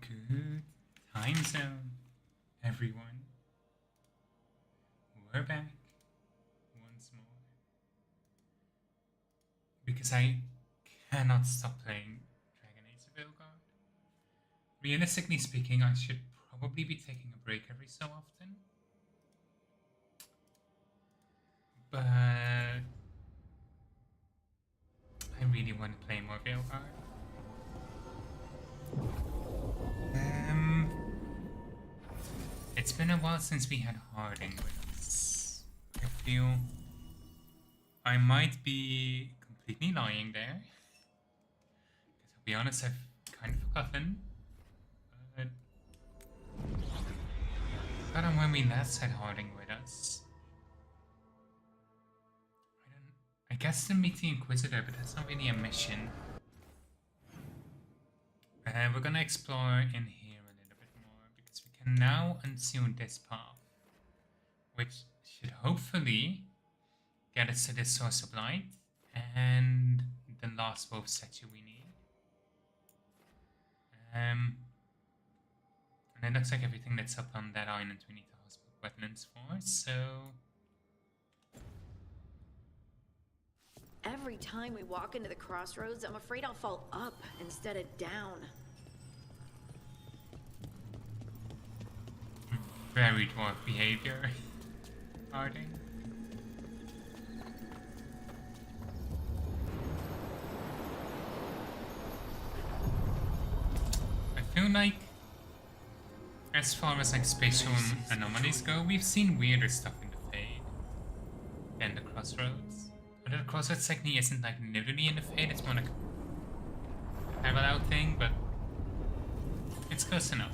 Good time zone, everyone. We're back once more. Because I cannot stop playing Dragon Age The Veilguard. Realistically speaking, I should probably be taking a break every so often. But I really want to play more Veilguard. It's been a while since we had Harding with us. I feel I might be completely lying there. Because to be honest, I've kind of forgotten. But I don't know when we last had Harding with us. I guess to meet the Inquisitor, but that's not really a mission. We're gonna explore in here a little bit more, because we can now unseal this path, which should hopefully get us to the source of light and the last wolf statue we need. And it looks like everything that's up on that island we need to hospital wetlands for, so... Every time we walk into the crossroads, I'm afraid I'll fall up instead of down. Very dwarf behavior, Harding. I feel like, as far as like spatial anomalies go, we've seen weirder stuff in the Fade than the Crossroads. But the Crossroads technique isn't like literally in the Fade, it's more like a parallel thing, but it's close enough.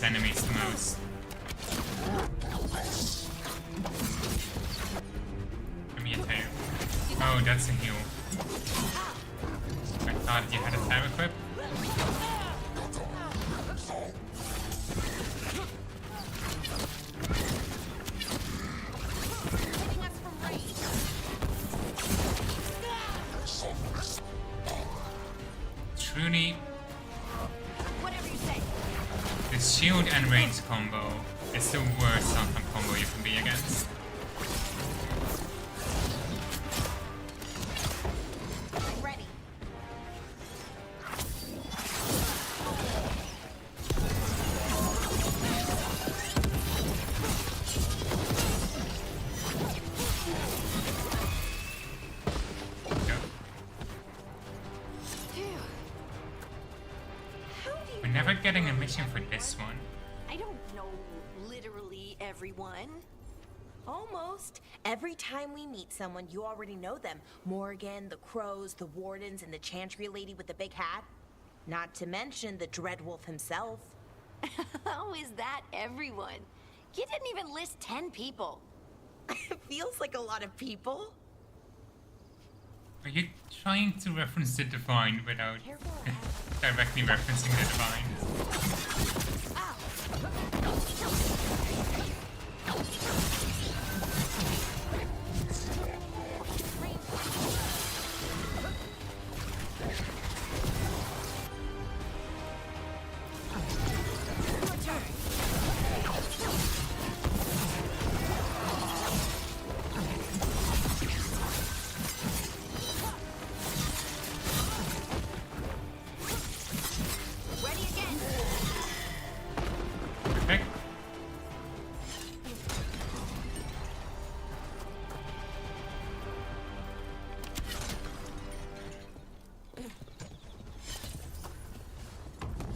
Enemies the most. Give me a tail. Oh, that's a heal. I thought you had a tab equip. Truly. Shield and range combo is the worst something combo you can be against. Ready. We're never getting a mission for this one. I don't know literally everyone. Almost. Every time we meet someone, you already know them. Morgan, the Crows, the Wardens, and the Chantry lady with the big hat. Not to mention the Dreadwolf himself. How is that everyone? You didn't even list 10 people. It feels like a lot of people. Are you trying to reference the Divine without directly referencing the Divine?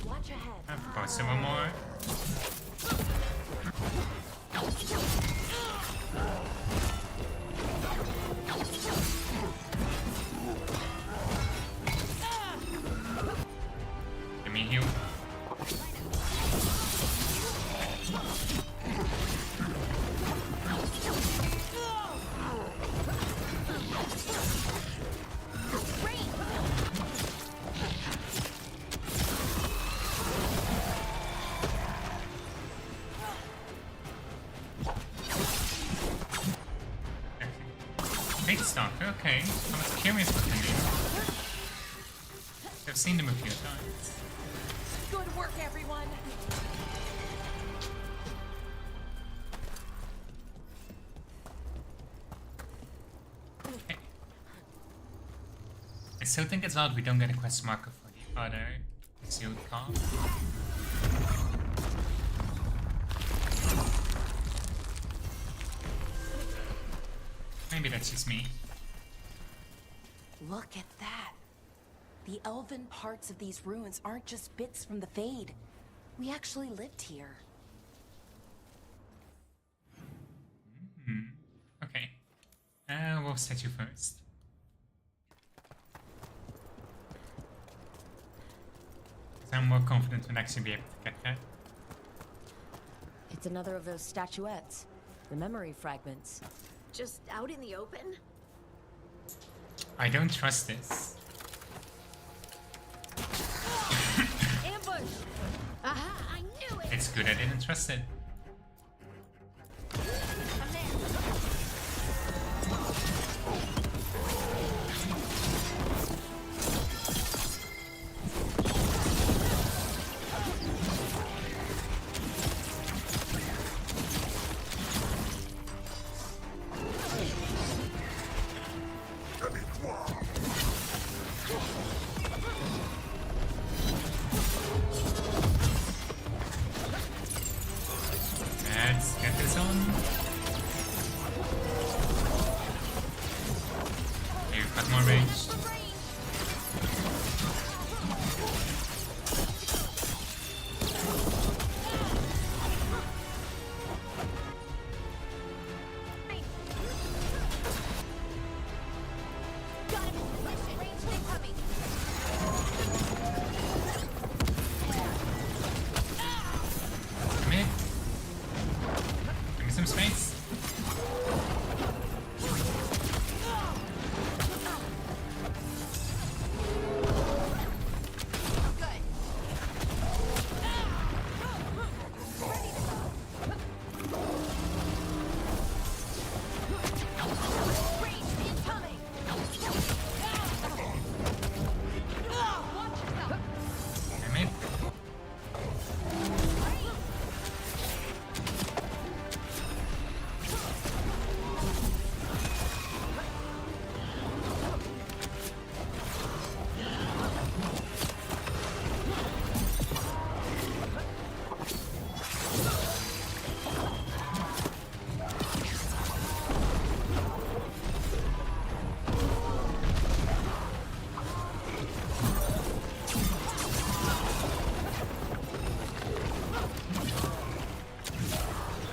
Watch ahead. I propose several more. Give me heal. Fate Stalker, okay. I was curious what the name is. I've seen them a few times. Good work, everyone. Okay. I still think it's odd we don't get a quest marker for the other sealed card. Maybe that's just me. Look at that. The elven parts of these ruins aren't just bits from the Fade. We actually lived here. Okay. We'll set you first. So I'm more confident we'll actually be able to get that. It's another of those statuettes. The memory fragments. Just out in the open? I don't trust this. Ambush! Aha! I knew it! It's good I didn't trust it. I'm in. Let's get this on. Okay, we've got more range. Got him in position. Range incoming. Come here. Give me some space. Good. Range incoming. Watch yourself. Come here.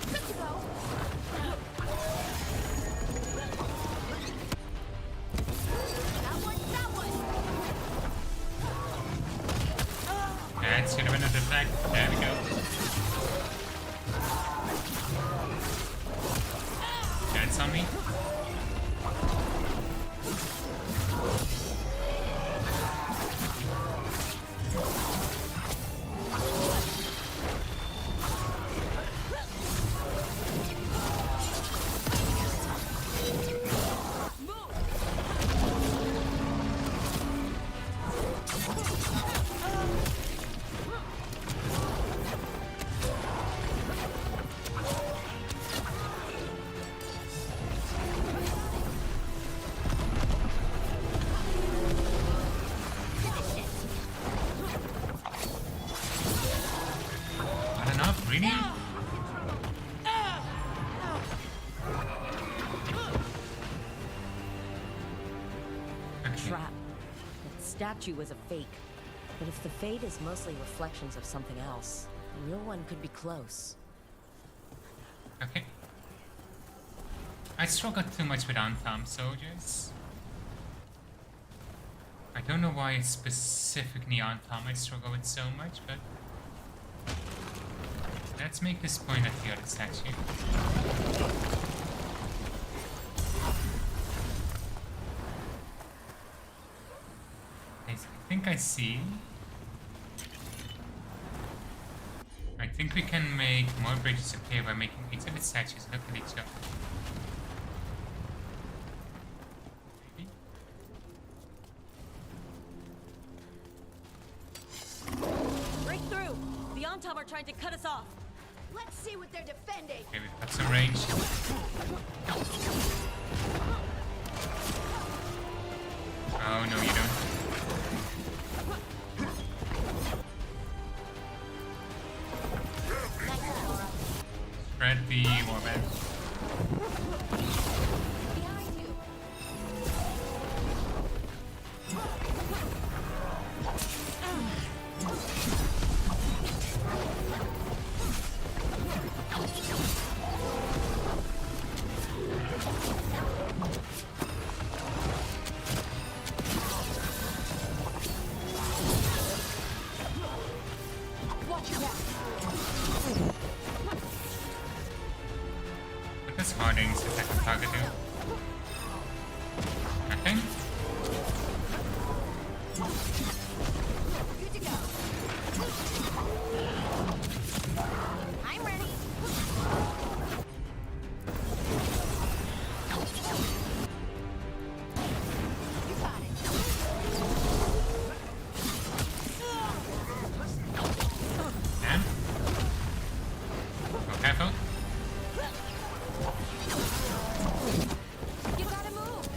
Good to go. That one. That should have been a deflect. There we go. That's on me. Not enough, really? Okay. Trap. It's statue was a fake. But if the fade is mostly reflections of something else, the real one could be close. Okay. I struggle too much with unarmed soldiers. I don't know why it's specifically unarmed I struggle with so much, but let's make this point at the other statue. I think I see. I think we can make more bridges appear by making each of the statues look at each other. Maybe? Break through! The Ontom are trying to cut us off! Let's see what they're defending. Okay, we've got some range. Oh, no, you don't. Spread the warband. Behind you. Watch your back. What does Harding's attack on target do? Nothing? Good to go. I'm ready. You got it. And? Oh, careful. You gotta move.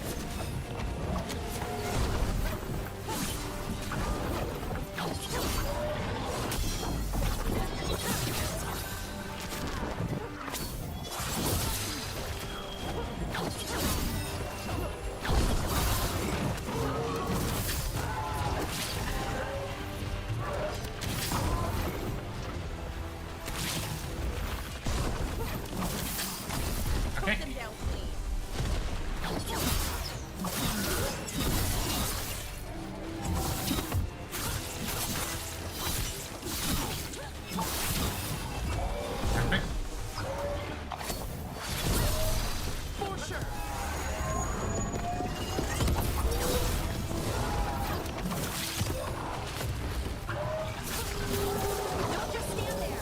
Okay. Them down, please. Perfect. For sure. Don't just stand there.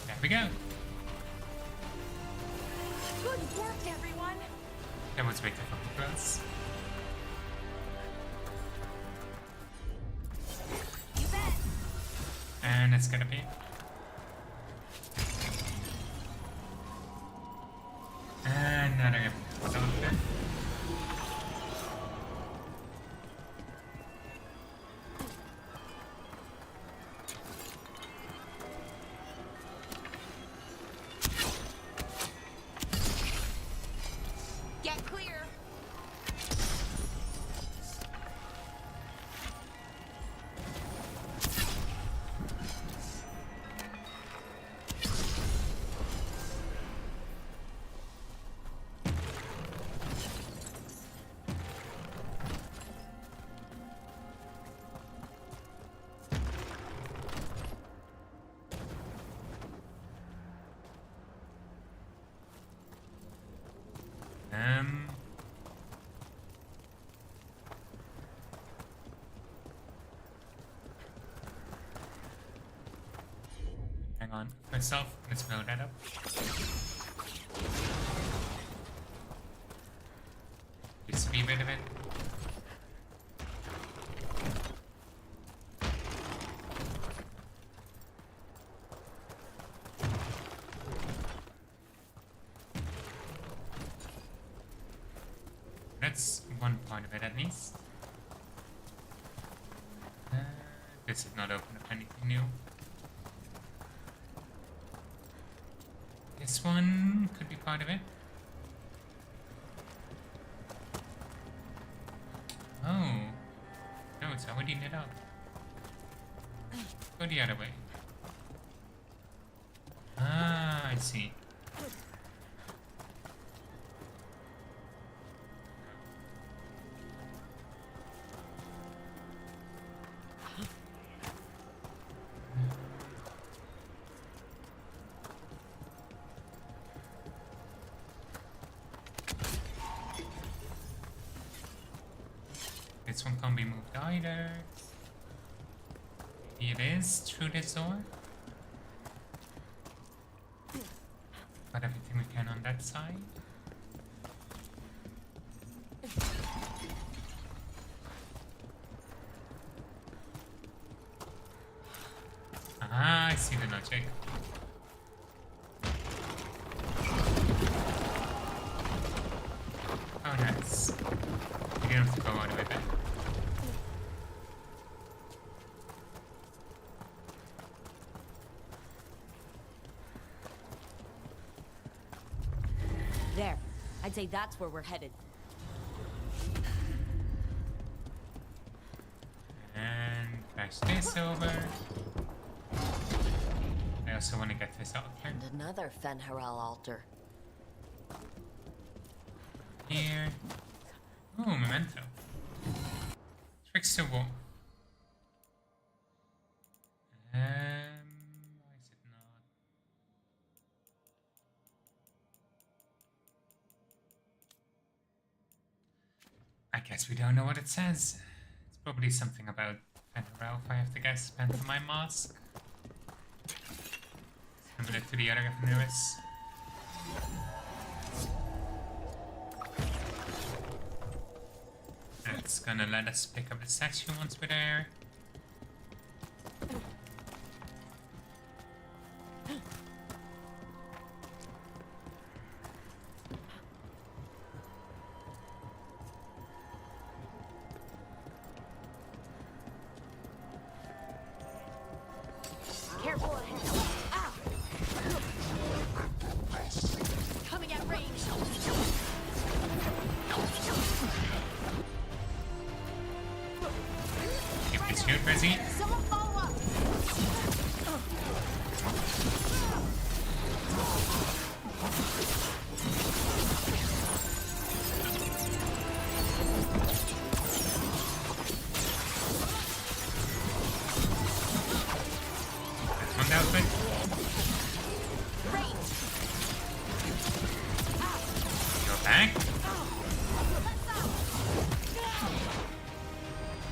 There we go. Good work, everyone. That was way too fucking close. You bet. And it's gonna be. Another soldier. Get clear. Um. Hang on. Myself, let's blow that up. Just be rid of it. That's one part of it at least. This did not open up anything new. This one could be part of it. Oh. it's already lit up. Go the other way. Ah, I see. This one can't be moved either. Maybe it is through this door. Got everything we can on that side. Ah, I see the logic. Oh, nice. You don't have to go all the way back. There. I'd say that's where we're headed. And crash this over. I also want to get this out here. And another Fen'Harel altar. Here. Ooh, memento. Trickster Wolf. Why is it not? I guess we don't know what it says. It's probably something about Fen'Harel, if I have to guess. Pantomime mask. Similar to the other Fen'Harels. That's gonna let us pick up the statue once we're there. Careful ahead. Ah! Coming at range. Keep this shield busy. Someone follow up. One down quick. Range. Go back.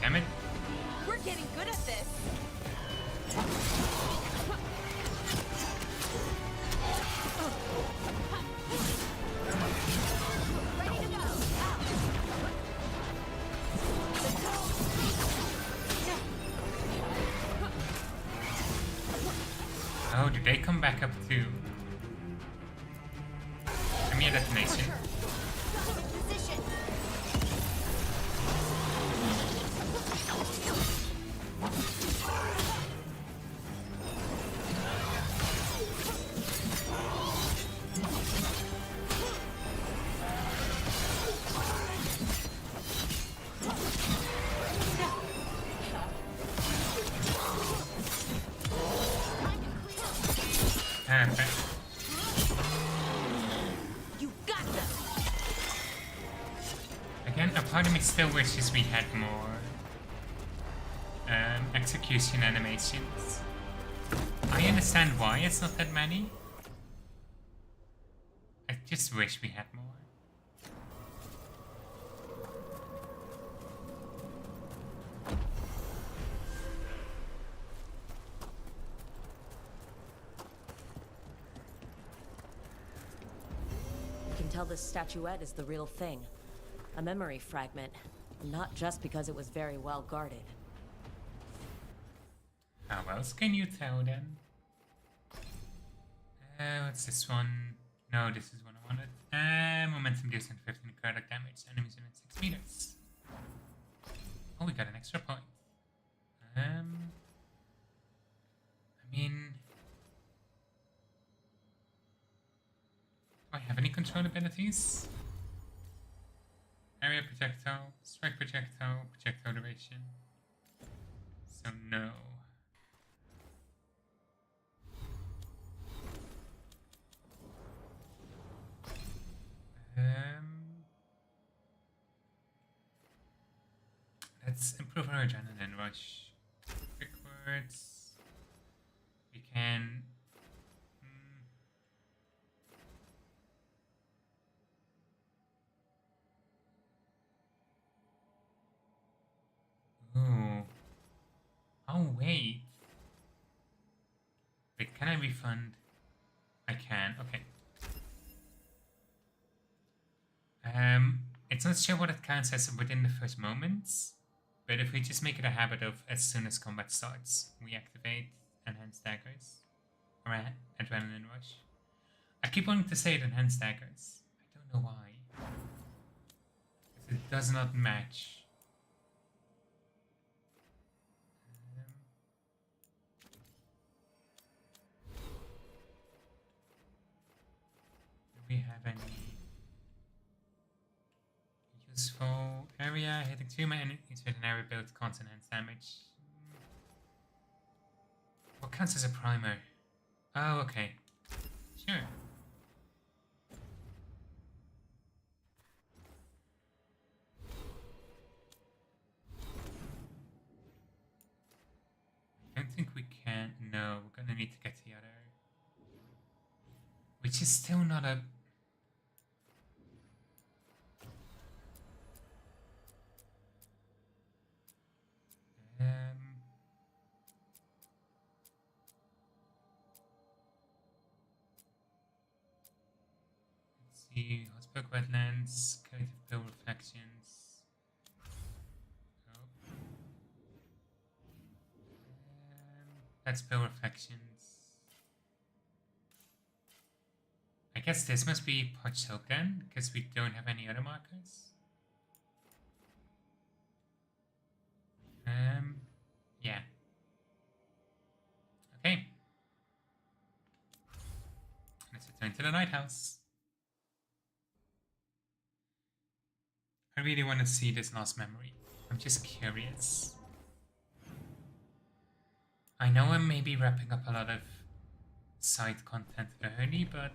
Damn it. We're getting good at this. Ready to go. Oh, did they come back up too? Give me a detonation. Position. Perfect. You got them. Again, a part of me still wishes we had more execution animations. I understand why it's not that many. I just wish we had more. You can tell this statuette is the real thing. A memory fragment. Not just because it was very well guarded. How else can you tell then? What's this one? No, this is one I wanted. Momentum deals 15 necrotic damage. Enemies within 6 meters. Oh, we got an extra point. I mean... Do I have any control abilities? Area projectile, strike projectile, projectile duration. no. Let's improve our adrenaline rush. Quick words. We can. Ooh. Oh, wait. Wait, can I refund? I can, okay. It's not sure what it counts as within the first moments, but if we just make it a habit of as soon as combat starts, we activate enhanced daggers. Or adrenaline rush. I keep wanting to say it enhanced daggers. I don't know why. Because it does not match. Do we have any useful area? Hitting 2 enemies with an area built constant enhanced damage. What counts as a primer? Oh, okay. Sure. I don't think we can. No, we're gonna need to get the other. Which is still not a. Let's see. Hotspur wetlands, creative pill reflections. Oh. That's pill reflections. I guess this must be Potch Soak then, because we don't have any other markers. Yeah. Okay. Let's return to the lighthouse. I really want to see this lost memory. I'm just curious. I know I may be wrapping up a lot of side content early, but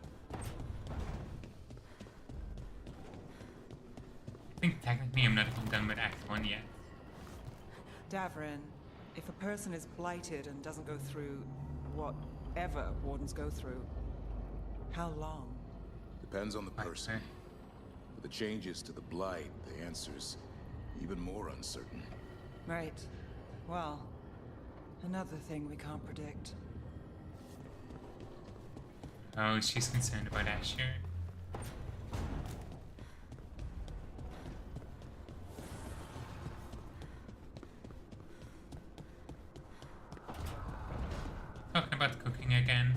I think technically I'm not even done with Act 1 yet. Davrin, if a person is blighted and doesn't go through whatever wardens go through, how long? Depends on the person. For the changes to the blight, the answer's even more uncertain. Right. Well, another thing we can't predict. Oh, she's concerned about Asher. Talking about cooking again.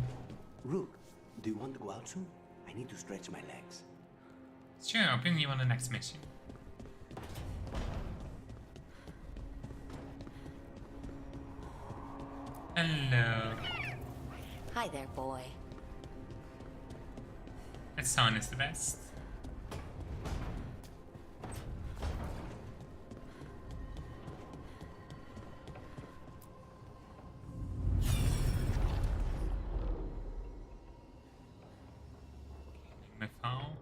Rook, do you want to go out soon? I need to stretch my legs. Sure, I'll bring you on the next mission. Hello. Hi there, boy. That sound is the best. My phone.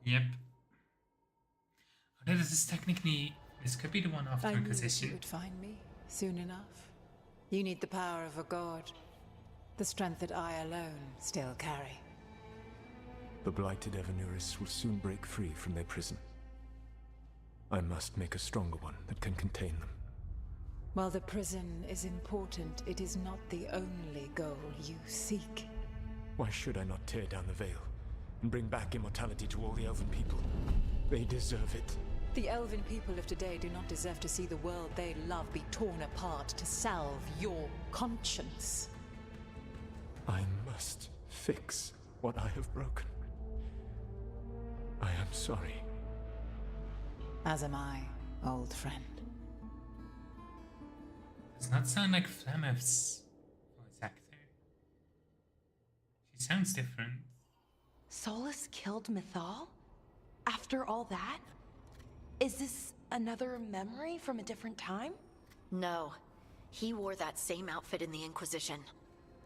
Yep. Oh, this is technically. This could be the one after I knew Inquisition. you would find me soon enough. You need the power of a god. The strength that I alone still carry. The blighted Evanuris will soon break free from their prison. I must make a stronger one that can contain them. While the prison is important, it is not the only goal you seek. Why should I not tear down the veil and bring back immortality to all the elven people? They deserve it. The elven people of today do not deserve to see the world they love be torn apart to salve your conscience. I must fix what I have broken. I am sorry. As am I, old friend. Does not sound like Flemeth's voice actor. She sounds different. Solus killed Mythal? After all that? Is this another memory from a different time? No. He wore that same outfit in the Inquisition.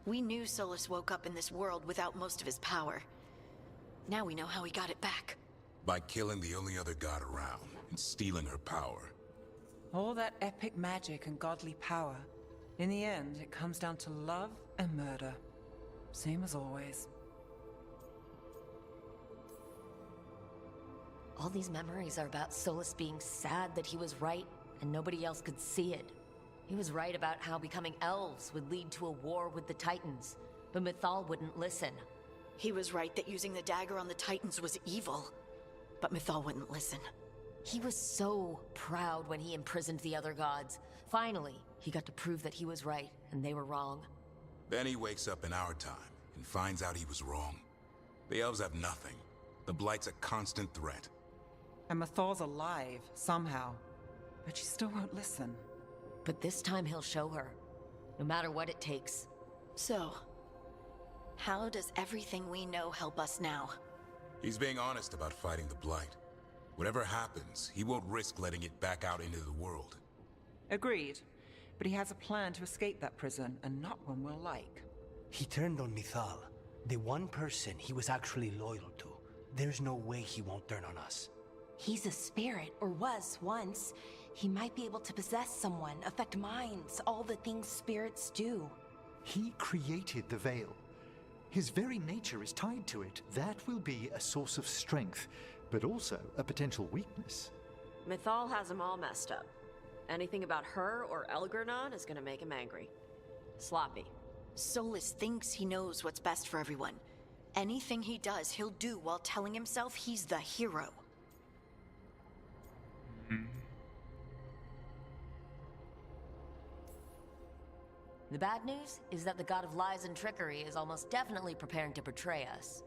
We knew Solus woke up in this world without most of his power. Now we know how he got it back. By killing the only other god around and stealing her power. All that epic magic and godly power. In the end, it comes down to love and murder. Same as always. All these memories are about Solus being sad that he was right and nobody else could see it. He was right about how becoming elves would lead to a war with the Titans, but Mythal wouldn't listen. He was right that using the dagger on the Titans was evil, but Mythal wouldn't listen. He was so proud when he imprisoned the other gods. Finally, he got to prove that he was right and they were wrong. Then he wakes up in our time and finds out he was wrong. The elves have nothing. The Blight's a constant threat. And Mythal's alive, somehow. But she still won't listen. But this time he'll show her, no matter what it takes. So, how does everything we know help us now? He's being honest about fighting the Blight. Whatever happens, he won't risk letting it back out into the world. Agreed. But he has a plan to escape that prison, and not one we'll like. He turned on Mythal, the one person he was actually loyal to. There's no way he won't turn on us. He's a spirit, or was once. He might be able to possess someone, affect minds, all the things spirits do. He created the Veil. His very nature is tied to it. That will be a source of strength, but also a potential weakness. Mythal has him all messed up. Anything about her or Elgernon is gonna make him angry. Sloppy. Solus thinks he knows what's best for everyone. Anything he does, he'll do while telling himself he's the hero. The bad news is that the god of lies and trickery is almost definitely preparing to betray us.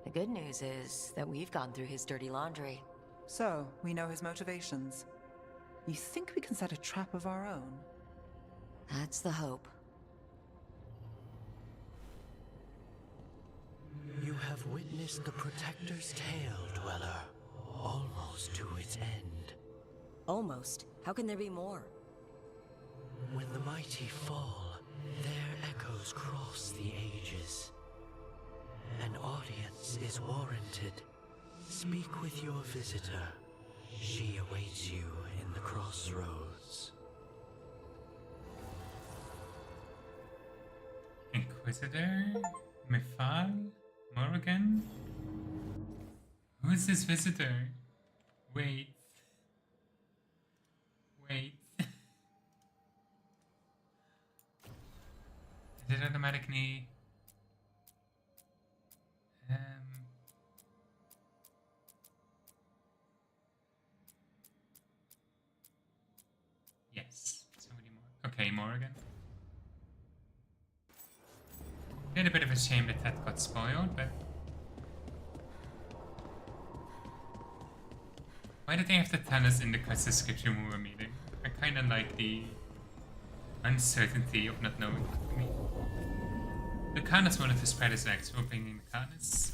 The good news is that we've gone through his dirty laundry. So, we know his motivations. You think we can set a trap of our own? That's the hope. You have witnessed the Protector's tale, Dweller, almost to its end. Almost? How can there be more? When the mighty fall, their echoes cross the ages. An audience is warranted. Speak with your visitor. She awaits you in the crossroads. Inquisitor? Mythal? Morrigan? Who is this visitor? Wait. Is it automatic knee? Yes. Somebody more. Okay, Morrigan. Been a bit of a shame that that got spoiled, but why did they have to tell us in the quest description when we were meeting? I kinda like the uncertainty of not knowing what to mean. The Canis wanted to spread his legs, we're bringing the Canis.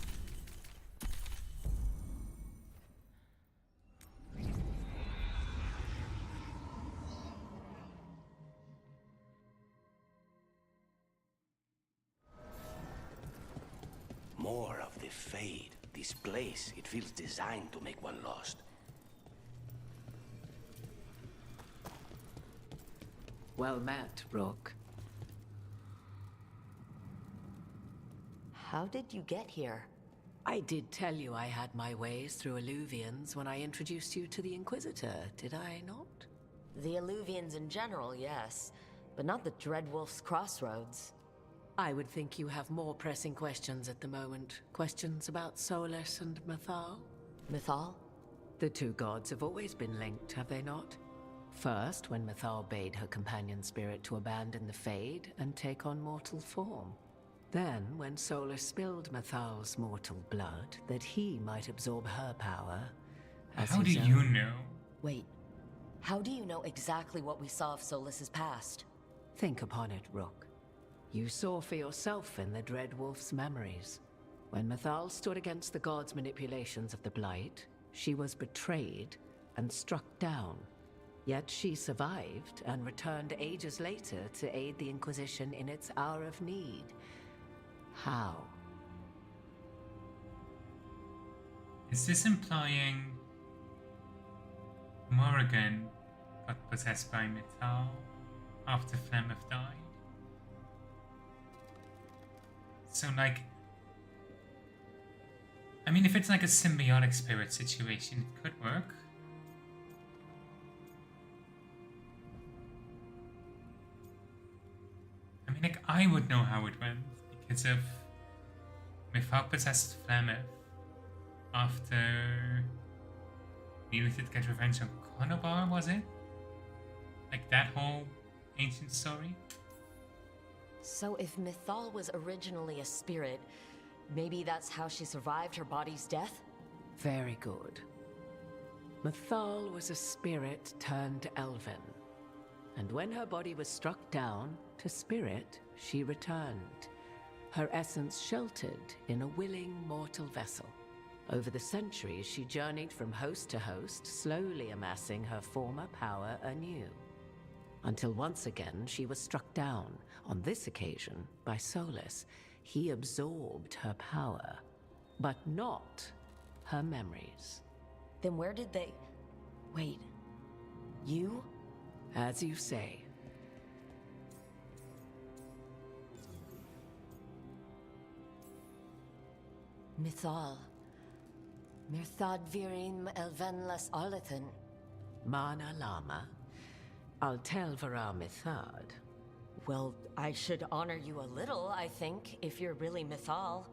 More of the Fade. This place, it feels designed to make one lost. Well met, Rook. How did you get here? I did tell you I had my ways through Illuvians when I introduced you to the Inquisitor, did I not? The Illuvians in general, yes, but not the Dreadwolf's Crossroads. I would think you have more pressing questions at the moment. Questions about Solus and Mythal? Mythal? The two gods have always been linked, have they not? First, when Mythal bade her companion spirit to abandon the Fade and take on mortal form. Then, when Solus spilled Mythal's mortal blood, that he might absorb her power as How do his you own. know? Wait, how do you know exactly what we saw of Solus's past? Think upon it, Rook. You saw for yourself in the Dreadwolf's memories. When Mythal stood against the gods' manipulations of the Blight, she was betrayed and struck down. Yet she survived and returned ages later to aid the Inquisition in its hour of need. How? Is this implying Morrigan got possessed by Mythal after Flemeth died? So, like, I mean, if it's like a symbiotic spirit situation, it could work. I mean, like, I would know how it went because of Mythal possessed Flemeth after Lilith did get revenge on Conobar, was it? Like that whole ancient story? So if Mythal was originally a spirit, maybe that's how she survived her body's death? Very good. Mythal was a spirit turned elven. And when her body was struck down, to spirit, she returned. Her essence sheltered in a willing mortal vessel. Over the centuries, she journeyed from host to host, slowly amassing her former power anew. Until once again, she was struck down, on this occasion, by Solus. He absorbed her power, but not her memories. Then where did they... Wait, you? As you say. Mythal. Mirthad virim elvenlas arlethan. Mana Lama. I'll tell Vara Mythad. Well, I should honor you a little, I think, if you're really Mythal.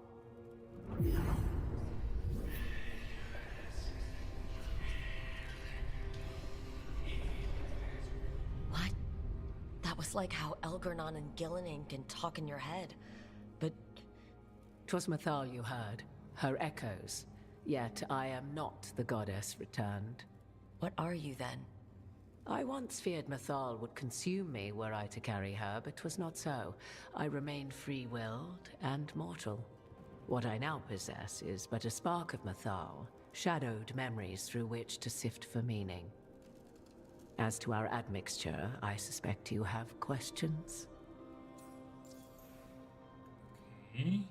What? That was like how Elgernon and Gillenane can talk in your head. But... 'Twas Mythal you heard. Her echoes. Yet I am not the goddess returned. What are you then? I once feared Mythal would consume me were I to carry her, but 'twas not so. I remain free-willed and mortal. What I now possess is but a spark of Mythal, shadowed memories through which to sift for meaning. As to our admixture, I suspect you have questions. Okay.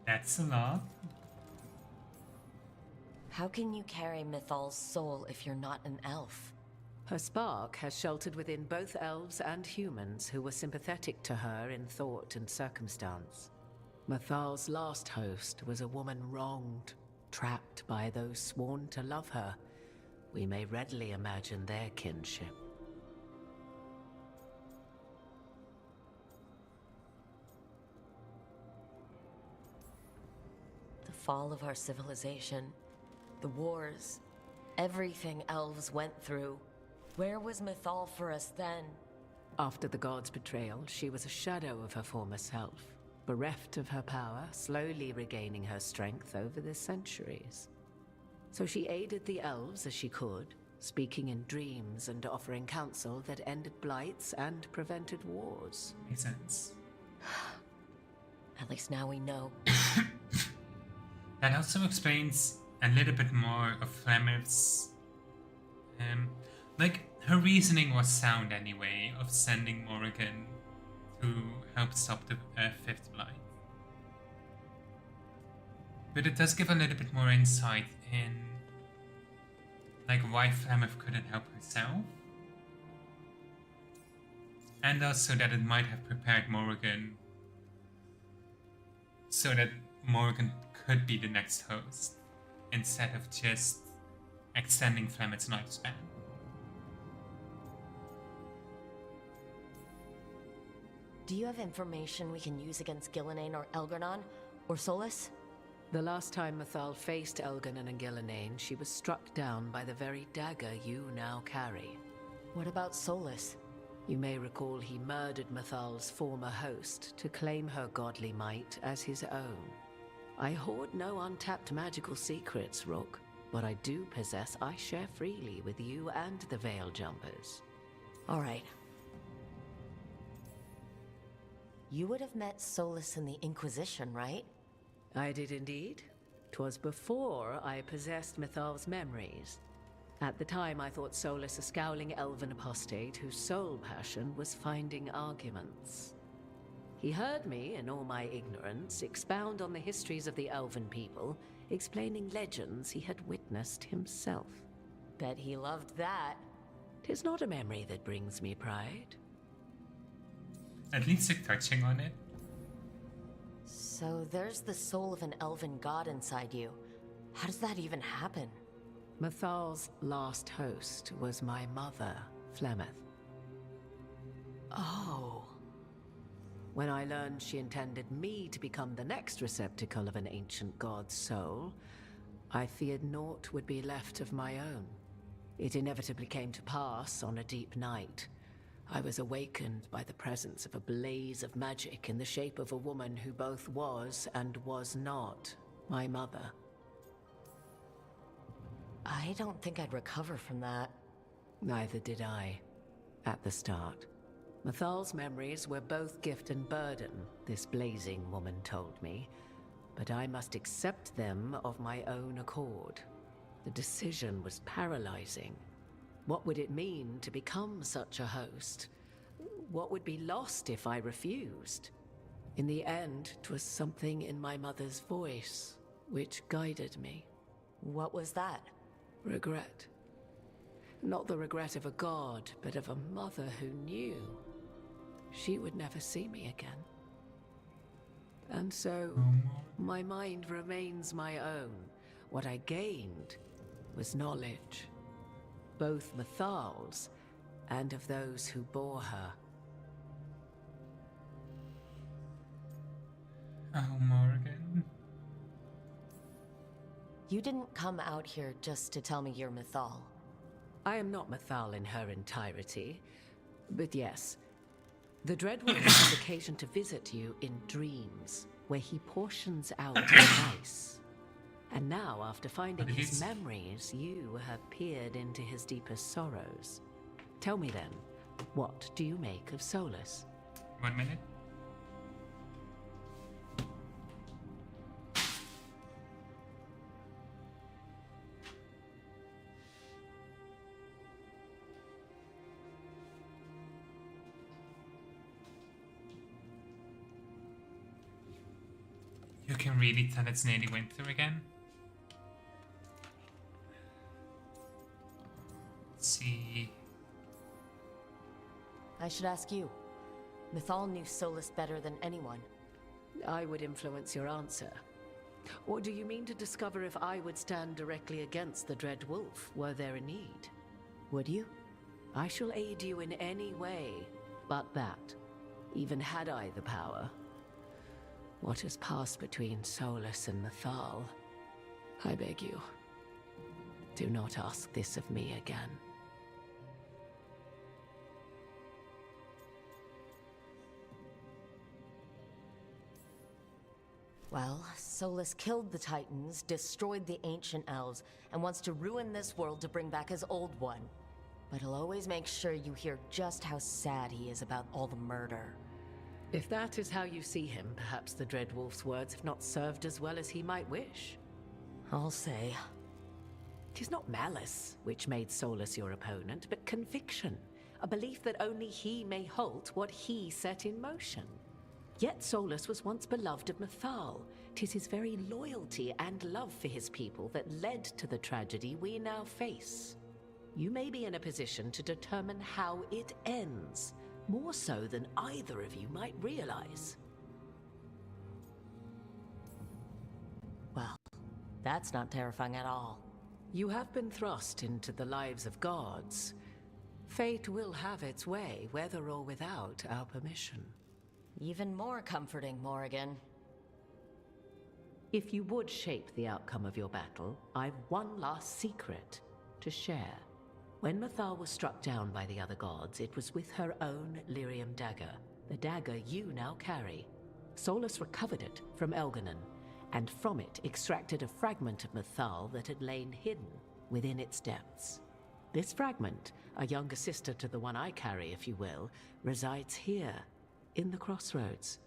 That's a lot. How can you carry Mythal's soul if you're not an elf? Her spark has sheltered within both elves and humans who were sympathetic to her in thought and circumstance. Mythal's last host was a woman wronged, trapped by those sworn to love her. We may readily imagine their kinship. The fall of our civilization, the wars, everything elves went through. Where was Mythal for us then? After the god's betrayal, she was a shadow of her former self, bereft of her power, slowly regaining her strength over the centuries. So she aided the elves as she could, speaking in dreams and offering counsel that ended blights and prevented wars. Makes sense. At least now we know. That also explains a little bit more of Flemeth's... like, her reasoning was sound anyway, of sending Morrigan to help stop the Fifth Blight. But it does give a little bit more insight in, like, why Flemeth couldn't help herself. And also that it might have prepared Morrigan so that Morrigan could be the next host, instead of just extending Flemeth's lifespan. Do you have information we can use against Gillenane or Elgernon? Or Solus? The last time Mythal faced Elgernon and Gillenane, she was struck down by the very dagger you now carry. What about Solus? You may recall he murdered Mythal's former host to claim her godly might as his own. I hoard no untapped magical secrets, Rook. What I do possess, I share freely with you and the Veil Jumpers. All right. You would have met Solus in the Inquisition, right? I did indeed. 'Twas before I possessed Mythal's memories. At the time, I thought Solus a scowling elven apostate whose sole passion was finding arguments. He heard me, in all my ignorance, expound on the histories of the elven people, explaining legends he had witnessed himself. Bet he loved that. 'Tis not a memory that brings me pride. At least you're touching on it. So there's the soul of an elven god inside you. How does that even happen? Mathal's last host was my mother, Flemeth. Oh. When I learned she intended me to become the next receptacle of an ancient god's soul, I feared naught would be left of my own. It inevitably came to pass on a deep night. I was awakened by the presence of a blaze of magic in the shape of a woman who both was and was not my mother. I don't think I'd recover from that. Neither did I, at the start. Mathal's memories were both gift and burden, this blazing woman told me, but I must accept them of my own accord. The decision was paralyzing. What would it mean to become such a host? What would be lost if I refused? In the end, 'twas something in my mother's voice which guided me. What was that? Regret. Not the regret of a god, but of a mother who knew she would never see me again. And so, my mind remains my own. What I gained was knowledge, both Mathal's and of those who bore her. Oh, Morgan. You didn't come out here just to tell me you're Mathal. I am not Mathal in her entirety, but yes, the Dreadwolf has occasion to visit you in dreams, where he portions out advice. And now, after finding his memories, you have peered into his deepest sorrows. Tell me then, what do you make of Solus? 1 minute. You can really tell it's nearly winter again. Let's see. I should ask you. Mathal knew Solus better than anyone. I would influence your answer. Or do you mean to discover if I would stand directly against the Dread Wolf were there a need? Would you? I shall aid you in any way but that, even had I the power. What has passed between Solus and Mathal, I beg you, do not ask this of me again. Well, Solus killed the Titans, destroyed the ancient elves, and wants to ruin this world to bring back his old one. But he'll always make sure you hear just how sad he is about all the murder. If that is how you see him, perhaps the Dread Wolf's words have not served as well as he might wish. I'll say. 'Tis not malice which made Solus your opponent, but conviction, a belief that only he may halt what he set in motion. Yet Solus was once beloved of Mathal. 'Tis his very loyalty and love for his people that led to the tragedy we now face. You may be in a position to determine how it ends, more so than either of you might realize. Well, that's not terrifying at all. You have been thrust into the lives of gods. Fate will have its way, whether or without our permission. Even more comforting, Morrigan. If you would shape the outcome of your battle, I've one last secret to share. When Mathal was struck down by the other gods, it was with her own lyrium dagger, the dagger you now carry. Solus recovered it from Elganon, and from it extracted a fragment of Mathal that had lain hidden within its depths. This fragment, a younger sister to the one I carry, if you will, resides here, in the crossroads.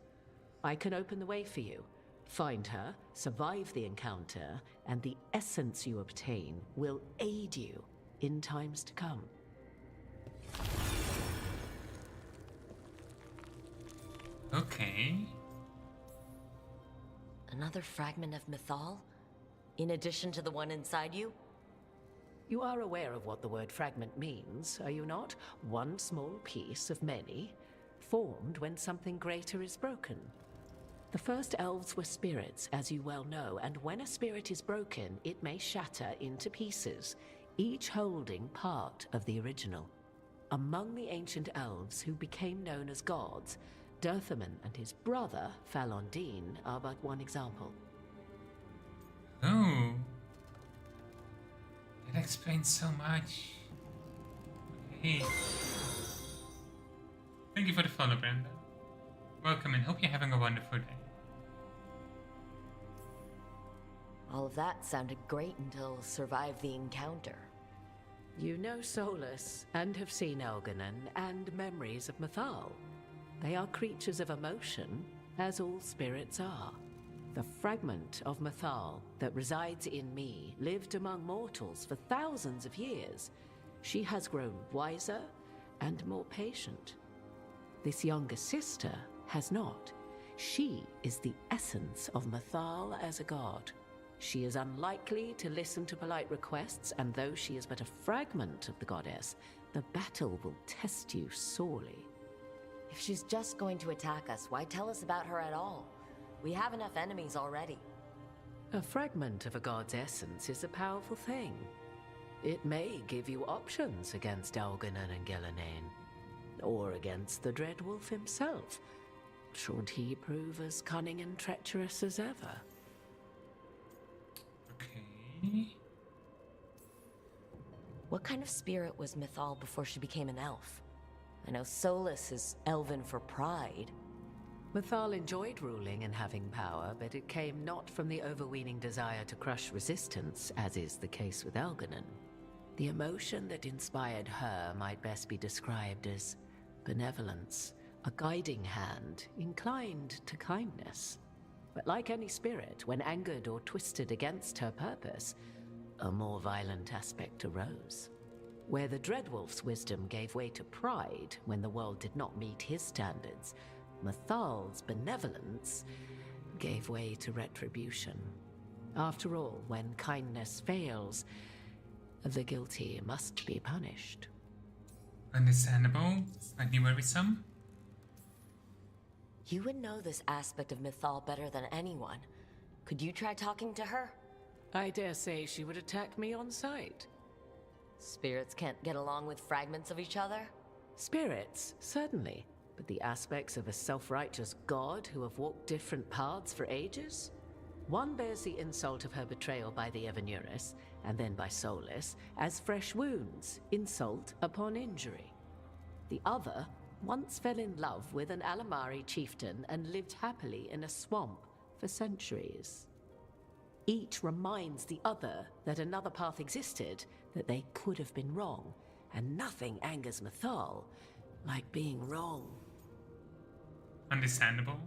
I can open the way for you. Find her, survive the encounter, and the essence you obtain will aid you in times to come. Okay. Another fragment of Mythal? In addition to the one inside you? You are aware of what the word fragment means, are you not? One small piece of many, formed when something greater is broken. The first elves were spirits, as you well know, and when a spirit is broken, it may shatter into pieces, each holding part of the original. Among the ancient elves who became known as gods, Dirthaman and his brother, Falondine, are but one example. Oh. That explains so much. Okay. Thank you for the follow, Brenda. Welcome and hope you're having a wonderful day. All of that sounded great until survive the encounter. You know Solus, and have seen Elganon, and memories of Mythal. They are creatures of emotion, as all spirits are. The fragment of Mythal that resides in me lived among mortals for thousands of years. She has grown wiser and more patient. This younger sister has not. She is the essence of Mythal as a god. She is unlikely to listen to polite requests, and though she is but a fragment of the goddess, the battle will test you sorely. If she's just going to attack us, why tell us about her at all? We have enough enemies already. A fragment of a god's essence is a powerful thing. It may give you options against Elganon and Gillenane, or against the Dreadwolf himself, should he prove as cunning and treacherous as ever. Okay. What kind of spirit was Mythal before she became an elf? I know Solus is elven for pride. Mythal enjoyed ruling and having power, but it came not from the overweening desire to crush resistance, as is the case with Elganon. The emotion that inspired her might best be described as benevolence, a guiding hand inclined to kindness. But like any spirit, when angered or twisted against her purpose, a more violent aspect arose. Where the Dreadwolf's wisdom gave way to pride when the world did not meet his standards, Mythal's benevolence gave way to retribution. After all, when kindness fails, the guilty must be punished. Understandable, slightly worrisome. You would know this aspect of Mythal better than anyone. Could you try talking to her? I dare say she would attack me on sight. Spirits can't get along with fragments of each other? Spirits, certainly. But the aspects of a self-righteous god who have walked different paths for ages? One bears the insult of her betrayal by the Evanuris, and then by Solus, as fresh wounds, insult upon injury. The other once fell in love with an Alamari chieftain and lived happily in a swamp for centuries. Each reminds the other that another path existed, that they could have been wrong, and nothing angers Mythal like being wrong. Understandable.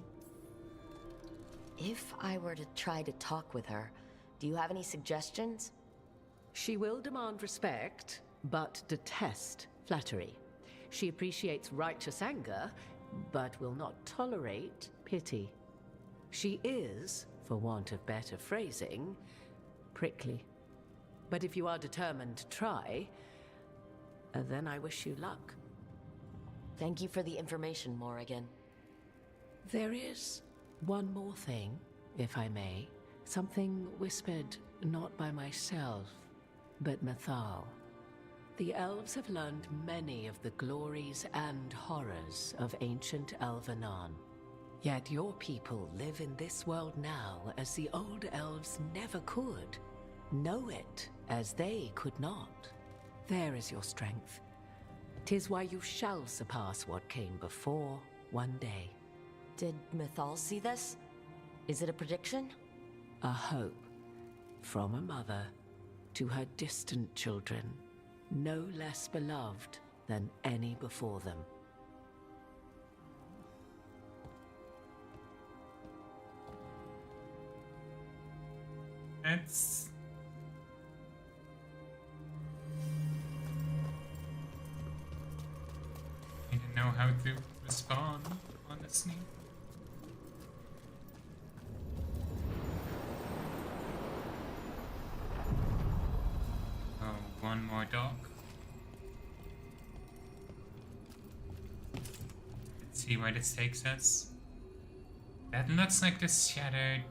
If I were to try to talk with her, do you have any suggestions? She will demand respect, but detest flattery. She appreciates righteous anger, but will not tolerate pity. She is, for want of better phrasing, prickly. But if you are determined to try, then I wish you luck. Thank you for the information, Morrigan. There is one more thing, if I may. Something whispered not by myself, but Mythal. The elves have learned many of the glories and horrors of ancient Elvenon. Yet your people live in this world now as the old elves never could. Know it as they could not. There is your strength. 'Tis why you shall surpass what came before one day. Did Mythal see this? Is it a prediction? A hope from a mother to her distant children, no less beloved than any before them. know how to respond, honestly. Oh, one more dog. Let's see where this takes us. That looks like the shattered...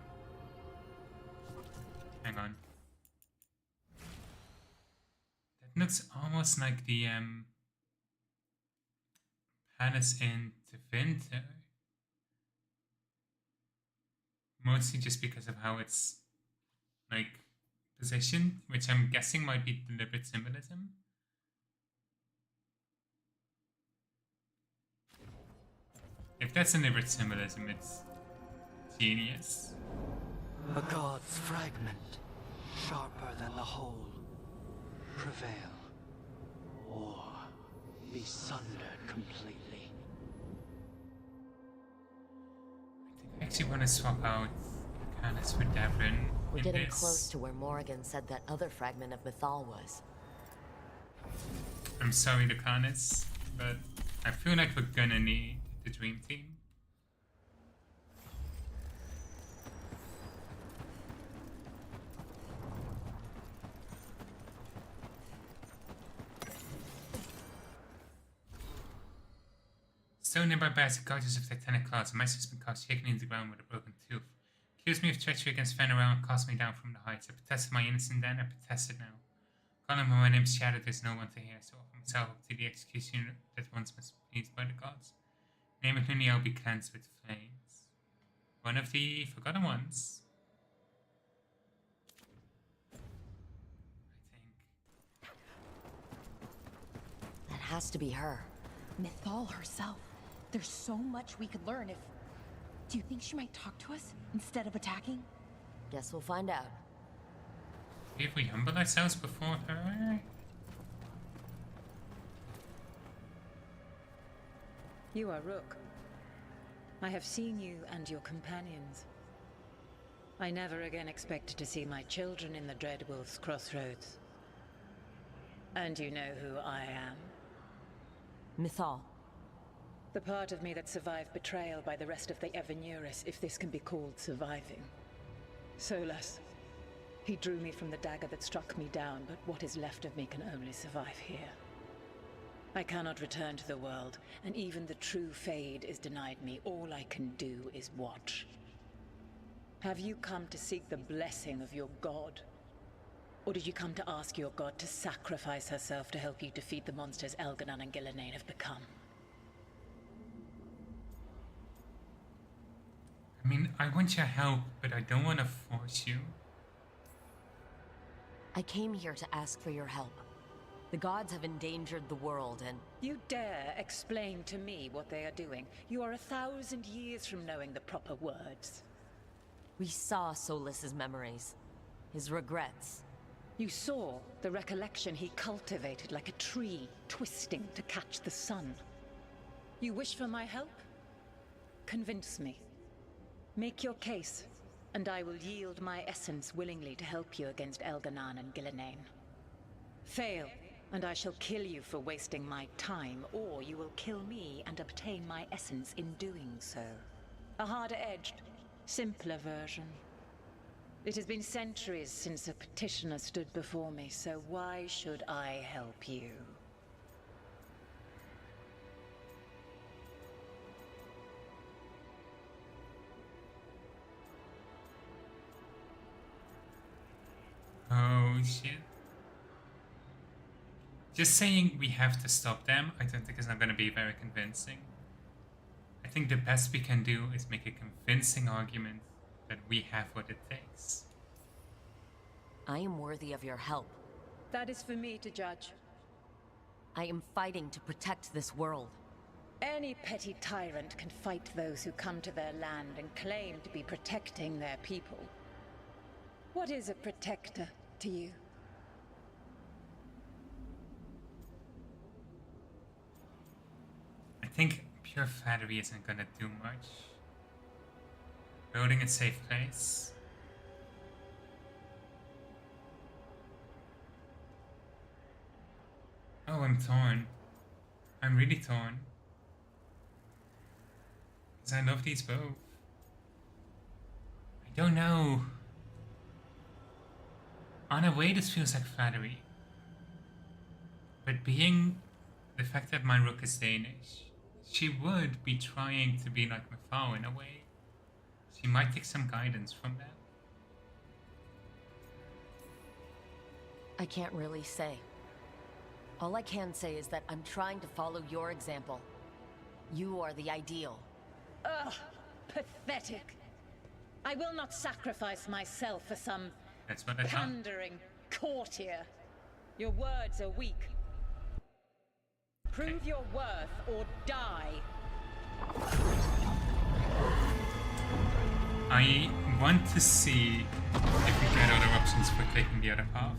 Hang on. That looks almost like the palace in the winter. Mostly just because of how it's like positioned, which I'm guessing might be deliberate symbolism. If that's deliberate symbolism, it's genius. A god's fragment, sharper than the whole. Prevail, or be sundered completely. I actually want to swap out Canis for Davrin. We're in getting this. close to where Morrigan said that other fragment of Mythal was. I'm sorry, Lucanus, but I feel like we're gonna need the Dream Team. Still nearby bears are gorgeous of titanic claws, and my sister been caught shaking into the ground with a broken tooth. Accused me of treachery against Fenrir and cast me down from the heights. I protested my innocence then, I protest it now. Calling when my name's shattered, there's no one to hear, so offer myself up to the executioner that once was pleased by the gods. Name it Luni, I'll be cleansed with flames. One of the forgotten ones. I think. That has to be her. Mythal herself. There's so much we could learn if... Do you think she might talk to us instead of attacking? Guess we'll find out. If we humble ourselves before her? You are Rook. I have seen you and your companions. I never again expected to see my children in the Dreadwolf's crossroads. And you know who I am? Mythal. The part of me that survived betrayal by the rest of the Evanuris, if this can be called surviving. Solas. He drew me from the dagger that struck me down, but what is left of me can only survive here. I cannot return to the world, and even the true Fade is denied me. All I can do is watch. Have you come to seek the blessing of your god? Or did you come to ask your god to sacrifice herself to help you defeat the monsters Elganon and Gillenane have become? I mean, I want your help, but I don't want to force you. I came here to ask for your help. The gods have endangered the world and... You dare explain to me what they are doing? You are 1,000 years from knowing the proper words. We saw Solas's memories. His regrets. You saw the recollection he cultivated like a tree, twisting to catch the sun. You wish for my help? Convince me. Make your case, and I will yield my essence willingly to help you against Elganon and Gillenane. Fail, and I shall kill you for wasting my time, or you will kill me and obtain my essence in doing so. A harder-edged, simpler version. It has been centuries since a petitioner stood before me, so why should I help you? Oh shit. Just saying we have to stop them, I don't think is not going to be very convincing. I think the best we can do is make a convincing argument that we have what it takes. I am worthy of your help. That is for me to judge. I am fighting to protect this world. Any petty tyrant can fight those who come to their land and claim to be protecting their people. What is a protector to you? I think pure flattery isn't gonna do much. Building a safe place. Oh, I'm torn. I'm really torn. Because I love these both. I don't know. On a way, this feels like flattery. But being the fact that my rook is Danish, she would be trying to be like Mafau in a way. She might take some guidance from that. I can't really say. All I can say is that I'm trying to follow your example. You are the ideal. Ugh, pathetic. I will not sacrifice myself for some That's what I thought. pandering courtier. Your words are weak. Prove your worth or die. I want to see if we get other options for taking the other path.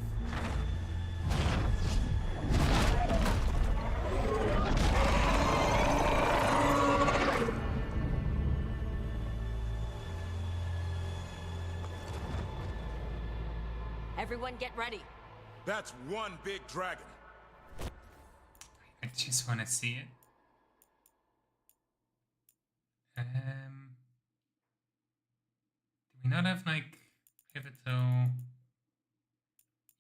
Everyone get ready. That's one big dragon. I just want to see it. Do we not have like pivotal?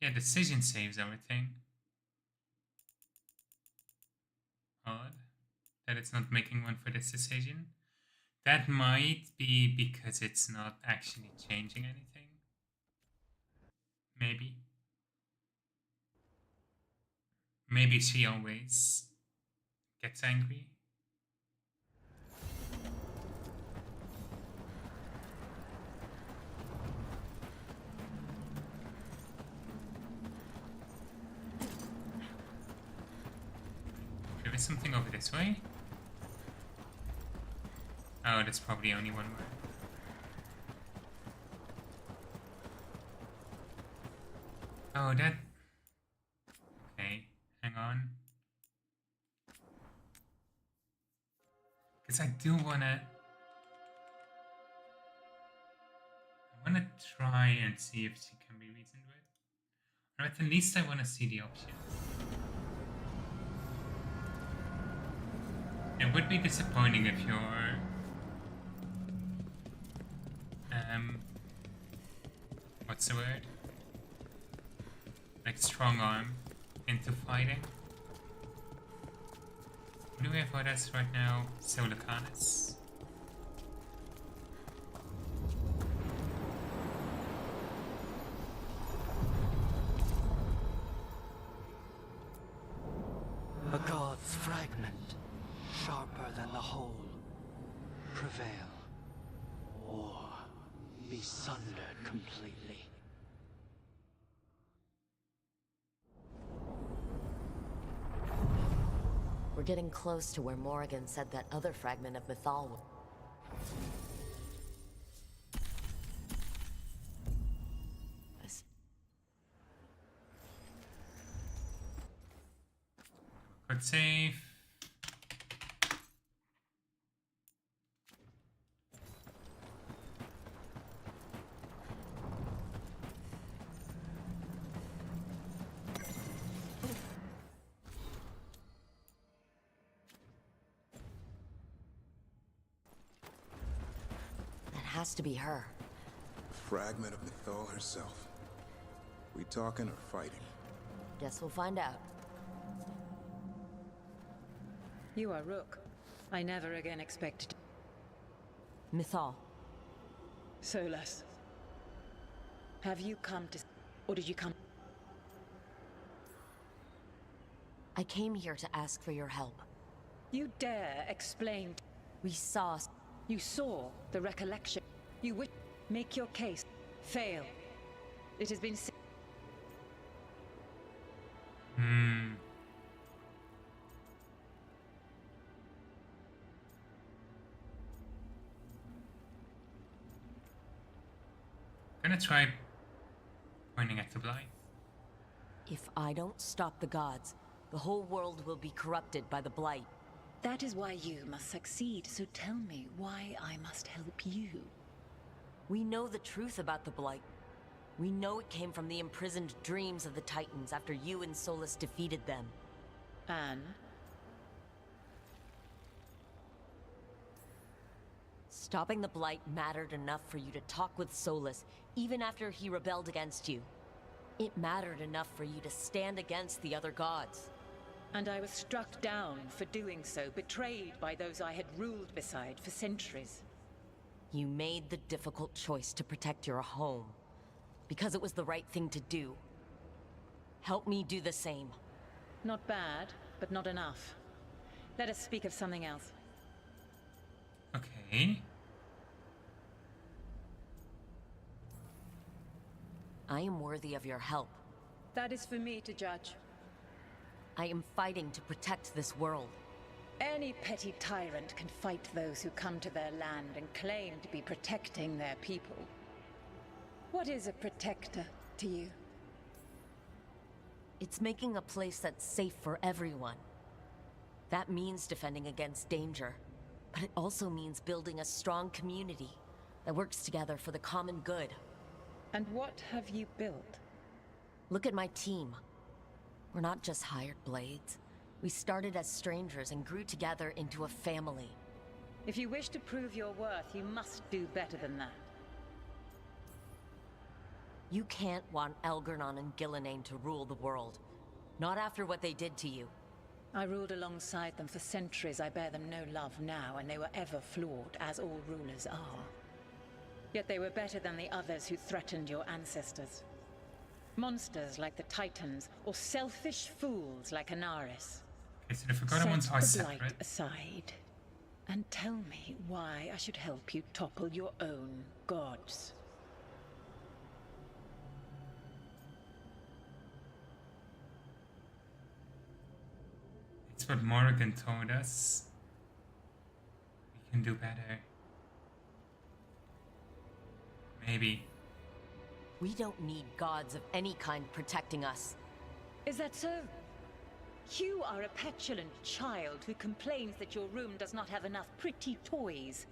Yeah, decision saves everything. Odd that it's not making one for this decision. That might be because it's not actually changing anything. Maybe. Maybe she always gets angry. There is something over this way. Oh, that's probably only one way. Oh, that... Okay, hang on. Because I do wanna... I wanna try and see if she can be reasoned with. Or at the least I wanna see the options. It would be disappointing if you're... what's the word? Like strong arm into fighting. What do we have for us right now? Solacanis. A god's fragment, sharper than the whole. Prevail, or be sundered completely. We're getting close to where Morrigan said that other fragment of Mythal will... Quick save. Has to be her. Fragment of Mythal herself. We talking or fighting? Guess we'll find out. You are Rook. I never again expected... Mythal. Solas. Have you come to... or did you come... I came here to ask for your help. You dare explain... We saw... You saw the recollection. You wish... Make your case. Fail. It has been... I'm gonna try pointing at the blight. If I don't stop the gods, the whole world will be corrupted by the blight. That is why you must succeed, so tell me why I must help you. We know the truth about the blight. We know it came from the imprisoned dreams of the Titans after you and Solus defeated them. And? Stopping the Blight mattered enough for you to talk with Solus, even after he rebelled against you. It mattered enough for you to stand against the other gods. And I was struck down for doing so, betrayed by those I had ruled beside for centuries. You made the difficult choice to protect your home, because it was the right thing to do. Help me do the same. Not bad, but not enough. Let us speak of something else. Okay. I am worthy of your help. That is for me to judge. I am fighting to protect this world. Any petty tyrant can fight those who come to their land and claim to be protecting their people. What is a protector to you? It's making a place that's safe for everyone. That means defending against danger, but it also means building a strong community that works together for the common good. And what have you built? Look at my team. We're not just hired blades. We started as strangers and grew together into a family. If you wish to prove your worth, you must do better than that. You can't want Elgernon and Gillenane to rule the world. Not after what they did to you. I ruled alongside them for centuries. I bear them no love now, and they were ever flawed, as all rulers are. Yet they were better than the others who threatened your ancestors. Monsters like the Titans, or selfish fools like Anaris. Okay, so the Forgotten Ones are Set the Blight separate. aside, and tell me why I should help you topple your own gods. It's what Morrigan told us. We can do better. Maybe. We don't need gods of any kind protecting us. Is that so? You are a petulant child who complains that your room does not have enough pretty toys.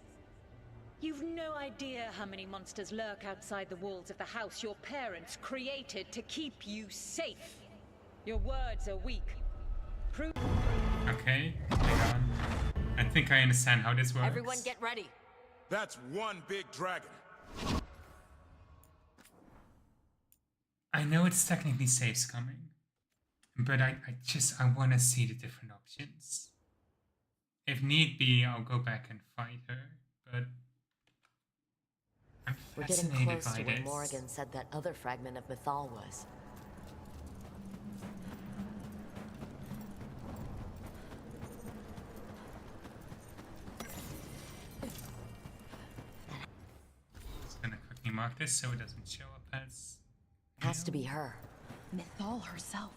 You've no idea how many monsters lurk outside the walls of the house your parents created to keep you safe. Your words are weak. Prove. Okay, hang on. I think I understand how this works. Everyone get ready. That's one big dragon. I know it's technically safe coming, but I want to see the different options. If need be, I'll go back and fight her, but I'm We're getting fascinated close by to where this. Morrigan said that other fragment of Mythal was. Just gonna quickly mark this so it doesn't show up as... Has to be her. Mythal herself.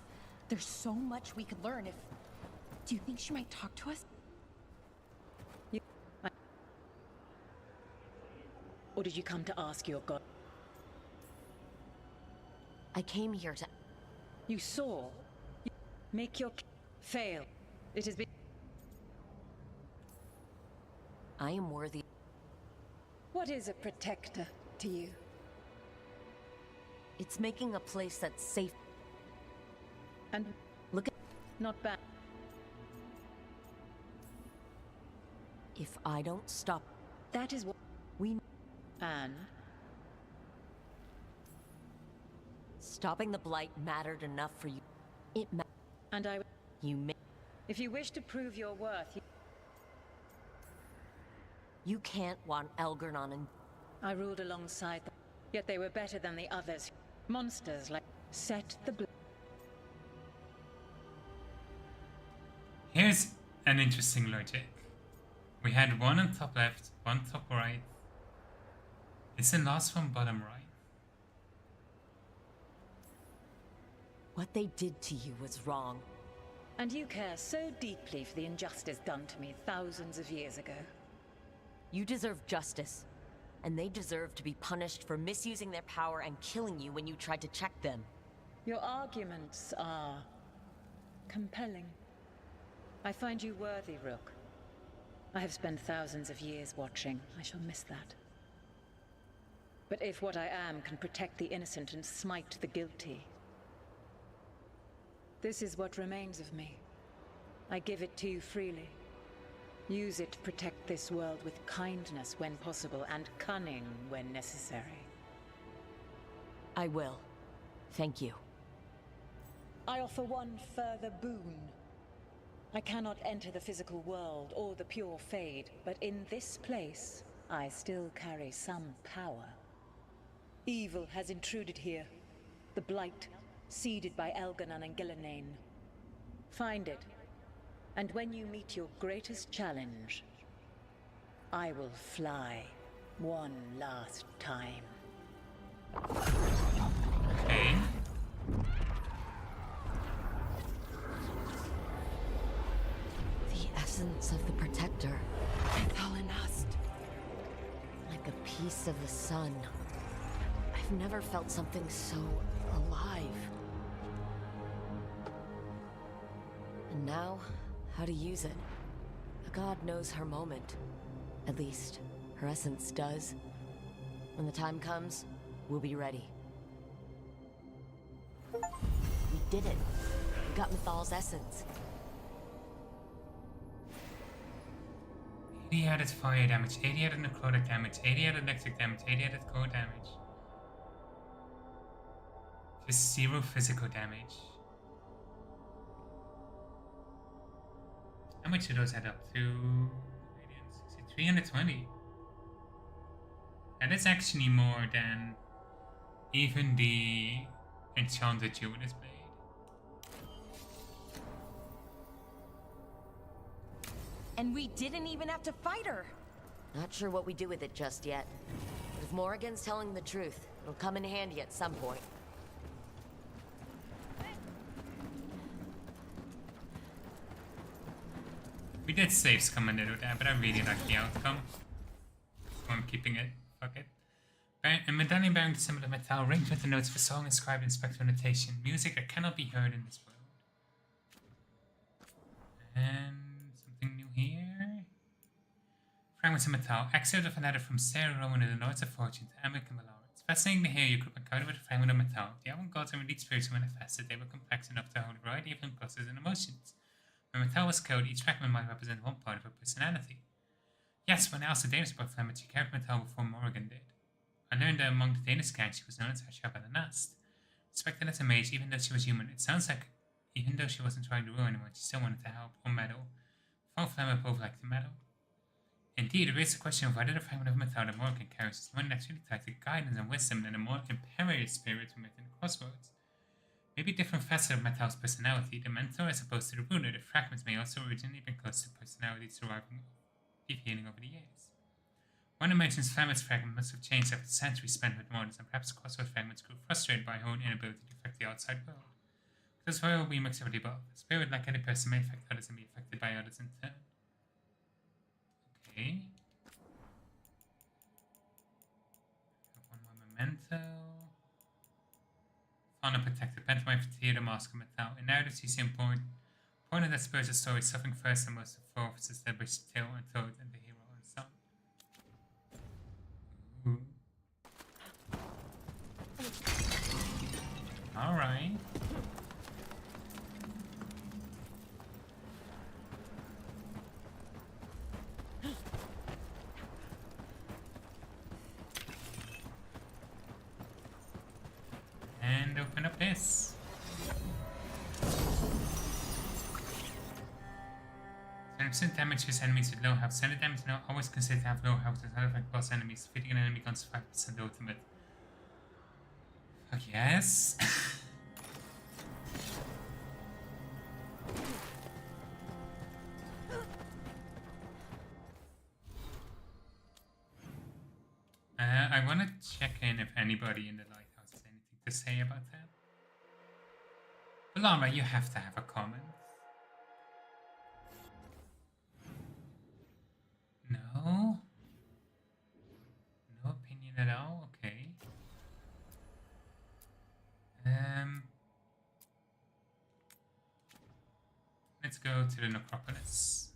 There's so much we could learn if... Do you think she might talk to us? Or did you come to ask your god? I came here to... You saw. Make your fail. It has been... I am worthy. What is a protector to you? It's making a place that's safe. And look at... Not bad. If I don't stop... That is what... We... And? Stopping the Blight mattered enough for you. It ma... And I... You may... If you wish to prove your worth, You can't want Elgernon and... I ruled alongside them. Yet they were better than the others. Monsters like... Set the... Here's an interesting logic. We had one on top left, one top right. Is the last one bottom right? What they did to you was wrong. And you care so deeply for the injustice done to me thousands of years ago. You deserve justice. And they deserve to be punished for misusing their power and killing you when you tried to check them. Your arguments are... compelling. I find you worthy, Rook. I have spent thousands of years watching. I shall miss that. But if what I am can protect the innocent and smite the guilty... This is what remains of me. I give it to you freely. Use it to protect this world with kindness when possible and cunning when necessary. I will. Thank you. I offer one further boon. I cannot enter the physical world or the pure Fade, but in this place, I still carry some power. Evil has intruded here. The Blight, seeded by Elganon and Gillenane. Find it, and when you meet your greatest challenge, I will fly one last time. Okay. The essence of the Protector. Thalanast. Like a piece of the sun. I've never felt something so alive. And now, how to use it. A god knows her moment. At least, her essence does. When the time comes, we'll be ready. We did it. We got Mythal's essence. 80 added fire damage, 80 added necrotic damage, 80 added electric damage, 80 added cold damage. Just 0 physical damage. How much do those add up to? 320. That is actually more than even the enchanted Judas blade. And we didn't even have to fight her. Not sure what we do with it just yet. But if Morrigan's telling the truth, it'll come in handy at some point. We did save scum a little there, but I really like the outcome. So I'm keeping it. Fuck it. A medallion bearing the symbol of metal, ringed with the notes of a song inscribed in spectral notation. Music that cannot be heard in this world. And something new here. Fragments of metal. Excerpt of a letter from Sarah Rowan in the Lords of Fortune to Emmerich and Valor. It's fascinating to hear you could encounter with a fragment of metal. The Elven gods are indeed spirits who manifested. They were complex enough to hold a variety of impulses and emotions. When metal was killed, each fragment might represent one part of her personality. Yes, when Elsa Davis brought Flemeth, she carried metal before Morrigan did. I learned that among the Danish gang, she was known as Ashab the Nast. Respected as a mage, even though she was human, it sounds like even though she wasn't trying to ruin anyone, she still wanted to help or meddle. Foul Flemeth both liked to meddle. Indeed, it raises the question of whether the fragment of metal that Morrigan carries is more naturally tied to guidance and wisdom than the more imperious spirit we met in the Crossroads. Maybe different facets of Metal's personality, the mentor as opposed to the ruler, the fragments may also originally be close to personalities surviving deviating over the years. One mentions Flemeth's fragment must have changed after centuries spent with mortals, and perhaps Crossroads fragments grew frustrated by her own inability to affect the outside world. Because for her, we mix of the above. A spirit, like any person, may affect others and be affected by others in turn. Okay. One more memento. Found and protected. Pantomime for the mask of metal. In narrative, she's important. Point that spurs the story, suffering first and most of four officers that wish to tell and told, and the hero unsung. Alright. And open up this. Percent damage his enemies with low health. Standard damage now always considered to have low health and not affect boss enemies. Defeating an enemy counts 5% ultimate. Fuck yes. I want to check in if anybody in the lighthouse has anything to say about that. Lara, you have to have a comment. No? No opinion at all? Okay. Let's go to the necropolis.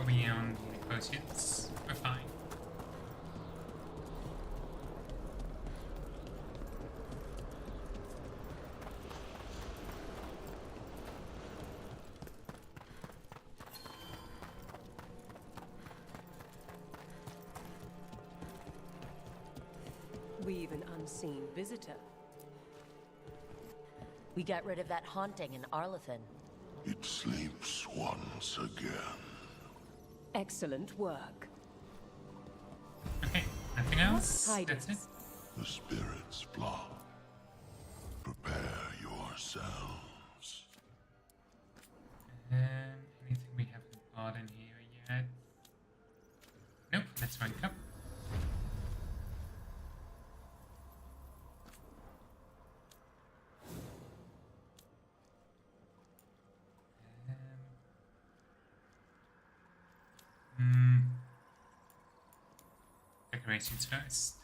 Are we on the negotiates? We're fine. We've an unseen visitor. We got rid of that haunting in Arlathan. It sleeps once again. Excellent work. Okay, nothing else? Tidings. That's it? The spirits flock. Prepare yourselves. Anything we haven't bought in here yet? Nope, let's rank up. Decorations first.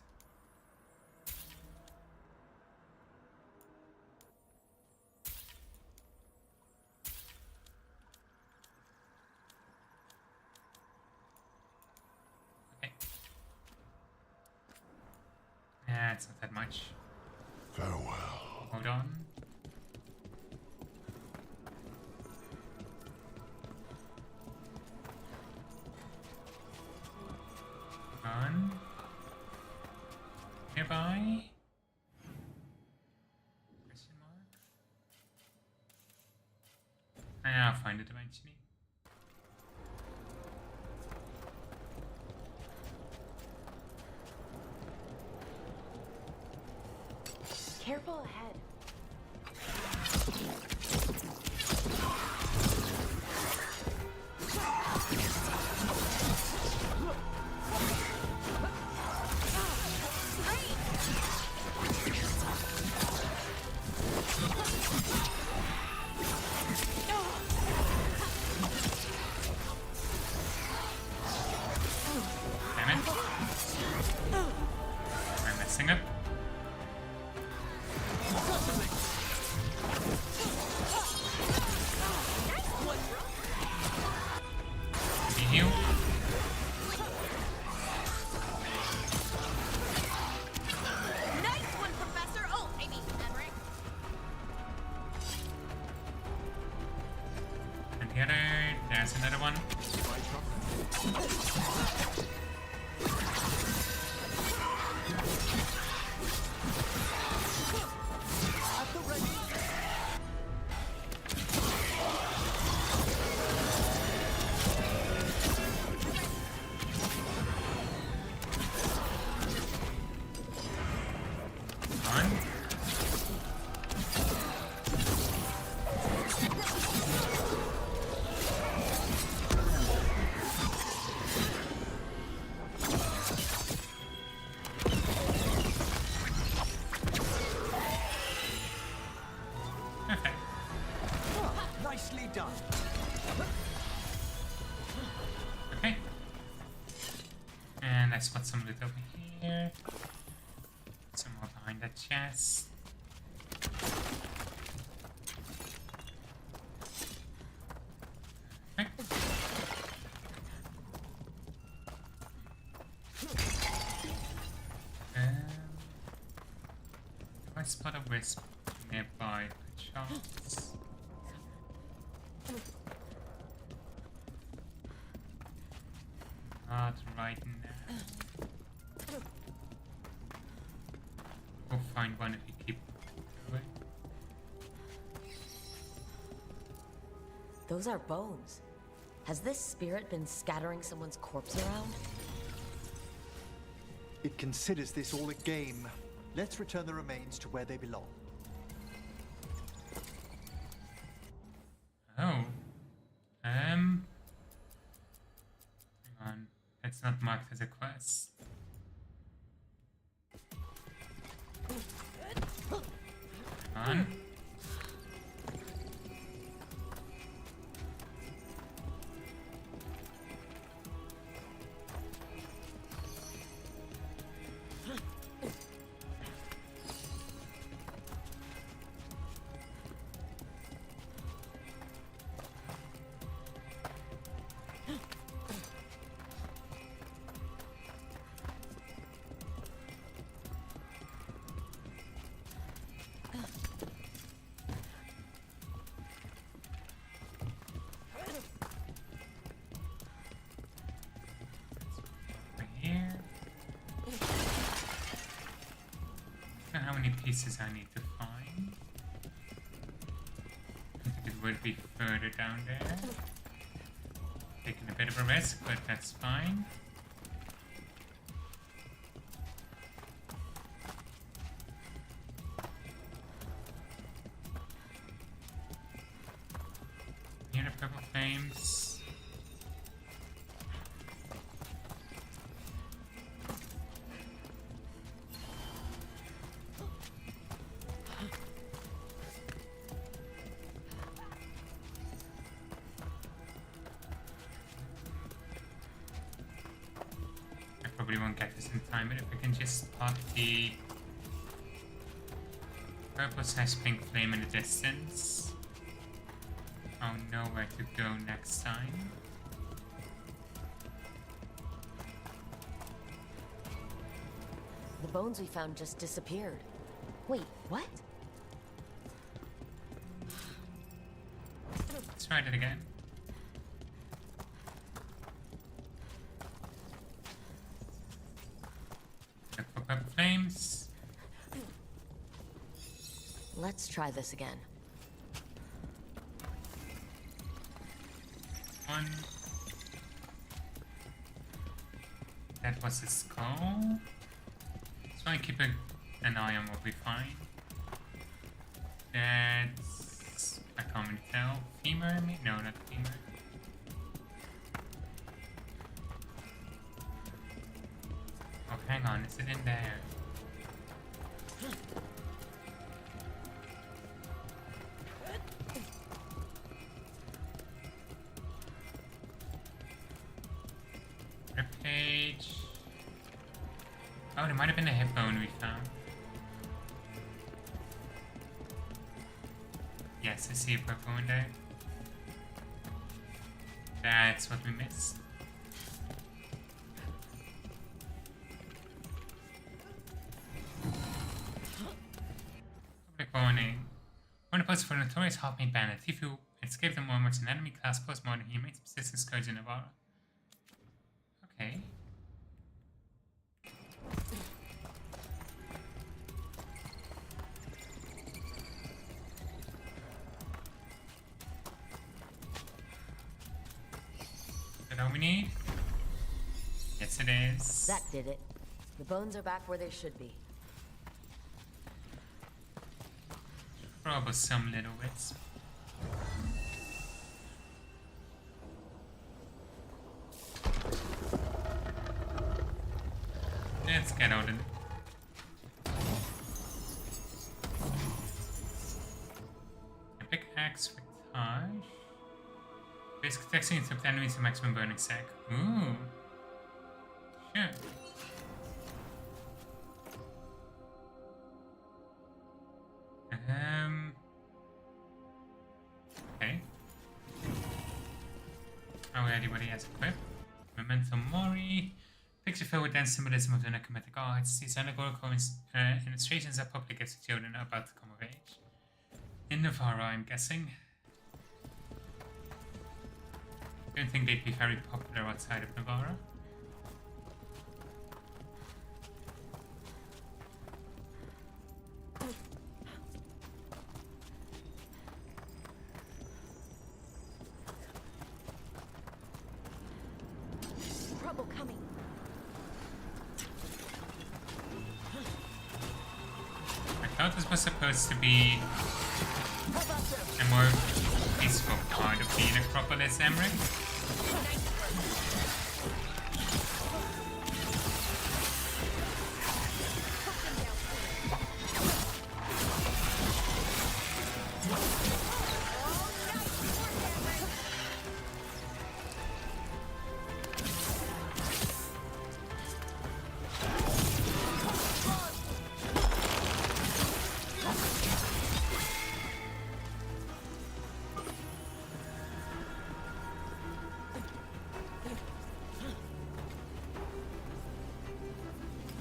Okay. It's not that much. Farewell. Hold on. On. Nearby? Question mark? I'll find it eventually. Careful ahead. Damn it. I'm messing up. Heal. Nice one, Professor! Oh, I mean, Emmerich. And the other, there's another one. On. Perfect. Nicely done. Okay. And I spot some of it over here. Some more behind that chest. Okay. If I spot a wisp nearby, perchance. Not right now. We'll find one if we keep going. Those are bones. Has this spirit been scattering someone's corpse around? It considers this all a game. Let's return the remains to where they belong. Oh. Hang on. It's not marked as a quest. Hang on. pieces I need to find. I think it would be further down there. Taking a bit of a risk, but that's fine. Near the purple flames. Probably won't get this in time, but if I can just spot the purple/pink flame in the distance, I'll know where to go next time. The bones we found just disappeared. Wait, what? Let's try it again. Look for purple flames. Let's try this again. One. That was a skull. So I keep an eye on what we find. That's... I can't really tell. Femur? No, not femur. Oh, hang on. Is it in there? Ribcage. Oh, there might have been a hip bone we found. Yes, I see a purple one there. That's what we missed. Public warning. Warning post for notorious half-made bandit. If you escape the moment, an enemy class post-mortem, he makes persistent scourge in Navarra. Okay. Is that all we need? Yes, it is. That did it. The bones are back where they should be. Probably some little wisp. Let's get out of it. A pickaxe for Taj. Basic texting interrupt enemies to maximum burning sec. Ooh. Sure. Okay. Already what he has equipped. Memento Mori. Picture filled with dense symbolism of the necromantic arts. These allegorical illustrations are public gifts to children about to come of age. In Navarra, I'm guessing. Don't think they'd be very popular outside of Navarra. Trouble coming. I thought this was supposed to be a more peaceful part of the necropolis, Emmerich.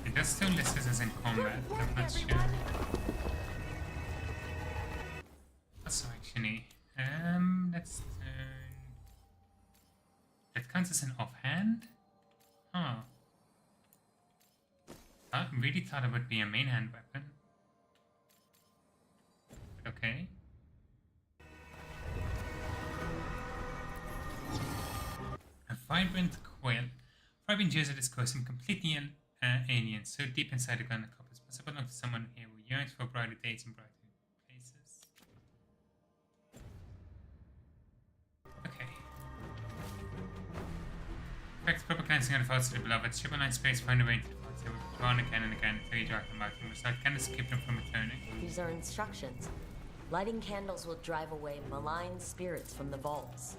It does still list this as in combat, but I'm not sure. So actually, let's turn... That counts as an offhand? Huh. I really thought it would be a main hand weapon. Okay. A vibrant coil. Vibrant user discourse seem completely alien, so deep inside the gun the couples must belong to someone here who yearns for brighter days and brighter places. Okay. Effects proper cleansing of the thoughts of the beloved. Ship online space, find a way into the thoughts. They will be drawn again and again until you drive them out. You must not kind of skip them from returning. These are instructions. Lighting candles will drive away malign spirits from the vaults.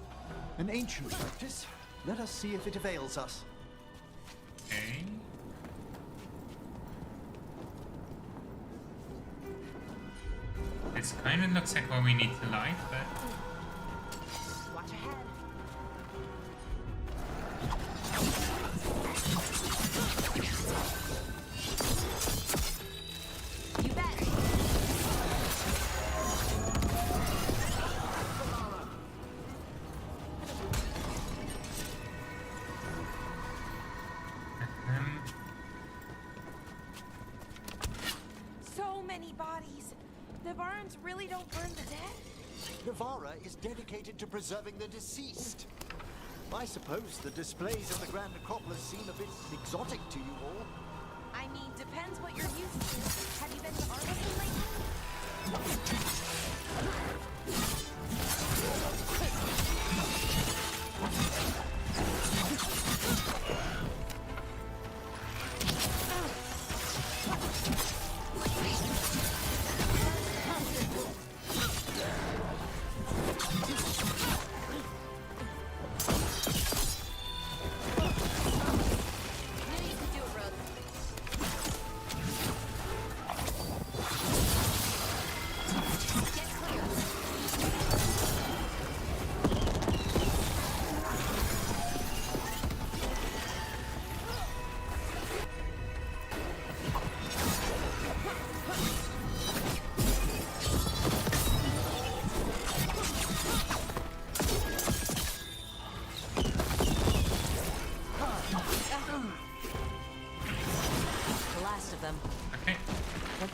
An ancient practice. Let us see if it avails us. Okay. This kind of looks like what we need to light, but... Watch ahead. You bet. So many bodies. The barns really don't burn the dead? Navarra is dedicated to preserving the deceased. I suppose the displays in the Grand Necropolis seem a bit exotic to you all. I mean, depends what you're used to. Have you been to Arlington lately?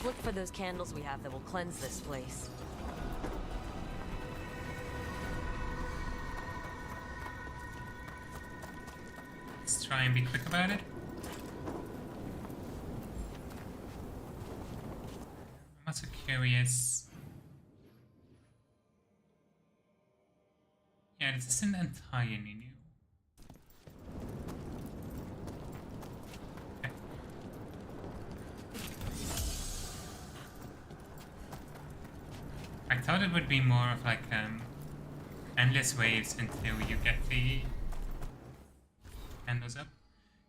Look for those candles we have that will cleanse this place. Let's try and be quick about it. I'm also curious. Yeah, this isn't entirely new. I thought it would be more of like endless waves until you get the candles up.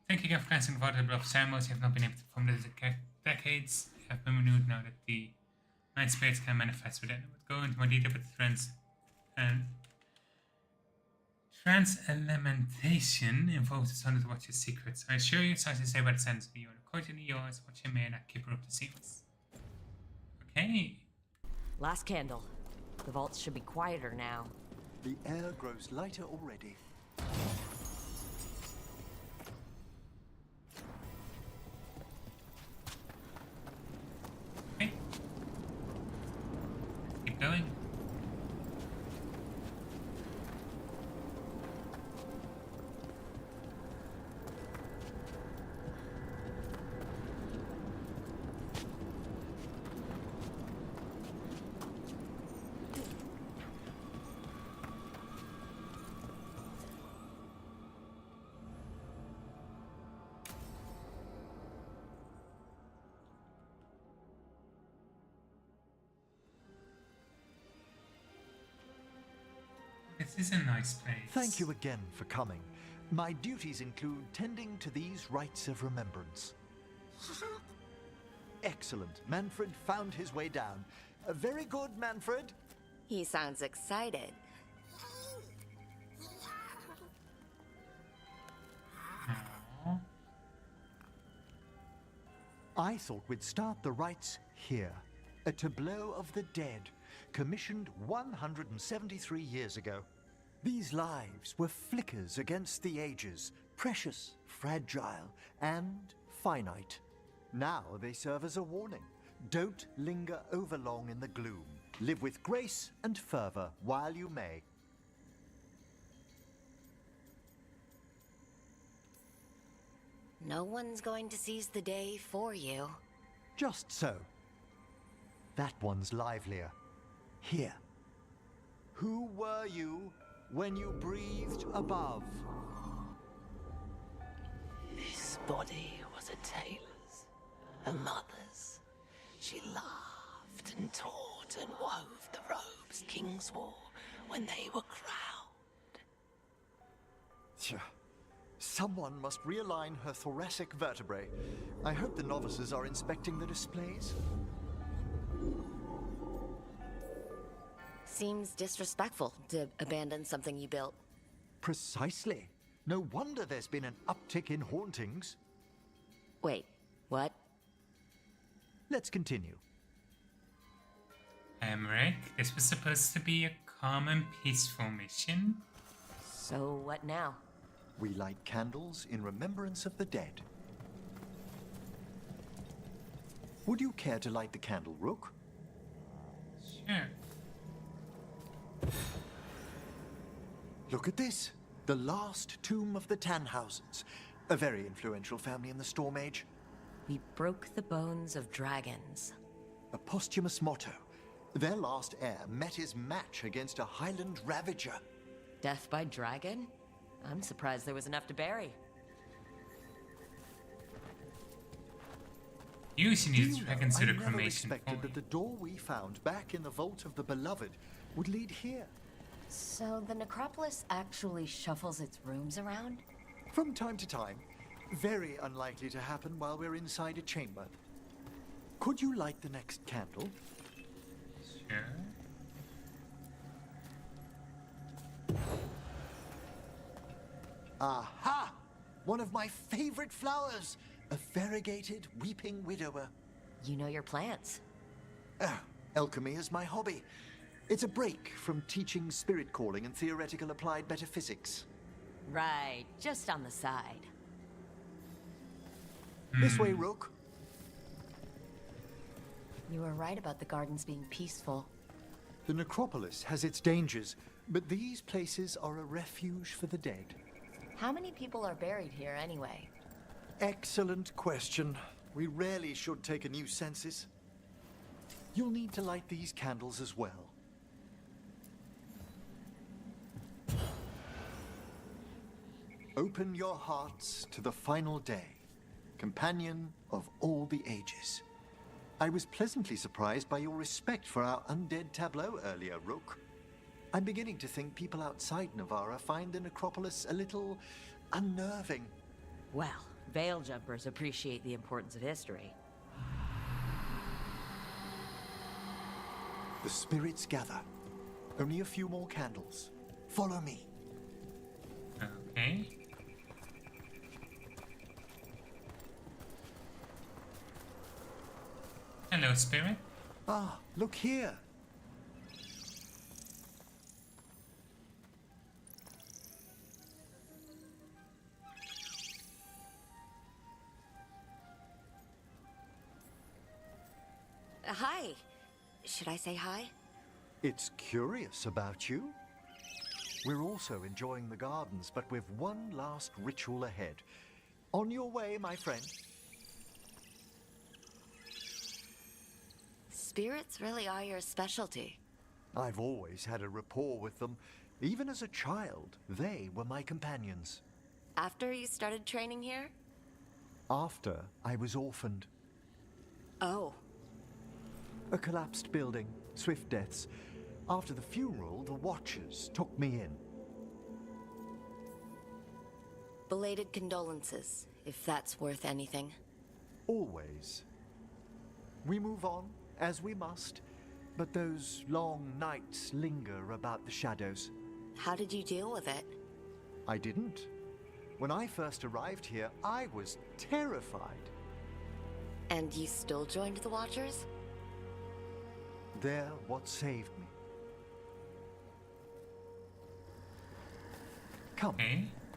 Thank you again for cleansing the water of ceremonies you have not been able to perform this decades have been renewed now that the night spirits can manifest within. I would go into more detail with the trans-elementation involves the son to watch his secrets. I assure you, such as say by the sense of you, and accordingly yours, watch him and keeper of the seals. Okay. Last candle. The vaults should be quieter now. The air grows lighter already. Okay. Keep going. This is a nice place. Thank you again for coming. My duties include tending to these rites of remembrance. Excellent. Manfred found his way down. Very good, Manfred. He sounds excited. I thought we'd start the rites here. A tableau of the dead, commissioned 173 years ago. These lives were flickers against the ages, precious, fragile, and finite. Now they serve as a warning. Don't linger overlong in the gloom. Live with grace and fervor while you may. No one's going to seize the day for you. Just so. That one's livelier. Here. Who were you when you breathed above? This body was a tailor's, a mother's. She laughed and taught and wove the robes kings wore when they were crowned. Tja. Someone must realign her thoracic vertebrae. I hope the novices are inspecting the displays. Seems disrespectful to abandon something you built. Precisely. No wonder there's been an uptick in hauntings. Wait, what? Let's continue. Rick, this was supposed to be a calm and peaceful mission. So what now? We light candles in remembrance of the dead. Would you care to light the candle, Rook? Sure. Look at this. The last tomb of the Tannhausens. A very influential family in the Storm Age. We broke the bones of dragons. A posthumous motto. Their last heir met his match against a Highland Ravager. Death by dragon? I'm surprised there was enough to bury. Usually the dragons do the I never cremation expected that the door we found back in the Vault of the Beloved would lead here. So the necropolis actually shuffles its rooms around? From time to time. Very unlikely to happen while we're inside a chamber. Could you light the next candle? Sure. Aha! One of my favorite flowers! A variegated weeping widower. You know your plants. Alchemy is my hobby. It's a break from teaching spirit calling and theoretical applied metaphysics. Right, just on the side. This way, Rook. You were right about the gardens being peaceful. The necropolis has its dangers, but these places are a refuge for the dead. How many people are buried here anyway? Excellent question. We rarely should take a new census. You'll need to light these candles as well. Open your hearts to the final day, companion of all the ages. I was pleasantly surprised by your respect for our undead tableau earlier, Rook. I'm beginning to think people outside Navarra find the necropolis a little unnerving. Well, veil jumpers appreciate the importance of history. The spirits gather. Only a few more candles. Follow me. Okay. Hello, spirit. Ah, look here. Hi. Should I say hi? It's curious about you. We're also enjoying the gardens, but with one last ritual ahead. On your way, my friend. Spirits really are your specialty. I've always had a rapport with them. Even as a child, they were my companions. After you started training here? After I was orphaned. Oh. A collapsed building, swift deaths. After the funeral, the Watchers took me in. Belated condolences, if that's worth anything. Always. We move on, as we must, but those long nights linger about the shadows. How did you deal with it? I didn't. When I first arrived here, I was terrified. And you still joined the Watchers? They're what saved me. Come,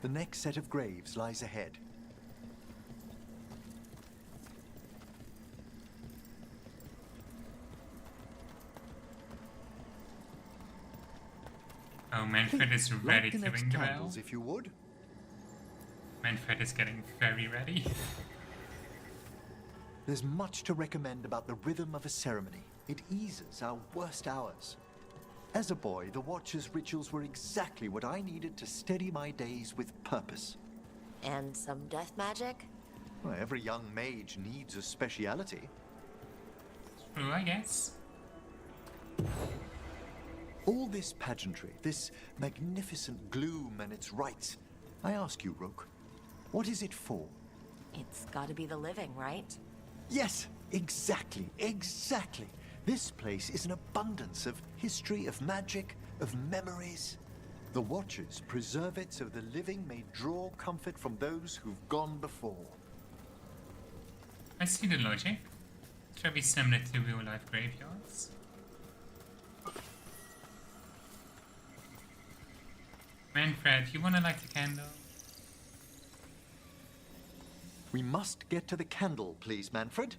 the next set of graves lies ahead. Oh, Manfred is ready Light the to next ring the bell. candles, if you would. Manfred is getting very ready. There's much to recommend about the rhythm of a ceremony. It eases our worst hours. As a boy, the Watcher's rituals were exactly what I needed to steady my days with purpose. And some death magic? Well, every young mage needs a speciality. True, I guess. All this pageantry, this magnificent gloom and its rites. I ask you, Rook, what is it for? It's gotta be the living, right? Yes, exactly. This place is an abundance of history, of magic, of memories. The Watchers preserve it so the living may draw comfort from those who've gone before. I see the logic. Should be similar to real-life graveyards. Manfred, you wanna light the candle? We must get to the candle, please, Manfred.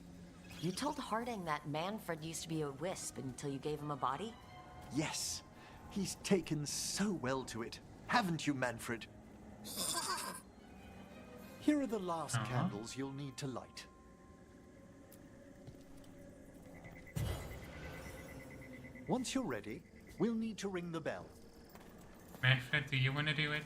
You told Harding that Manfred used to be a wisp until you gave him a body? Yes, he's taken so well to it. Haven't you, Manfred? Here are the last candles you'll need to light. Once you're ready, we'll need to ring the bell. Manfred, do you want to do it?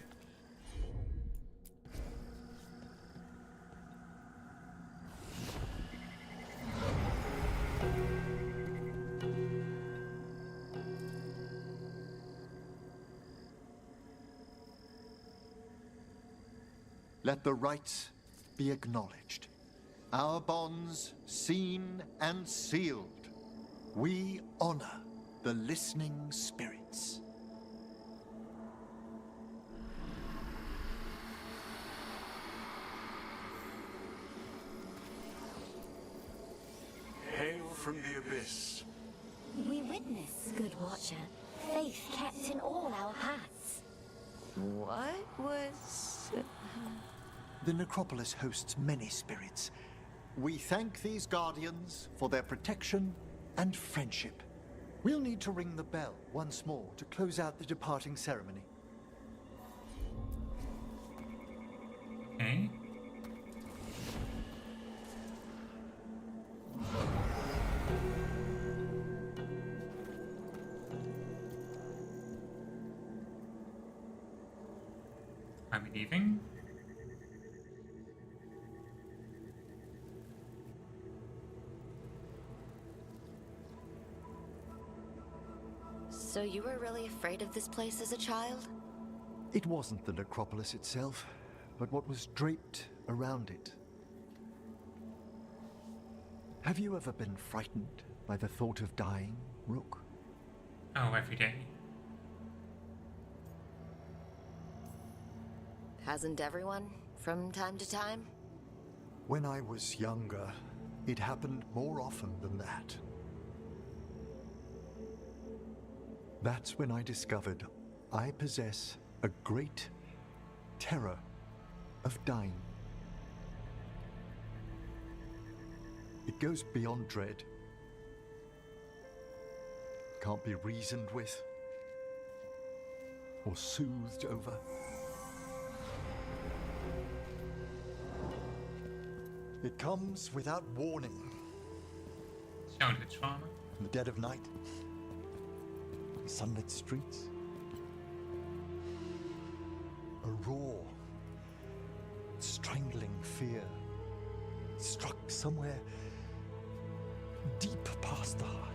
Let the rites be acknowledged. Our bonds seen and sealed. We honor the listening spirits. Hail from the abyss. We witness, good Watcher, faith kept in all our hearts. What was... The necropolis hosts many spirits. We thank these guardians for their protection and friendship. We'll need to ring the bell once more to close out the departing ceremony. Okay. Are we leaving? So you were really afraid of this place as a child? It wasn't the necropolis itself, but what was draped around it. Have you ever been frightened by the thought of dying, Rook? Oh, every day. Hasn't everyone, from time to time? When I was younger, it happened more often than that. That's when I discovered I possess a great terror of dying. It goes beyond dread. Can't be reasoned with or soothed over. It comes without warning. Childhood trauma. In the dead of night. Sunlit streets. A raw, strangling fear struck somewhere deep past the heart.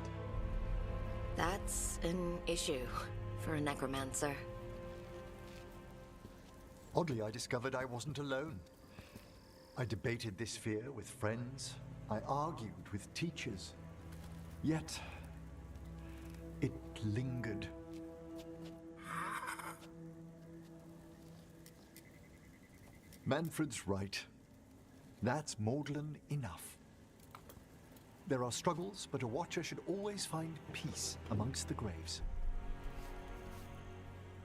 That's an issue for a necromancer. Oddly, I discovered I wasn't alone. I debated this fear with friends. I argued with teachers. Yet, it lingered. Manfred's right. That's maudlin enough. There are struggles, but a Watcher should always find peace amongst the graves.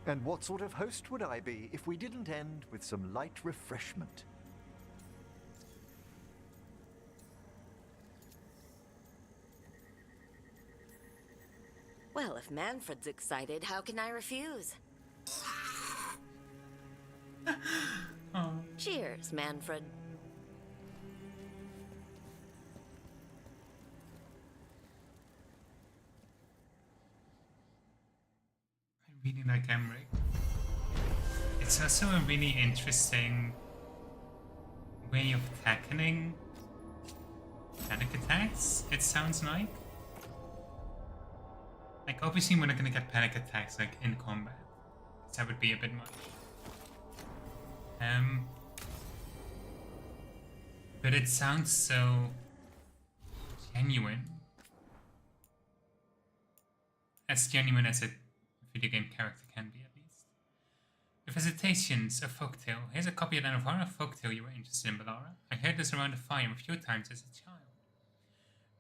And what sort of host would I be if we didn't end with some light refreshment? Well, if Manfred's excited, how can I refuse? Oh. Cheers, Manfred. I really like Emmerich. It's also a really interesting way of tackling panic attacks, it sounds like. Like, obviously we're not gonna get panic attacks like in combat. That would be a bit much. But it sounds so genuine. As genuine as a video game character can be, at least. The Visitations, a folktale. Here's a copy of the Navarra folktale you were interested in, Balara. I heard this around the fire a few times as a child.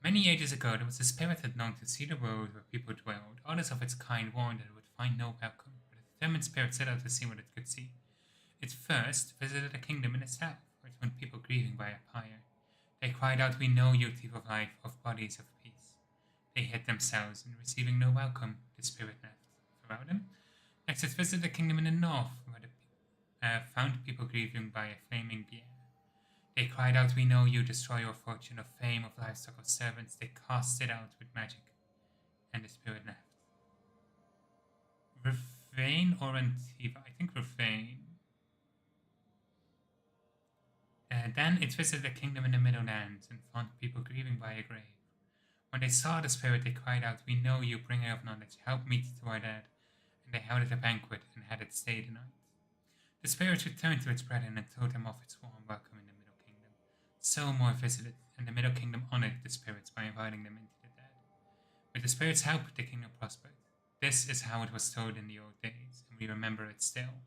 Many ages ago, there was a spirit that longed to see the world where people dwelled. Others of its kind warned that it would find no welcome, but a determined spirit set out to see what it could see. It first visited a kingdom in the south, where it found people grieving by a pyre. They cried out, "We know you, thief of life, of bodies of peace." They hid themselves, and receiving no welcome, the spirit left. Ferrauden. Next, it visited a kingdom in the north, where the found people grieving by a flaming bier. They cried out, "We know you, destroyer of fortune, of fame, of livestock, of servants." They cast it out with magic, and the spirit left. Refrain or Antiva? I think Refrain. Then it visited a kingdom in the Middlelands and found people grieving by a grave. When they saw the spirit, they cried out, "We know you, bringer of knowledge, help meet to our dead." And they held it a banquet and had it stay the night. The spirit returned to its brethren and told them of its warm welcome in the Middle Kingdom. So more visited, and the Middle Kingdom honored the spirits by inviting them into the dead. With the spirits' help, the kingdom prospered. This is how it was told in the old days, and we remember it still.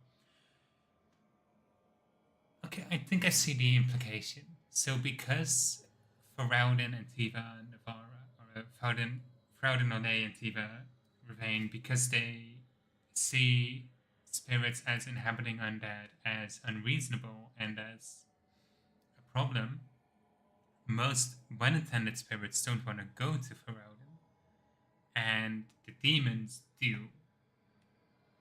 Okay, I think I see the implication. So because Ferrauden and Tiva and Navarra, or Ferrauden, Olay and Tiva Ravain, because they see spirits as inhabiting undead as unreasonable and as a problem, most well-intended spirits don't want to go to Ferrauden, and the demons do.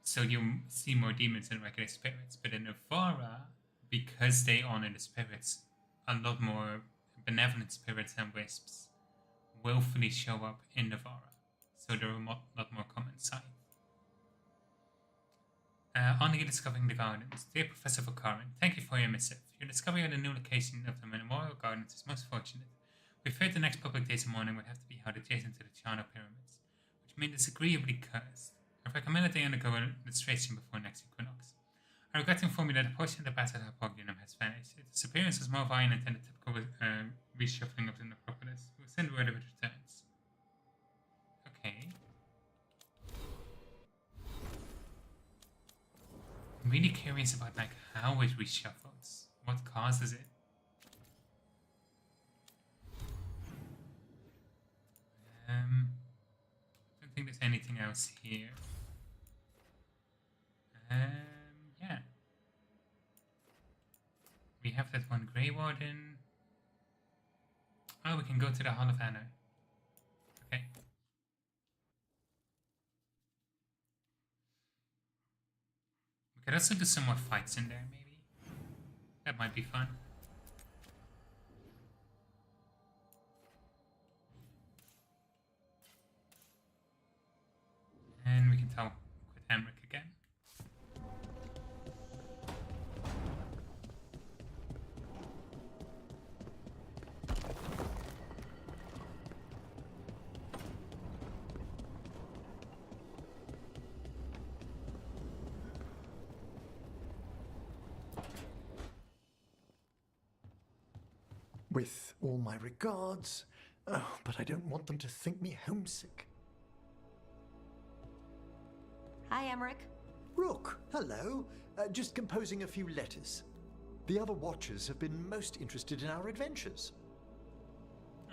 So you see more demons than regular spirits, but in Navarra, because they honor the spirits, a lot more benevolent spirits and wisps willfully show up in Navarra, so they're a lot more common sight. On discovering the gardens. Dear Professor Vokaran, thank you for your missive. Your discovery of the new location of the Memorial Gardens is most fortunate. We feared the next public days of mourning would have to be held adjacent to the Chano Pyramids, which made this agreeably cursed. I recommend that they undergo illustration before next equinox. I regret to inform you that a portion of the Battle Harpogianum has vanished. Its appearance was more violent than the typical reshuffling of the necropolis. We will send word if it returns. Okay. I'm really curious about like how it reshuffles. What causes it? I don't think there's anything else here. Yeah. We have that one Grey Warden. Oh, we can go to the Hall of Honor. Okay. We could also do some more fights in there, maybe. That might be fun. And we can talk with Emmerich again. With all my regards. Oh, but I don't want them to think me homesick. Hi, Emmerich. Rook, hello. Just composing a few letters. The other Watchers have been most interested in our adventures.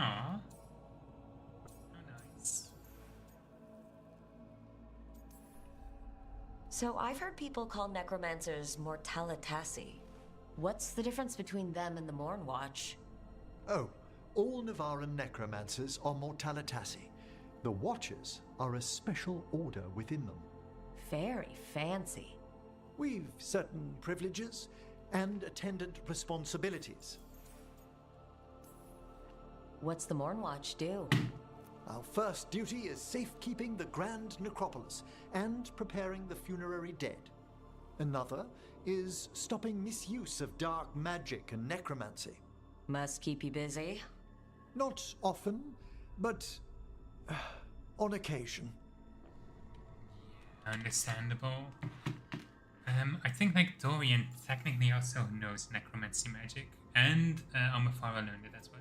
Aww. Oh, nice. So I've heard people call necromancers mortalitasi. What's the difference between them and the Morn Watch? Oh, all Navaran necromancers are mortalitasi. The Watchers are a special order within them. Very fancy. We've certain privileges and attendant responsibilities. What's the Mornwatch do? Our first duty is safekeeping the Grand Necropolis and preparing the funerary dead. Another is stopping misuse of dark magic and necromancy. Must keep you busy. Not often, but on occasion. Understandable. I think like Dorian technically also knows necromancy magic, and Amafara learned it as well.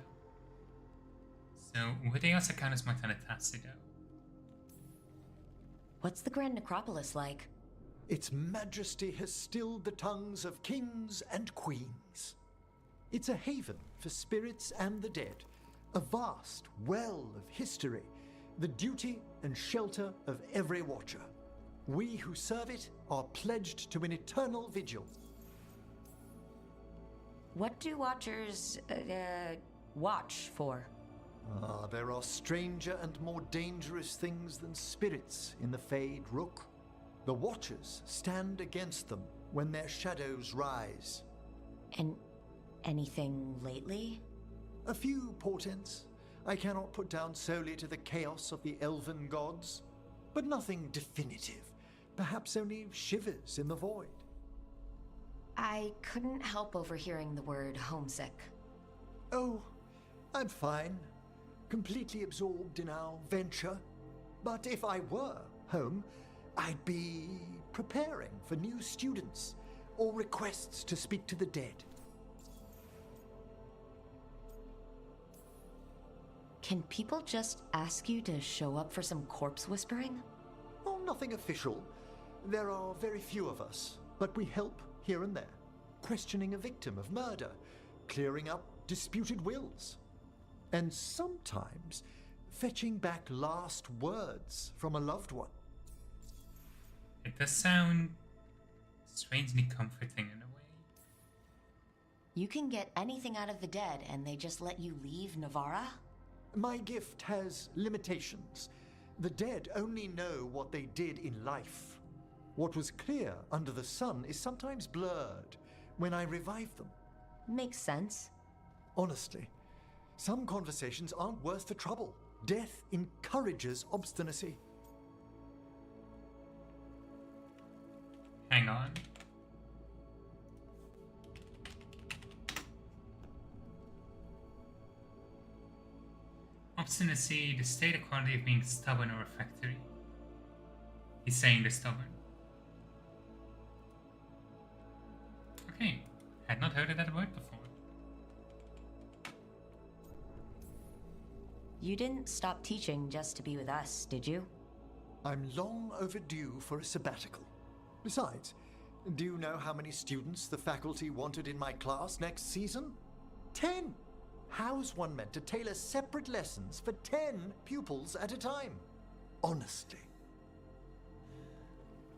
So would they also count as Mortalitaci though? What's the Grand Necropolis like? Its majesty has stilled the tongues of kings and queens. It's a haven for spirits and the dead, a vast well of history, the duty and shelter of every watcher. We who serve it are pledged to an eternal vigil. What do Watchers, watch for? There are stranger and more dangerous things than spirits in the Fade, Rook. The Watchers stand against them when their shadows rise. And anything lately? A few portents I cannot put down solely to the chaos of the elven gods, but nothing definitive. Perhaps only shivers in the void. I couldn't help overhearing the word homesick. Oh, I'm fine. Completely absorbed in our venture. But if I were home, I'd be preparing for new students or requests to speak to the dead. Can people just ask you to show up for some corpse whispering? Oh, nothing official. There are very few of us, but we help here and there. Questioning a victim of murder, clearing up disputed wills, and sometimes fetching back last words from a loved one. It does sound strangely comforting in a way. You can get anything out of the dead and they just let you leave Navarra? My gift has limitations. The dead only know what they did in life. What was clear under the sun is sometimes blurred when I revive them. Makes sense. Honestly, some conversations aren't worth the trouble. Death encourages obstinacy. Hang on. Obstinacy, the state or quality of being stubborn or refractory. He's saying they're stubborn. Okay, had not heard of that word before. You didn't stop teaching just to be with us, did you? I'm long overdue for a sabbatical. Besides, do you know how many students the faculty wanted in my class next season? 10! How's one meant to tailor separate lessons for 10 pupils at a time? Honestly.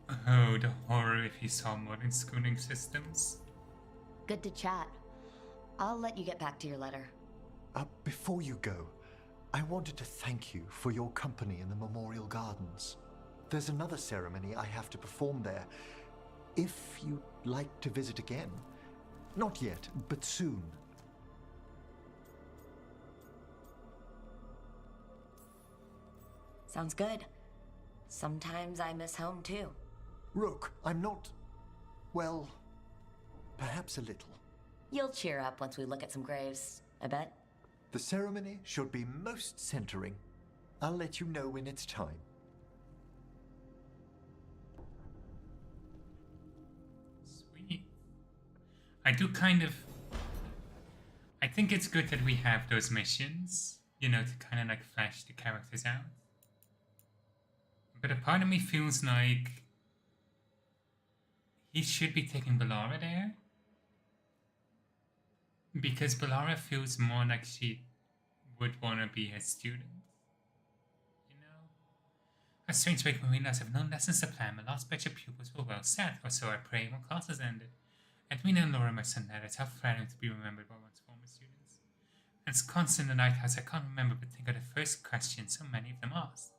Oh, the horror if you saw modern schooling systems. Good to chat. I'll let you get back to your letter. Before you go, I wanted to thank you for your company in the Memorial Gardens. There's another ceremony I have to perform there. If you'd like to visit again. Not yet, but soon. Sounds good. Sometimes I miss home too. Rook, I'm not... well, perhaps a little. You'll cheer up once we look at some graves, I bet. The ceremony should be most centering. I'll let you know when it's time. Sweet. I think it's good that we have those missions, you know, to kind of like flesh the characters out. But a part of me feels like he should be taking Bellara there. Because Bellara feels more like she would want to be his student. You know? A strange way when we last have no lessons to plan. My last batch of pupils were well set, or so I pray when classes ended. And me and Laura, my son, it's how flattering to be remembered by one's former students. And it's constant in the lighthouse, I can't remember but think of the first question so many of them asked.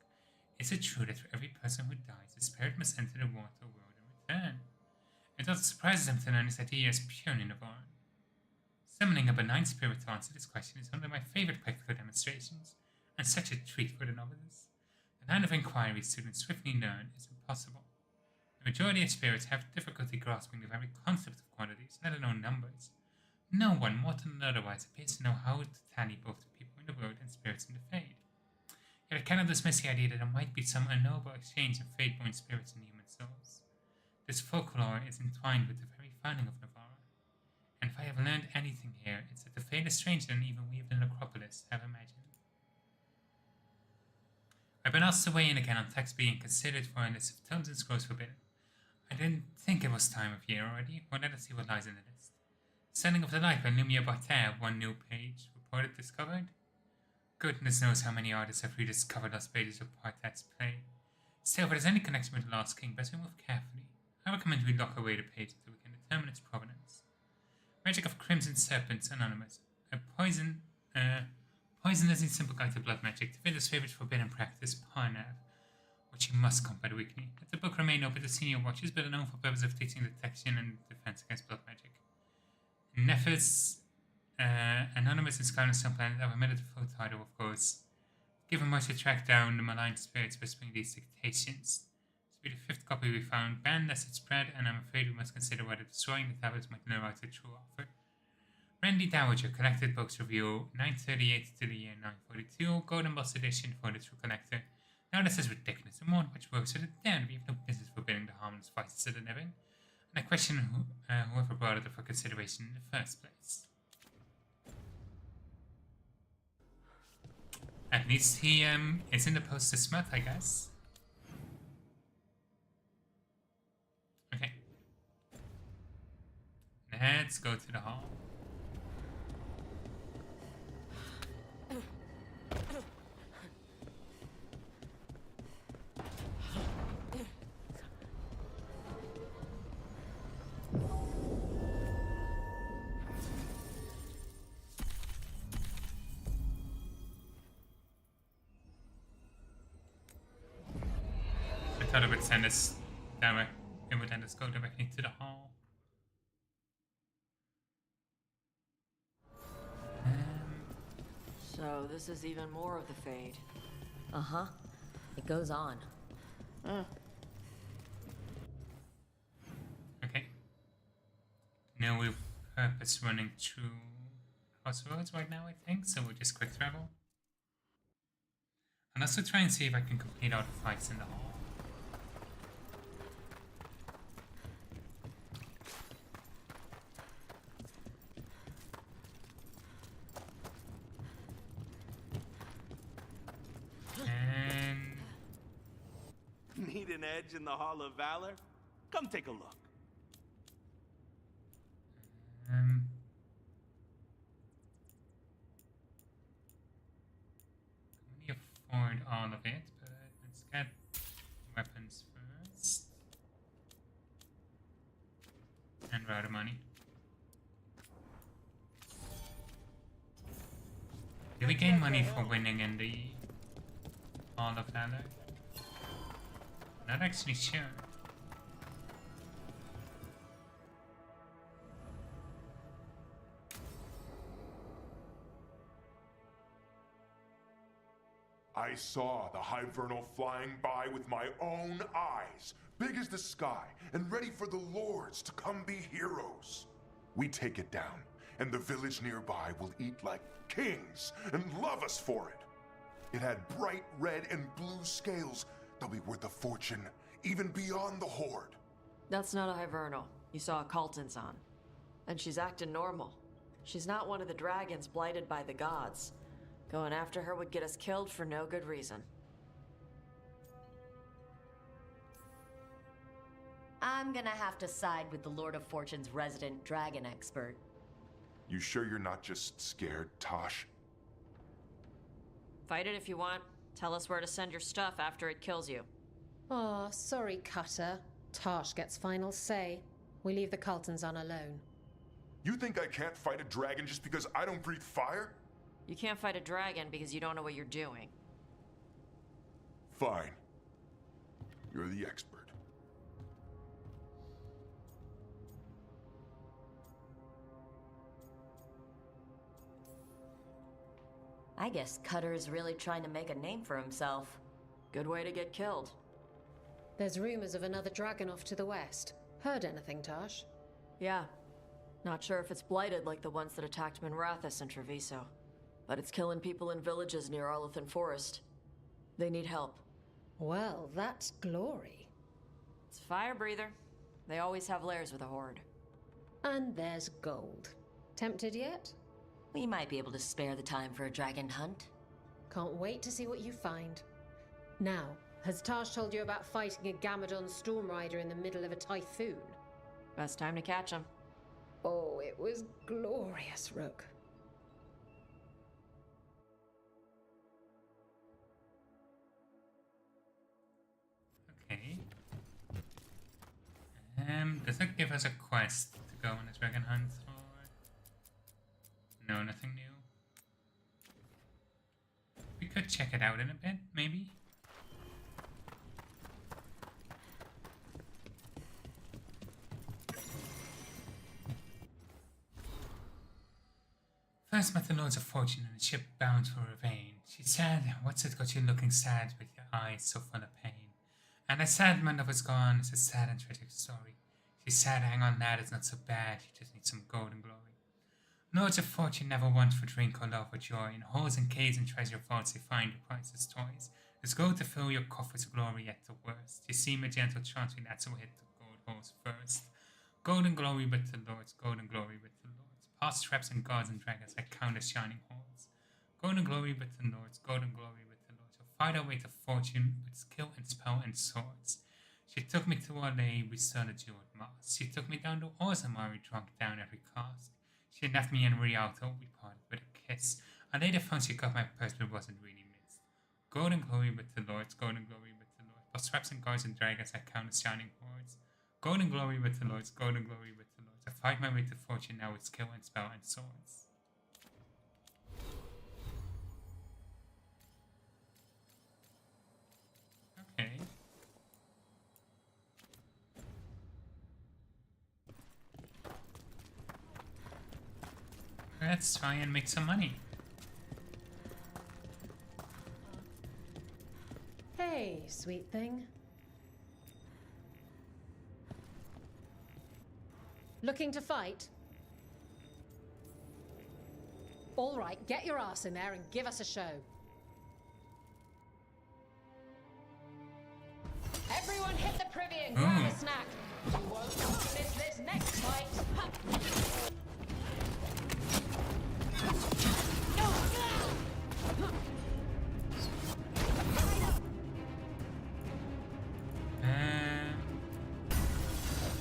Is it true that for every person who dies, a spirit must enter the water world and return? It also surprises him to learn his idea is pure in Navarre. Summoning a benign spirit to answer this question is one of my favorite practical demonstrations, and such a treat for the novices. The line of inquiry students swiftly learn is impossible. The majority of spirits have difficulty grasping the very concept of quantities, let alone numbers. No one, mortal than otherwise, appears to know how to tally both the people in the world and spirits in the Fade. Yet I cannot dismiss the idea that there might be some unknowable exchange of Fade-born spirits and human souls. This folklore is entwined with the very founding of Navarre, and if I have learned anything here, it's that the Fade is stranger than even we of the Necropolis have imagined. I've been asked to weigh in again on text being considered for a list of tomes and scrolls forbidden. I didn't think it was time of year already. Well, let us see what lies in the list. Sending of the Light by Lumia Barter, one new page. Reported discovered? Goodness knows how many artists have rediscovered lost pages of Bartet's play. Still, if there's any connection with the Lost King, best we move carefully. I recommend we lock away the page until we can determine its provenance. Magic of Crimson Serpents, Anonymous. A poisonous and simple guide to blood magic. The Vinder's favorite forbidden practice, Parnav, which you must combat weekly. Let the book remain open to senior watchers, but are known for purpose of teaching detection and defense against blood magic. Nephis, Anonymous and Skyrim Sun Planet are permitted to float title, of course. Given much to track down the malign spirits whispering these dictations. This will be the 5th copy we found, banned lest it spread, and I'm afraid we must consider whether destroying the tablets might lure out the true offer. Randy Dowager, Collected Books Review, 938 to the year 942, Golden Boss Edition for the True Collector. Now this is ridiculous, and more which works so that damned we have no business forbidding the harmless vices of the living. And I question whoever brought it up for consideration in the first place. At least he is in the post this month, I guess. Okay. Let's go to the hall. I thought it would send us direct. It would let us go directly to the hall. So this is even more of the Fade. Uh-huh. It goes on. Okay. Now we're purpose running through crossroads right now, I think, so we'll just quick travel. And also try and see if I can complete all the fights in the hall. Need an edge in the Hall of Valor? Come take a look. Let me afford all of it, but let's get weapons first. And router money. Do we gain money for winning in the Hall of Valor? Not actually sure. I saw the Hivernal flying by with my own eyes, big as the sky, and ready for the lords to come be heroes. We take it down, and the village nearby will eat like kings and love us for it. It had bright red and blue scales. They'll be worth a fortune, even beyond the Horde. That's not a Hivernal. You saw a Calton's on. And she's acting normal. She's not one of the dragons blighted by the gods. Going after her would get us killed for no good reason. I'm gonna have to side with the Lord of Fortune's resident dragon expert. You sure you're not just scared, Tosh? Fight it if you want. Tell us where to send your stuff after it kills you. Aw, sorry, Cutter. Tosh gets final say. We leave the Carltons on alone. You think I can't fight a dragon just because I don't breathe fire? You can't fight a dragon because you don't know what you're doing. Fine. You're the expert. I guess Cutter is really trying to make a name for himself. Good way to get killed. There's rumors of another dragon off to the west. Heard anything, Tosh? Yeah. Not sure if it's blighted like the ones that attacked Minrathous and Treviso. But it's killing people in villages near Arlethan Forest. They need help. Well, that's glory. It's a fire breather. They always have lairs with a horde. And there's gold. Tempted yet? We might be able to spare the time for a dragon hunt. Can't wait to see what you find. Now, has Tosh told you about fighting a Gamadon storm rider in the middle of a typhoon? Best time to catch him. Oh, it was glorious, Rook. Okay. Does it give us a quest to go on a dragon hunt, or no, nothing new? We could check it out in a bit, maybe. First met the Lords of Fortune in a ship bound for Ravane. She said, "What's it got you looking sad with your eyes so full of pain?" And as sad man that was gone, it's a sad and tragic story. She said, "Hang on, lad, it's not so bad, you just need some golden glory." Lords of Fortune never want for drink or love or joy. In halls and caves and treasure vaults they find your priceless toys. There's gold to fill your coffers, glory at the worst. You seem a gentle chanting, that's who hit the gold halls first. Golden glory with the Lords, golden glory with the Lords. Past traps and gods and dragons like countless shining halls. Golden glory with the Lords, golden glory with the Lords. We'll fight our way to fortune with skill and spell and swords. She took me to our lay, we saw the jeweled mass. She took me down to Orzammar, we drunk down every cask. She left me in Rialto, we parted with a kiss. I later found she got my purse but wasn't really missed. Golden glory with the Lords, golden glory with the Lords. Past traps and gods and dragons like countless shining hordes. Golden glory with the Lords, golden glory with the Lords. I fight my way to fortune now with skill and spell and swords. Okay. Let's try and make some money. Hey, sweet thing. Looking to fight? All right, get your ass in there and give us a show. Everyone hit the privy and grab a snack. You won't miss this next fight.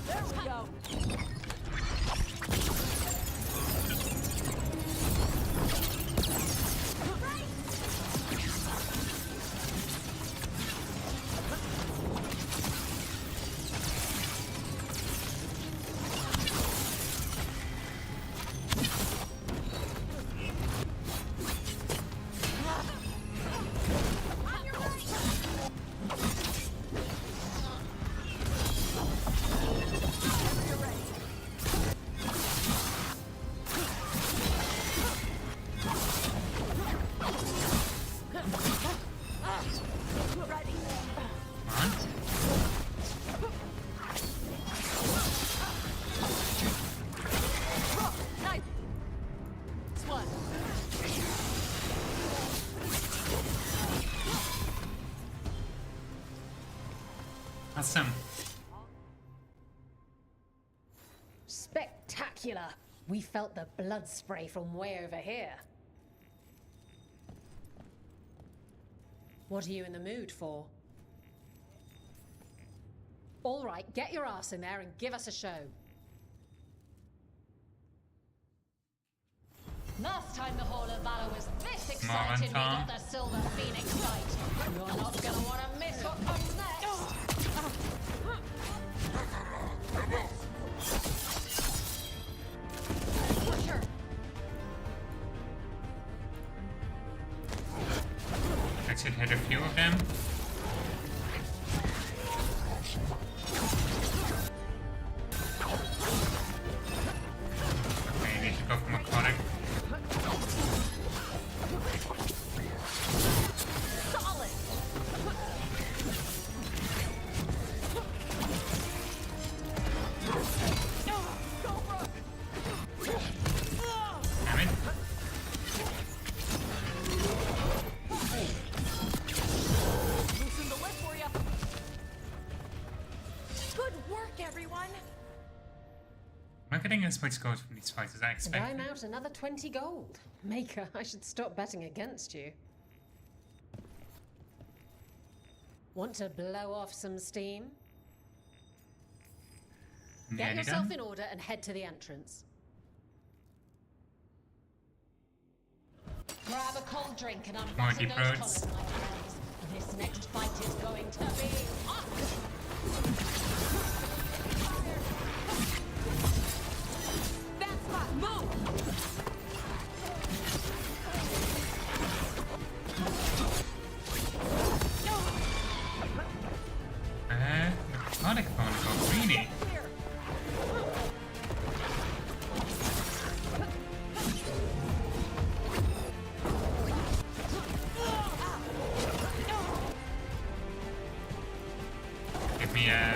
There we go. Awesome. Spectacular. We felt the blood spray from way over here. What are you in the mood for? All right, get your ass in there and give us a show. Last time the Hall of Valor was this excited, we got the Silver Phoenix fight. You're not gonna want to miss what comes next. Pusher. I should hit a few of them. as much gold from these fights as I And expected. I'm out another 20 gold. Maker, I should stop betting against you. Want to blow off some steam? Get Nearly yourself done. in order and head to the entrance. Grab a cold drink and More unbutton deep those roads. collars, my friends. This next fight is going to be hot. Bad spot, move! Necrotic phone go greeny. Give me a...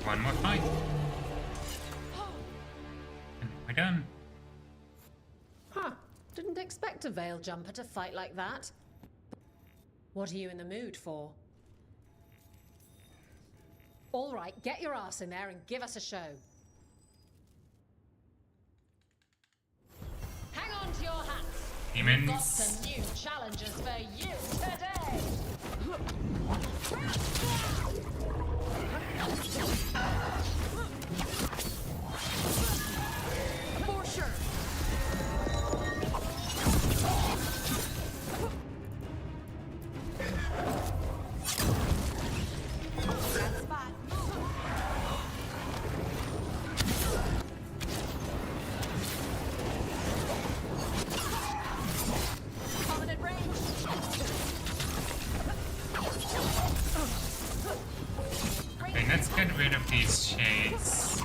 One more fight. And we're done. Huh. Didn't expect a veil jumper to fight like that. What are you in the mood for? All right, get your ass in there and give us a show. Hang on to your hats. Demons. We've got some new challenges for you today. For sure. Bad spot. Coming in range. Okay, let's get rid of these shades.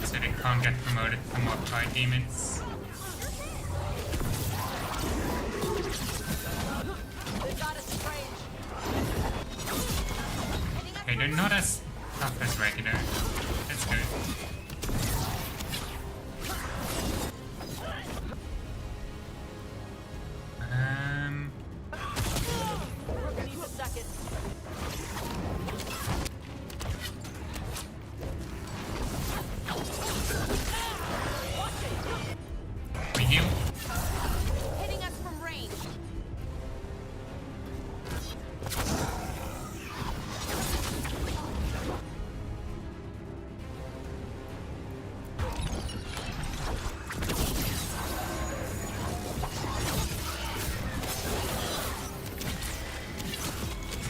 So they can't get promoted to more fight demons. They got us in range. Okay, they're not as tough as regular. That's good. Needs a second. We heal. Hitting us from range.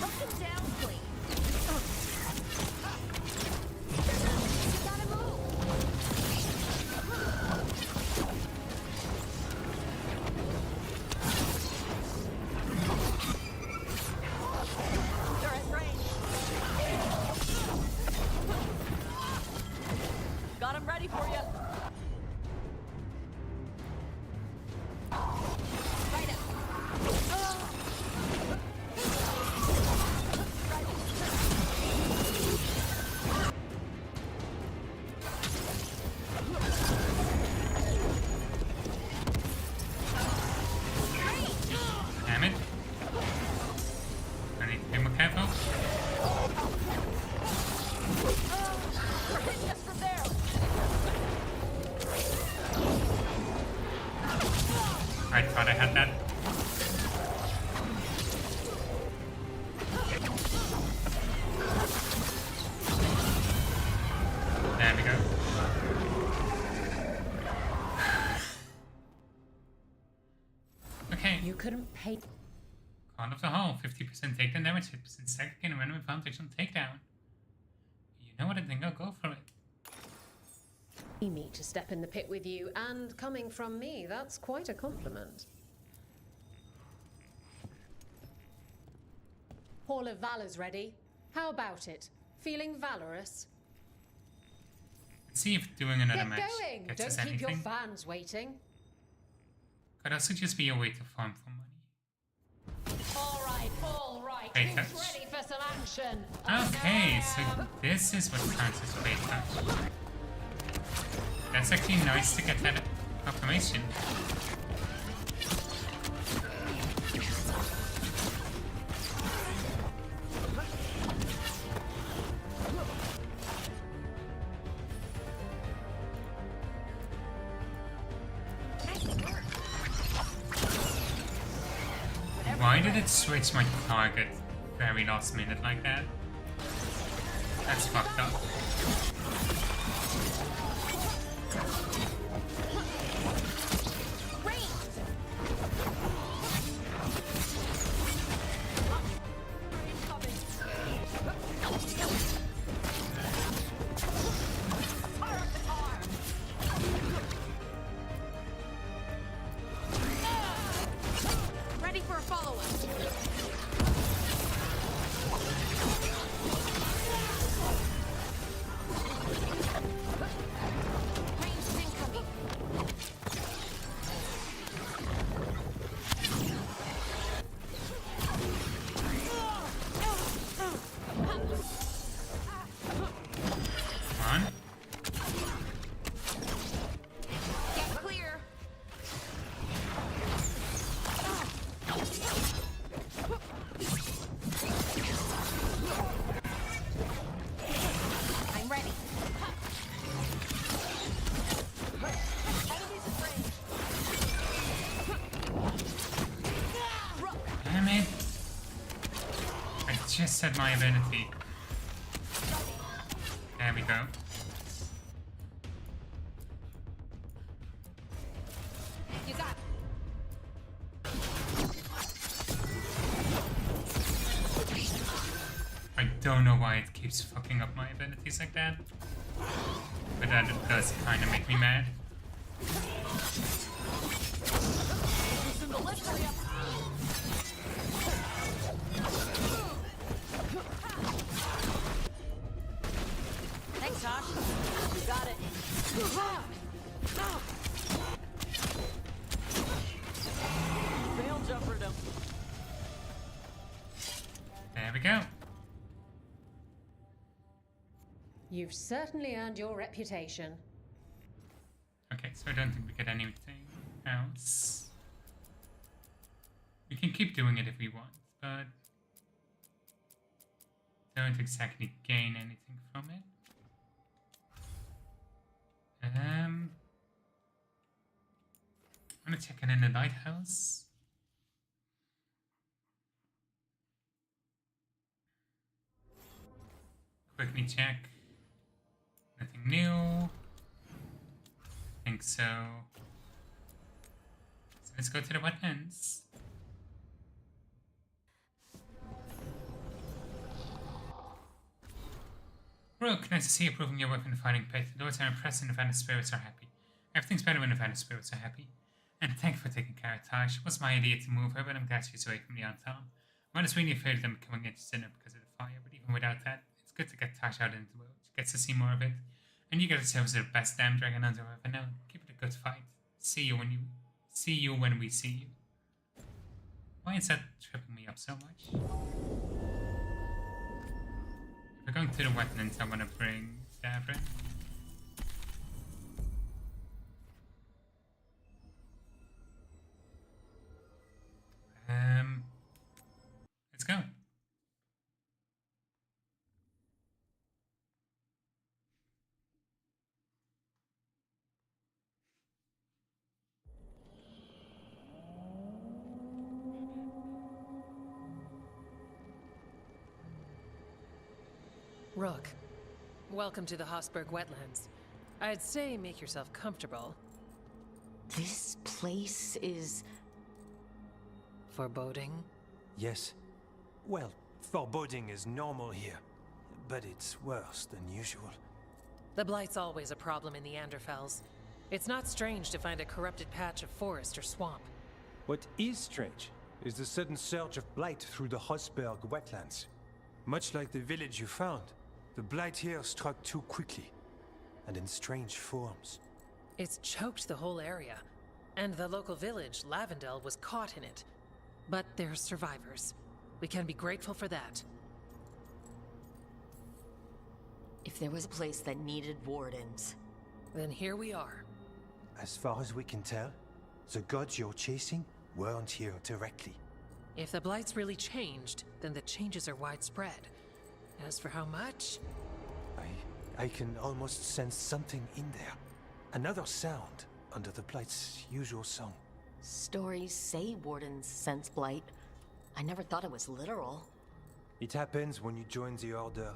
Knock him down, please. Gotta move. They're at range. Got him ready for you. Right up. Damn it. I need to be more careful. We're hitting us from there. I thought I had that. There we go. Okay. You couldn't pay. Call of the Hall, 50% takedown damage, 50% second gain, random advantage on takedown. You know what I think, I'll go for it. Me to step in the pit with you, and coming from me, that's quite a compliment. Hall of Valor's ready. How about it? Feeling valorous? Let's see if doing another Get match going! gets Don't us keep anything. your fans waiting. Could also just be a way to farm for money. All right. Pay Who's touch. ready for some action? Okay, so this is what counts as pay touch. That's actually nice to get that confirmation. Why did it switch my target very last minute like that? That's fucked up. Ready for a follow-up. Ranged incoming. Come on. Get clear. I'm ready. Enemies in range. Damn it. I just said my ability. There we go. You got I don't know why it keeps fucking up my abilities like that. But that does kind of make me mad. Thanks, Tosh. You got it. Fail jumper them. There we go. You've certainly earned your reputation. Okay, so I don't think we get anything else. We can keep doing it if we want, but don't exactly gain anything from it. I'm gonna check in the lighthouse. Quickly check. Nothing new. I think so. So let's go to the wetlands. Rook, nice to see you proving your weapon fighting pit. The lords are impressed and the Vanished spirits are happy. Everything's better when the Vanished spirits are happy. And thank you for taking care of Tash. It was my idea to move her, but I'm glad she's away from the Anton. One is really afraid of them becoming interested in her because of the fire, but even without that, it's good to get Tash out into the world. She gets to see more of it. And you get yourselves the best damn dragon hunter I've ever known. Keep it a good fight. See you when we see you. Why is that tripping me up so much? If we're going to the wetlands, I want to bring Davrin. Let's go. Rook, welcome to the Hosberg wetlands. I'd say make yourself comfortable. This place is... foreboding? Yes. Well, foreboding is normal here, but it's worse than usual. The Blight's always a problem in the Anderfells. It's not strange to find a corrupted patch of forest or swamp. What is strange is the sudden surge of blight through the Hosberg wetlands. Much like the village you found, the blight here struck too quickly, and in strange forms. It's choked the whole area, and the local village, Lavendel, was caught in it. But they're survivors. We can be grateful for that. If there was a place that needed wardens, then here we are. As far as we can tell, the gods you're chasing weren't here directly. If the Blight's really changed, then the changes are widespread. As for how much... I can almost sense something in there. Another sound under the Blight's usual song. stories say wardens sense blight. I never thought it was literal. It happens when you join the Order.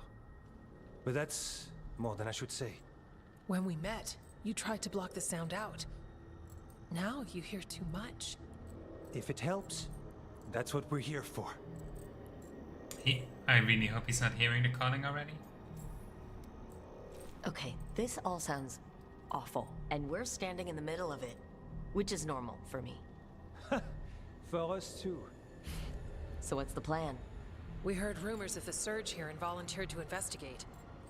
But that's more than I should say. When we met, you tried to block the sound out. Now you hear too much. If it helps, that's what we're here for. I really hope he's not hearing the calling already. Okay, this all sounds awful, and we're standing in the middle of it, which is normal for me. For us too. So what's the plan? We heard rumors of the surge here and volunteered to investigate.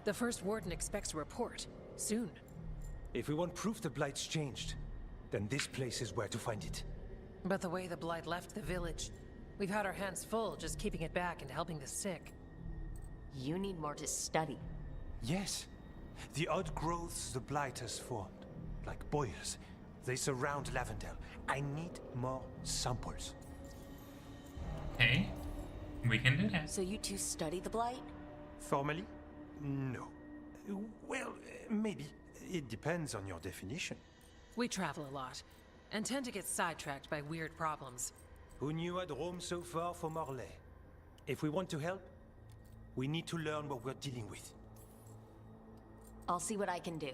The first warden expects a report, soon. If we want proof the Blight's changed, then this place is where to find it. But the way the Blight left the village, we've had our hands full just keeping it back and helping the sick. You need more to study. Yes. The odd growths the Blight has formed, like boils, they surround Lavendel. I need more samples. Okay, we can do that. So you two study the Blight? Formally? No. Well, maybe. It depends on your definition. We travel a lot, and tend to get sidetracked by weird problems. Who knew I'd roam so far from Orlais? If we want to help, we need to learn what we're dealing with. I'll see what I can do.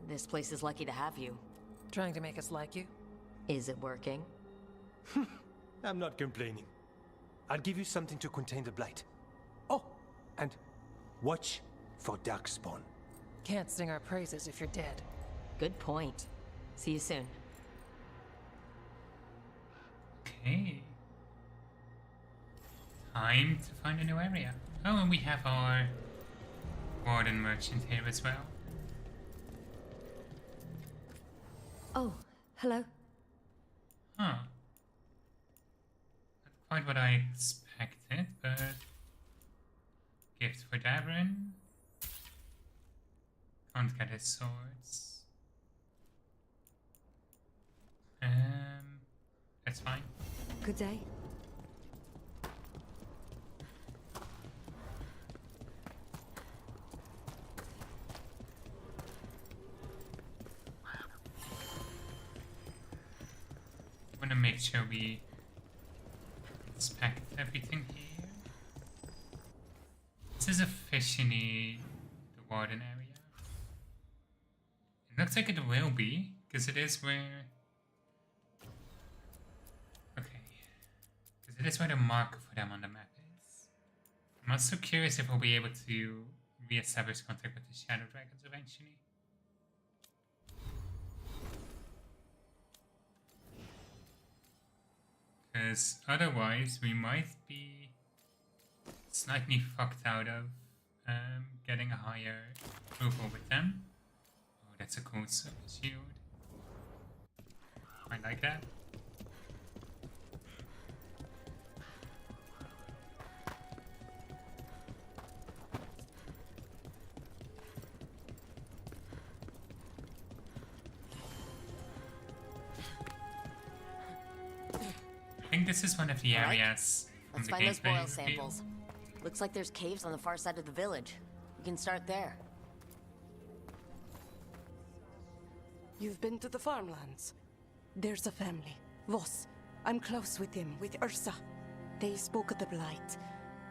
This place is lucky to have you. Trying to make us like you? Is it working? I'm not complaining. I'll give you something to contain the Blight. Oh, and watch for Darkspawn. Can't sing our praises if you're dead. Good point. See you soon. Okay. Time to find a new area. Oh, and we have our warden merchant here as well. Oh, hello. Huh. Not quite what I expected, but... Gift for Davrin. Can't get his swords. That's fine. Good day. Want to make sure we inspect everything here. This is officially the warden area. It looks like it will be, because it is where... Okay. Because it is where the marker for them on the map is. I'm also curious if we'll be able to re-establish contact with the Shadow Dragons eventually. Because otherwise we might be slightly fucked out of getting a higher approval with them. Oh, that's a cool shield. I like that. I think this is one of the areas from Let's the find those gateway boil reveal. samples. Looks like there's caves on the far side of the village. We can start there. You've been to the farmlands. There's a family. Voss. I'm close with him, with Ursa. They spoke of the Blight.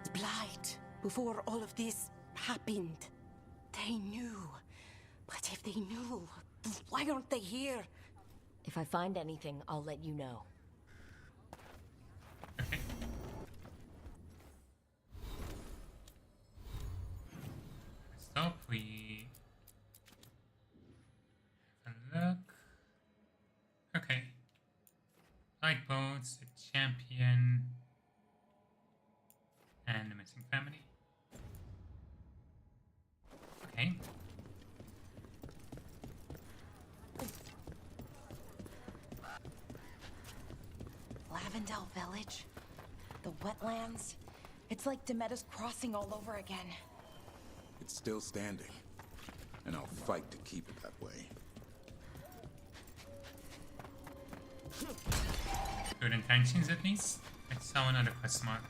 The Blight. Before all of this happened. They knew. But if they knew, why aren't they here? If I find anything, I'll let you know. First up, we scouts, a champion, and a missing family. Okay. Lavendel Village? The wetlands? It's like Demeter's Crossing all over again. It's still standing, and I'll fight to keep it that way. Good intentions at least. I saw another quest marker.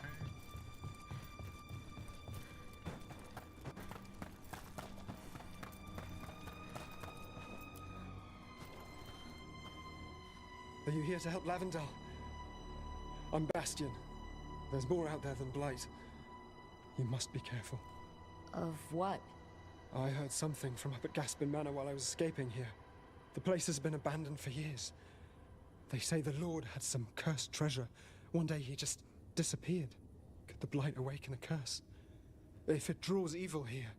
Are you here to help Lavendel? I'm Bastion. There's more out there than Blight. You must be careful. Of what? I heard something from up at Gaspin Manor while I was escaping here. The place has been abandoned for years. They say the Lord had some cursed treasure. One day he just disappeared. Could the Blight awaken a curse? If it draws evil here,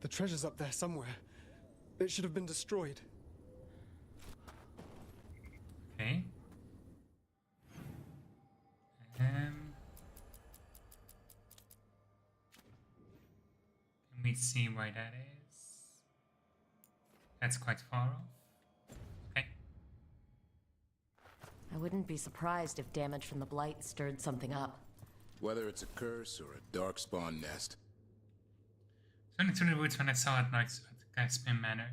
the treasure's up there somewhere. It should have been destroyed. Okay. Can we see why that is? That's quite far off. Okay. I wouldn't be surprised if damage from the Blight stirred something up. Whether it's a curse or a darkspawn nest. I went into the woods when I saw it night at Gaspin Manor.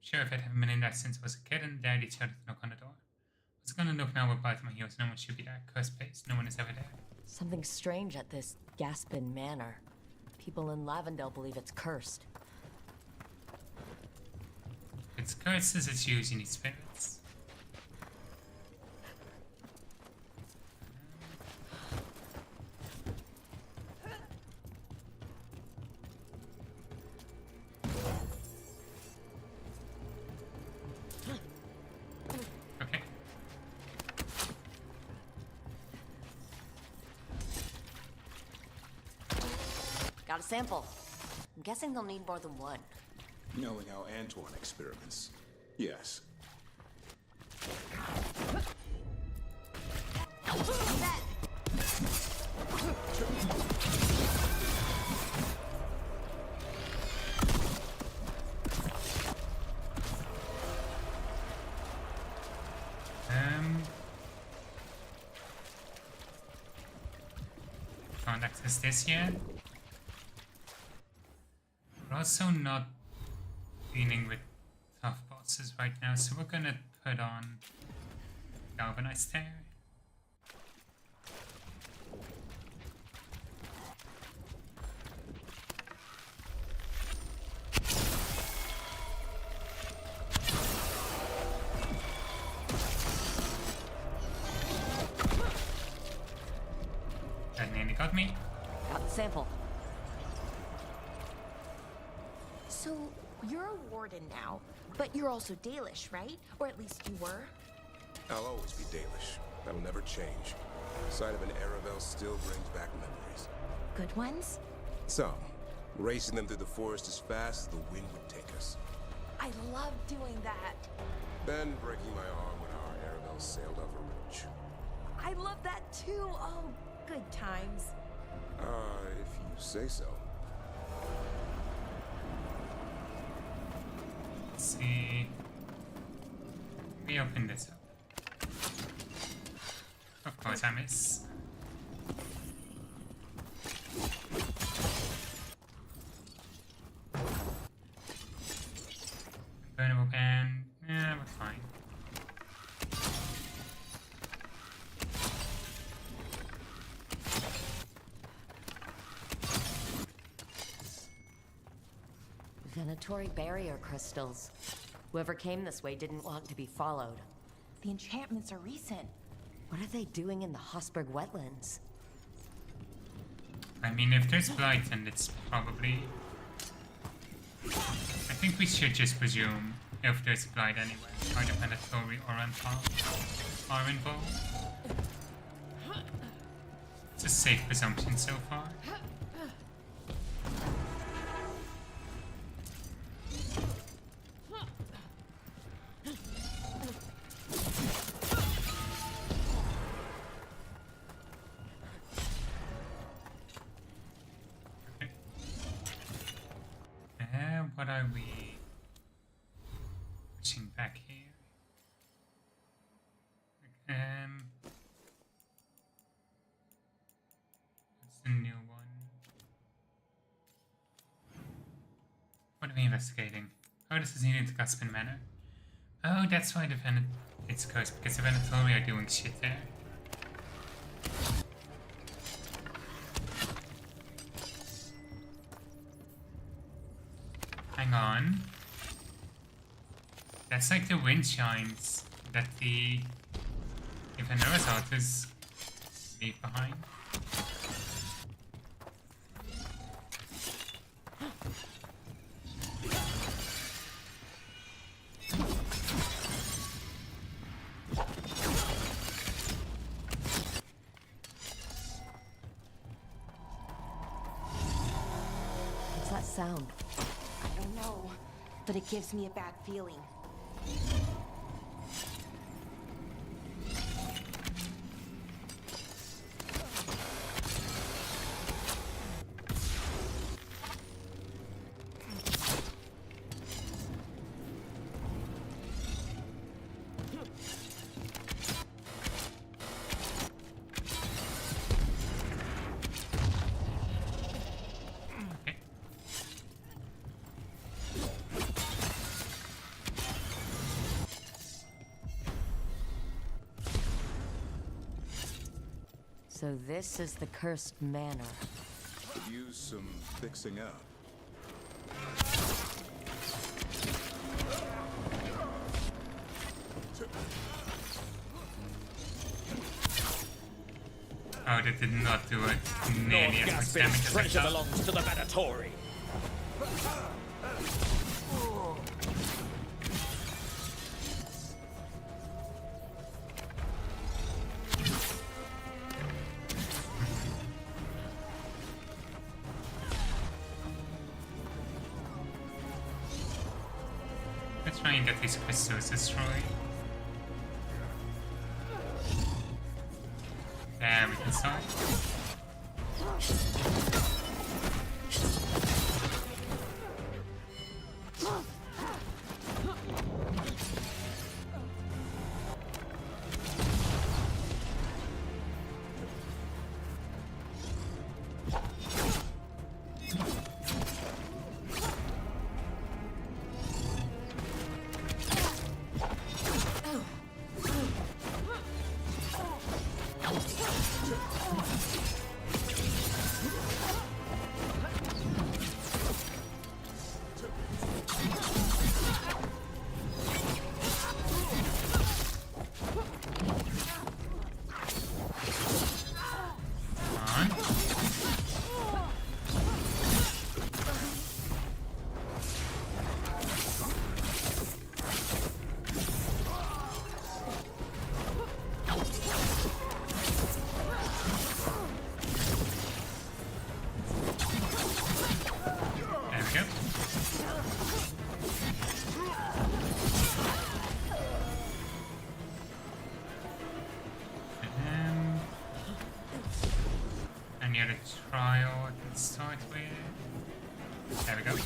Sheriff had been in there since I was a kid, and Daddy started to knock on the door. I was gonna look now with Blight on my heels. No one should be there. Cursed place. No one is ever there. Something strange at this Gaspin Manor. People in Lavendel believe it's cursed. If it's curses, it's usually spirits. Okay. Got a sample. I'm guessing they'll need more than one. Knowing how Antoine experiments. Yes. Can't access this yet. We're also not dealing with tough bosses right now, so we're gonna put on Galvanized Tear. That nearly got me. Got the sample. So, you're a warden now, but you're also Dalish, right? Or at least you were? I'll always be Dalish. That'll never change. The sight of an Aravel still brings back memories. Good ones? Some. Racing them through the forest as fast as the wind would take us. I love doing that. Then breaking my arm when our Aravel sailed over ridge. I love that too. Oh, good times. If you say so. Let's see. We open this up. Of course I miss. Burnable pan. Yeah, we're fine. Venatory barrier crystals. Whoever came this way didn't want to be followed. The enchantments are recent. What are they doing in the Hosberg wetlands? I mean, if there's blight, then it's probably... I think we should just presume if there's blight anyway. Either Venatory or Antal are involved. It's a safe presumption so far. What are we pushing back here? What's the new one? What are we investigating? Oh, this is needed to Caspian Manor. Oh, that's why it's cursed, because the Venatori are doing shit there. Hang on. That's like the wind chimes that the Venera's altars leave behind. What's that sound? I don't know, but it gives me a bad feeling. So this is the cursed manor. Could use some fixing up. Oh, that did not do it. Nearly as much damage as I treasure thought. belongs to the Venatori. Let's try and get these crystals destroyed. There we can start. Any other trial I can start with? There we go.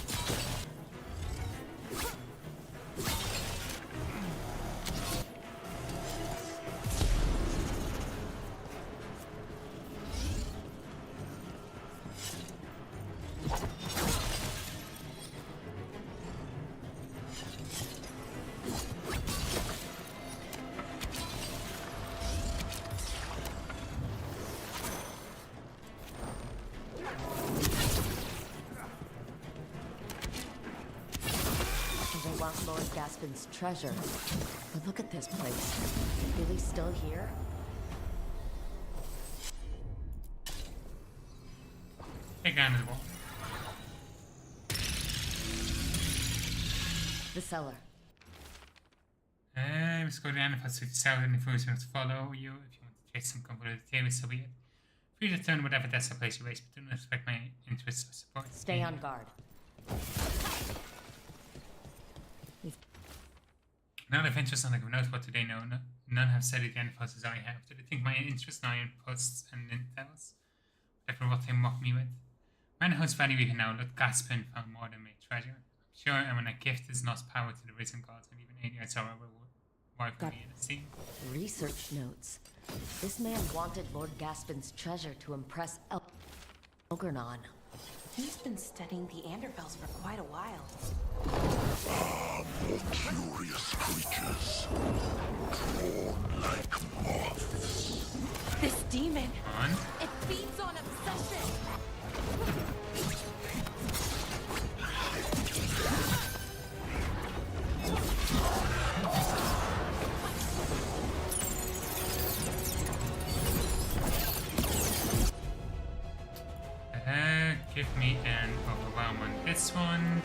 Lord Gaspin's treasure. But look at this place. Really still here? Take down the wall. The cellar. Let's go to the end of us with south and the first to follow you. If you want to chase some complicated theories, so be it. Free to turn whatever desert place you waste, but do not expect my interest or support. Stay on guard. None of interest on the knows what do they know. None have studied the Anifos as I have. Do they think my interest now in posts and intels? Whatever what they mock me with. Man whose value even now, Lord Caspin found more than my treasure. I'm Sure, and when I gift this lost power to the risen gods and even aliens are a reward for me in the scene. Research notes. This man wanted Lord Gaspin's treasure to impress Elgernon. He's been studying the Anderfells for quite a while. More curious creatures, drawn like moths. This demon! On. It feeds on obsession! Give me an overwhelm on this one.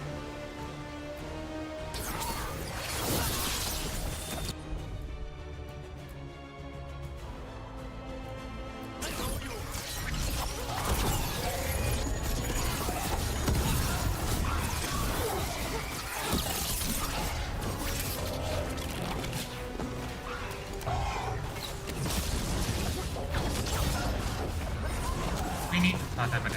We need to thought of it.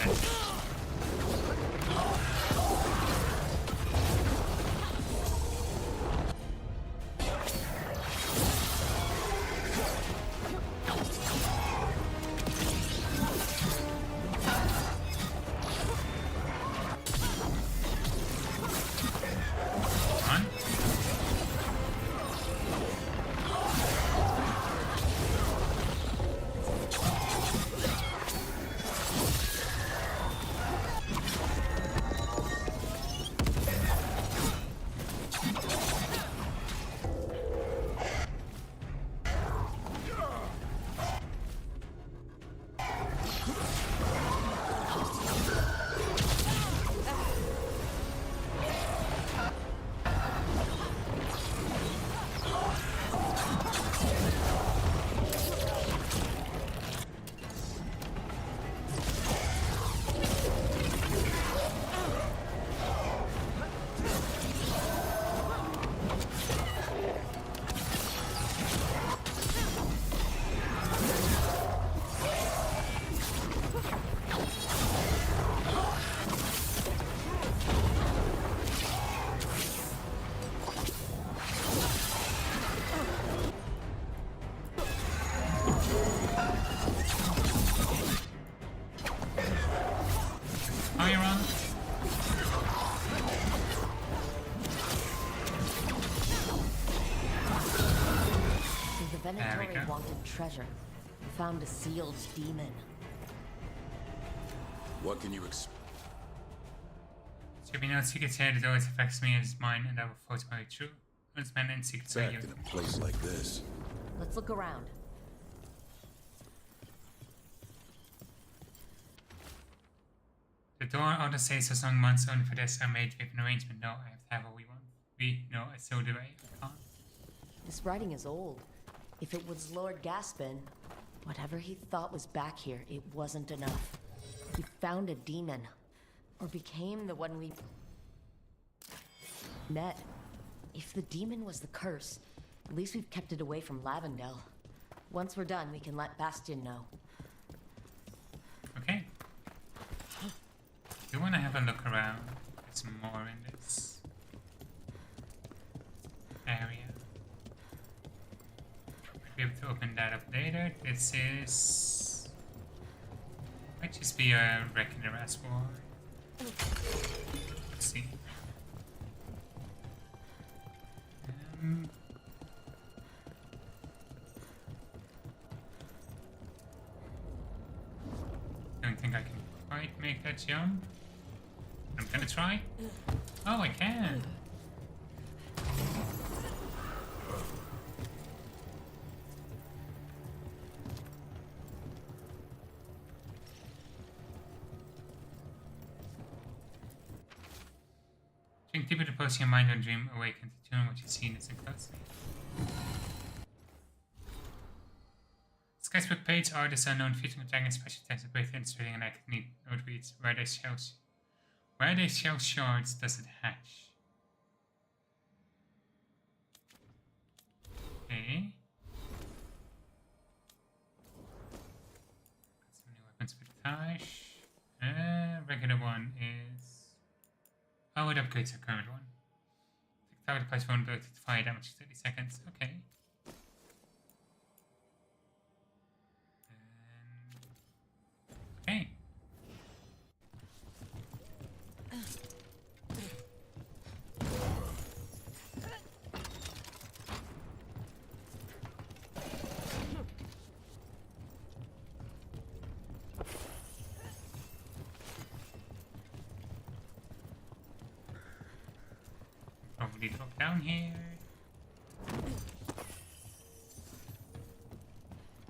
Venatori wanted treasure. We found a sealed demon. What can you expect? Should be no secrets here that always affects me as mine, and I will force my way through. Once men and secrets are Back in a place like this. Let's look around. The door order says so long months only for this. I made with an arrangement. No, I have to have what we want. No, so do I. Can't. This writing is old. If it was Lord Gaspin, whatever he thought was back here, it wasn't enough. He found a demon. Or became the one we met. If the demon was the curse, at least we've kept it away from Lavendel. Once we're done, we can let Bastion know. Okay. You want to have a look around? There's more in this area. Might be able to open that up later. This is... might just be a wreck in the reservoir. Let's see. Don't think I can quite make that jump. I'm gonna try. Oh, I can. Drink deeper to post your mind and dream awaken to tune what you see and listen closely. Sketchbook page artist unknown featuring dragon special text with great illustrating and acne note reads where they shell shards does it hatch? Okay. Got some new weapons for Tash. Regular one is... oh, it upgrades the current one. Target applies vulnerability to fire damage 30 seconds. Okay. Okay. Probably drop down here.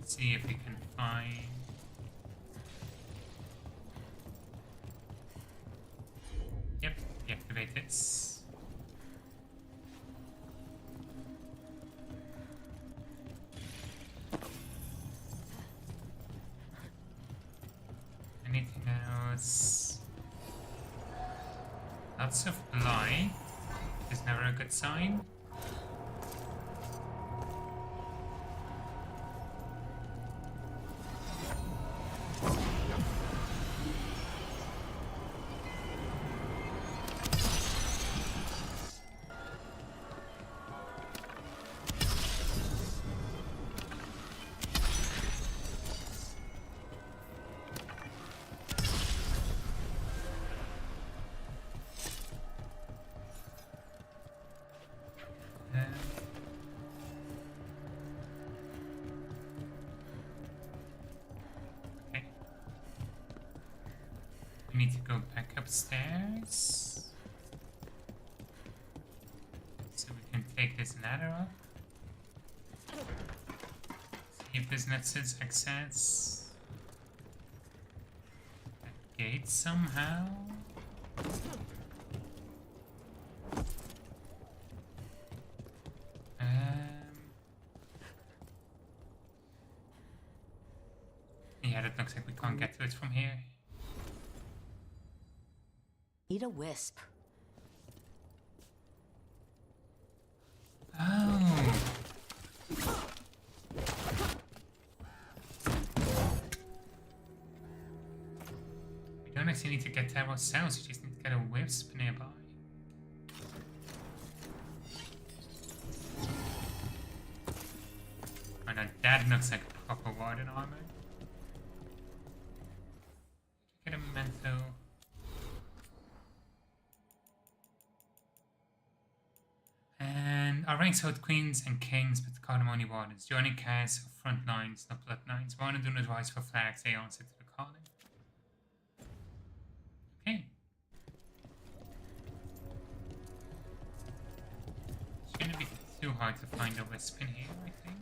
See if we can find. Yep, deactivate this. Anything else? Lots of blight is never a good sign. We need to go back upstairs so we can take this ladder up. See if this lets us access that gate somehow. Yeah, that looks like we can't get to it from here. Eat a wisp. Oh. We don't actually need to get there ourselves, we just need to get a wisp nearby. Oh no, that looks like a proper warden armor. Get a memento. And our ranks hold queens and kings, but the cardinal only wardens. Joining casts of front lines, not bloodlines. Warden do not rise for flags, they answer to the calling. Okay. It's gonna be too hard to find a wisp in here, I think.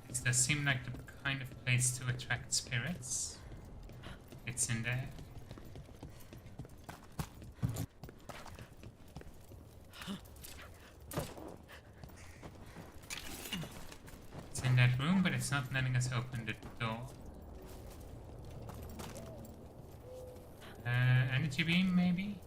This does seem like the kind of place to attract spirits. It's in there. In that room, but it's not letting us open the door. Energy beam, maybe?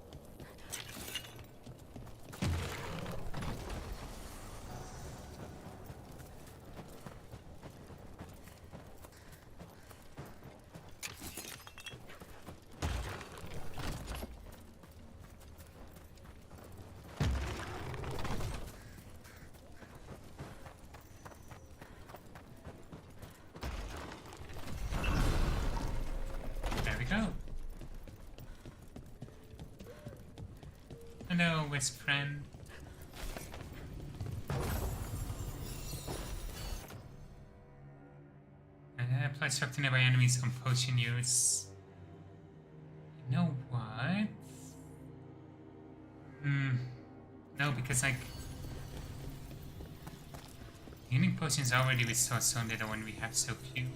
Hello, Wisp friend. Apply shock to nearby enemies on potion use. You know what? No, because like healing potions already restore so little when we have so few.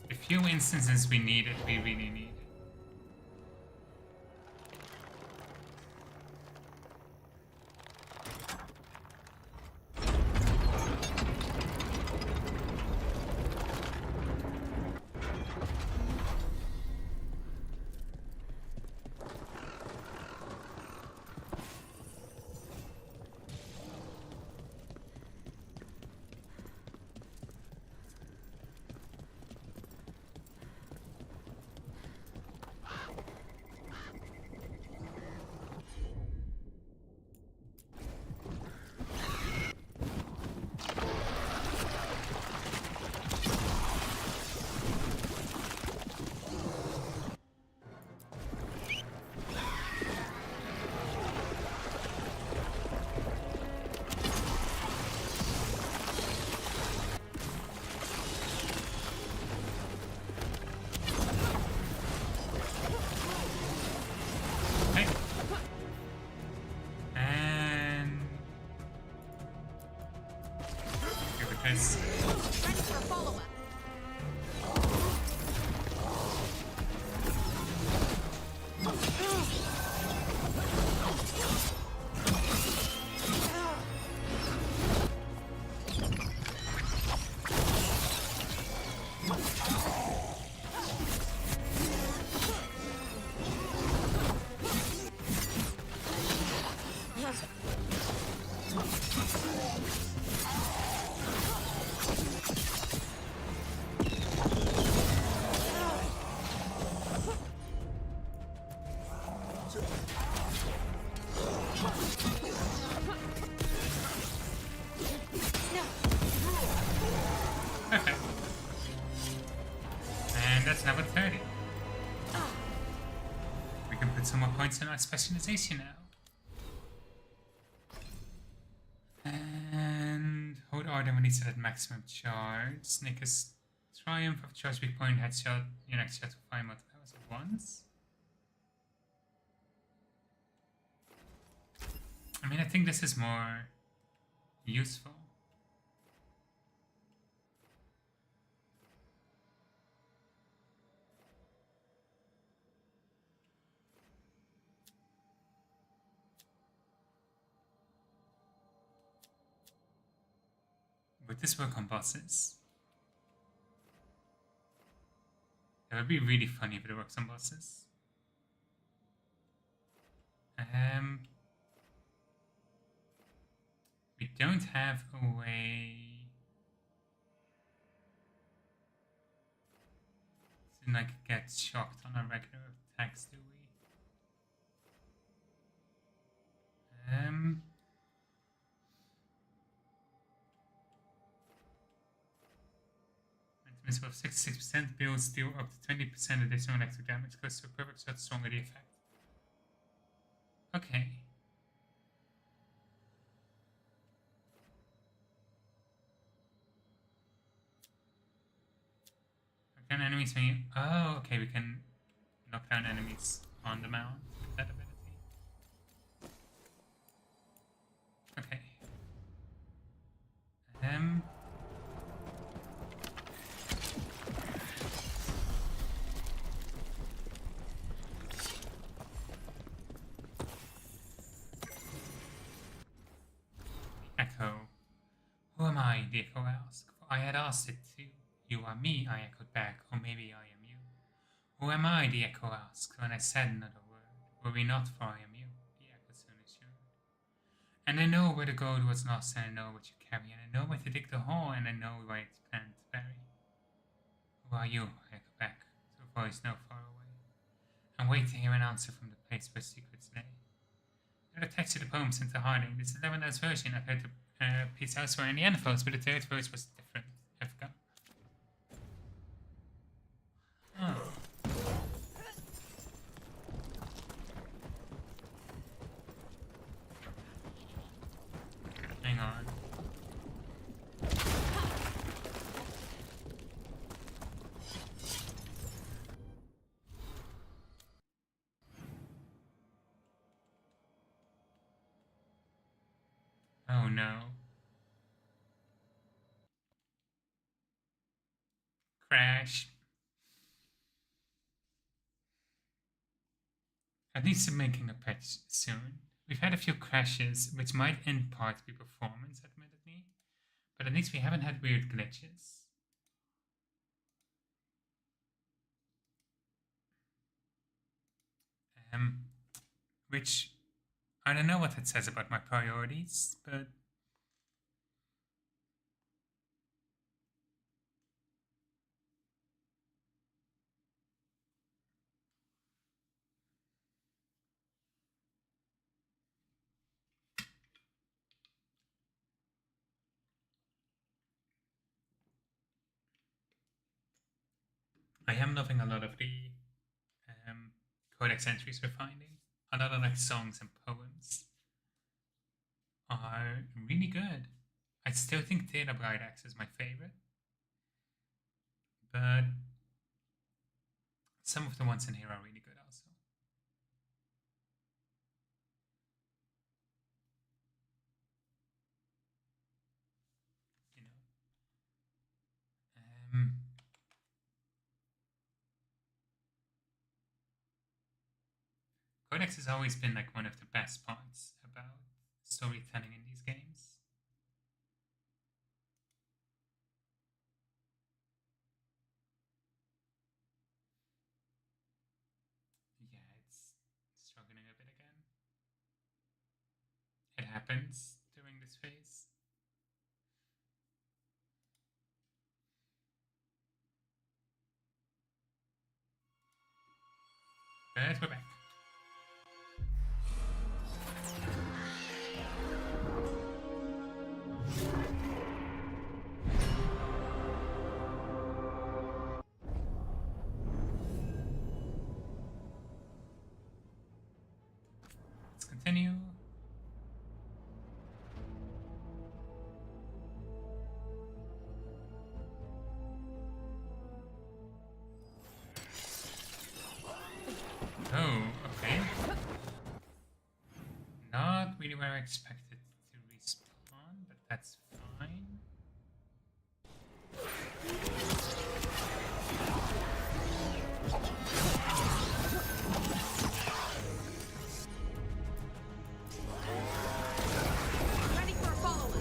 The few instances we need it, we really need it. Because Ready for follow-up. Perfect. And that's level 30. We can put some more points in our specialization now. And hold R when he's at maximum charge. Snickers Triumph of Charge Big Point Headshot. Your next shot will fire multiple arrows at once. I mean, I think this is more useful. Would this work on bosses? That would be really funny if it works on bosses. We don't have a way to like get shocked on our regular attacks, do we? Missile of 66% builds deal up to 20% additional electric damage, close to a perfect shot, stronger the effect. Okay. Knock down enemies when you... Oh, okay, we can knock down enemies on the mount with that ability. Okay. Echo. Who am I? The echo asked. For I had asked it too. You are me, I echoed back, or maybe I am you. Who am I? The echo asked, when I said another word. Were we not, for I am you? The echo soon assured. And I know where the gold was lost, and I know what you carry, and I know where to dig the hole, and I know where it's planned to bury. Who are you? I echoed back, to a voice no far away. And wait to hear an answer from the place where secrets lay. The text of the poem sent to Harding. This is 11th version. I've heard the piece elsewhere in the infos, but the third verse was different. I forgot. Oh. Hang on. Oh no. Crash. At least they're making a patch soon. We've had a few crashes, which might in part be performance, admittedly, but at least we haven't had weird glitches. Which, I don't know what it says about my priorities, but I am loving a lot of the codex entries we're finding. A lot of like songs and poems are really good. I still think Taylor Bright Axe is my favorite, but some of the ones in here are really good also. You know, Codex has always been like one of the best parts about storytelling in these games. Yeah, it's struggling a bit again. It happens during this phase. But we're back. Let's continue. Oh, okay. Not really where I expected to respawn, but that's fine. Ready for a follow-up.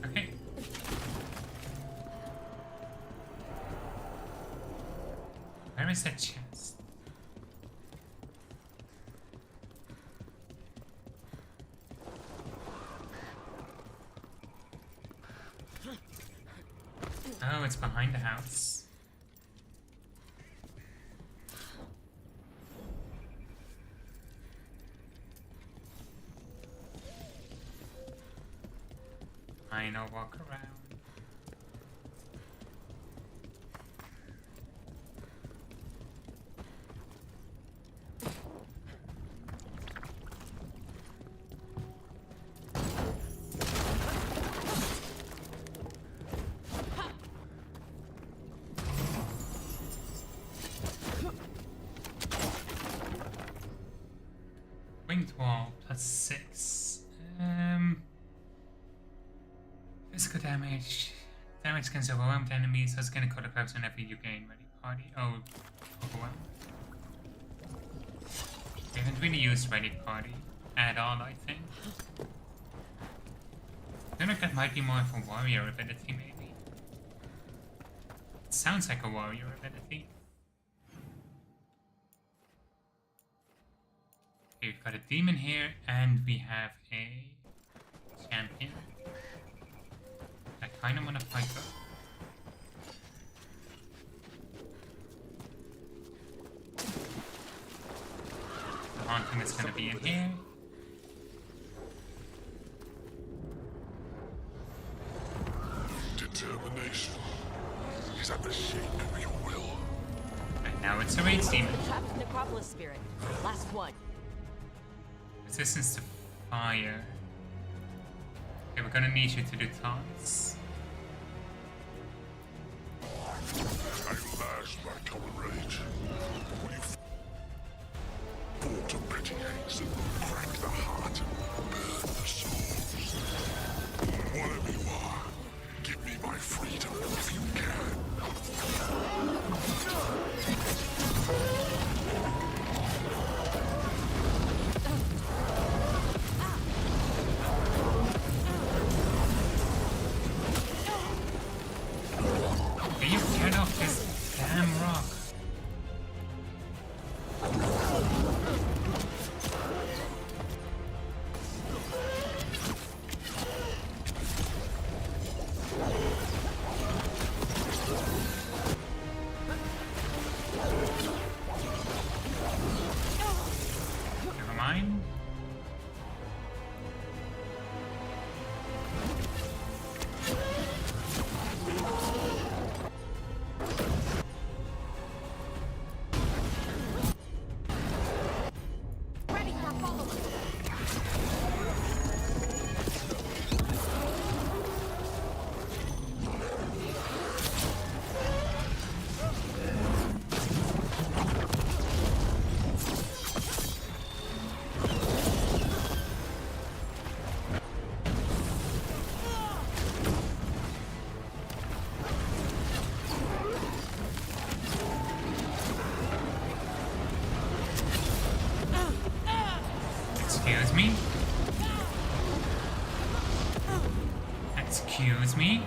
Okay. Where is that chest? Oh, it's behind the house. Fine, I'll walk around. Winged wall plus 6. Physical damage. Damage against overwhelmed enemies has gonna cut across whenever you gain ready party. Oh, overwhelmed. We haven't really used ready party at all, I think. I feel like that might be more of a warrior ability, maybe. It sounds like a warrior ability. Okay, we've got a demon here, and we have a champion. I kind of want to fight her. The haunting is going to be in here. Determination is at the shape of your will. And now it's a rage demon. Trapped Necropolis Spirit. Last one. Resistance to fire. Okay, we're gonna need you to do taunts. I lash my common rage. Will you fall to petty hates and crack the heart and burn the souls? Whatever you are, give me my freedom if you can. Excuse me?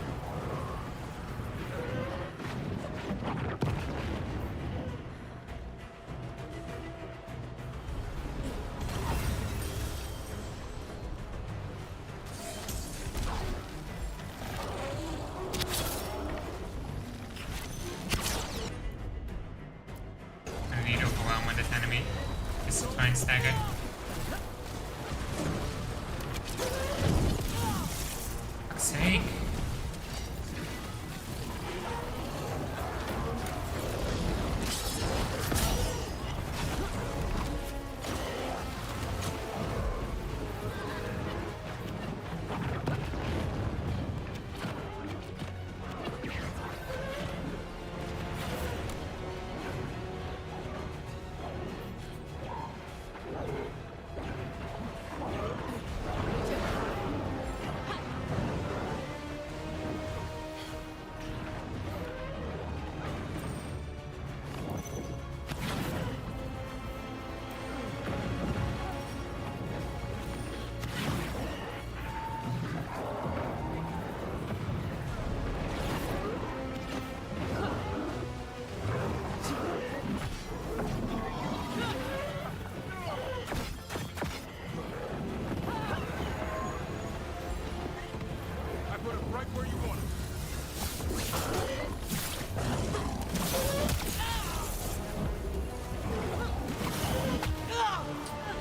I need to overwhelm with this enemy. Just try and stagger. Fuck's sake.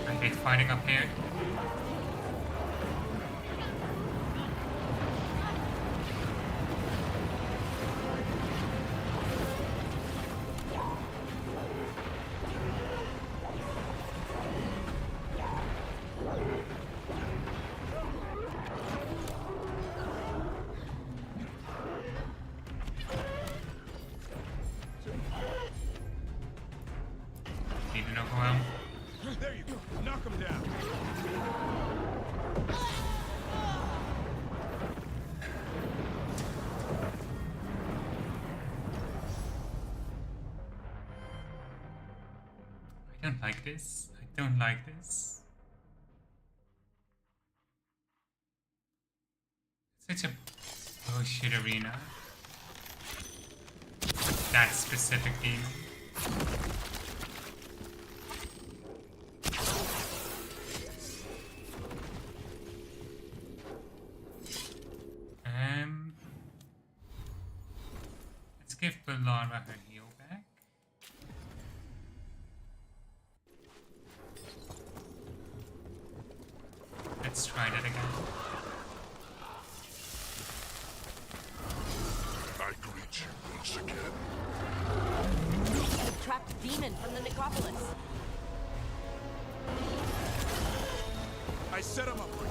I hate fighting up here. Need an overwhelm. There you go. Knock him down. I don't like this. I don't like this. Such a bullshit arena. That specific demon. Let's give Bellara her heal back. Let's try that again. I greet you once again. The trapped demon from the necropolis. I set him up for you.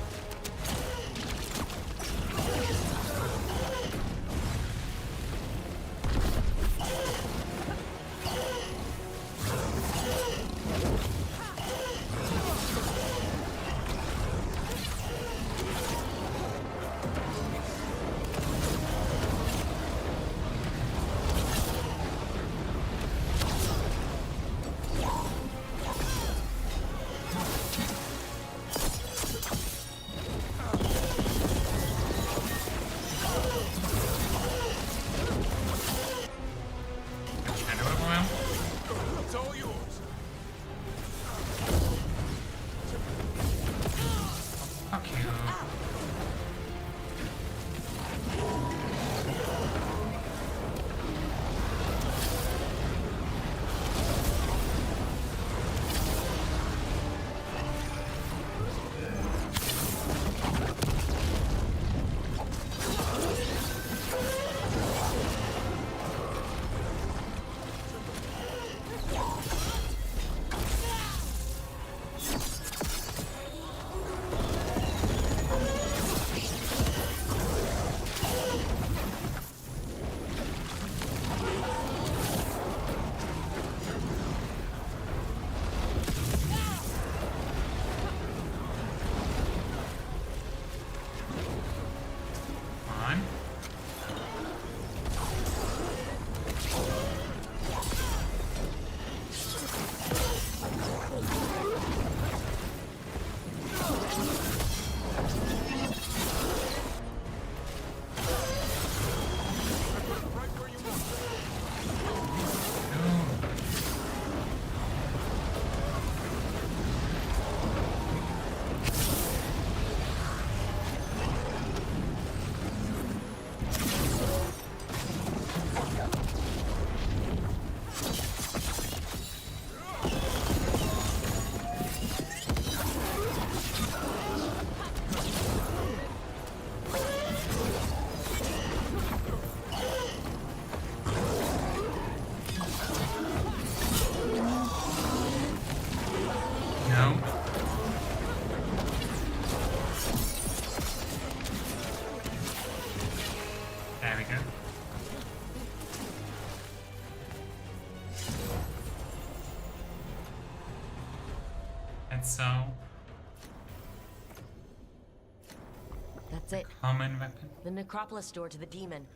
That's it. Common weapon. The necropolis door to the demon.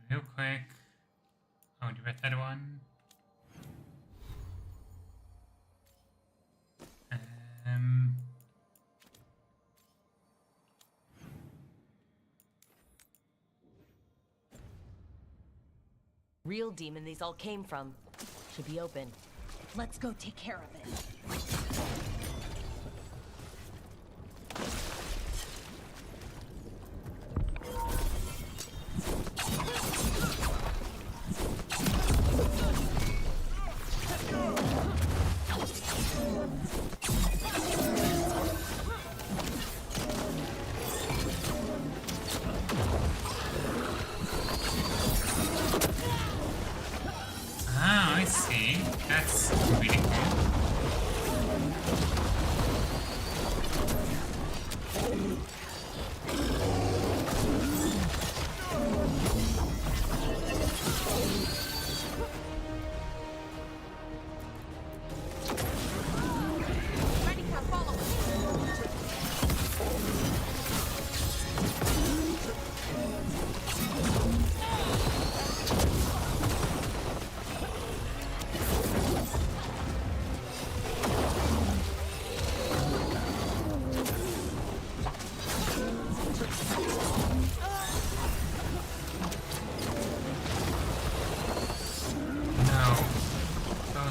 Real quick. Oh, you read that one? Real demon these all came from. Should be open. Let's go take care of it. Ah, I see. That's really cool.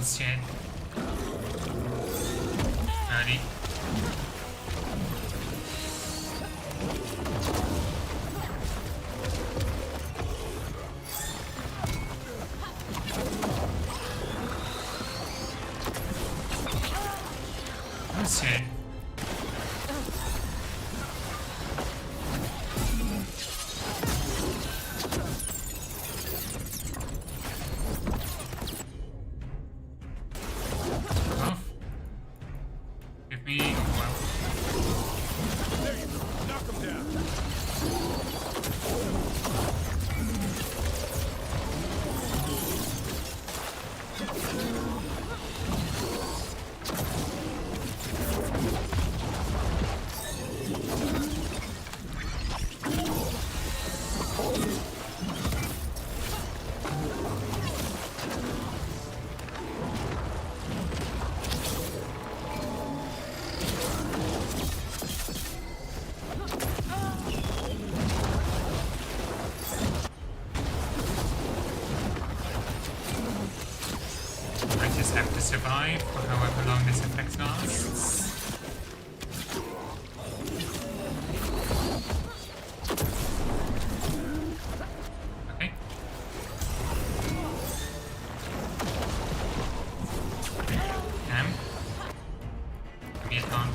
Shit. Ready? Oh shit. Have to survive for however long this effect lasts. Okay. Give me a taunt.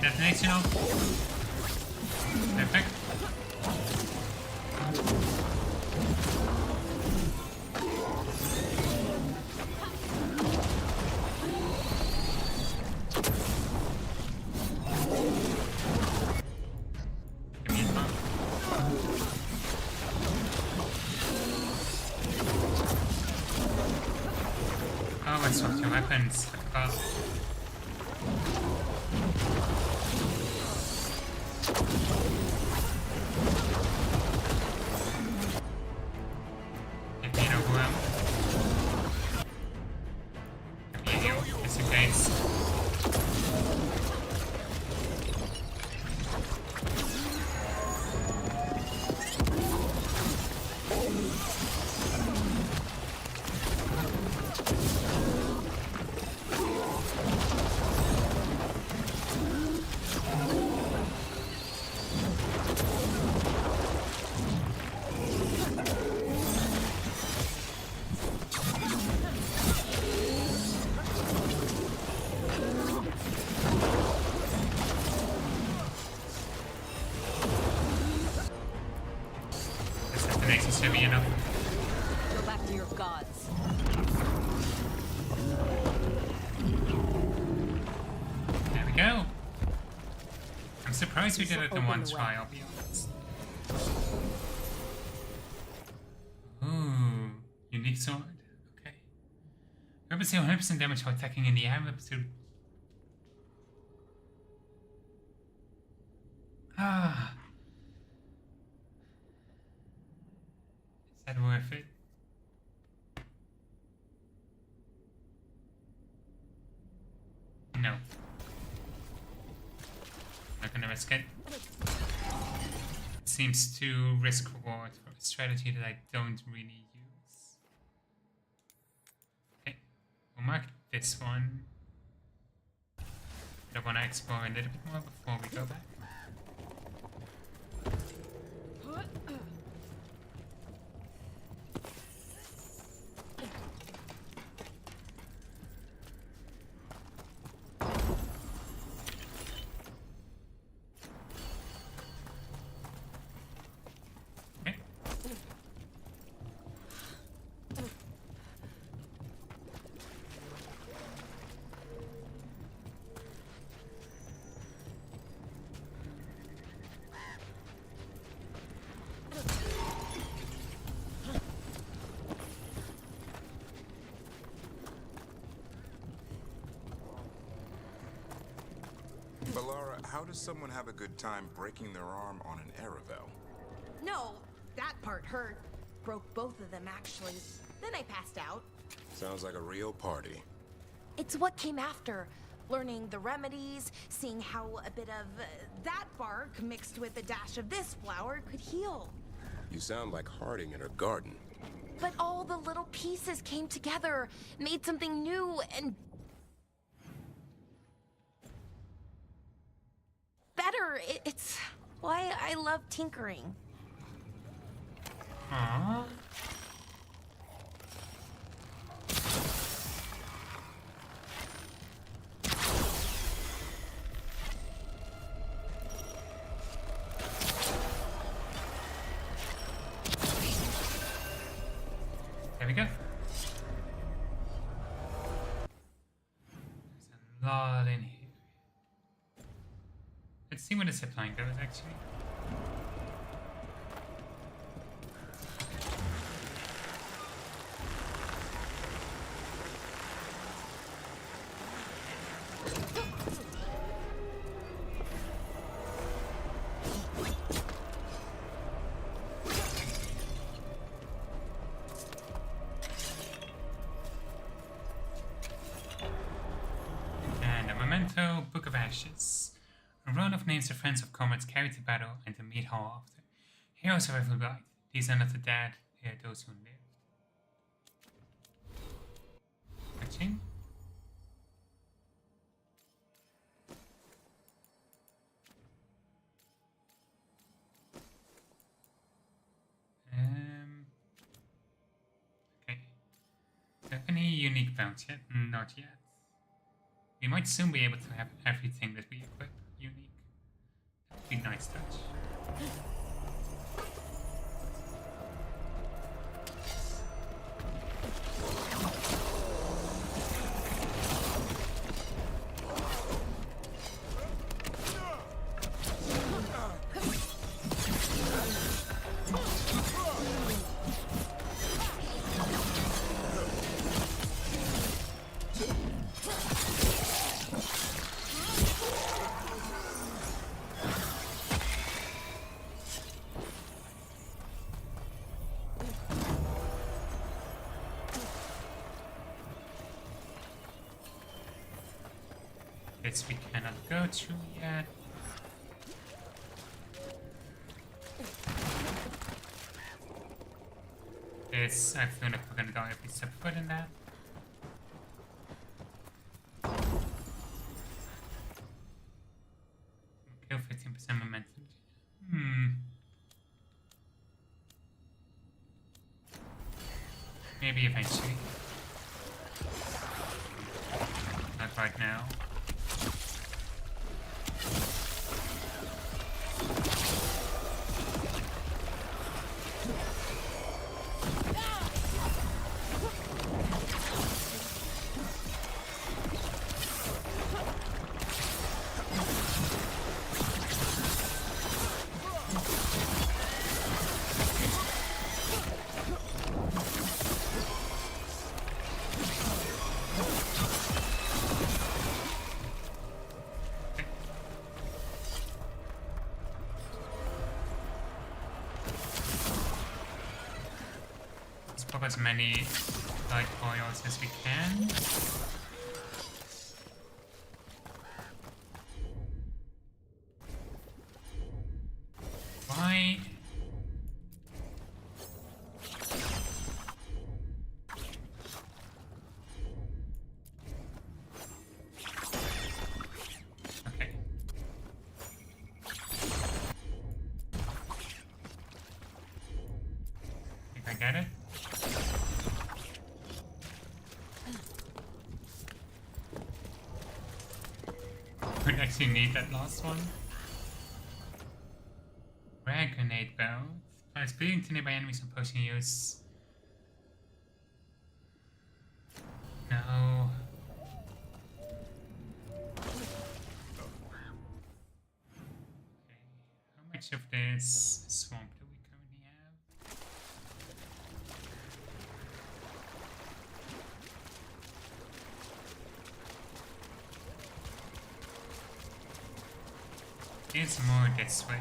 Detonation off. Perfect. Give me a pump. Oh, I swapped your weapons. I forgot. It's heavy enough. Go back to your gods. There we go. I'm surprised we did it in one try, I'll be honest. Ooh, unique sword. Okay. Weapons deal 100% damage while attacking in the air. Weapons do. Ah. Is that worth it? No. Not gonna risk it. It seems too risk reward for a strategy that I don't really use. Okay, we'll mark this one. I want to explore a little bit more before we go back. Balara, how does someone have a good time breaking their arm on an Aravel? No, that part hurt. Broke both of them, actually. Then I passed out. Sounds like a real party. It's what came after. Learning the remedies, seeing how a bit of that bark mixed with a dash of this flower could heal. You sound like Harding in her garden. But all the little pieces came together, made something new and better. It's why I love tinkering. Aww. There we go. There's a lot in here. Let's see where the zipline goes, actually. And a memento, Book of Ashes. A roll of names of friends of comrades carried to battle and to meet hall after. Heroes of every light. These are not the dead, they are those who lived. Watching. Okay. Do you have any unique bounts yet? Not yet. We might soon be able to have everything that we equip unique. That would be a nice touch. This we cannot go through yet. This, I feel like we're gonna die if we step foot in that. Kill 15% momentum. Maybe eventually. Not right now. up as many light boils as we can. Why? Okay. Think I get it? Would actually need that last one. Rare grenade bow. It's bleeding to nearby enemies and posting use. No. Okay. How much of this swamp do we currently have? There's more this way.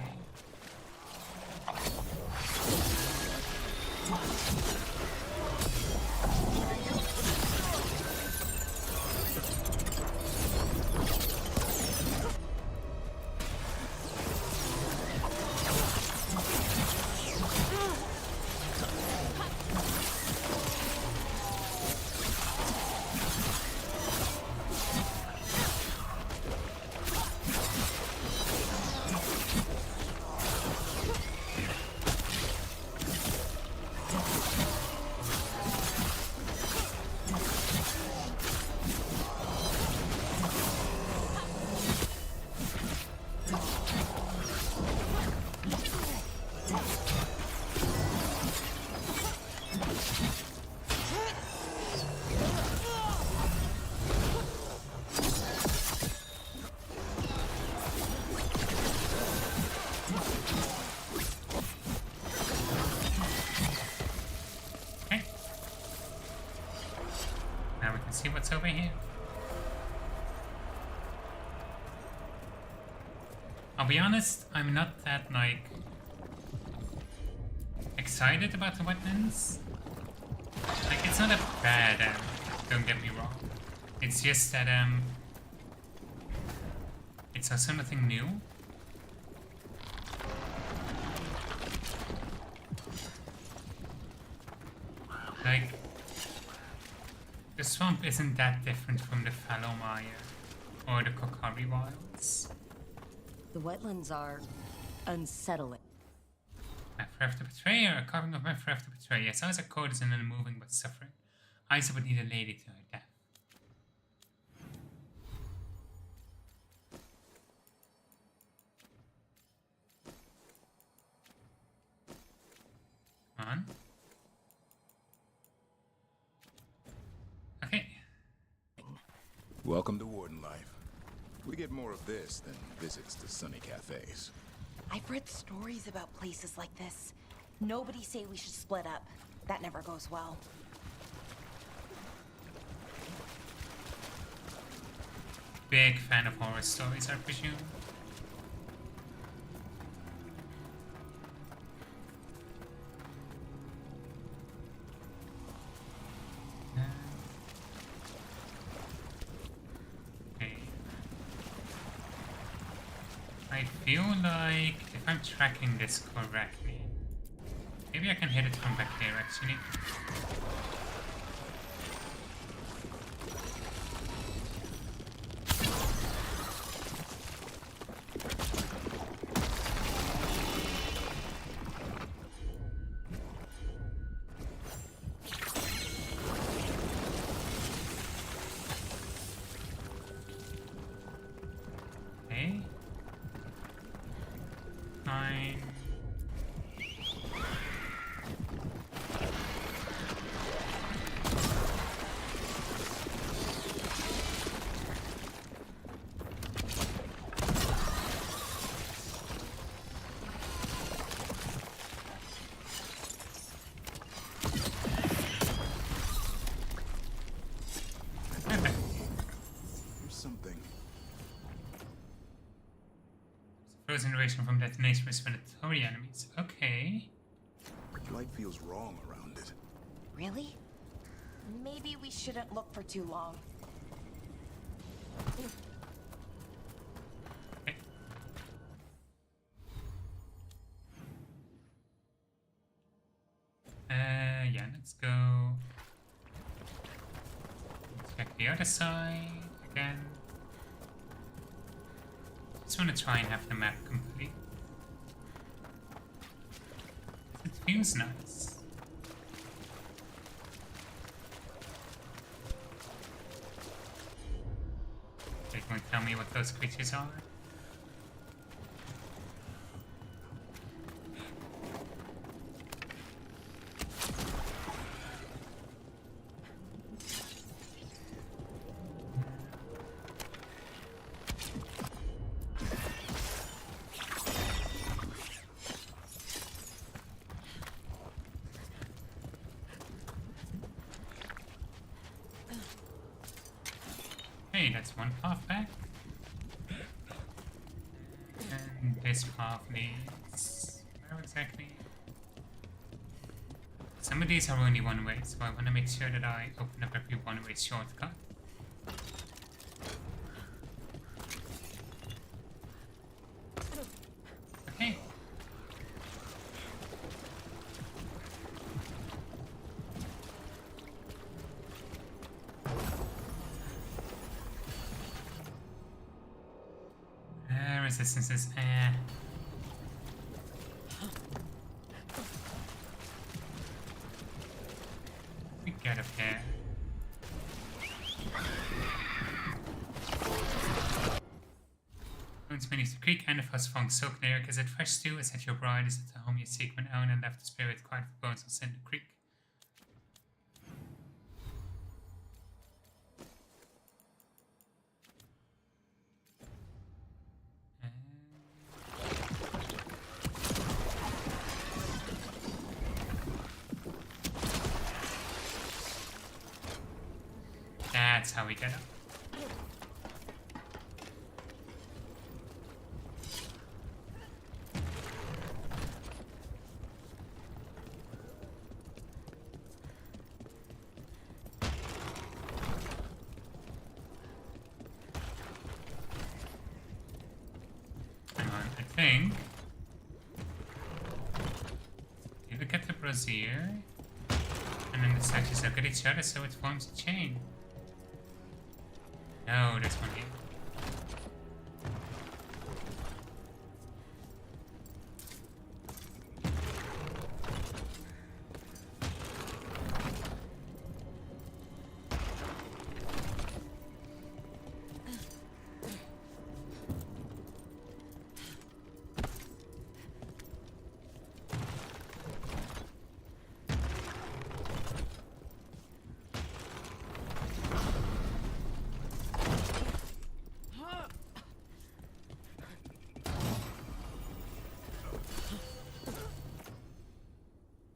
See what's over here. I'll be honest, I'm not that like excited about the wetlands. Like it's not a bad don't get me wrong. It's just that it's also nothing new. Like the swamp isn't that different from the Falomaya or the Kokari Wilds. The wetlands are unsettling. My forever to betray, or a carving of my forever to betray. Yes, eyes are cold as in unmoving but suffering. Eyes that would lead a lady to her death. Come on. Okay. Welcome to Warden life. We get more of this than visits to sunny cafes. I've read stories about places like this. Nobody say we should split up. That never goes well. Big fan of horror stories, I presume. Okay. I feel like if I'm tracking this correctly, maybe I can hit it from back there actually. Okay. Fine. Here's something. Frozen duration from detonation risk for the Tori enemies. Okay. Light feels wrong around it. Really? Maybe we shouldn't look for too long. Yeah, let's go. Check the other side again. Just want to try and have the map complete. It feels nice. Are you going to tell me what those creatures are? Hey, that's one path back. And this path leads... where exactly? Some of these are only one way, so I want to make sure that I open up every one-way shortcut. Okay. Resistance is we get up there. Owns beneath the creek and the first funk soak there, because at fresh stew is at your bride, is at the home you seek when own and left the spirit quiet for bones will send the creek. That's how we get up. Hang on, I think. You look at the brazier, and then the slashes look at each other, so it forms a chain. No, this one here.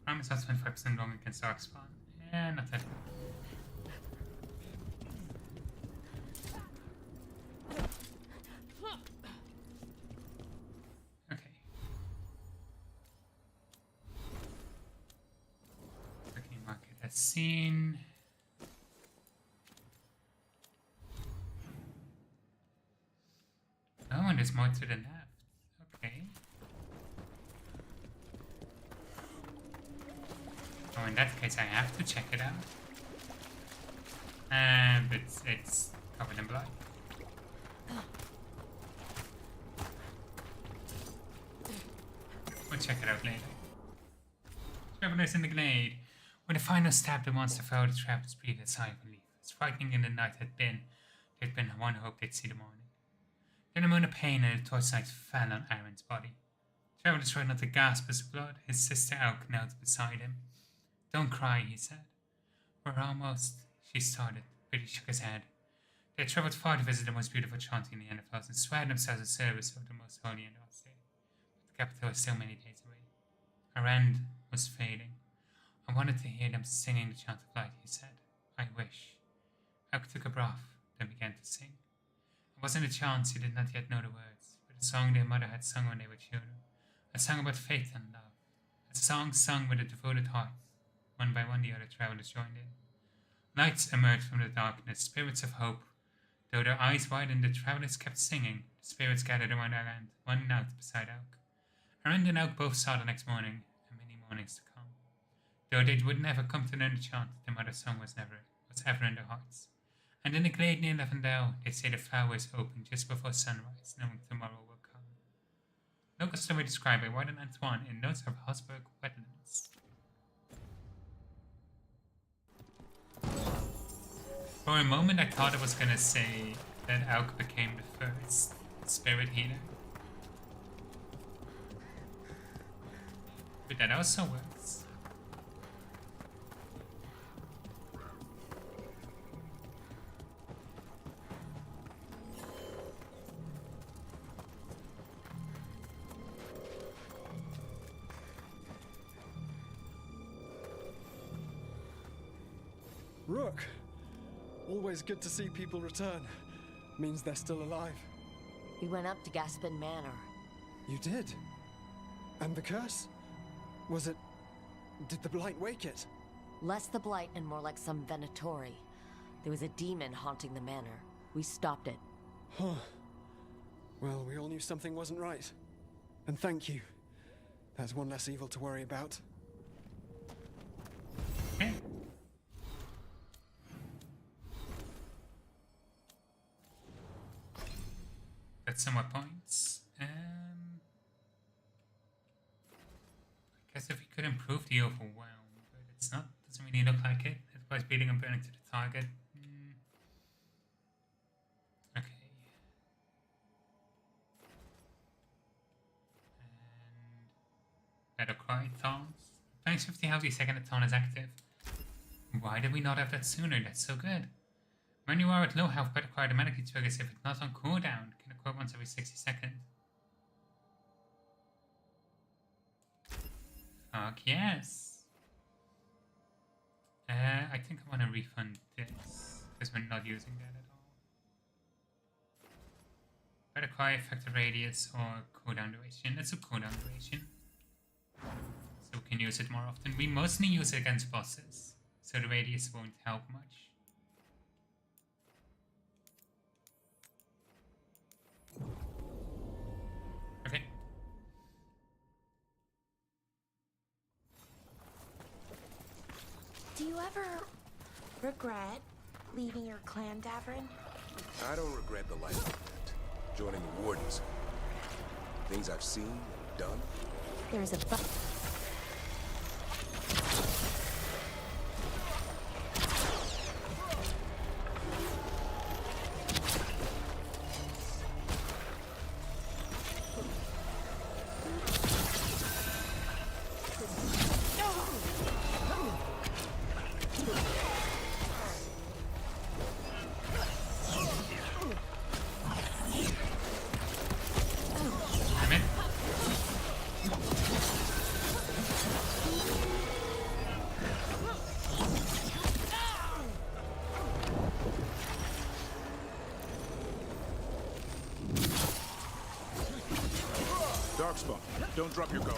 Promise that's 25% long against dark spawn. Yeah, not that good. Okay. Cooking market as seen. Oh, and there's more to the left. Okay. Oh, in that case, I have to check it out. But it's covered in blood. We'll check it out later. Travelers in the glade. When the final stab, the monster fell, the travelers breathed a sigh of relief. As frightening in the night there'd been one hope they'd see the morning. Then a moan of pain and the torchlight fell on Aaron's body. Travelers tried not to gasp as blood. His sister Elk knelt beside him. Don't cry, he said. We're almost, she started, but he shook his head. They had travelled far to visit the most beautiful chanting in the Neanderthals and swear themselves a service of the most holy and austere. But the capital was still many days away. Our end was fading. I wanted to hear them singing the chant of light, he said. I wish. Elk took a breath, then began to sing. It wasn't a chant, he did not yet know the words, but a song their mother had sung when they were children. A song about faith and love. A song sung with a devoted heart. One by one, the other travelers joined in. Lights emerged from the darkness, spirits of hope. Though their eyes widened, the travelers kept singing. The spirits gathered around Arend, one knelt beside Elk. Arend and Elk both saw the next morning, and many mornings to come. Though they would never come to learn the chant, the mother's song was ever in their hearts. And in the glade near Lavendale, they say the flowers open just before sunrise, knowing tomorrow will come. Local story described by Warden Antoine in Notes of Hosberg Wetlands. For a moment I thought I was gonna say that Elk became the first spirit healer. But that also works. Rook! Always good to see people return. Means they're still alive. We went up to Gaspin Manor. You did? And the curse? Was it... Did the blight wake it? Less the blight and more like some Venatori. There was a demon haunting the manor. We stopped it. Huh. Well, we all knew something wasn't right. And thank you. That's one less evil to worry about. Got some more points. I guess if we could improve the overwhelm, but it's not. Doesn't really look like it. Otherwise, beating and burning to the target. Okay. And better cry taunts. Thanks 50 health the second the taunt is active. Why did we not have that sooner? That's so good. When you are at low health, better cry automatically triggers if it's not on cooldown. Can occur once every 60 seconds. Fuck yes. I think I want to refund this because we're not using that at all. Better cry effective radius or cooldown duration. Let's do cooldown duration, so we can use it more often. We mostly use it against bosses, so the radius won't help much. Okay. Do you ever regret leaving your clan, Davrin? I don't regret the life I've lived. Joining the Wardens. Things I've seen and done. There's a Darkspawn, don't drop your guard.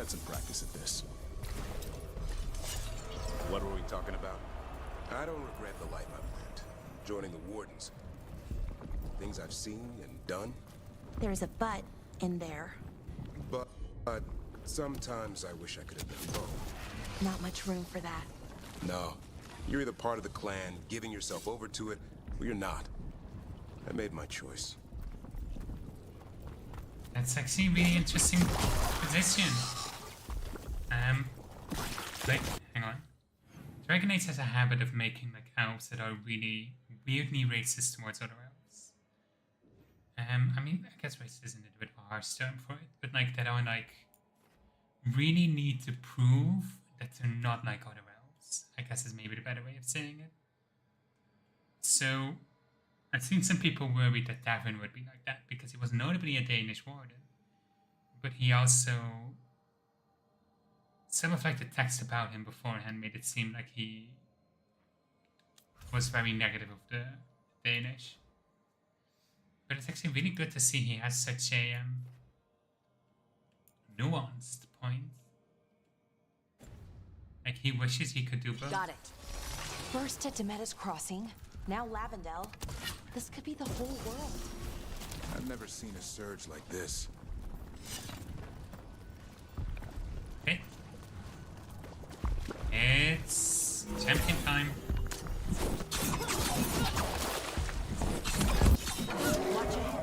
Some practice at this. What were we talking about? I don't regret the life I've lived. Joining the Wardens. Things I've seen and done. There's a but in there. But sometimes I wish I could have been both. Not much room for that. No. You're either part of the clan, giving yourself over to it, or you're not. I made my choice. That's actually a really interesting position. Wait, hang on. Dragon Age has a habit of making like elves that are really weirdly racist towards other elves. I mean, I guess racist isn't a bit of a harsh term for it, but like that are like really need to prove that they're not like other elves. I guess is maybe the better way of saying it. So I've seen some people worried that Davin would be like that because he was notably a Danish warden, but he also, some of like the text about him beforehand made it seem like he was very negative of the Danish. But it's actually really good to see he has such a nuanced point. Like he wishes he could do both. Got it. First at Demeter's Crossing, now Lavendel. This could be the whole world. I've never seen a surge like this. Okay. It's champion time. Watch ahead.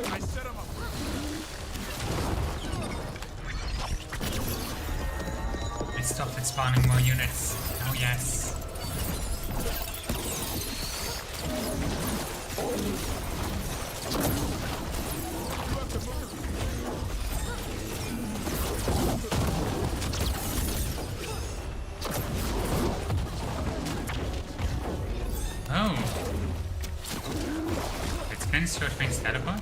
I set him up. I stopped at spawning more units. Oh yes. Oh. It's been short range teleport?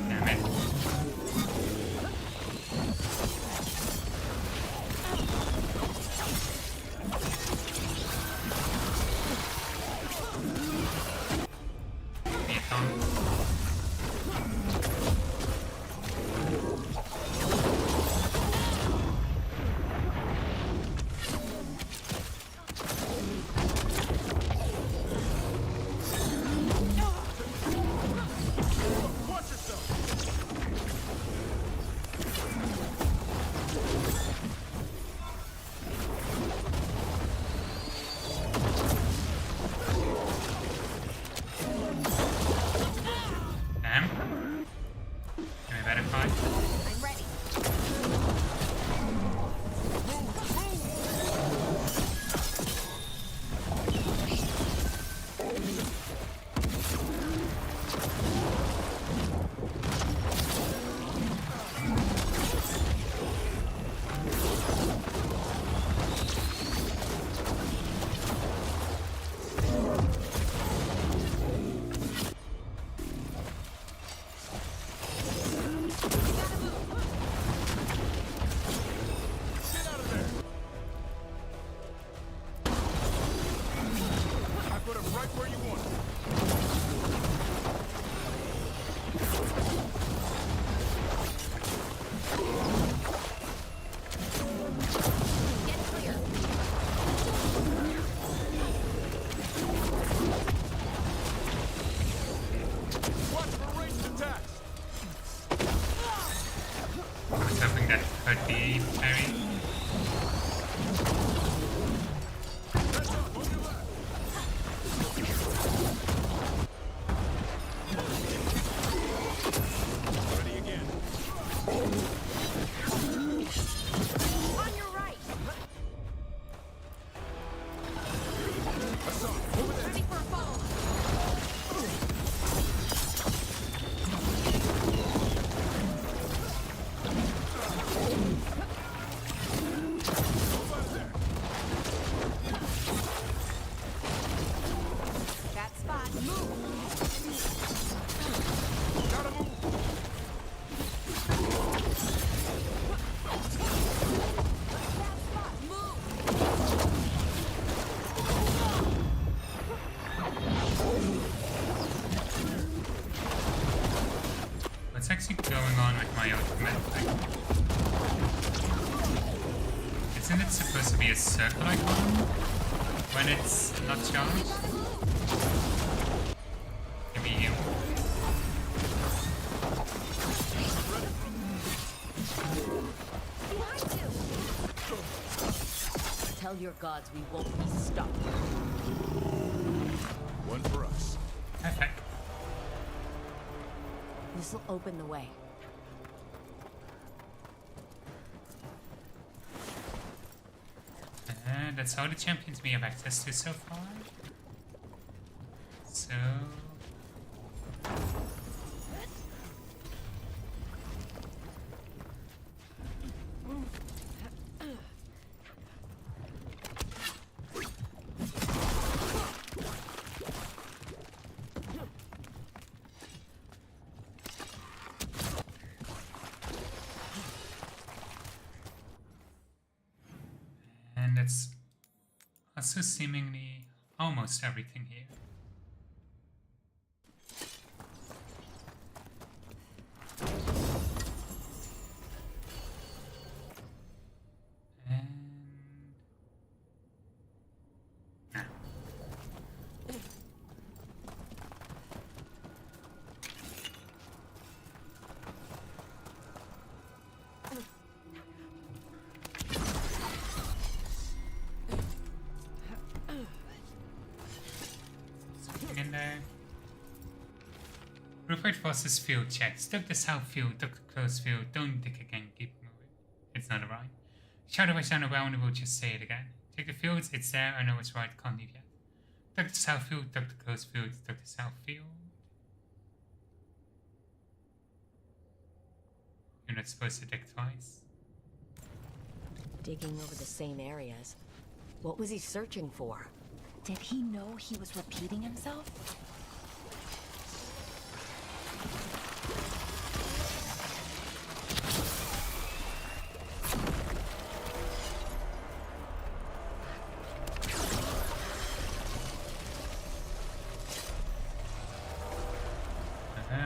Damn it. Damn. Give me a better fight. I'm ready. I put him right where you want him. Get clear. Watch for ranged attacks. I was hoping that could be very. Heads up, on your left. Ready again. On your right. Hassan, over there. Ready for a follow. Over there. That spot. Move. Gotta move. What's actually going on with my ultimate? Isn't it supposed to be a circle icon when it's not charged? Maybe you. Behind you. Tell your gods we won't be stopped. One for us. Perfect. This'll open the way. That's all the champions we have access to so far. So... And that's also seemingly almost everything here. And now. In there. Rupert Foss's field checks. Duck the south field, duck the close field, don't dig again, keep moving. It's not a rhyme. Shout away, sound around, and we'll just say it again. Take the fields, it's there, I know it's right, can't leave yet. Duck the south field, duck the close field, duck the south field. You're not supposed to dig twice. Digging over the same areas. What was he searching for? Did he know he was repeating himself?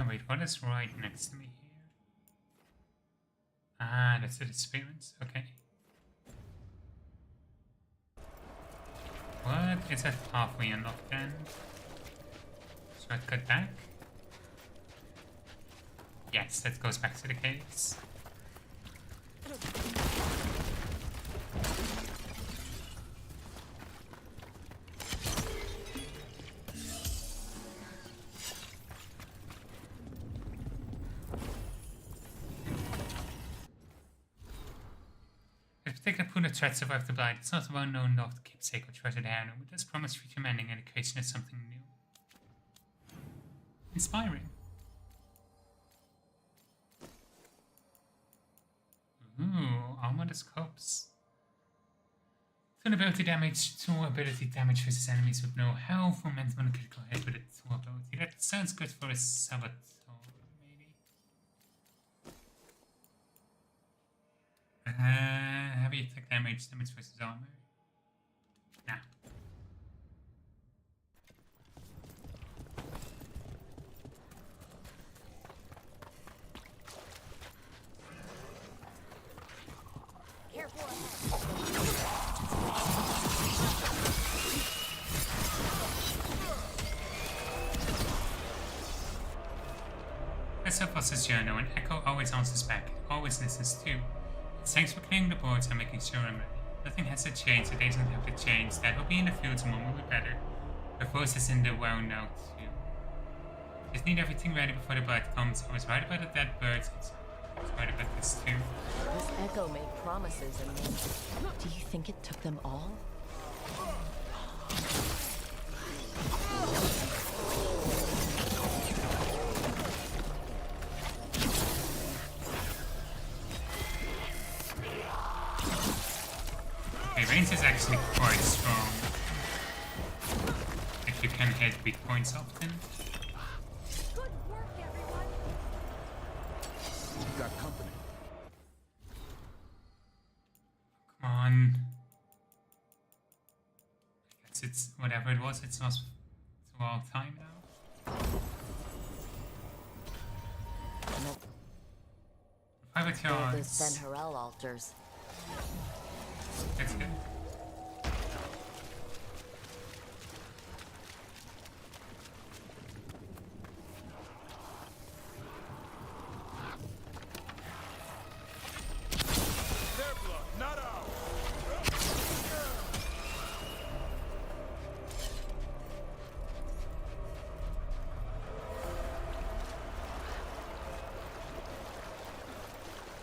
Wait, what is right next to me here? Ah, that's the disappearance. Okay. What is that halfway unlocked then? Shortcut back? Yes, that goes back to the caves. If particular pool of threat survived the blight, it's not a well-known law to keep sacred treasure there, and with this promise future mending and the creation of something new. Inspiring. Ooh, armored scopes. Tool ability damage, tool ability damage versus enemies with no health, momentum on a critical hit with a tool ability. That sounds good for a saboteur, maybe. Heavy attack damage, damage versus armor. Nah. Let's help us this journal, and Echo always answers back, always listens too. Thanks for clearing the boards and making sure I'm ready. Nothing has to change, the days don't have to change. That will be in the field, tomorrow will be better. The voice is in the well now too. Just need everything ready before the blight comes. I was right about the dead birds. I was right about this too. This Echo made promises and then... Do you think it took them all? Range is actually quite strong if you can hit weak points often. Good work, everyone. We've got company. Come on. I guess it's whatever it was, it's not to all time now. Nope. 5 They're the yards. Sen-Harel altars. That's good. Their blood, not ours.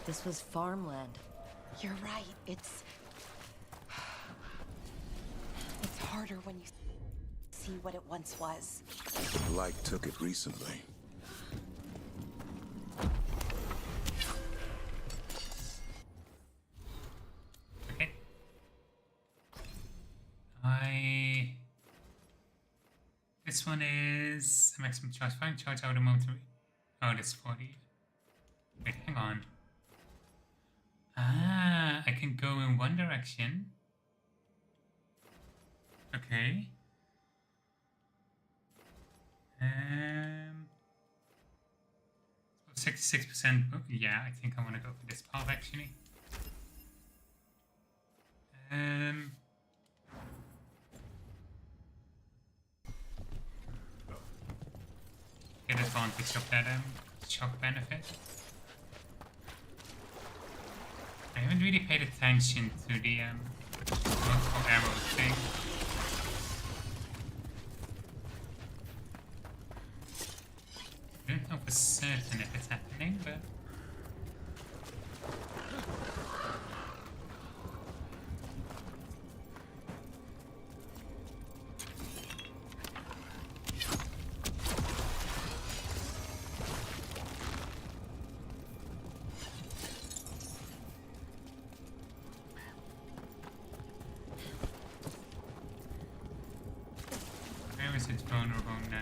This was farmland. You're right. It's harder when you see what it once was. The Blight took it recently. Okay. This one is a maximum charge. Firing charge out of momentary. Oh, that's 40. Wait, hang on. Ah, I can go in one direction. Okay. 66%. Yeah, I think I want to go for this path actually. Get advantage of that shock benefit. I haven't really paid attention to the multiple arrow thing. I don't know for certain if it's happening, but where is it vulnerable now?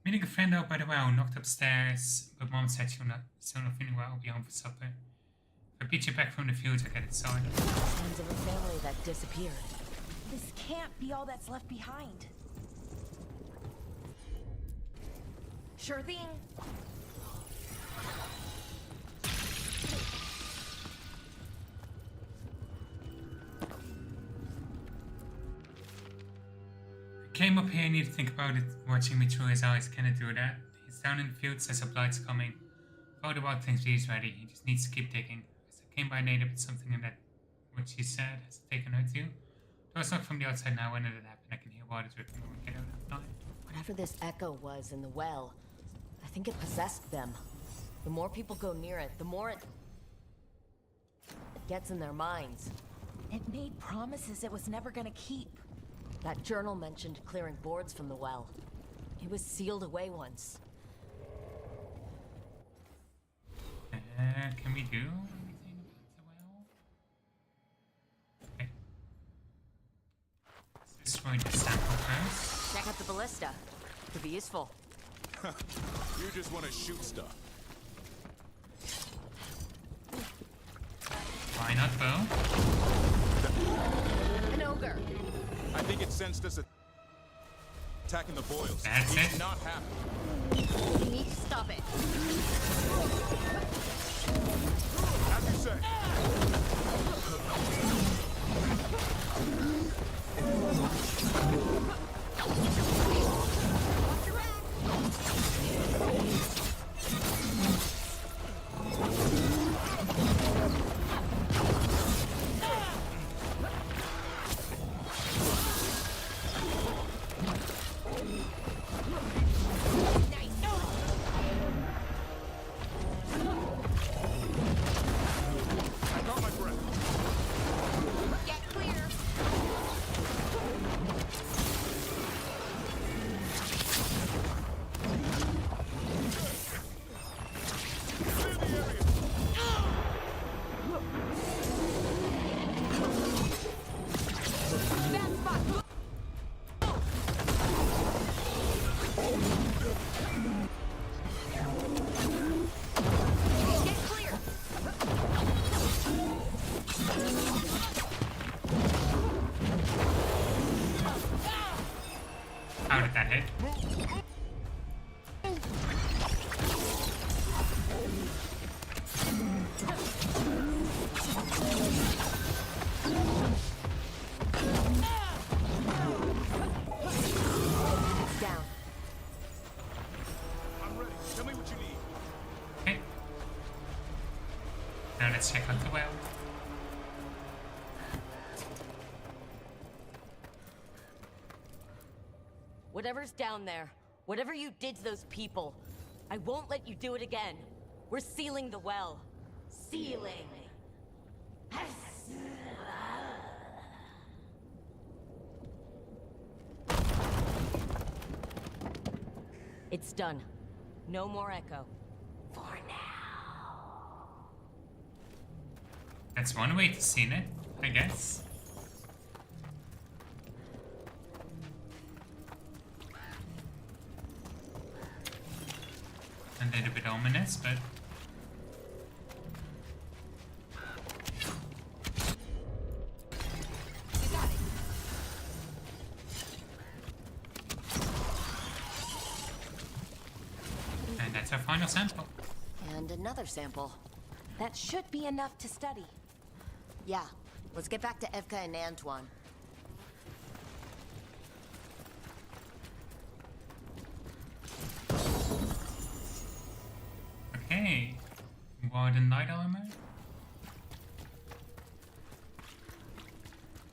Meeting a friend out by the well, knocked upstairs, but Mom said she'll still not feeling well, I'll be home for supper. If I beat you back from the fields, I get it started. Signs of a family that disappeared. This can't be all that's left behind. Sure thing. Came up here, I need to think about it, watching me through his eyes. Can I do that? He's down in the field, says a blight's coming. Thought about things, he's ready. He just needs to keep digging. As I came by native, it's something in that what she said has taken her too. Door's knocked from the outside now. When did it happen? I can hear water dripping when we get out of time. Whatever this echo was in the well, I think it possessed them. The more people go near it, the more it gets in their minds. It made promises it was never gonna keep. That journal mentioned clearing boards from the well. It was sealed away once. Can we do anything about the well? Okay. Let's destroy the sample first. Check out the ballista. Could be useful. You just want to shoot stuff. Why not bow? An ogre. I think it sensed us attacking the boils. That's He's it. not happy. You need to stop it. As you say. Now let's check out the well. Whatever's down there, whatever you did to those people, I won't let you do it again. We're sealing the well. Sealing. It's done. No more echo. For now. That's one way to seal it, I guess. A little bit ominous, but and that's our final sample. And another sample. That should be enough to study. Yeah, let's get back to Evka and Antoine. Okay, Warden light armor.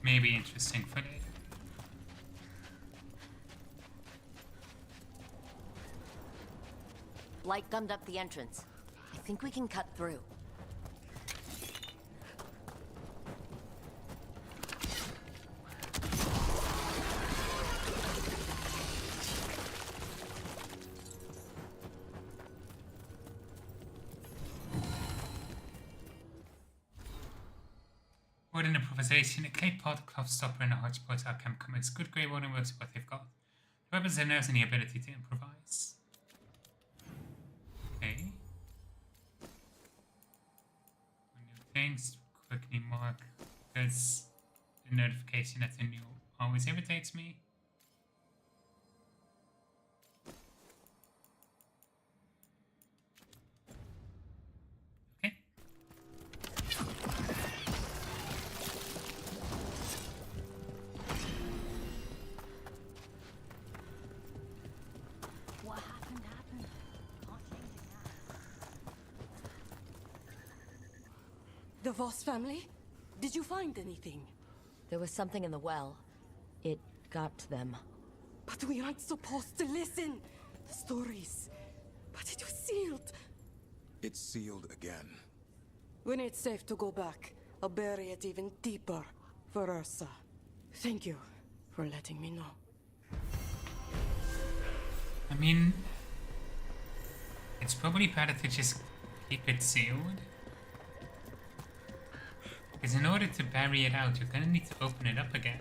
Maybe interesting for later. Light gummed up the entrance. I think we can cut through. Warden improvisation, a clay pot, cloth stopper, and a hodgepodge are chemical mix. Good grey warden works with what they've got. The weapons and nerves and the ability to improvise. Okay. New things, quickly mark. Because the notification that's a new always irritates me. Okay. What happened. Can't change it now. The Voss family? Did you find anything? There was something in the well. It got to them. But we aren't supposed to listen. The stories. But it was sealed. It's sealed again. When it's safe to go back, I'll bury it even deeper for Ursa. Thank you for letting me know. I mean, it's probably better to just keep it sealed. Because in order to bury it out, you're gonna need to open it up again.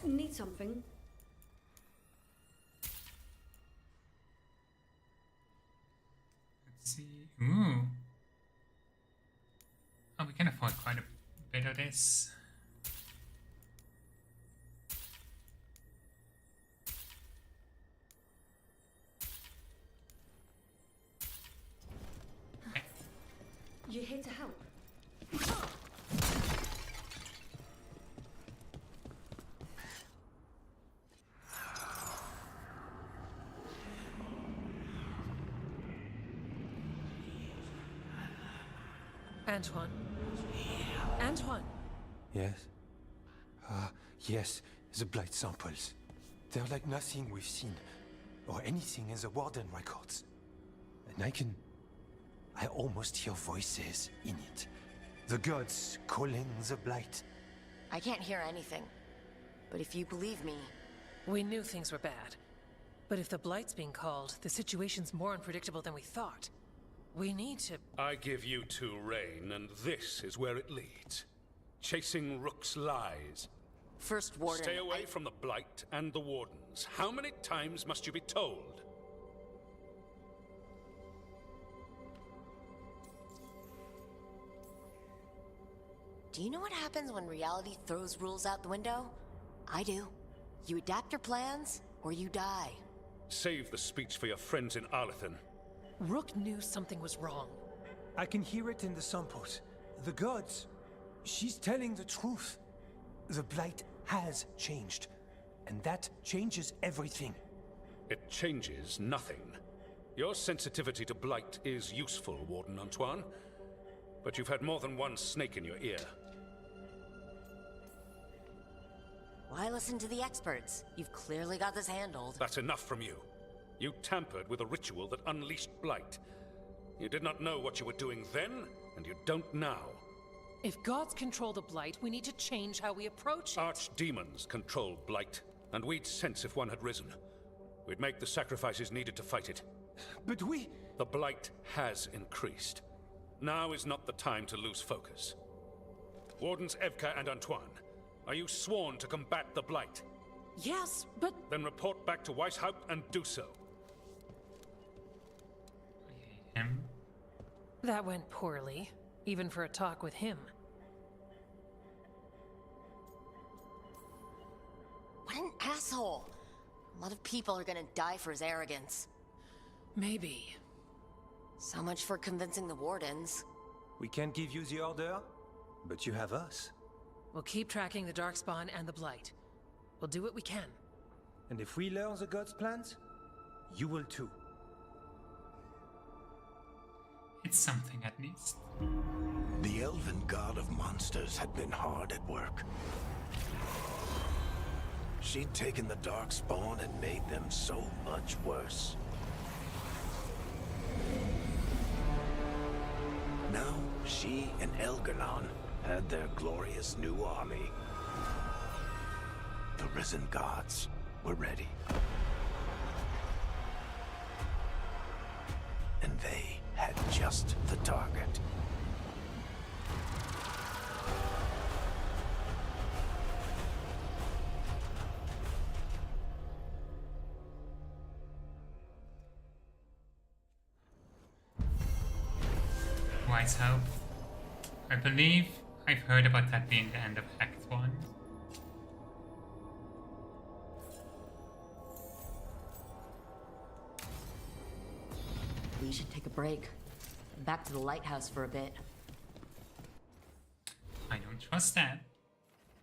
Need something? Let's see. Ooh. Oh, we can afford quite a bit of this. You here to help? Antoine. Antoine! Yes? Yes, the blight samples. They're like nothing we've seen, or anything in the Warden records. And I almost hear voices in it. The gods calling the blight. I can't hear anything. But if you believe me... We knew things were bad. But if the blight's being called, the situation's more unpredictable than we thought. We need to... I give you two reign, and this is where it leads. Chasing Rook's lies. First Warden... Stay away from the Blight and the Wardens. How many times must you be told? Do you know what happens when reality throws rules out the window? I do. You adapt your plans, or you die. Save the speech for your friends in Arlethan. Rook knew something was wrong. I can hear it in the samples. The gods. She's telling the truth. The blight has changed. And that changes everything. It changes nothing. Your sensitivity to blight is useful, Warden Antoine. But you've had more than one snake in your ear. Why listen to the experts? You've clearly got this handled. That's enough from you. You tampered with a ritual that unleashed blight. You did not know what you were doing then, and you don't now. If gods control the blight, we need to change how we approach it. Archdemons control blight, and we'd sense if one had risen. We'd make the sacrifices needed to fight it. But we... The blight has increased. Now is not the time to lose focus. Wardens Evka and Antoine, are you sworn to combat the blight? Yes, but... Then report back to Weishaupt and do so. That went poorly, even for a talk with him. What an asshole! A lot of people are gonna die for his arrogance. Maybe. So much for convincing the wardens. We can't give you the order, but you have us. We'll keep tracking the Darkspawn and the Blight. We'll do what we can. And if we learn the gods' plans, you will too. It's something at least. The elven god of monsters had been hard at work. She'd taken the Darkspawn and made them so much worse. Now, she and Elgernon had their glorious new army. The risen gods were ready. And they had just the target. Weishaupt. I believe I've heard about that being the end of Act 1. We should take a break. Back to the lighthouse for a bit. I don't trust that.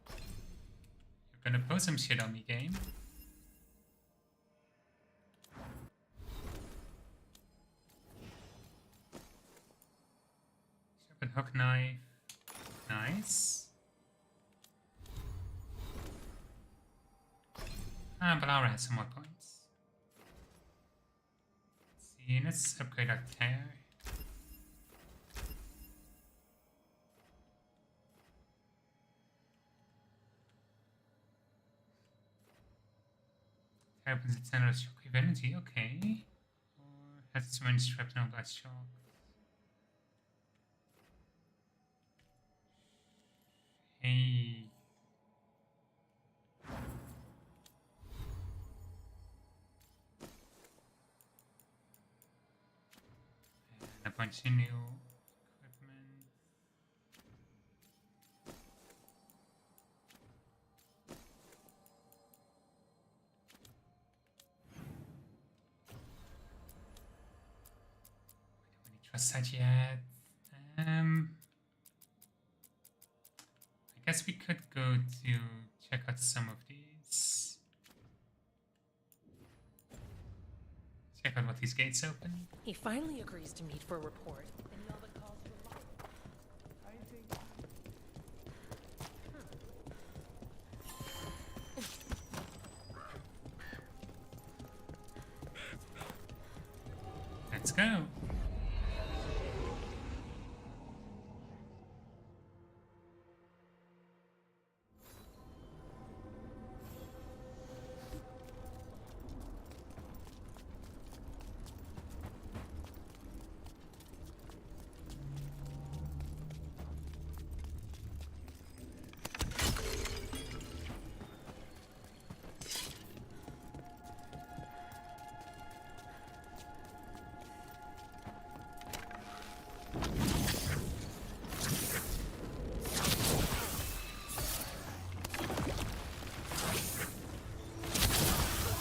You're gonna post some shit on me, game. Sharpened hook knife. Nice. But Laura has some more points. Let's see, let's upgrade our tear. Happens at center of shock wave energy, okay. Or has so many shrapnel blast shock. Hey. And a bunch of new equipment. I don't really trust that yet. I guess we could go to check out some of these. Check out what these gates open. He finally agrees to meet for a report. And he all but calls for Let's go.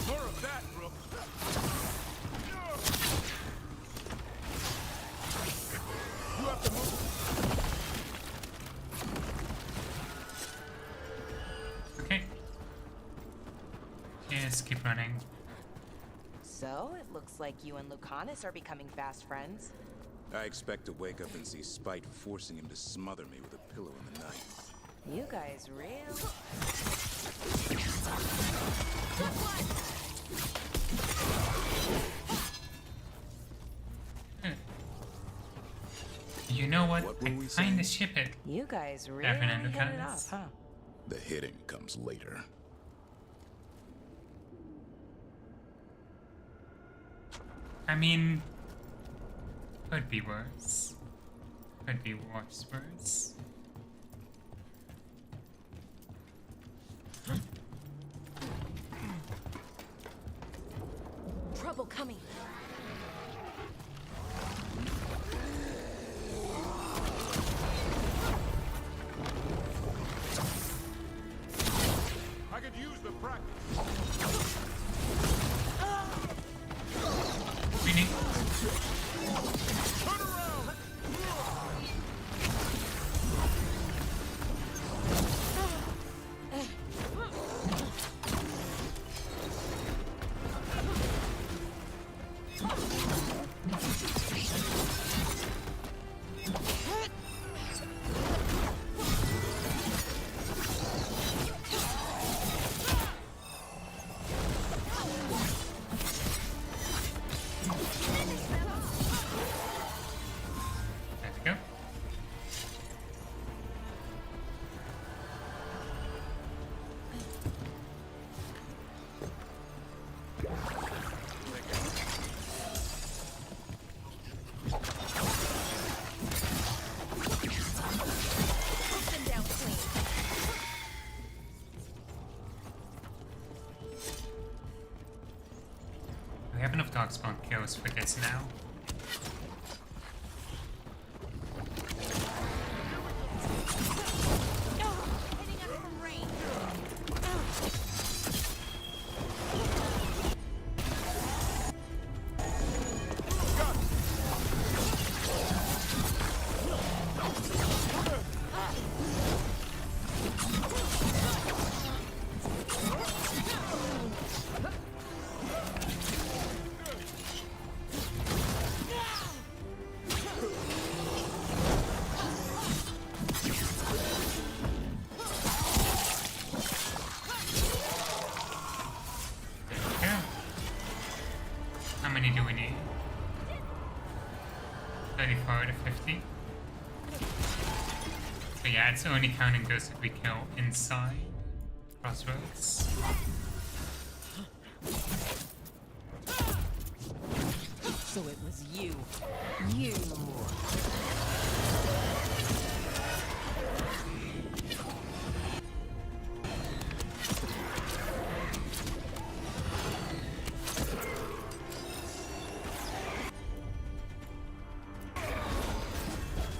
More of that, bro. You have to move. Okay. Just keep running. So, it looks like you and Lucanus are becoming fast friends. I expect to wake up and see Spite forcing him to smother me with a pillow in the night. You guys real? You know what? I kinda ship it. You guys really Evan and hit it Lucanus. off, huh? The hitting comes later. I mean, could be worse. Could be worse. Trouble coming. I could use the practice. Really? Turn around! Let's go. We have enough darkspawn kills for this now. How many do we need? 34 to 50. So yeah, it's only counting those that we kill inside Crossroads. So it was you. You.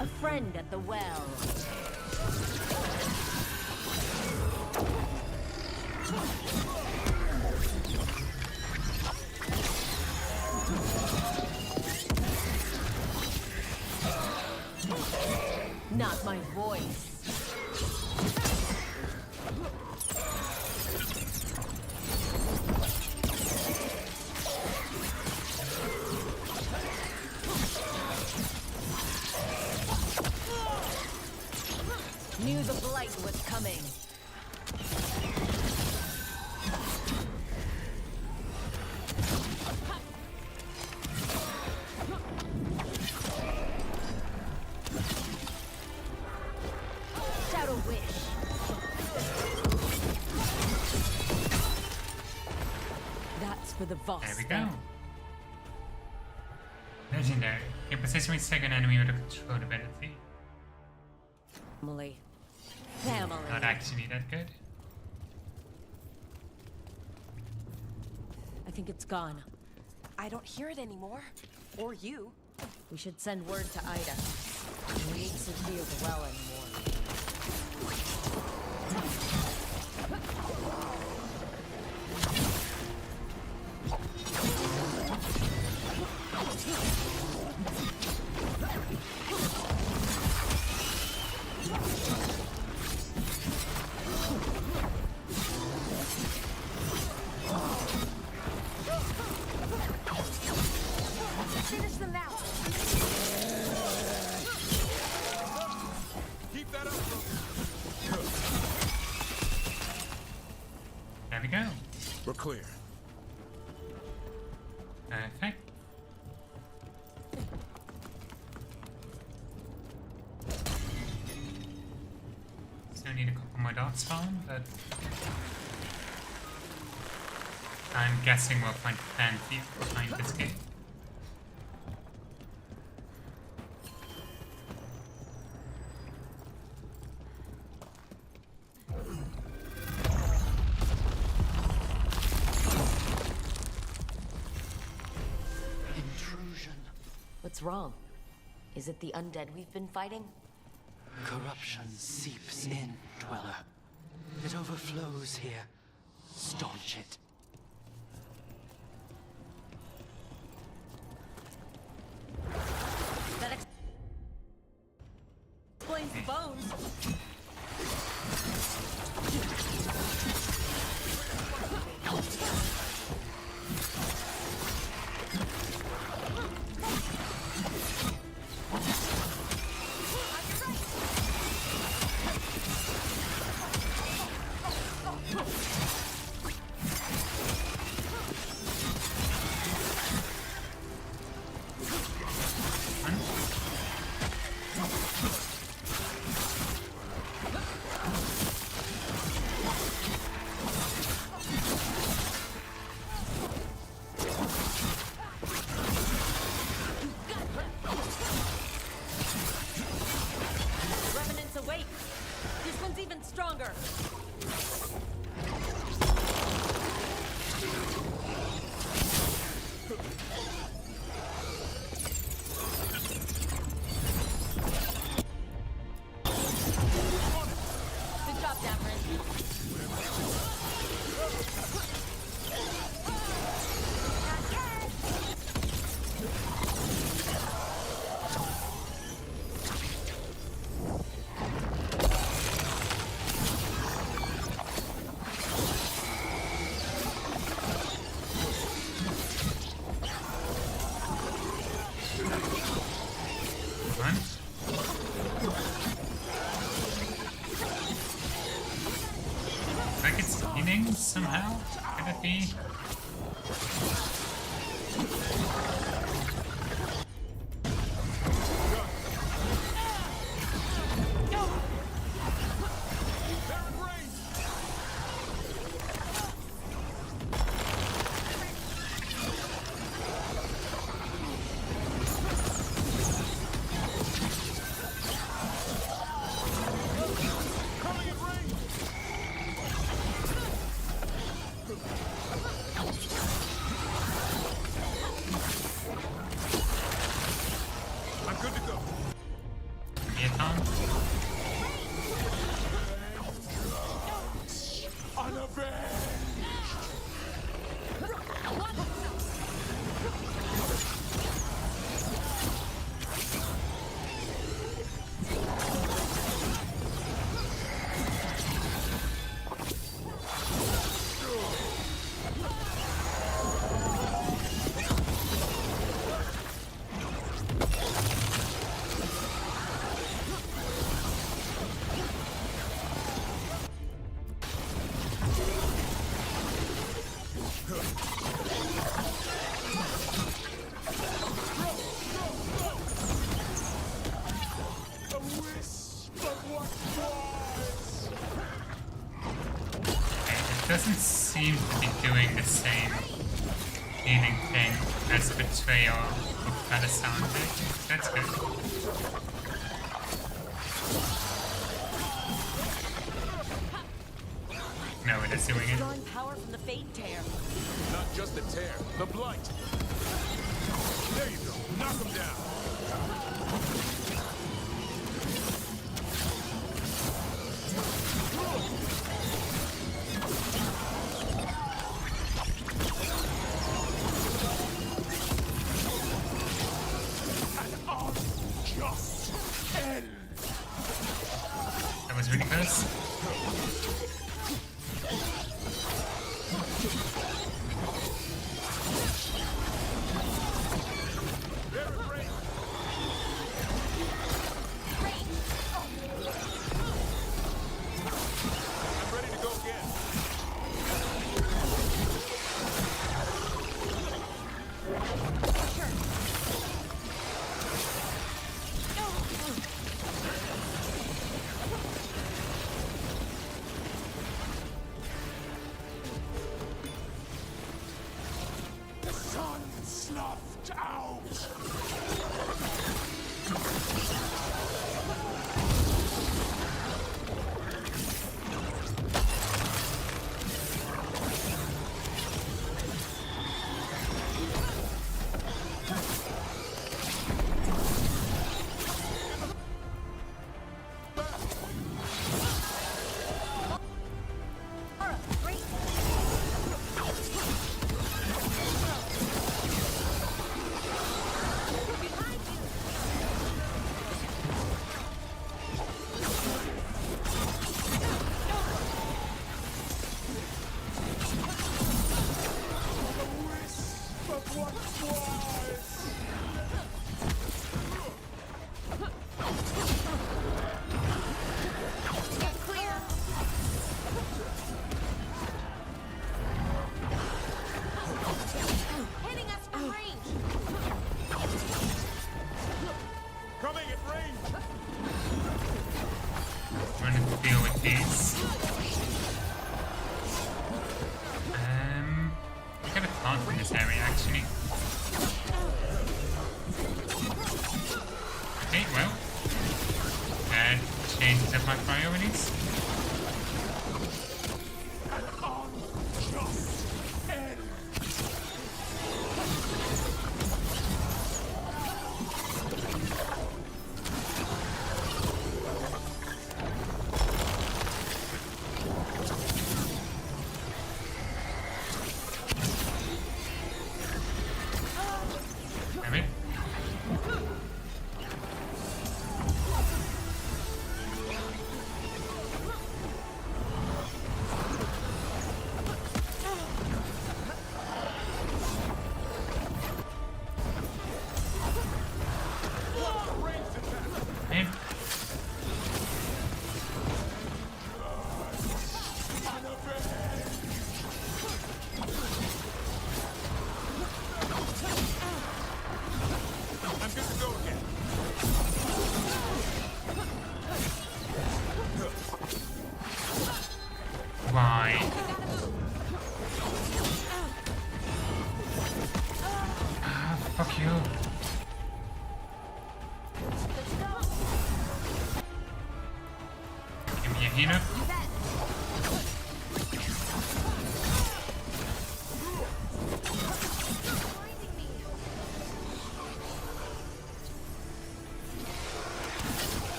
A friend at the well. Not my voice. Knew the blight was coming. Shadow Wish. That's for the Voss. There we go. Legendary. Can possess second enemy with a control ability. Family. Family. Not actually that good. I think it's gone. I don't hear it anymore. Or you. We should send word to Ida. We need to near the well anymore. clear. Perfect. Still need a couple more dots found, but I'm guessing we'll find plenty behind this gate. Intrusion. What's wrong? Is it the undead we've been fighting? Corruption seeps in, Dweller. It overflows here. Staunch it. That explains the bones. Revenants awake. This one's even stronger. Good job, Dameron. Run. Like it's healing somehow? Could it be? I'm good to go. Vietnam? It doesn't seem to be doing the same healing thing as Betrayal of that sounded. That's good. No, it is doing it. Drawing power from the Fate Tear. Not just the tear, the blight. There you go. Knock him down. That was really close. snuffed out!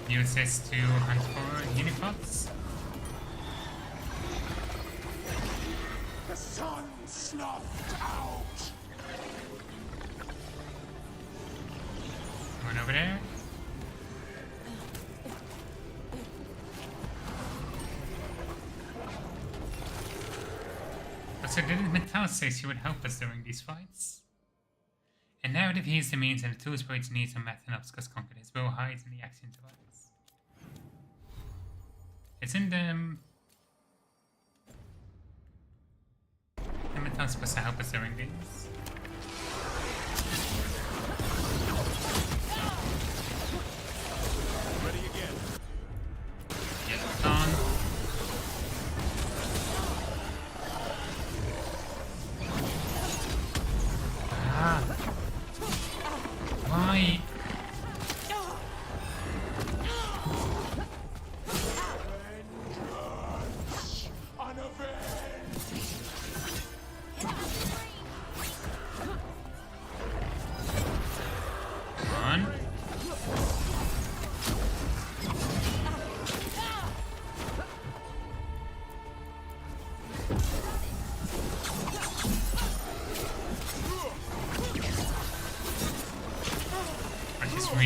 Use this to hunt for unipods. The sun snuffed out. One over there. Also, didn't Metal say she would help us during these fights? And narrative he is the means and the tools for its needs on Mathenopskas conquered his will hides in the action device. Isn't the Metal supposed to help us during these?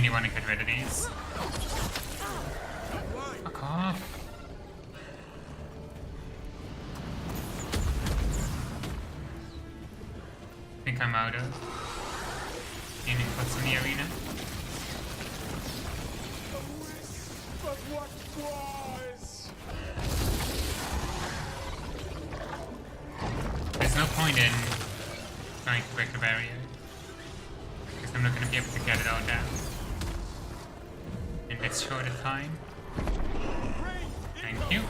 really want to get rid of these. Fuck off. I think I'm out of aiming close in the arena. But what was? There's no point in trying to break the barrier, because I'm not going to be able to get it all down in this short a time. Thank you.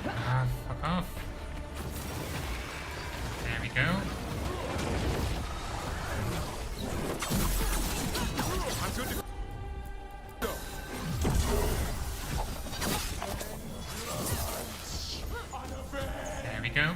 Ah, fuck off. There we go. I'm good to go. There we go.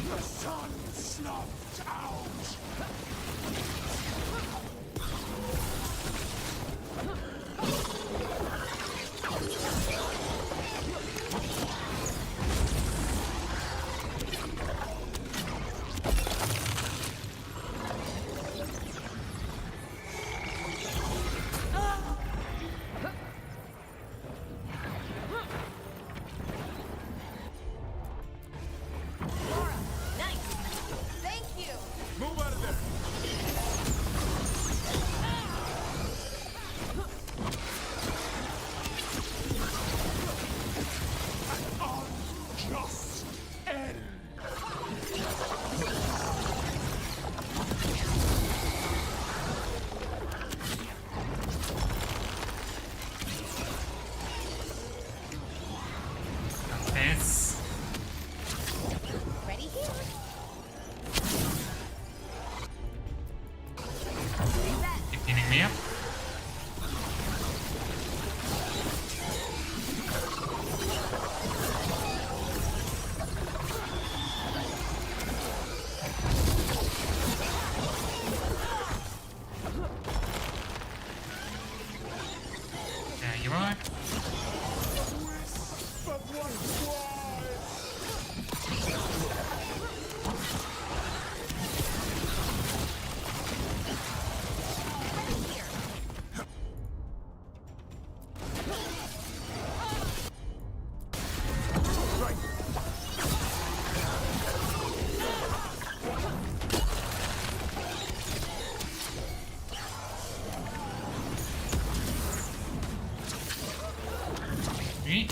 The sun snuffed out. Move out of there. Unjust end. This. Ready here? Keep hitting me up. There you are. But what was? Three.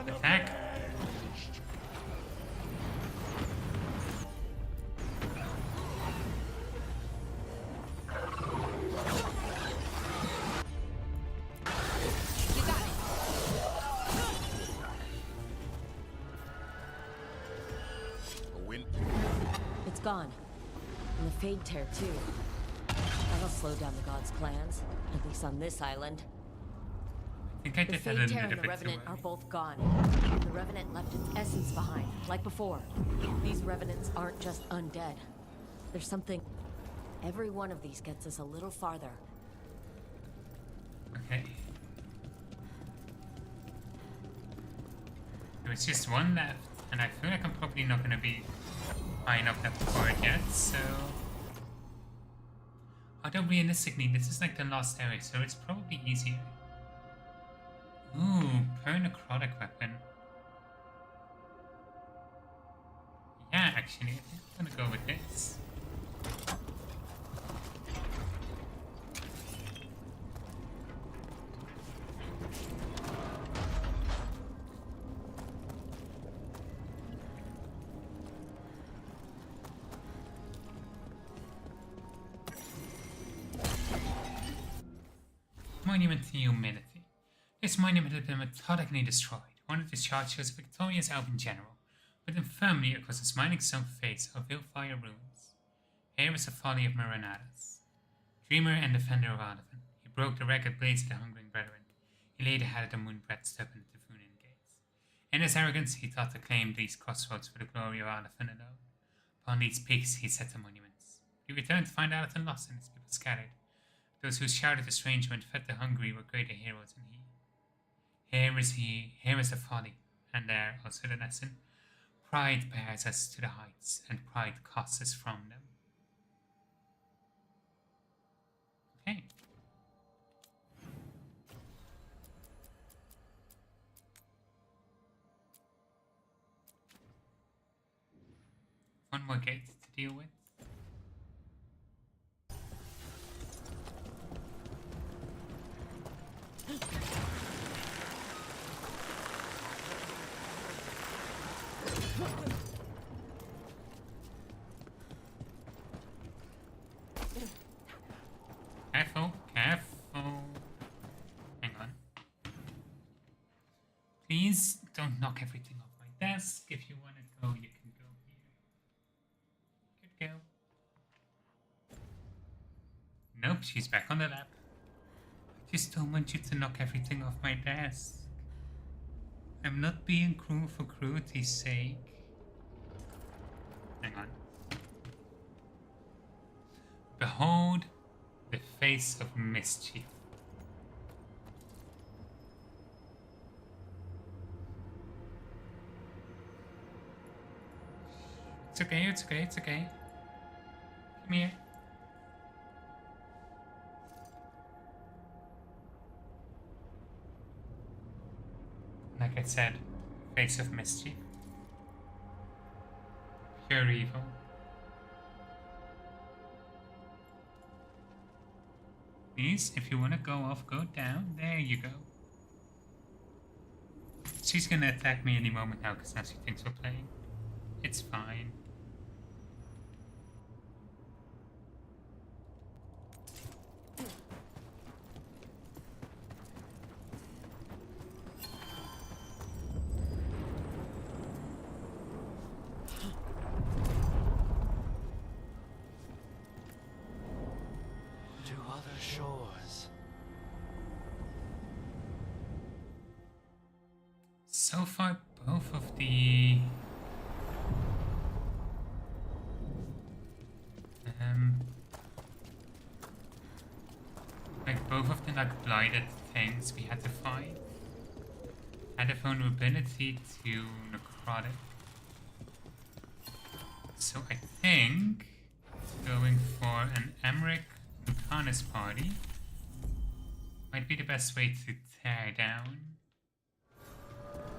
Attack. A win. It's gone. And the Fade Tear, too. That'll slow down the gods' plans, at least on this island. I think I The did that a Fade Tear little and the bit too Revenant are early. both gone. The Revenant left its essence behind, like before. These Revenants aren't just undead. There's something... Every one of these gets us a little farther. Okay. There's just one left, and I feel like I'm probably not gonna be high enough level for it yet, so... Although realistically, this is like the last area, so it's probably easier. Ooh, per necrotic weapon. Yeah, Actually, I think I'm gonna go with this. Monument to Humility. This monument had been methodically destroyed. One of the charge shows a victorious elven general, with him firmly across the smiling stone face of Vilfire ruins. Here is the folly of Maranadas. Dreamer and defender of Ardavan, he broke the ragged blades of the hungering brethren. He laid a head at the moon-bread step in the Tifunin gates. In his arrogance, he thought to claim these crossroads for the glory of Ardavan alone. Upon these peaks, he set the monuments. He returned to find Ardavan lost and his people scattered. Those who shouted estrangement and fed the hungry were greater heroes than he. Here is the folly, and there also the lesson. Pride bears us to the heights, and pride costs us from them. Okay. One more gate to deal with. Careful, careful. Hang on. Please don't knock everything off my desk. If you want to go, you can go here. Good girl. Nope, she's back on the lap. I just don't want you to knock everything off my desk. I'm not being cruel for cruelty's sake. Hang on. Behold the face of mischief. It's okay, it's okay, it's okay. Come here. Like I said, face of mischief. Pure evil. Please, if you want to go off, go down. There you go. She's gonna attack me any moment now because now she thinks we're playing. It's fine. Shores. So far, both of the blighted things we had to fight had a vulnerability to necrotic. So I think going for an Emmerich Lucanus party might be the best way to tear down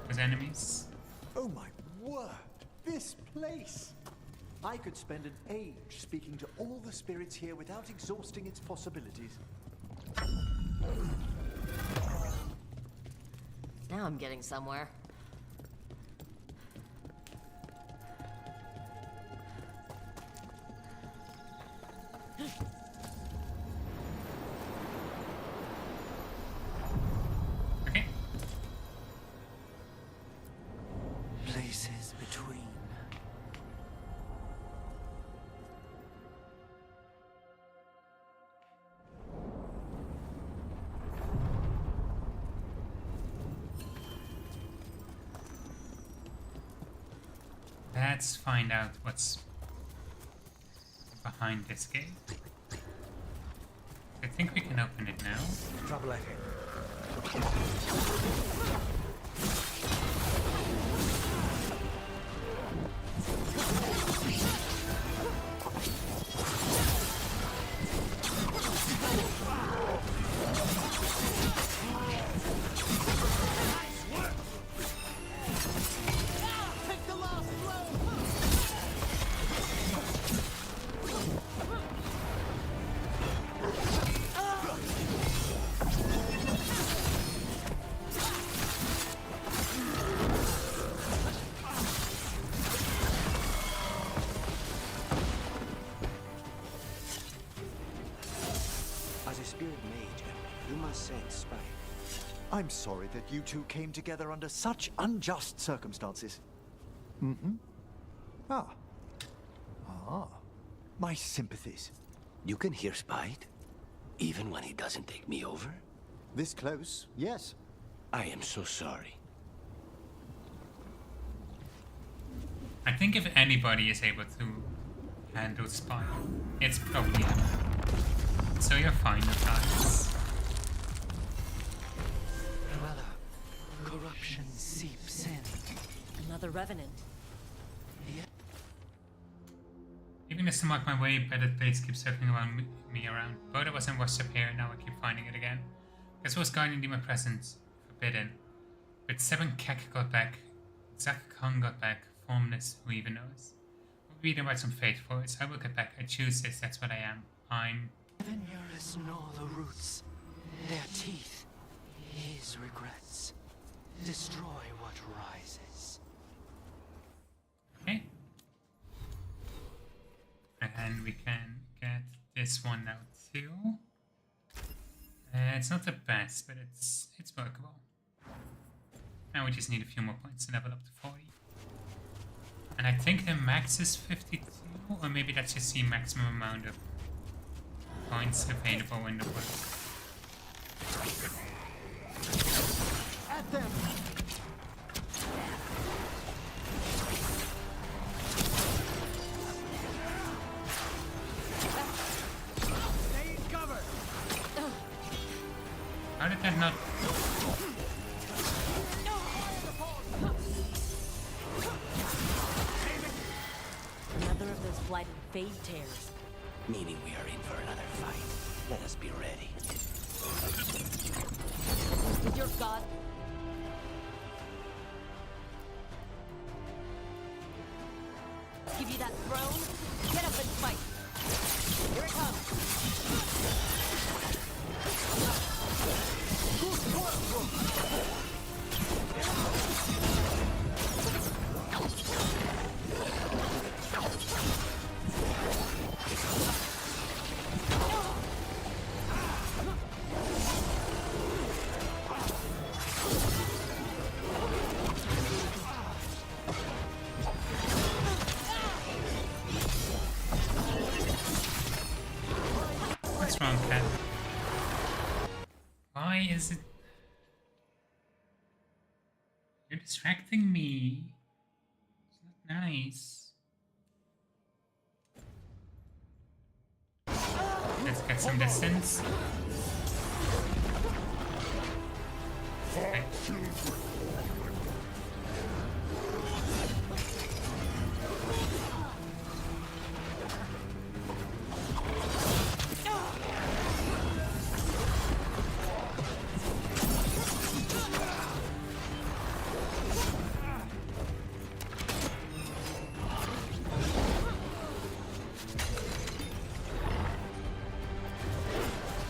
those enemies. Oh my word! This place! I could spend an age speaking to all the spirits here without exhausting its possibilities. Now I'm getting somewhere. Okay. Places between. Let's find out what's behind this gate. I think we can open it now. Trouble ahead. said, Spike. I'm sorry that you two came together under such unjust circumstances. Mm-hmm. Ah. My sympathies. You can hear Spite, even when he doesn't take me over? This close, yes. I am so sorry. I think if anybody is able to handle Spite, it's probably him. So you're fine with that. Corruption seeps in. Another revenant. Even just to mark my way, bedded plates keep circling around me around. Both of us and washed up here, now I keep finding it again. Guess what's guarding my presence? Forbidden. But 7 Kek got back, Zak Khan got back, formless, who even knows? We'll be about some fate for us. I will get back. I choose this, that's what I am. I'm... Nearest know the roots, their teeth, his regrets. Destroy what rises. Okay. And we can get this one now too. It's not the best, but it's workable. Now we just need a few more points to level up to 40. And I think the max is 52, or maybe that's just the maximum amount of points available in the world. At them! How did that not... Another of those blighted fade tears. Meaning we are in for another fight. Let us be ready. With your god... Give you that throne? Get up and fight! Here it comes! What's wrong, Cat? Why is it... You're distracting me. It's not nice. Let's get some distance. Okay.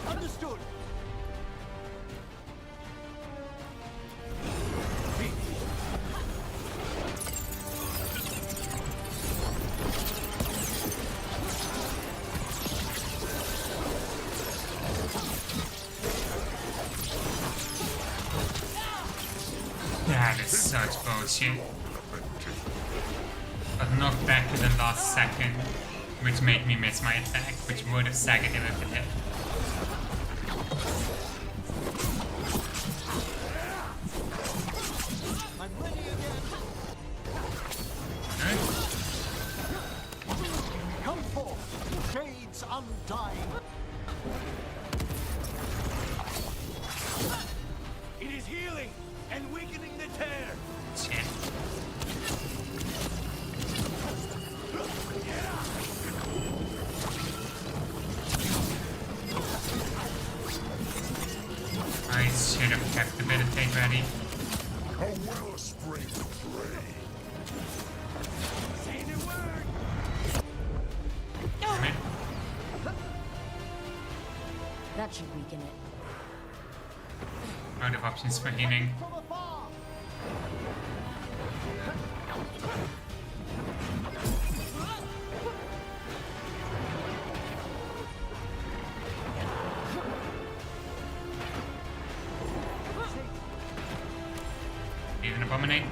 Understood! That is such bullshit. But knocked back to the last second, which made me miss my attack, which would have staggered him if it hit. I'm ready again! Good. Come forth, shades undying! It is healing and weakening the tear. Shit. I should have kept the meditate ready. How well a spring prey. Say the word. Damn it. That should weaken it. Out of options for healing. Abominate.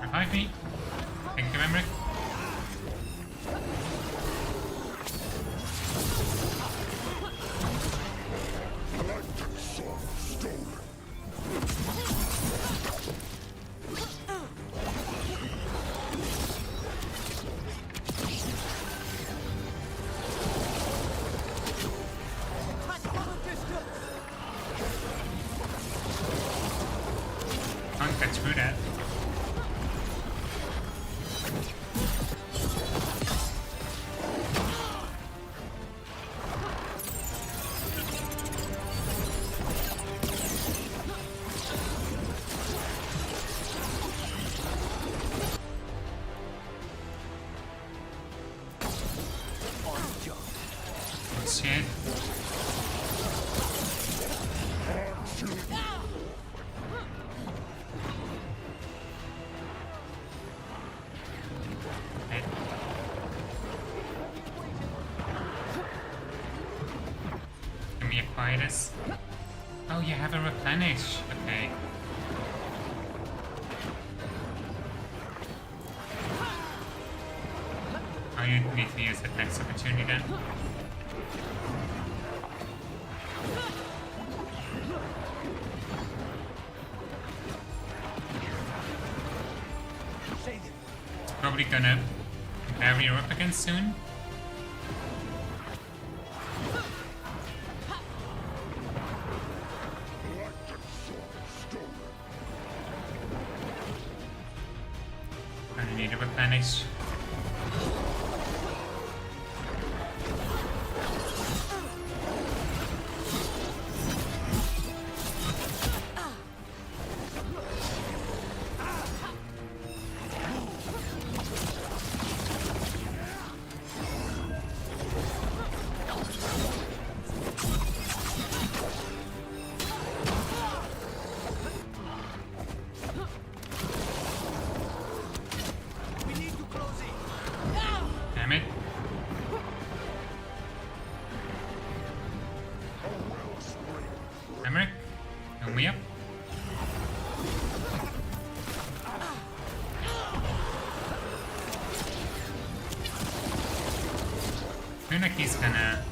Revive me. Thank you, Emmerich. Can't get through that. Shit. Give me a quietus. Oh, you have a replenish. Okay. Oh, you need to use the next opportunity then. Probably gonna bury her up again soon. I need to replenish. Damn it. Emmerich, help me up. I feel like he's gonna...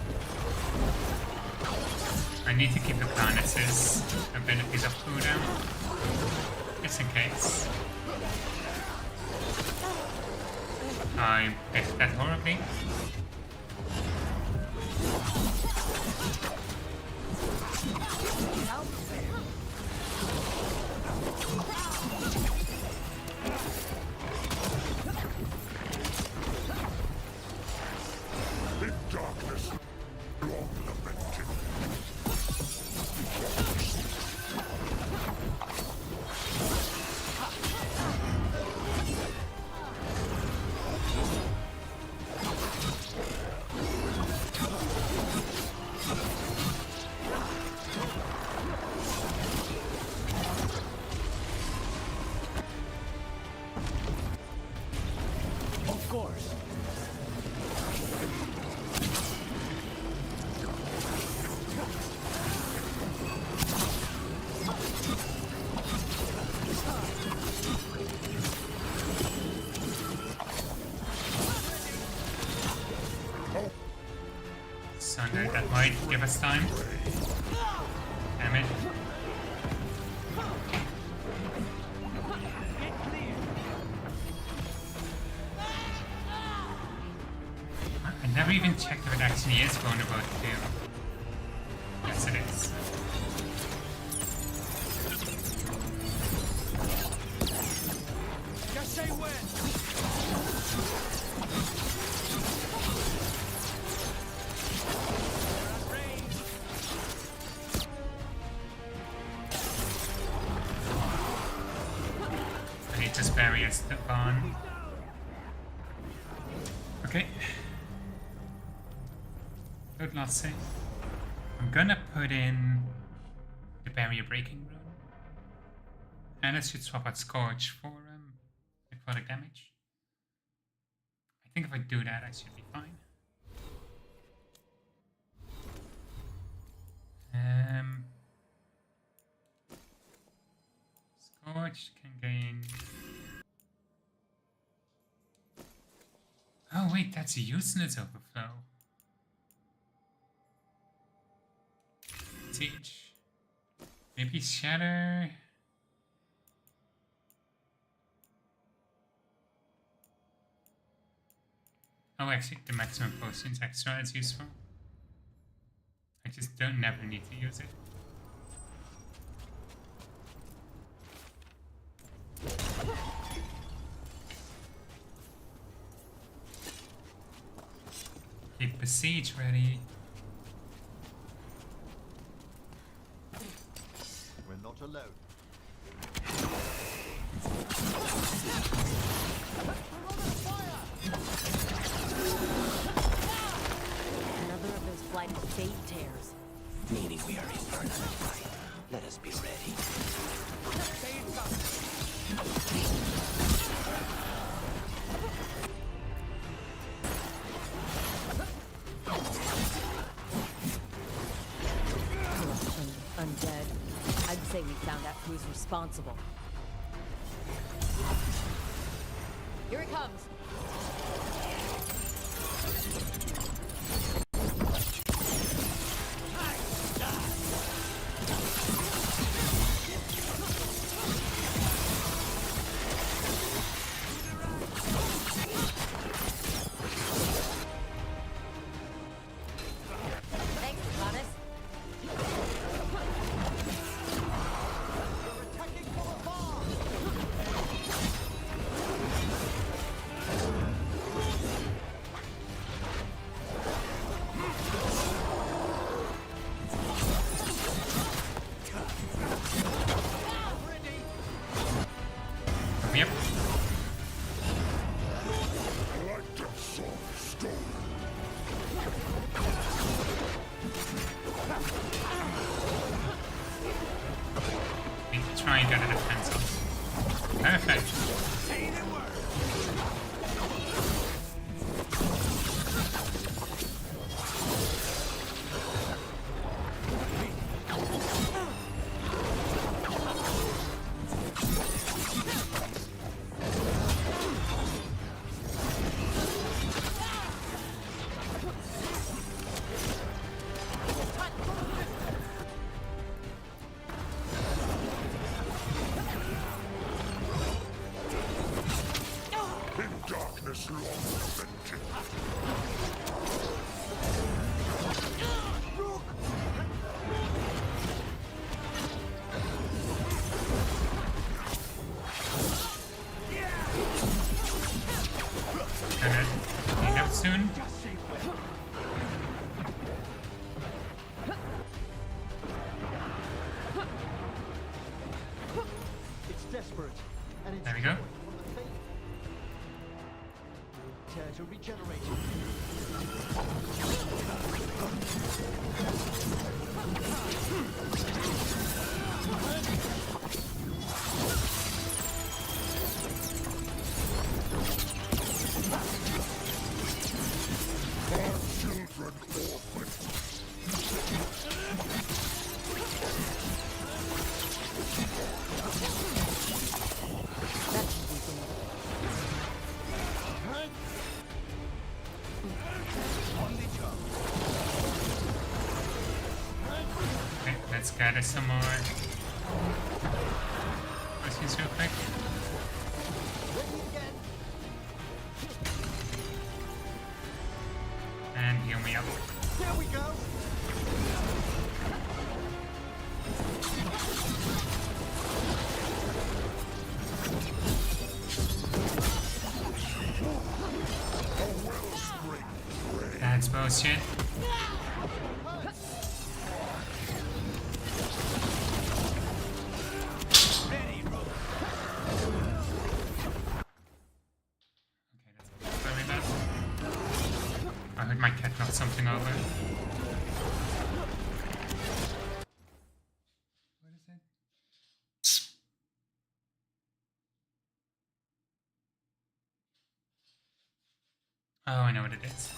I need to keep the Clarnus's abilities of cooldown, just in case. I missed that horribly. In darkness, long lamented. Of course. So that might give us time. Damn it. I never even checked if it actually is vulnerable to... Yes, it is. Just say when. I need to spare you the barn. Okay. Good last save. I'm gonna put in the barrier breaking rune. And I should swap out Scourge for necrotic damage. I think if I do that, I should be fine. charged, can gain... Oh wait, that's useless overflow. Siege. Maybe Shatter... Oh, actually, the maximum potions extra is useful. I just never need to use it. Keep the siege ready. We're not alone. Another of those blighted fade tears. Meaning we are in for another fight. Let us be ready. Corruption, undead. I'd say we found out who's responsible. Here it comes. Yep. Need to try and get a defense off. Perfect. Darkness long lamented. Gonna clean up soon. It's desperate. And it's There we go. to regenerate. Children orphaned. Okay, let's gather some more potions real quick. And heal me up. There we go. That's bullshit. I heard my cat knock something over. What is it? Oh, I know what it is.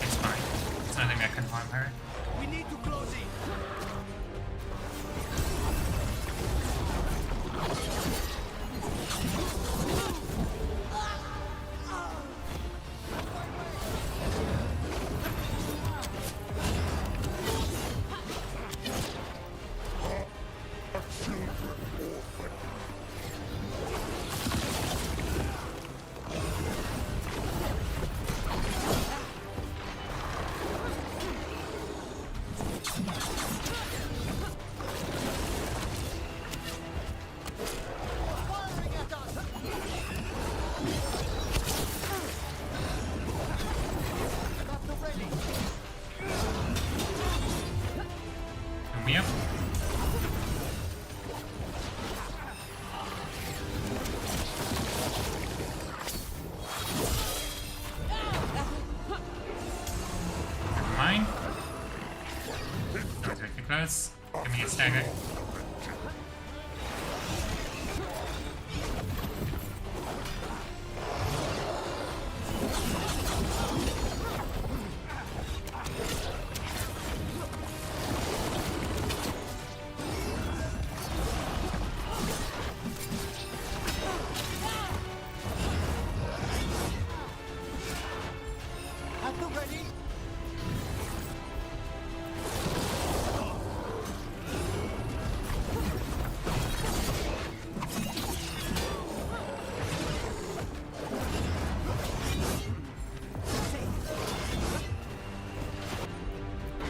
It's fine. It's nothing that can harm her. We need to close it. And we up. Never mind. That was really close. Give me a stagger. At the ready.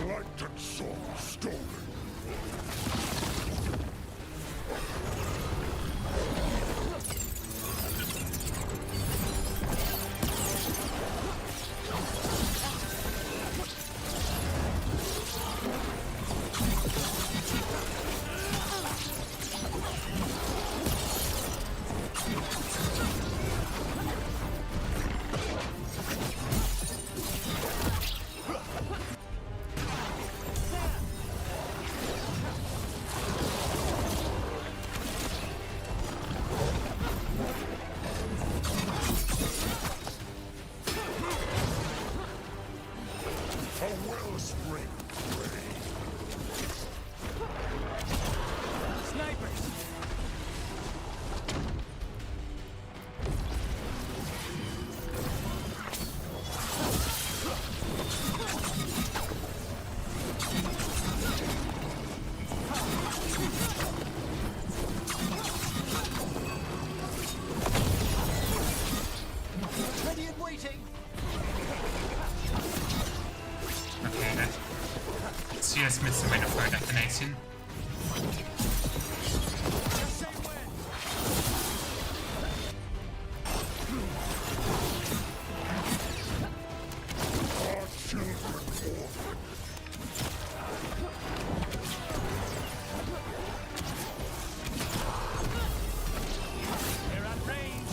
Light and soul stolen. A wellspring ready. Snipers. Ready and waiting. Okay, that CS missed away the third detonation. Our children orphaned. They're at range.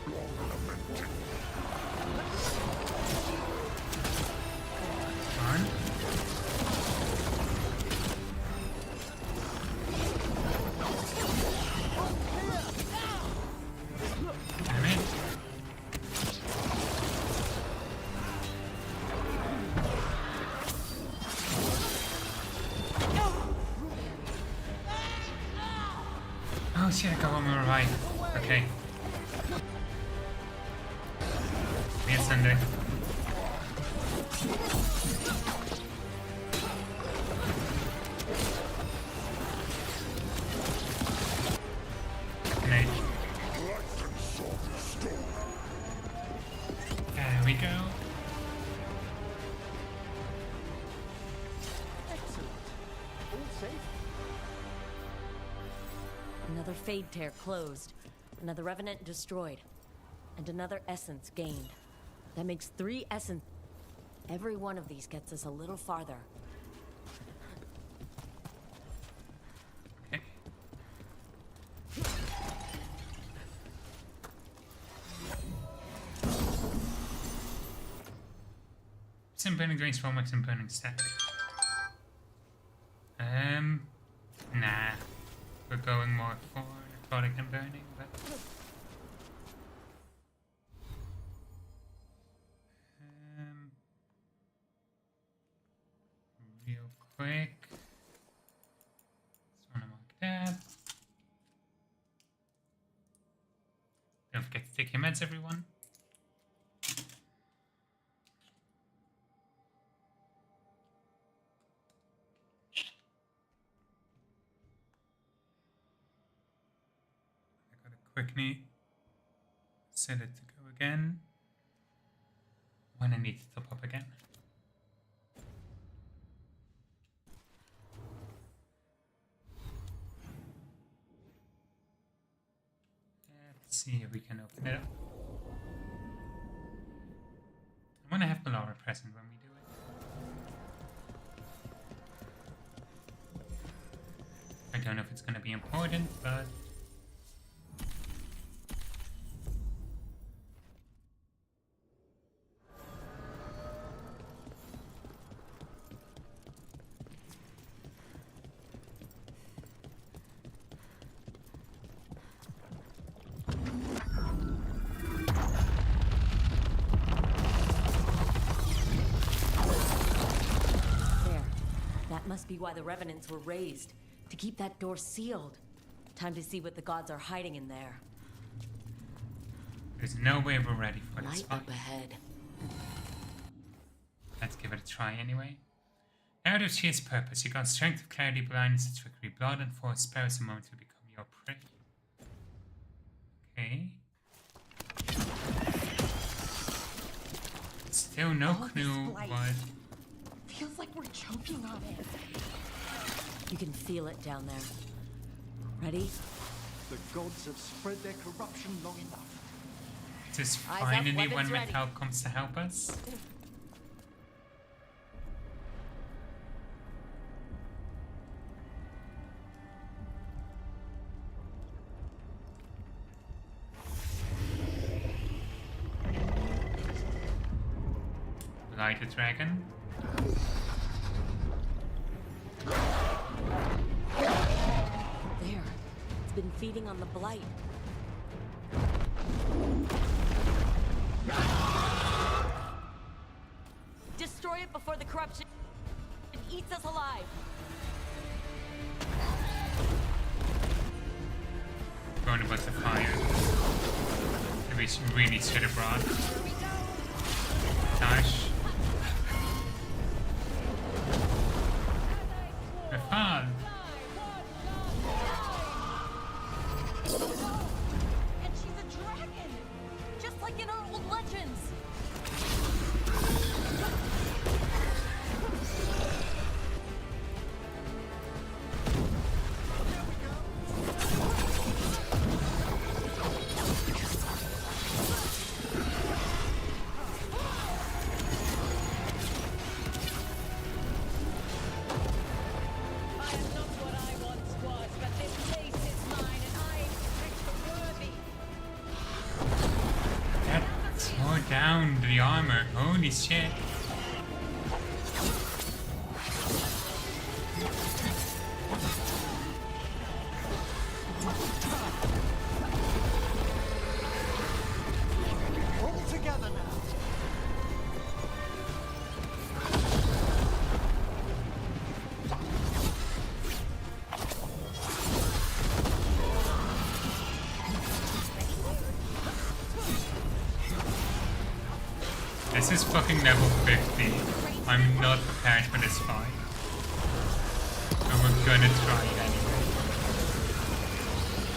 On. Damn it. Oh shit, I got one more revive. Okay. Me and Sunday. Grenade. There we go. Another Fade Tear closed, another Revenant destroyed, and another Essence gained. That makes 3 Essence. Every one of these gets us a little farther. Okay. Some burning drains for max and burning stack. Nah. We're going more for necrotic and burning, but real quick. Just wanna mark that. Don't forget to take your meds, everyone. Quickly set it to go again when I need to top up again. Let's see if we can open it up. I'm gonna have Belara present when we do it. I don't know if it's gonna be important, but must be why the Revenants were raised, to keep that door sealed. Time to see what the gods are hiding in there. There's no way we're ready for this Light fight. up ahead. Let's give it a try anyway. Out of sheer's purpose, you got strength of clarity, blindness, trickery, blood, and force. Spares a moment to become your prey. Okay. Still no clue what. Feels like we're choking on it. You can feel it down there. Ready? The gods have spread their corruption long enough. Just Eyes up, finally weapons one with ready. help comes to help us. Light a dragon. There. It's been feeding on the blight. Destroy it before the corruption eats us alive. Going to bust the fire. That we really should have brought. Dash. Rafal. And she's a dragon! Just like in our old legends! down the armor. Holy shit. All together now. This is fucking level 50. I'm not prepared for this fight. But we're gonna try it anyway.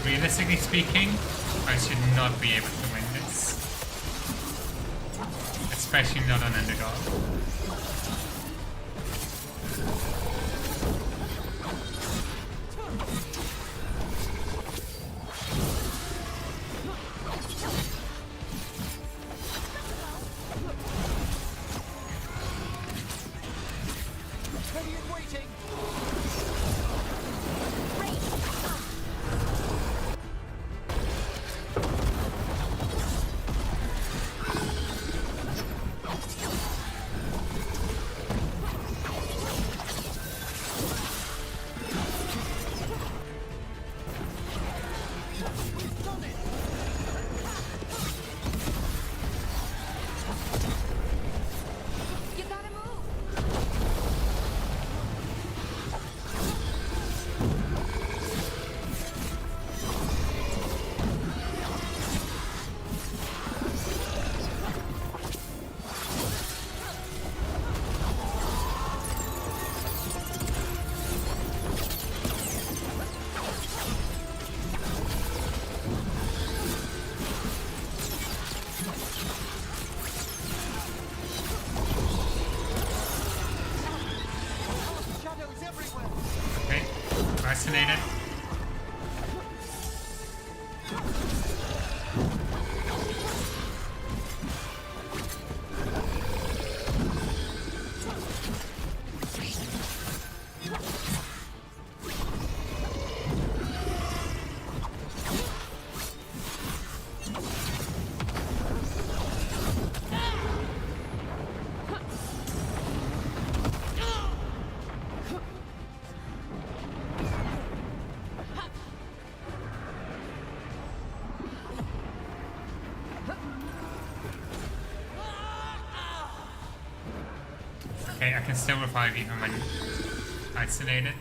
Realistically speaking, I should not be able to win this. Especially not on underdog. Fascinated. Okay, I can still revive even when isolated.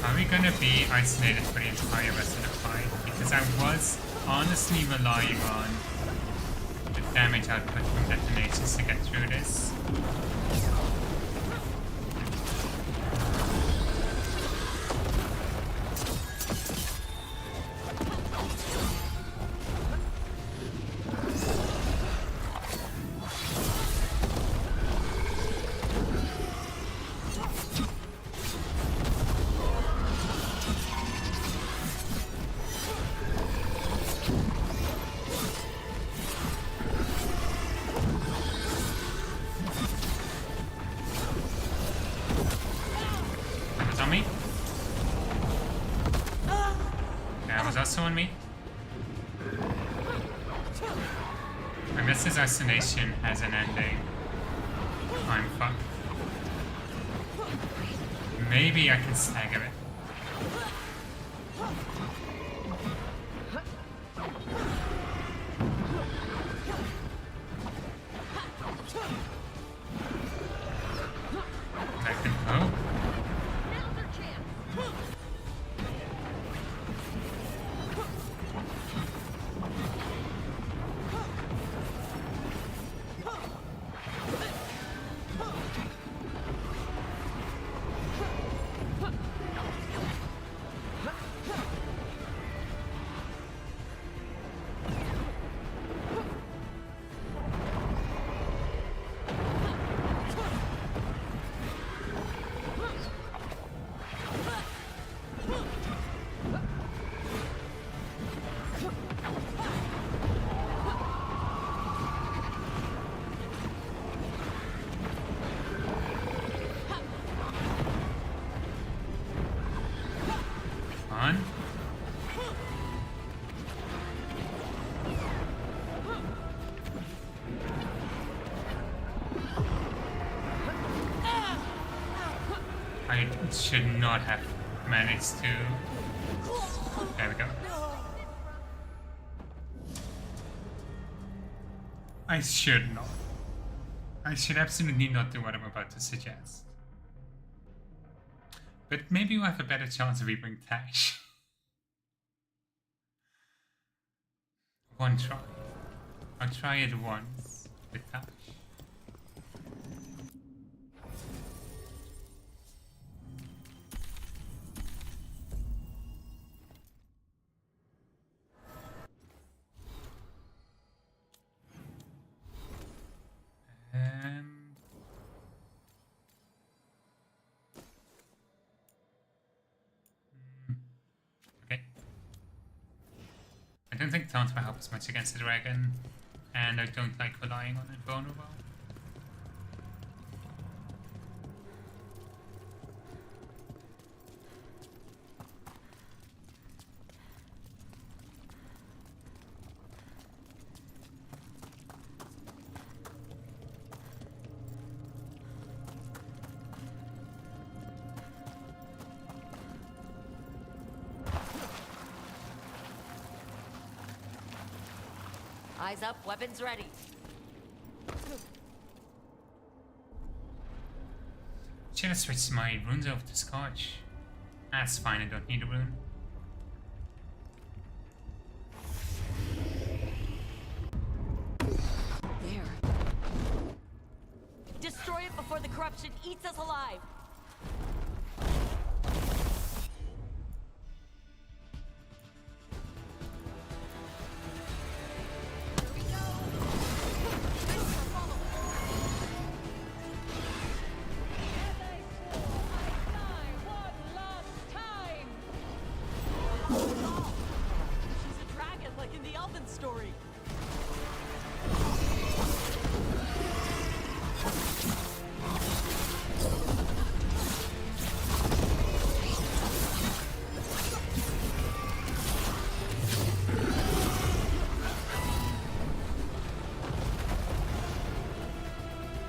Are we gonna be isolated for the entire rest of the fight? Because I was honestly relying on the damage output from detonations to get through this. On me? That was also on me. Unless his isolation has an ending, I'm fucked. Maybe I can stagger it. I can hope. I should not have managed to... There we go. I should not. I should absolutely not do what I'm about to suggest. But maybe we'll have a better chance if we bring Tash. One try. I'll try it once with Tash. Okay. I don't think Taunt will help us much against the dragon, and I don't like relying on it vulnerable. Eyes up, weapons ready. Should have switched my runes over to Scotch. That's fine, I don't need a rune. There. Destroy it before the corruption eats us alive.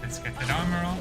Let's get that armor on.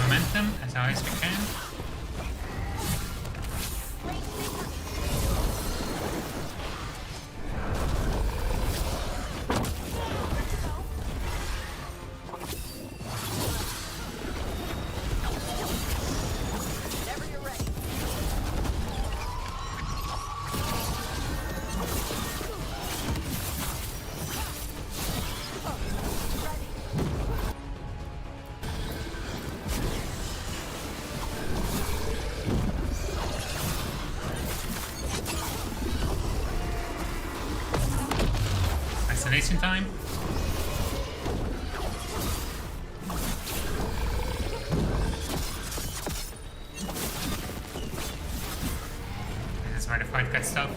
Momentum as high as we can. Isolation time. This is where the fight gets tough.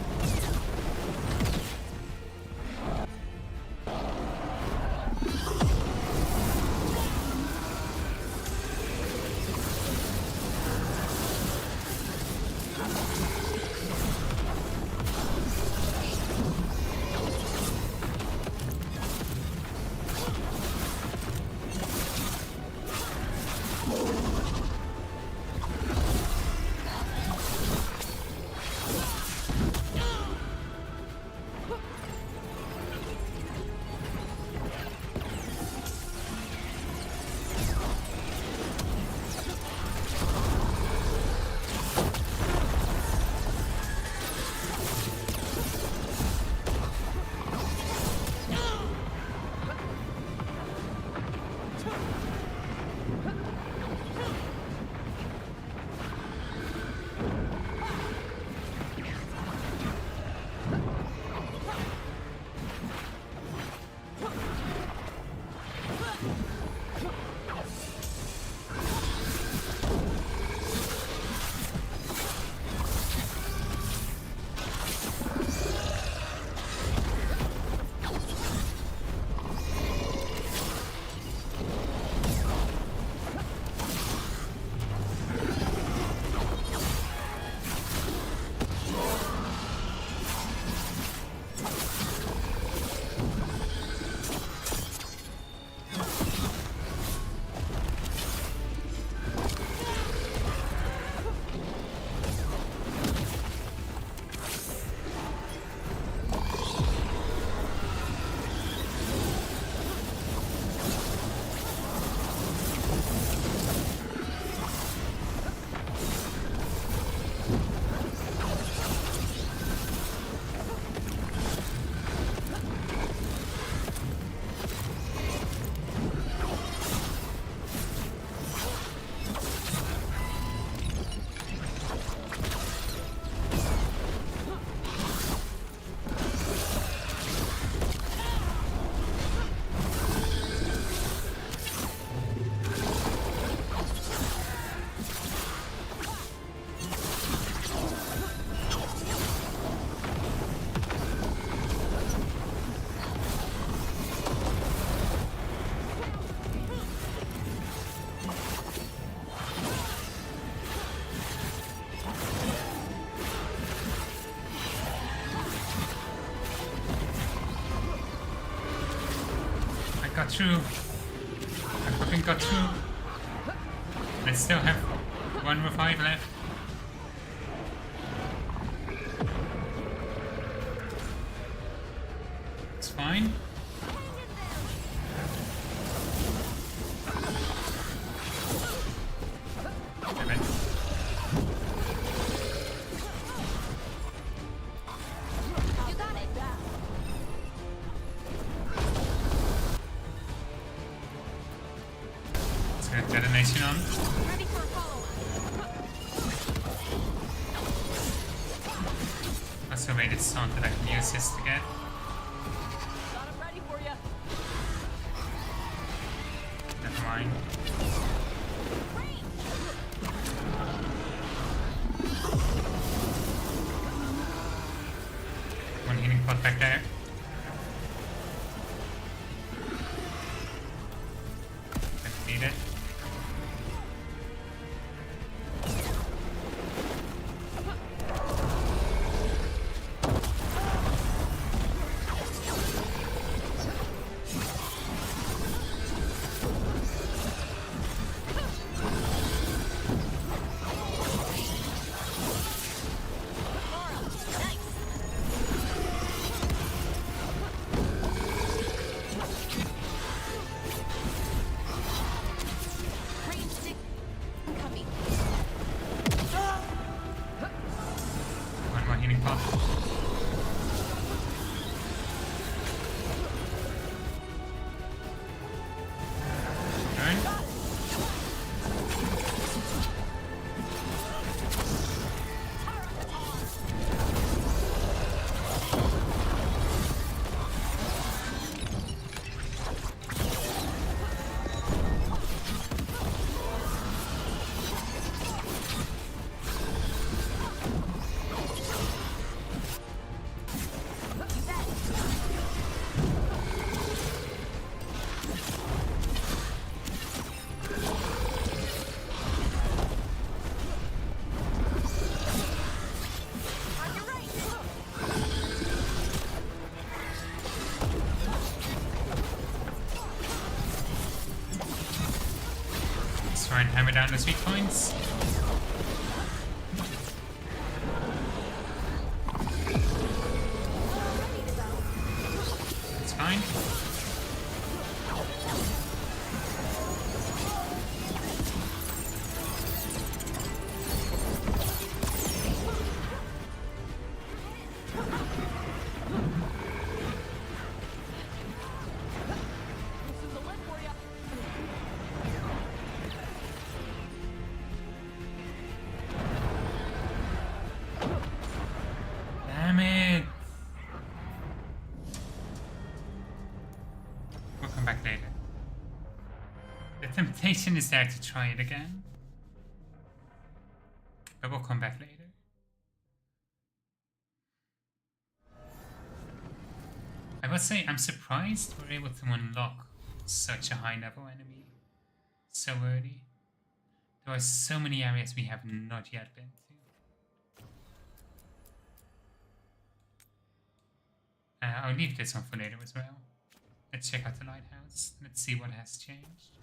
got through. I fucking got through. I still have one revive left. It's fine. Damn it. You got it. Let's get detonation on. Ready for a follow-up. Also made it sound that I can use this to get. Got it ready for you. Never mind. One healing pot back there. Don't need it. Range stick coming. One more healing pot. Turn. Let's try and hammer down the sweet points. It's fine. This is a lift for you. Damn it! We'll come back later. The temptation is there to try it again. But we'll come back later. I will say I'm surprised we're able to unlock such a high level enemy so early. There are so many areas we have not yet been to. I'll leave this one for later as well. Let's check out the lighthouse. Let's see what has changed.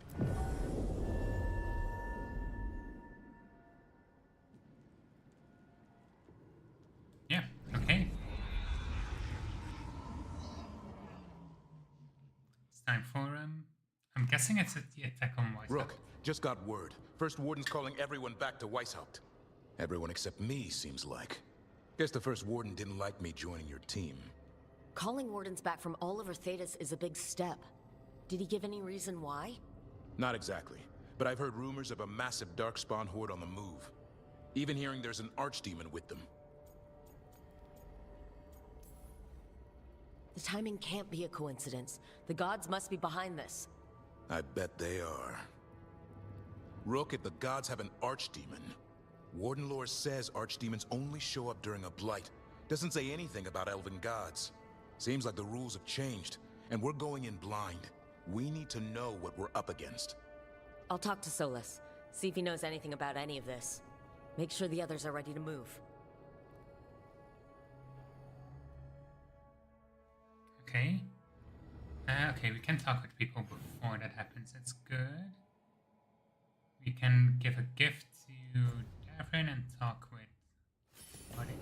Yeah, okay. It's time for, I'm guessing it's the attack on Weishaupt. Rook, just got word. First Warden's calling everyone back to Weishaupt. Everyone except me, seems like. Guess the First Warden didn't like me joining your team. Calling wardens back from all over Thetis is a big step. Did he give any reason why? Not exactly, but I've heard rumors of a massive Darkspawn horde on the move. Even hearing there's an archdemon with them. The timing can't be a coincidence. The gods must be behind this. I bet they are. Rook, if the gods have an archdemon, Warden lore says archdemons only show up during a blight. Doesn't say anything about elven gods. Seems like the rules have changed, and we're going in blind. We need to know what we're up against. I'll talk to Solus, see if he knows anything about any of this. Make sure the others are ready to move. Okay. Okay, we can talk with people before that happens. That's good. We can give a gift to Davin and talk with Buddy.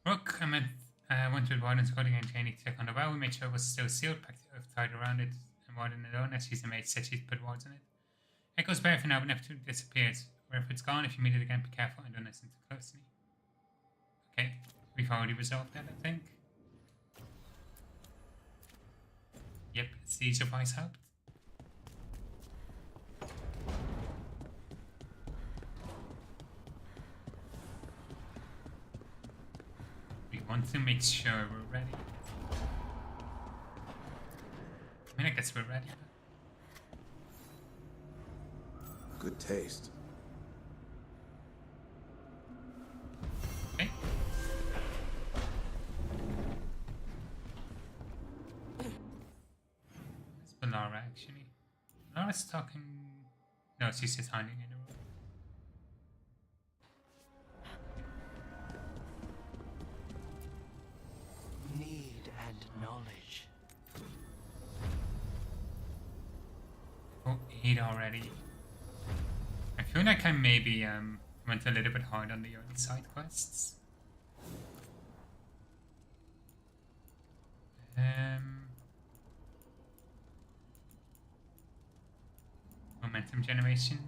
Rook, I went with Warden's coding and Janie to check on the well. We made sure it was still sealed, packed the earth tied around it, and Warden alone, as she's the maid, said she'd put wards on it. Echo's bare for now, but never disappears. Wherever it's gone, if you meet it again, be careful and don't listen too closely. Okay, we've already resolved that, I think. Yep, siege of Ice helped. We want to make sure we're ready. I mean, I guess we're ready. Good taste. Okay. It's Balara, actually. Balara's talking... No, she's just hiding in a room. Need and knowledge. Oh, 8 already. I feel like I maybe went a little bit hard on the early side quests. Momentum generation.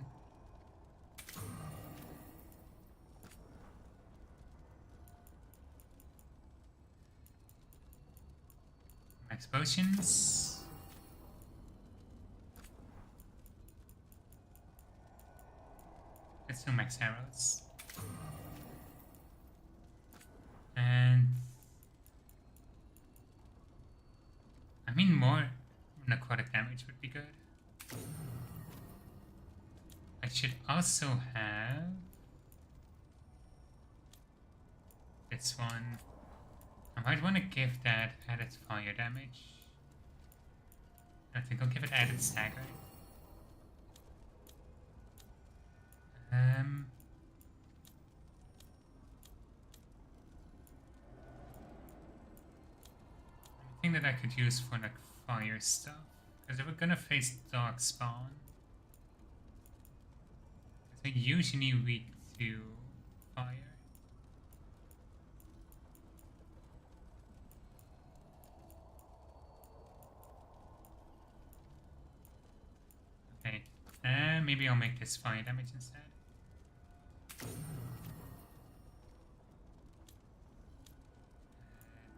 Max potions. Let's do max arrows. And I mean, more necrotic damage would be good. I should also have this one. I might want to give that added fire damage. I think I'll give it added stagger. Anything that I could use for like fire stuff, because if we're gonna face dark spawn, they're usually weak to fire. Okay, maybe I'll make this fire damage instead.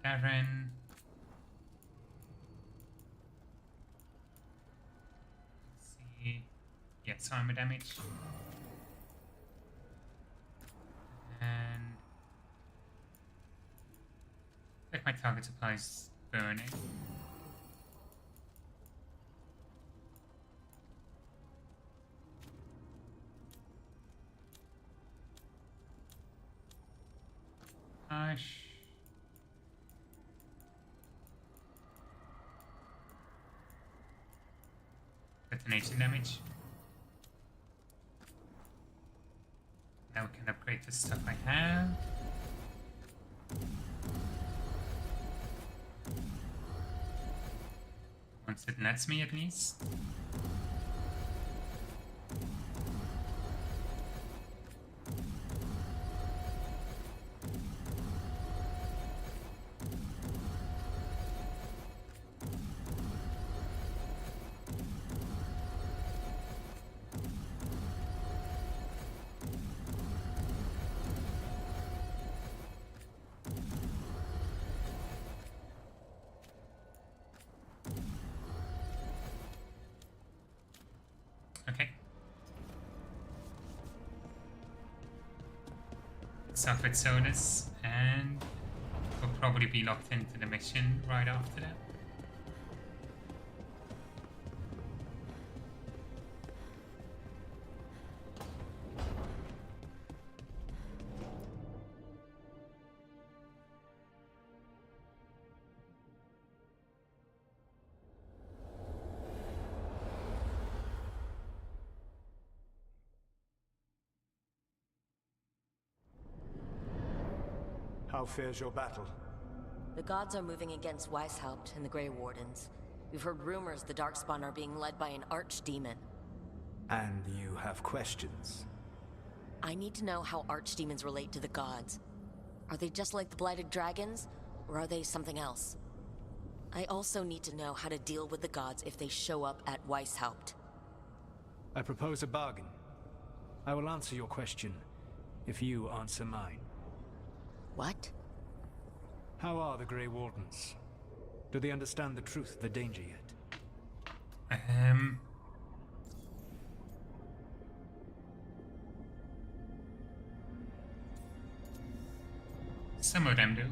Darren. Let's see. Yes, armor damage. And like my target supplies burning. Gosh. Detonation damage. Now we can upgrade the stuff I have. Once it lets me, at least. Okay. Start with Solus, and we'll probably be locked into the mission right after that. How fares your battle? The gods are moving against Weishaupt and the Grey Wardens. We've heard rumors the Darkspawn are being led by an archdemon. And you have questions? I need to know how archdemons relate to the gods. Are they just like the Blighted Dragons, or are they something else? I also need to know how to deal with the gods if they show up at Weishaupt. I propose a bargain. I will answer your question if you answer mine. What? How are the Grey Wardens? Do they understand the truth of the danger yet? Some of them do.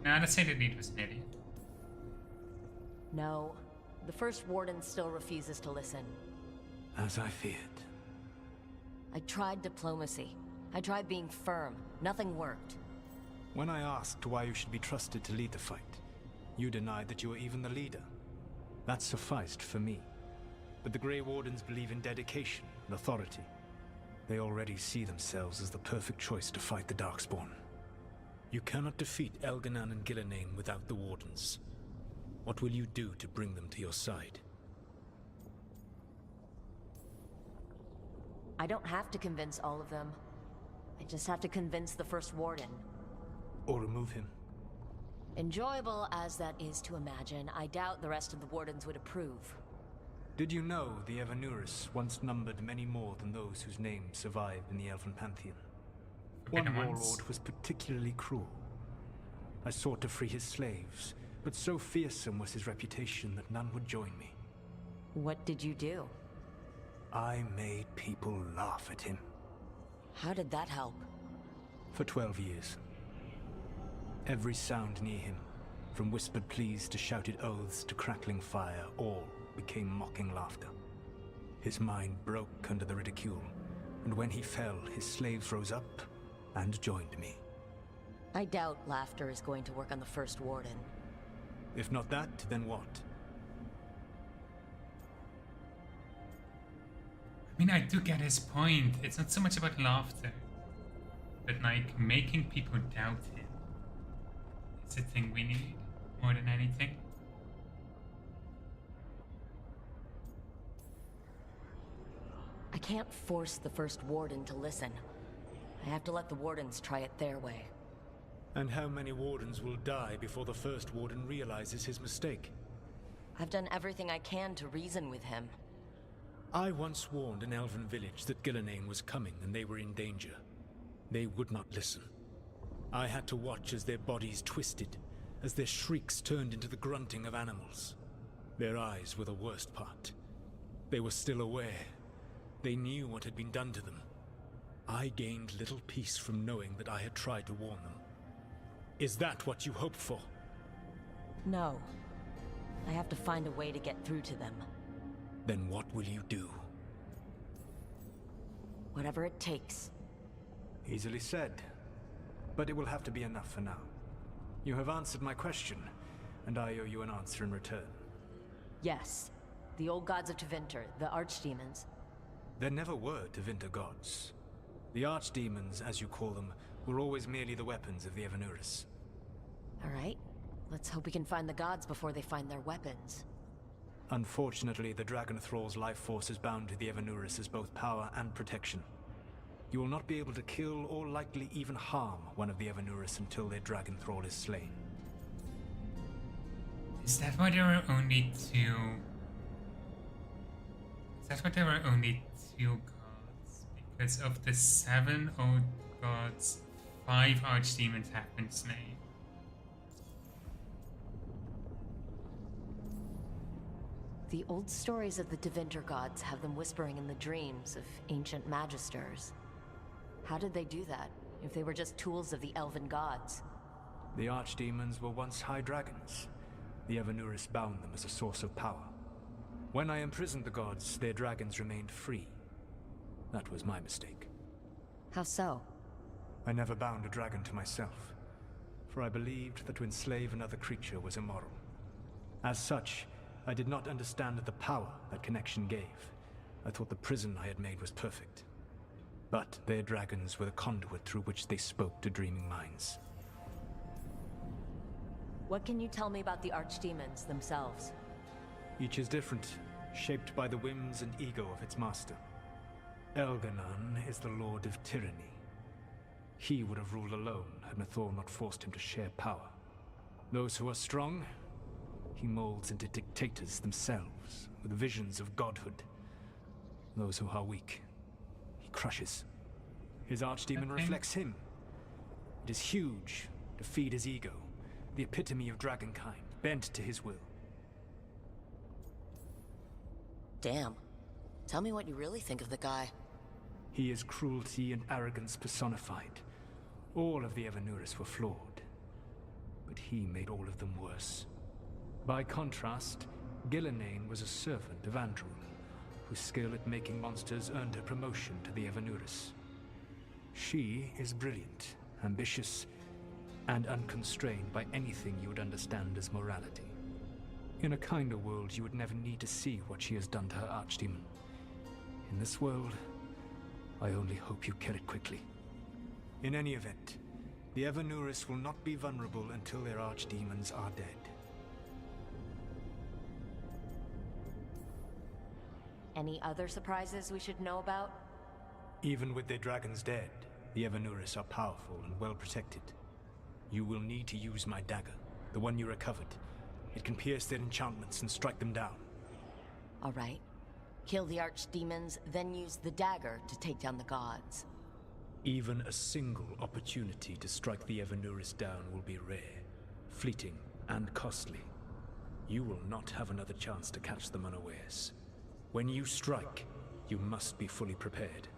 Now, let's say the lead was an idiot. No. The First Warden still refuses to listen. As I feared. I tried diplomacy. I tried being firm. Nothing worked. When I asked why you should be trusted to lead the fight, you denied that you were even the leader. That sufficed for me. But the Grey Wardens believe in dedication and authority. They already see themselves as the perfect choice to fight the Darkspawn. You cannot defeat Elganan and Gillenane without the Wardens. What will you do to bring them to your side? I don't have to convince all of them. I just have to convince the First Warden. Or remove him. Enjoyable as that is to imagine, I doubt the rest of the Wardens would approve. Did you know the Evanurus once numbered many more than those whose names survive in the Elven Pantheon? One warlord was particularly cruel. I sought to free his slaves, but so fearsome was his reputation that none would join me. What did you do? I made people laugh at him. How did that help? For 12 years. Every sound near him, from whispered pleas to shouted oaths to crackling fire, all became mocking laughter. His mind broke under the ridicule, and when he fell, his slaves rose up and joined me. I doubt laughter is going to work on the First Warden. If not that, then what? I mean, I do get his point. It's not so much about laughter, but like making people doubt him. It's a thing we need more than anything. I can't force the First Warden to listen. I have to let the Wardens try it their way. And how many Wardens will die before the First Warden realizes his mistake? I've done everything I can to reason with him. I once warned an elven village that Gillenane was coming and they were in danger. They would not listen. I had to watch as their bodies twisted, as their shrieks turned into the grunting of animals. Their eyes were the worst part. They were still aware. They knew what had been done to them. I gained little peace from knowing that I had tried to warn them. Is that what you hoped for? No. I have to find a way to get through to them. Then what will you do? Whatever it takes. Easily said. But it will have to be enough for now. You have answered my question, and I owe you an answer in return. Yes. The old gods of Tevinter, the archdemons. There never were Tevinter gods. The archdemons, as you call them, were always merely the weapons of the Evanurus. All right. Let's hope we can find the gods before they find their weapons. Unfortunately, the Dragon Thrall's life force is bound to the Evanurus as both power and protection. You will not be able to kill or likely even harm one of the Evanurus until their Dragon Thrall is slain. Is that why there are only two? Is that why there are only two gods? Because of the 7 old gods, 5 archdemons have been slain. The old stories of the Tevinter gods have them whispering in the dreams of ancient magisters. How did they do that, if they were just tools of the elven gods? The archdemons were once high dragons. The Evanurus bound them as a source of power. When I imprisoned the gods, their dragons remained free. That was my mistake. How so? I never bound a dragon to myself, for I believed that to enslave another creature was immoral. As such, I did not understand the power that connection gave. I thought the prison I had made was perfect. But their dragons were the conduit through which they spoke to dreaming minds. What can you tell me about the archdemons themselves? Each is different, shaped by the whims and ego of its master. Elganon is the Lord of Tyranny. He would have ruled alone had Nathor not forced him to share power. Those who are strong, he molds into dictators themselves, with visions of godhood. Those who are weak, he crushes. His archdemon reflects him. It is huge, to feed his ego, the epitome of dragonkind, bent to his will. Damn. Tell me what you really think of the guy. He is cruelty and arrogance personified. All of the Evanuris were flawed, but he made all of them worse. By contrast, Gillenane was a servant of Andrew, whose skill at making monsters earned her promotion to the Evanuris. She is brilliant, ambitious, and unconstrained by anything you would understand as morality. In a kinder world, you would never need to see what she has done to her archdemon. In this world, I only hope you kill it quickly. In any event, the Evanuris will not be vulnerable until their archdemons are dead. Any other surprises we should know about? Even with their dragons dead, the Evanuris are powerful and well protected. You will need to use my dagger, the one you recovered. It can pierce their enchantments and strike them down. All right. Kill the archdemons, then use the dagger to take down the gods. Even a single opportunity to strike the Evanuris down will be rare, fleeting, and costly. You will not have another chance to catch them unawares. When you strike, you must be fully prepared.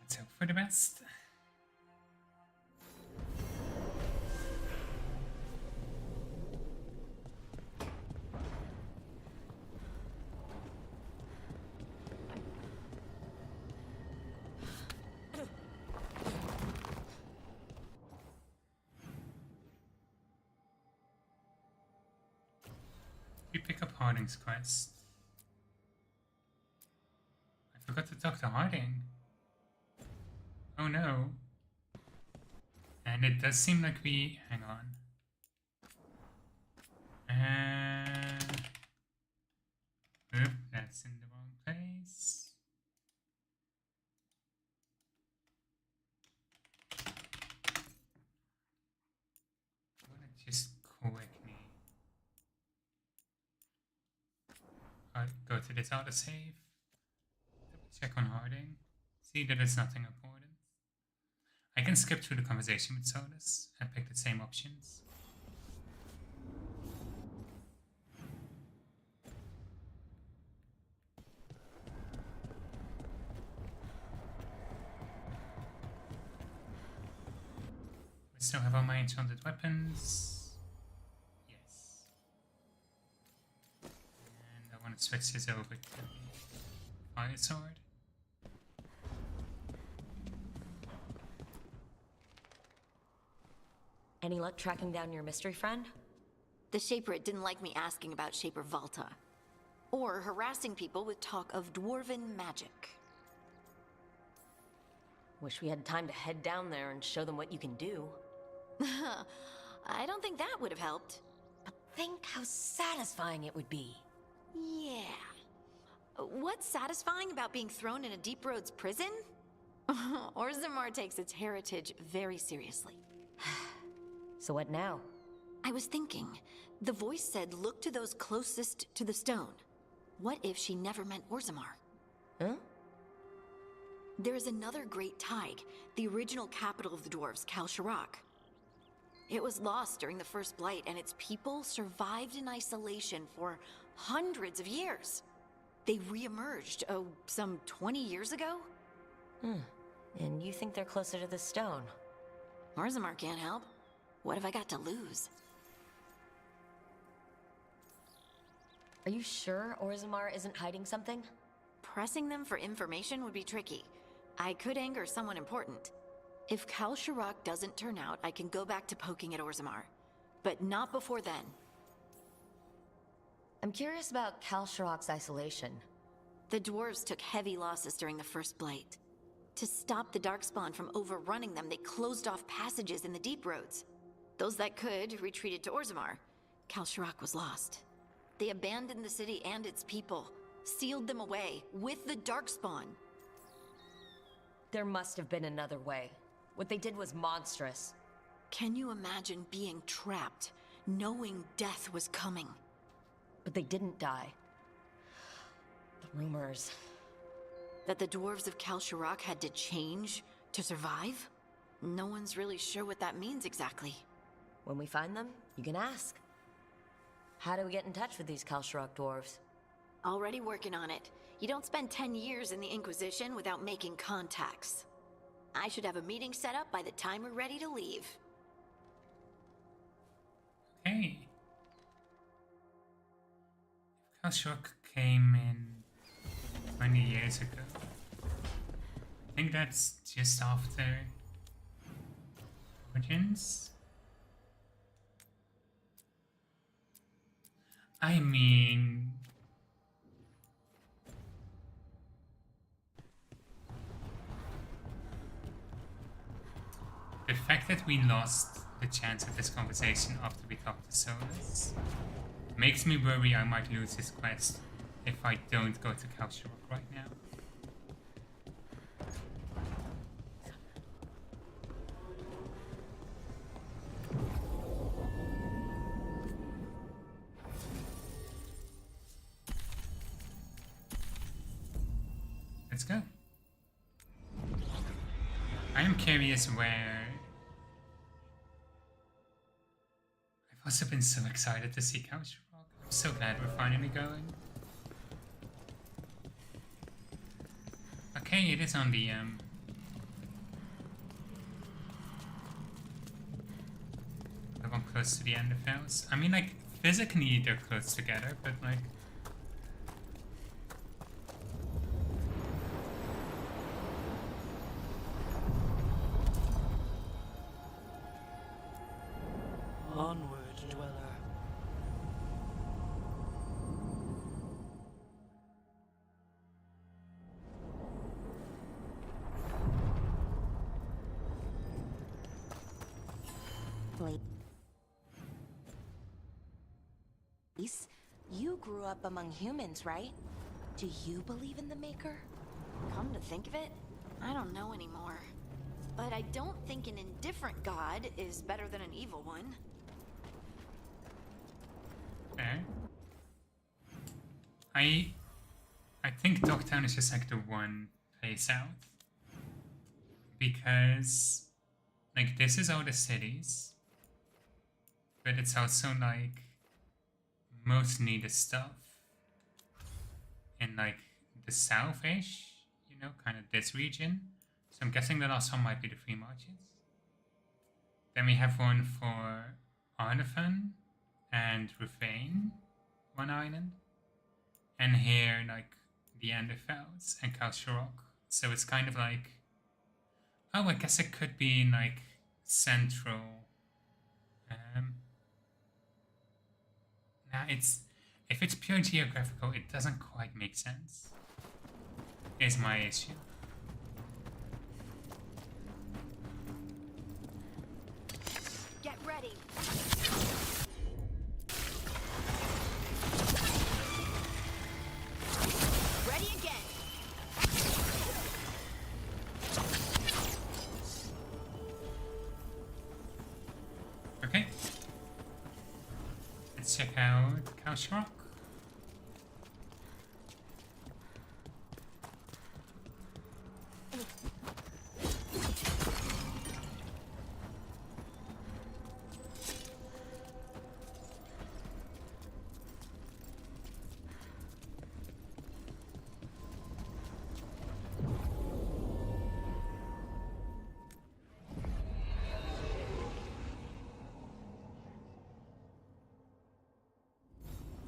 Let's hope for the best. We pick up Harding's quest. I forgot to talk to Harding. Oh no. And it does seem like we... hang on. Oop, that's in the wrong place. I wanna just quickly go to this autosave. Check on Harding. See that it's nothing important. I can skip through the conversation with Solus and pick the same options. We still have all my enchanted weapons. Yes. And I want to switch this over to the fire sword. Any luck tracking down your mystery friend? The Shaper didn't like me asking about Shaper Valta, or harassing people with talk of dwarven magic. Wish we had time to head down there and show them what you can do. I don't think that would have helped. But think how satisfying it would be. Yeah. What's satisfying about being thrown in a Deep Roads prison? Orzammar takes its heritage very seriously. So what now? I was thinking, the voice said look to those closest to the stone. What if she never meant Orzammar? Huh? There is another great Tig, the original capital of the dwarves, Kal Shirak. It was lost during the First Blight, and its people survived in isolation for hundreds of years. They re-emerged, some 20 years ago? And you think they're closer to the stone? Orzammar can't help. What have I got to lose? Are you sure Orzammar isn't hiding something? Pressing them for information would be tricky. I could anger someone important. If Kal Shirak doesn't turn out, I can go back to poking at Orzammar. But not before then. I'm curious about Kal Shirak's isolation. The dwarves took heavy losses during the First Blight. To stop the Darkspawn from overrunning them, they closed off passages in the deep roads. Those that could retreated to Orzammar. Kalsharak was lost. They abandoned the city and its people, sealed them away with the Darkspawn. There must have been another way. What they did was monstrous. Can you imagine being trapped, knowing death was coming? But they didn't die. The rumors. That the dwarves of Kalsharak had to change to survive? No one's really sure what that means exactly. When we find them, you can ask. How do we get in touch with these Kalsharak dwarves? Already working on it. You don't spend 10 years in the Inquisition without making contacts. I should have a meeting set up by the time we're ready to leave. Okay. If Kalsharak came in 20 years ago, I think that's just after Origins. I mean, the fact that we lost the chance at this conversation after we talked to Solus makes me worry I might lose this quest if I don't go to Kalsharak right now. Let's go. I am curious where... I've also been so excited to see Kalsharak. I'm so glad we're finally going. Okay, it is on the one close to the end of house. I mean, like, physically they're close together, but like... Onward, dweller. You grew up among humans, right? Do you believe in the Maker? Come to think of it, I don't know anymore. But I don't think an indifferent god is better than an evil one. Okay. I think Dogtown is just like the one place out. Because like this is all the cities. But it's also like most needed stuff in like the south-ish, you know, kind of this region. So I'm guessing the last one might be the Free Marches. Then we have one for Arnefan and Rufane, one island. And here, like, the Enderfells and Kalsharak. So it's kind of like... Oh, I guess it could be in, like, central... Now, it's... If it's pure geographical, it doesn't quite make sense. Is my issue. Get ready. Ready again. Okay. Let's check out Kalsharak.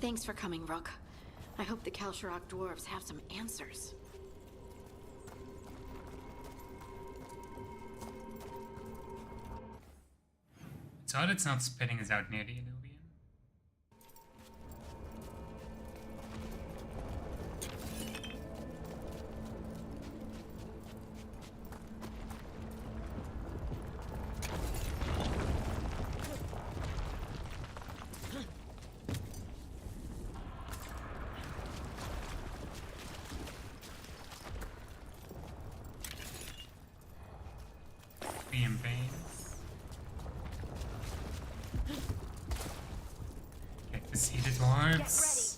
Thanks for coming, Rook. I hope the Kalsharak dwarves have some answers. It's odd it's not spitting us out near the Illuvian. see the dwarves.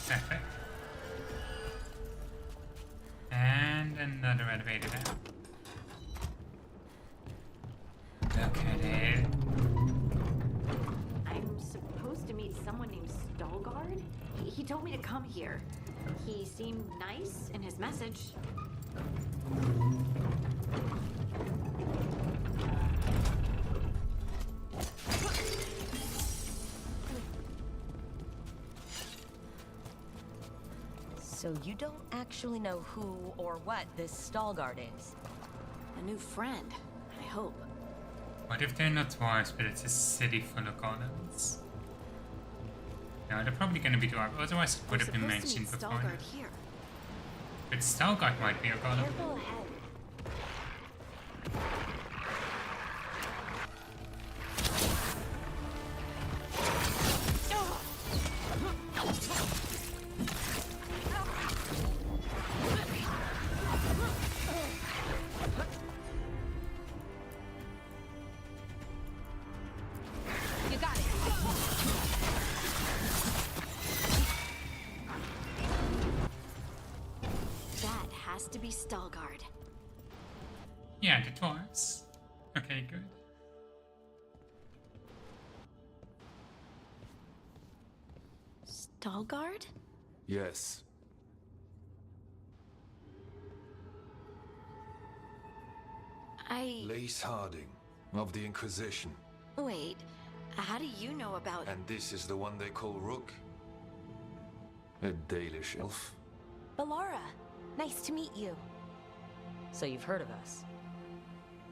Perfect. And another elevator down. Look at it. I'm supposed to meet someone named Stalguard? He told me to come here. He seemed nice in his message. So you don't actually know who or what this Stalguard is? A new friend, I hope. What if they're not dwarves, but it's a city full of golems? No, they're probably gonna be dwarves, otherwise it would have been mentioned before. Stalguard here. But Stalguard might be a golem. Careful ahead. You got it. That has to be Stalguard. Yeah, the dwarves. Okay, good. Stalguard? Yes. Lace Harding, of the Inquisition. Wait, how do you know about... And this is the one they call Rook? A Dalish elf? Bellara, nice to meet you. So you've heard of us?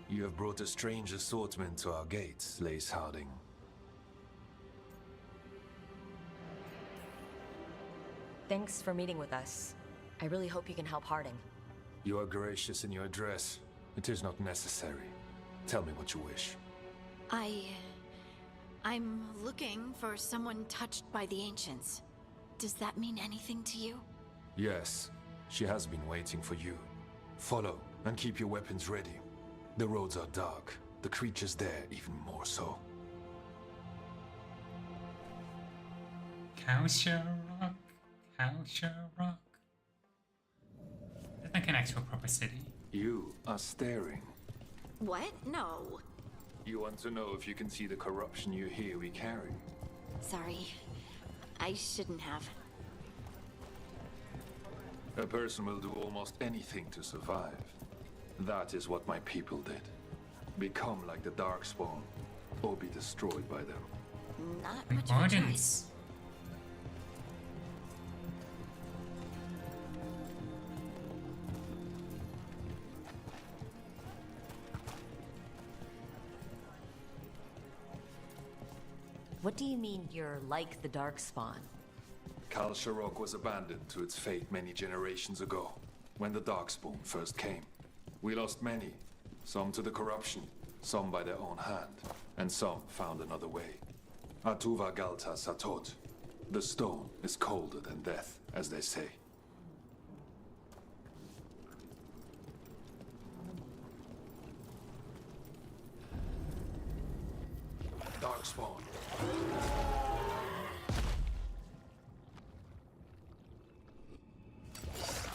You have brought a strange assortment to our gates, Lace Harding. Thanks for meeting with us. I really hope you can help Harding. You are gracious in your address. It is not necessary. Tell me what you wish. I'm looking for someone touched by the Ancients. Does that mean anything to you? Yes, she has been waiting for you. Follow, and keep your weapons ready. The roads are dark, the creatures there even more so. Cowshire Rock. Cowshire Rock. That's like an actual proper city. You are staring. What? No. You want to know if you can see the corruption you hear we carry? Sorry. I shouldn't have. A person will do almost anything to survive. That is what my people did. Become like the Darkspawn, or be destroyed by them. Not much of a choice. Gardens. What do you mean you're like the Darkspawn? Kal Sharok was abandoned to its fate many generations ago, when the Darkspawn first came. We lost many, some to the corruption, some by their own hand, and some found another way. Atuva Galta Satot. The stone is colder than death, as they say. Darkspawn.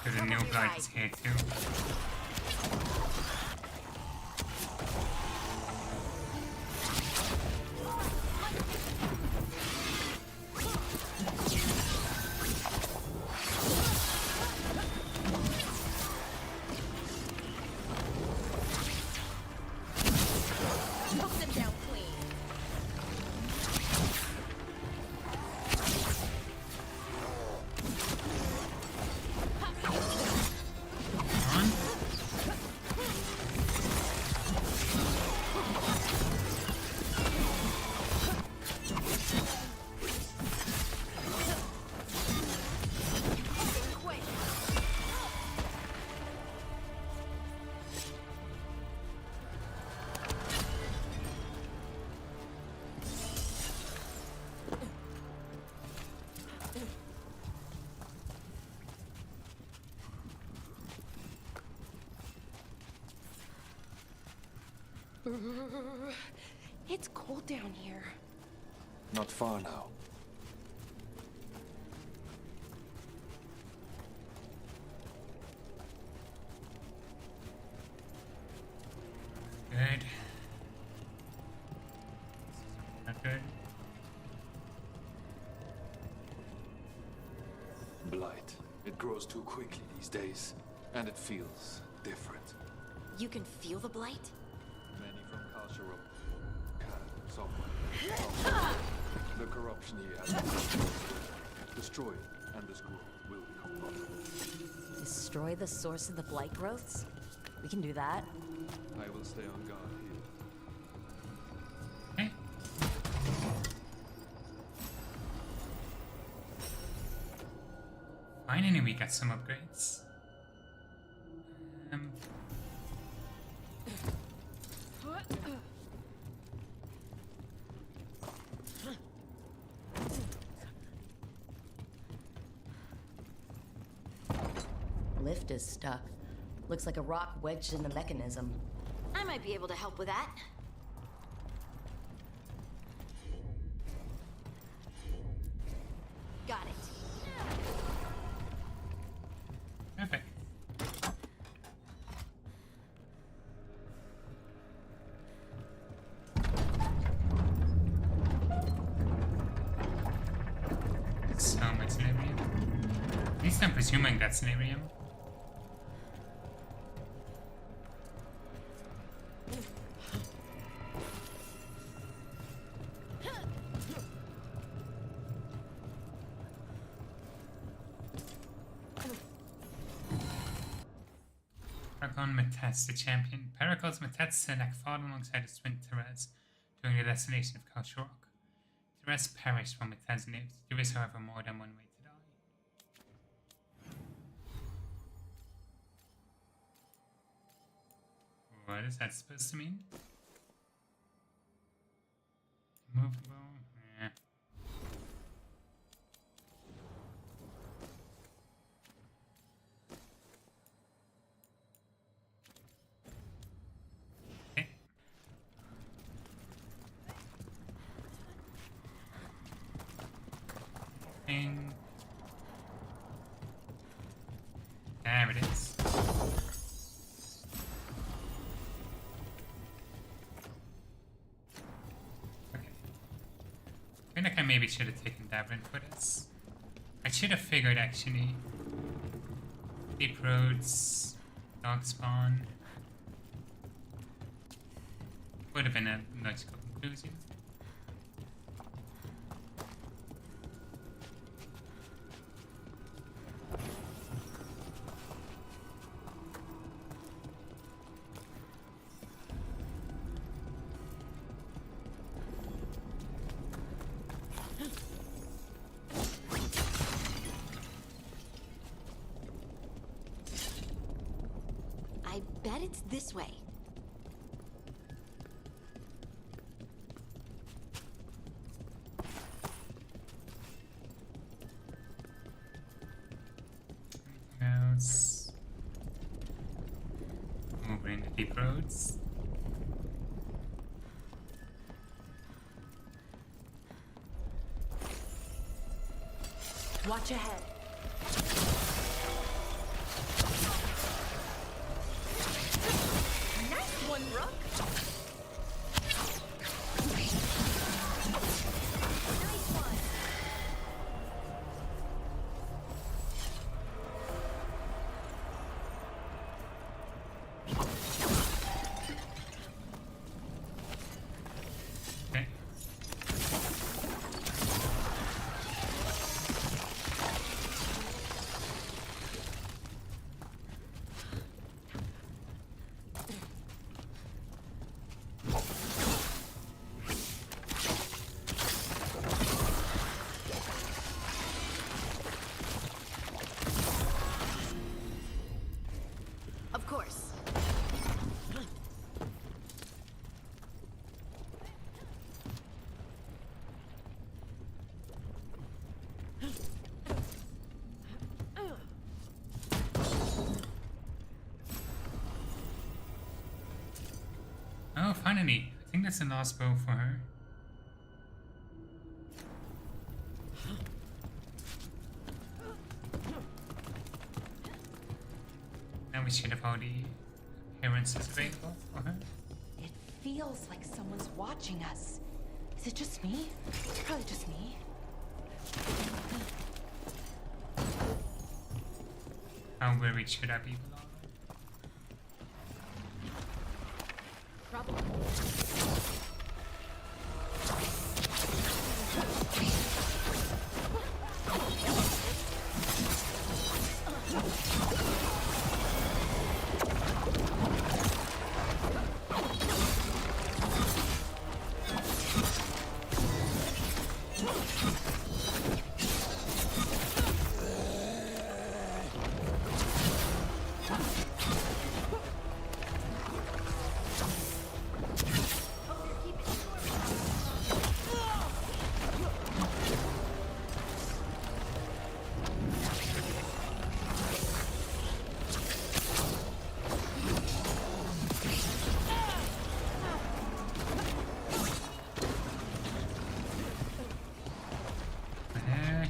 Because the new blight is here too. Took them down clean. It's cold down here. Not far now. Good. Not good. Blight. It grows too quickly these days, and it feels different. You can feel the blight? Many from Kalsharok can, somewhere. The corruption here has destroy it, and this growth will become possible. Destroy the source of the blight growths? We can do that. I will stay on guard here. Okay. Finally, we got some upgrades. Lift is stuck. Looks like a rock wedged in the mechanism. I might be able to help with that. Got it. Perfect. So much Lyrium. At least I'm presuming that's Lyrium. Paragon Matets, the champion. Paracle's Matets Select fought alongside his twin Therese during the desolation of Kalsharok. Therese perished while Matets lived. There is, however, more than one way to die. What is that supposed to mean? Movable? Yeah. There it is. Okay. I feel like I maybe should have taken Davrin for this. I should have figured actually. Deep roads, dog spawn. Would have been a logical conclusion. I bet it's this way. Else. Over in the deep roads. Watch ahead. Nice one, Rook. Nice one. Okay. Oh, finally. I think that's the last bow for her. Now we should have all the appearances available for her. It feels like someone's watching us. Is it just me? It's probably just me. How worried should I be?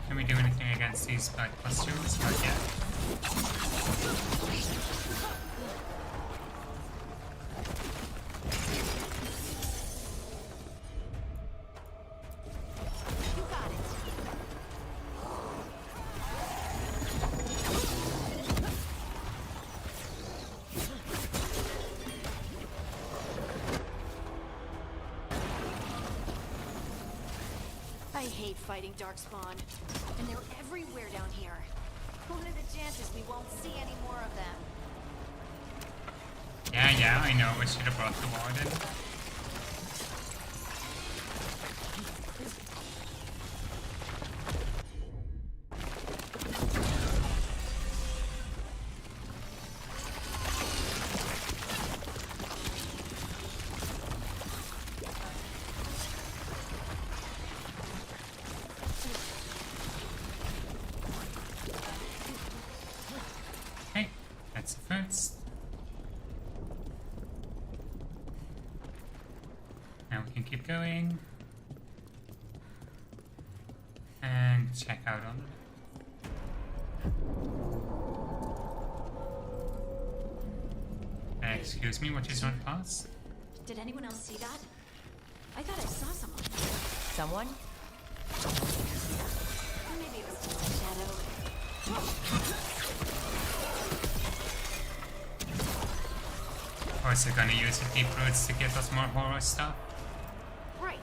Can we do anything against these black pustules? Not yet. I hate fighting Darkspawn, and they're everywhere down here. What are the chances we won't see any more of them? Yeah, I know. I should have brought the warden. That's the first. Now we can keep going. And check out on it. Excuse me, what just went past? Did anyone else see that? I thought I saw someone. Someone? Maybe it was just a shadow. Of course, they're gonna use the deep roots to give us more horror stuff. Right.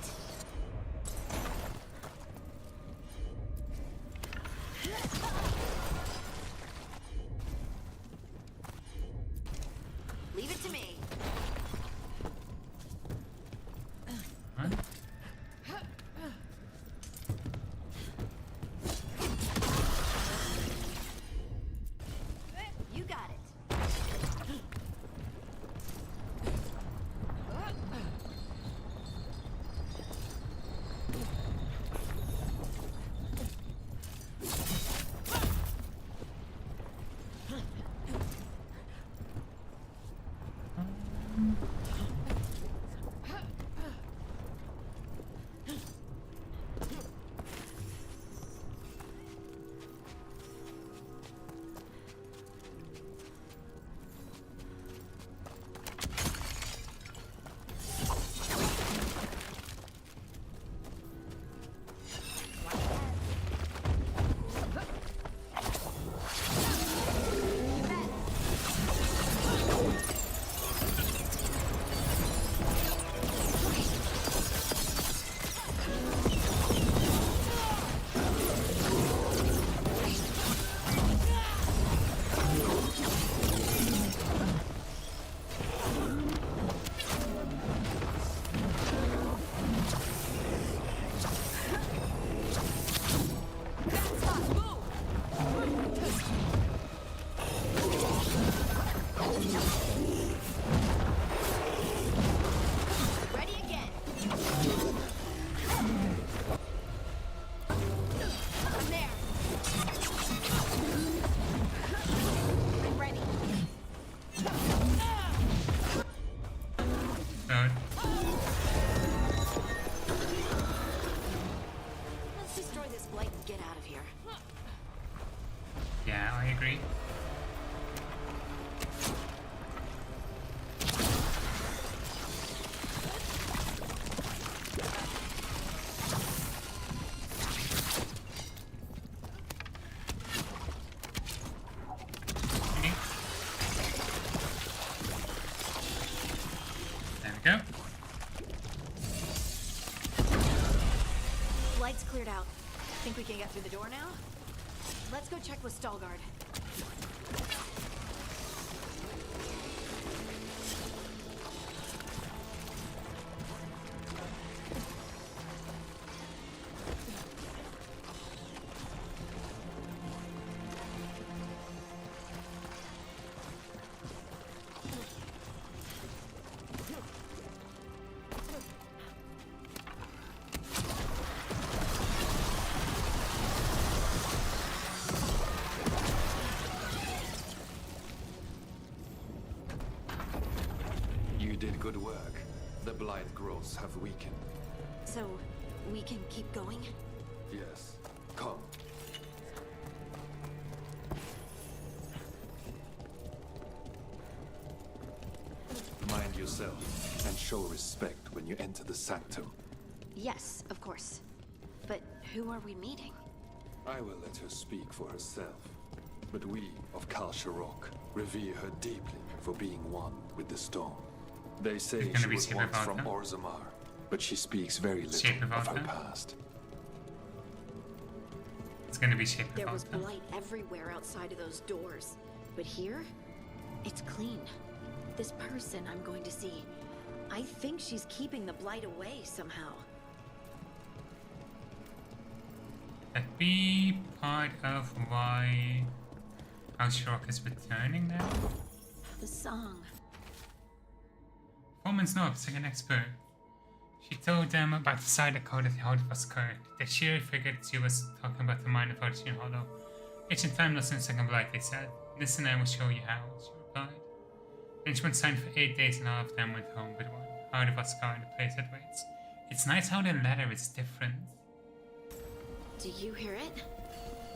Leave it to me. What? You got it. go. Lights cleared out. Think we can get through the door now? Let's go check with Stalgard. You did good work. The blight growths have weakened. So, we can keep going? Yes. Come. Mind yourself, and show respect when you enter the sanctum. Yes, of course. But who are we meeting? I will let her speak for herself. But we of Kal Sharok revere her deeply for being one with the storm. They say she was once from Orzammar, but she speaks very little of her past. It's gonna be shape There was blight everywhere outside of those doors. But here, it's clean. This person I'm going to see, I think she's keeping the blight away somehow. That be part of why Kal Sharok is returning now? The song. Foreman's notes, like an expert. She told them about the side code of the Hold was correct. That she figured she was talking about the mind of Odyssey and Hollow. Ancient timeless and second blight, they said. Listen, I will show you how, she replied. Then she went signed for 8 days and all of them went home with one. Heart of Oscar, the place that waits. It's nice how the letter is different. Do you hear it?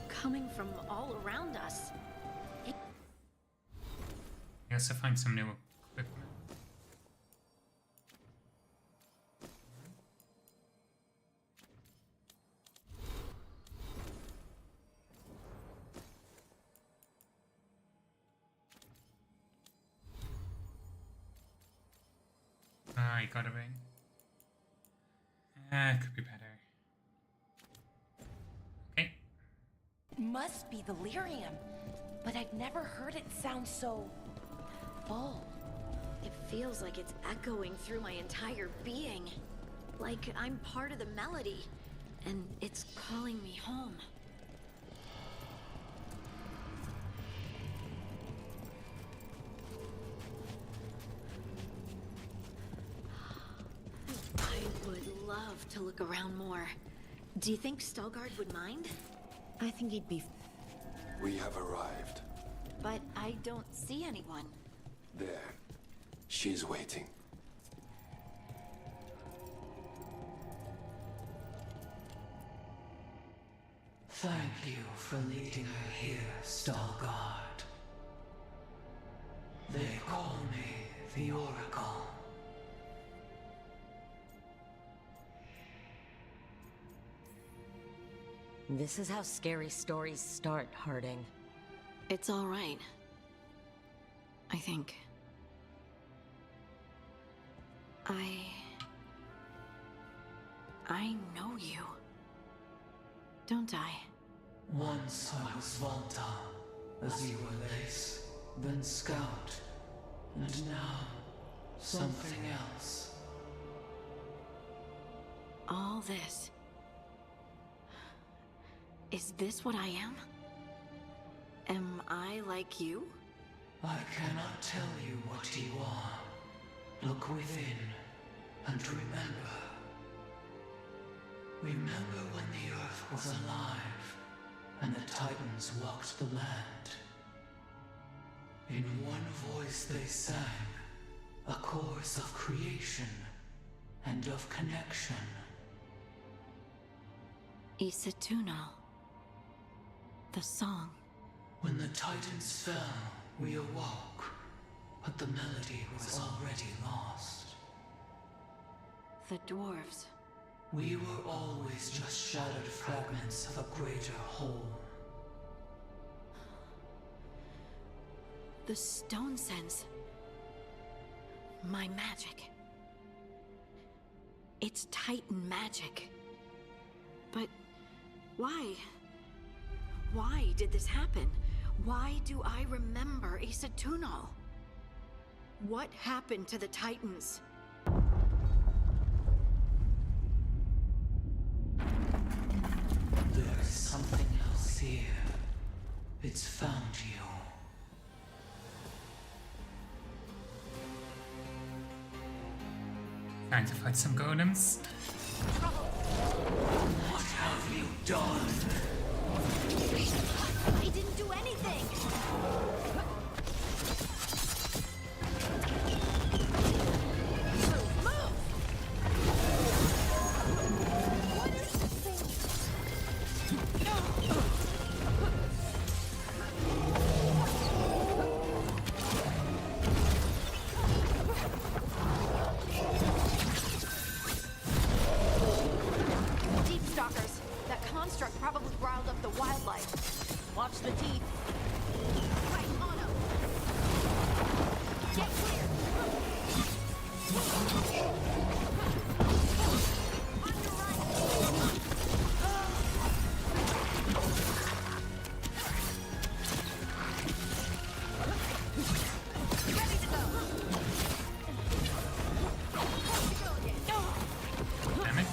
Coming from all around us. We also find some new equipment. Ah, I got a ring. Could be better. Okay. Must be the lyrium, but I've never heard it sound so full. It feels like it's echoing through my entire being. Like I'm part of the melody, and it's calling me home. I would love to look around more. Do you think Stalgard would mind? I think he'd be... We have arrived. But I don't see anyone. There. She's waiting. Thank you for leading her here, Stalgard. They call me the Oracle. This is how scary stories start, Harding. It's all right. I think. I know you. Don't I? Once I was Volta, as you were Lace, then Scout, and now something else. All this. Is this what I am? Am I like you? I cannot tell you what you are. Look within, and remember. Remember when the Earth was alive, and the Titans walked the land. In one voice they sang, a chorus of creation and of connection. Isatuno. The song. When the Titans fell, we awoke, but the melody was already lost. The dwarves. We were always just shattered fragments of a greater whole. The stone sense. My magic. It's Titan magic. But why? Why did this happen? Why do I remember Asa Tunal? What happened to the Titans? There's something else here. It's found you. Trying to fight some golems. What have you done? I didn't do anything! Deep stalkers. That construct probably riled up the wildlife. Watch the teeth. Right on 'em. Get clear. Damn it.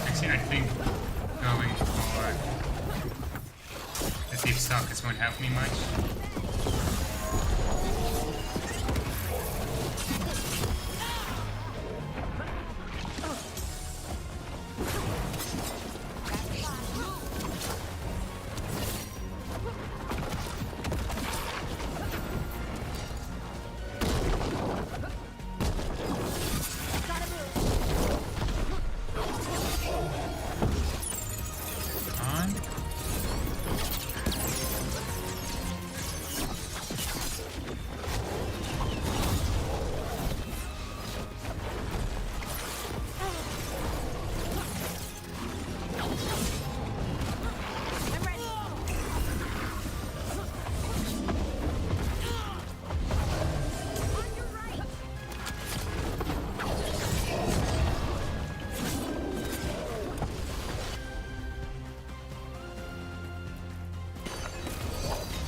Actually, I think going for the deep stalkers won't help me much. On.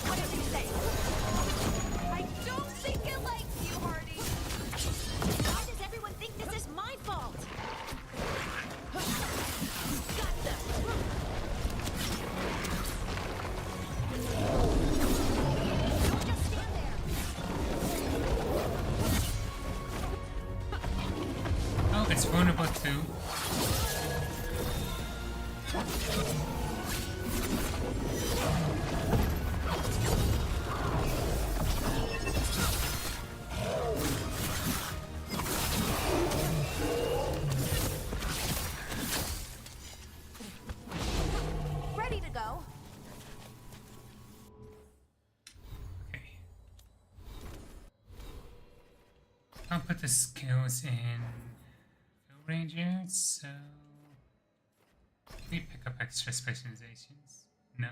What did he say? I don't think it likes you, Hardy. Why does everyone think this is my fault? Got them. Don't just stand there. Oh, it's vulnerable too. Ready to go. Okay. I'll put the skills in Field Ranger, so can we pick up extra specializations? No.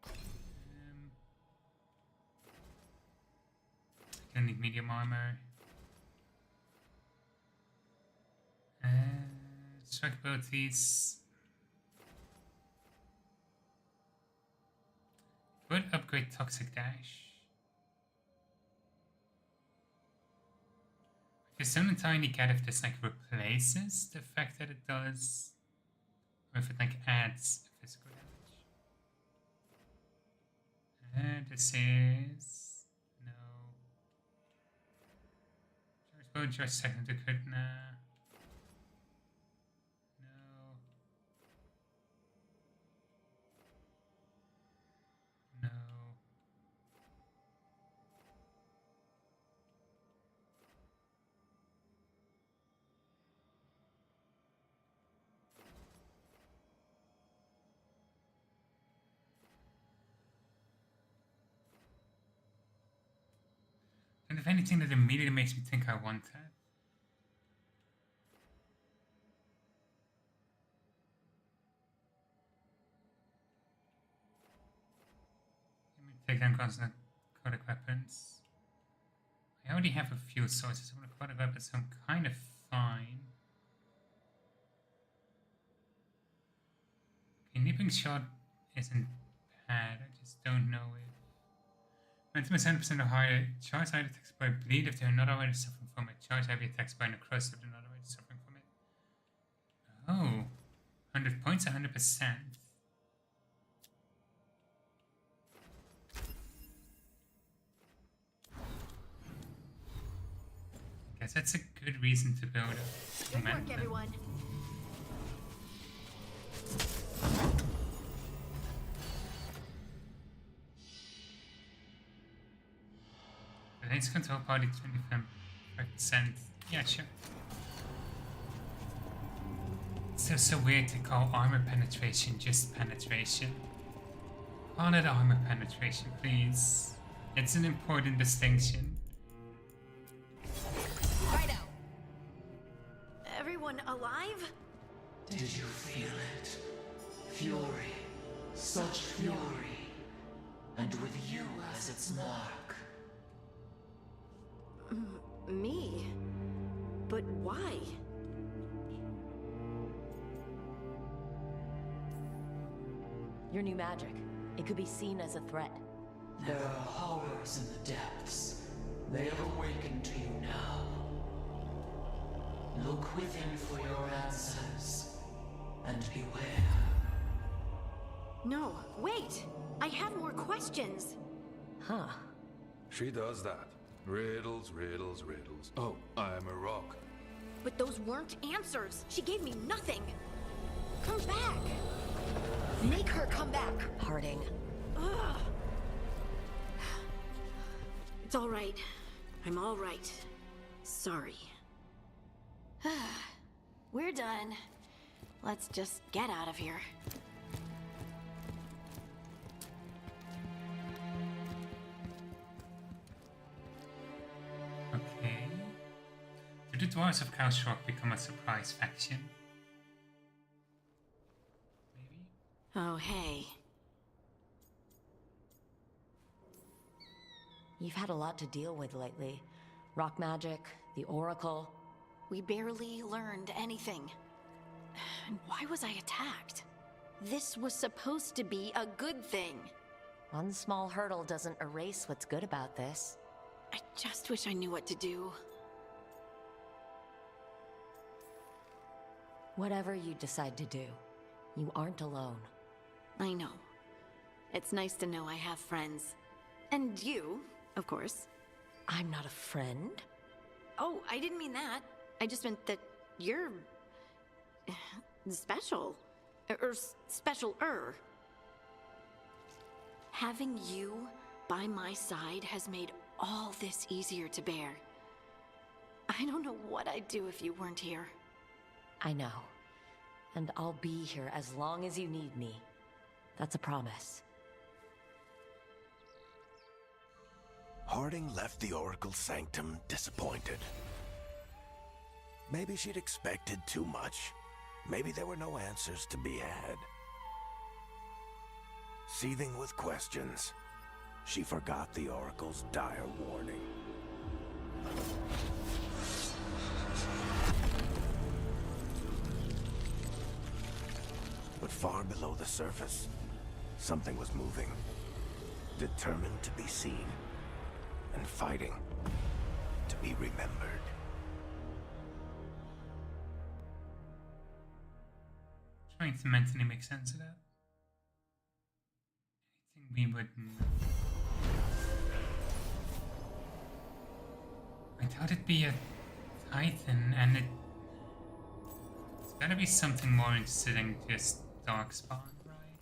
I don't need medium armor. Strike abilities. Would upgrade Toxic Dash. Because don't entirely get if this like replaces the fact that it does, or if it like adds physical damage. This is no. Charge bow, charge second to crit, nah. No. And if anything, that immediately makes me think I want that. Let me take down constant aquatic weapons. I already have a few sources of aquatic weapons, so I'm kind of fine. Okay, nipping shot isn't bad, I just don't know if... Momentum is 100% or higher. Charge height attacks by bleed if they are not already suffering from it. Charge heavy attacks by necrosis if they're not already suffering from it. Oh, 100 points, 100%. Guess that's a good reason to build a Good work, everyone. Let's control party 25%. Yeah, sure. It's still so weird to call armor penetration just penetration. Call it armor penetration, please. It's an important distinction. Righto. Everyone alive? Did you feel it? Fury. Such fury. And with you as its mark. Me? But why? Your new magic. It could be seen as a threat. There are horrors in the depths. They have awakened to you now. Look within for your answers. And beware. No, wait! I have more questions! Huh. She does that. Riddles, riddles, riddles. Oh, I am a rock. But those weren't answers! She gave me nothing! Come back! Make her come back! Harding. Ugh. It's all right. I'm all right. Sorry. We're done. Let's just get out of here. Okay. Did the Dwarves of Kalshrok become a surprise faction? Maybe? Oh, hey. You've had a lot to deal with lately. Rock magic, the Oracle. We barely learned anything. And why was I attacked? This was supposed to be a good thing. One small hurdle doesn't erase what's good about this. I just wish I knew what to do. Whatever you decide to do, you aren't alone. I know. It's nice to know I have friends. And you, of course. I'm not a friend. Oh, I didn't mean that. I just meant that you're... special. Or special-er. Having you by my side has made all this easier to bear. I don't know what I'd do if you weren't here. I know. And I'll be here as long as you need me. That's a promise. Harding left the Oracle's sanctum disappointed. Maybe she'd expected too much. Maybe there were no answers to be had. Seething with questions, she forgot the Oracle's dire warning. But far below the surface, something was moving. Determined to be seen. And fighting to be remembered. Trying to mentally make sense of that. Anything we would know. I thought it'd be a Titan, and it's gotta be something more interesting than just Darkspawn, right?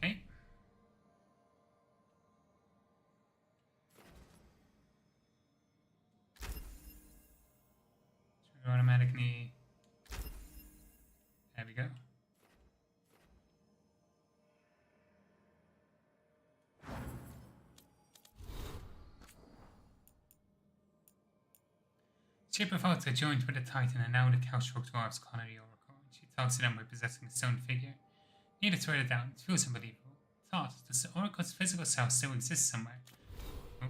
Okay. So we want There we go. She provoked a joint with a Titan, and now the Kalshrok dwarves call her the Oracle. She talks to them by possessing a stone figure. Neither to write it down, it feels unbelievable. Thought, does the Oracle's physical self still exist somewhere? Oh.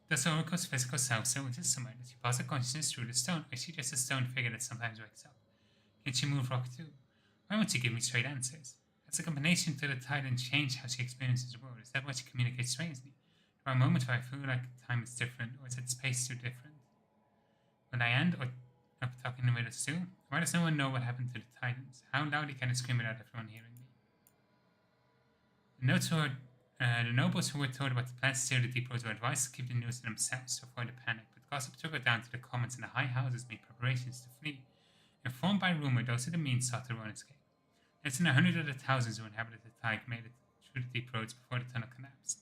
Does the Oracle's physical self still exist somewhere? Does she pass her consciousness through the stone, or is she just a stone figure that sometimes wakes up? Can she move rock too? Why won't she give me straight answers? Has the combination to the Titan changed how she experiences the world? Is that why she communicates strangely? There are moments where I feel like time is different, or is it space too different? Will I end up talking with us too? Why does no one know what happened to the Titans? How loudly can I scream without everyone hearing me? The nobles who were told about the plans to steal the deep roads were advised to keep the news to themselves to avoid a panic, but gossip trickled down to the commons, and the high houses made preparations to flee. Informed by rumor, those of the means sought to run escape. Less than 100 of the thousands who inhabited the Tide made it through the deep roads before the tunnel collapsed.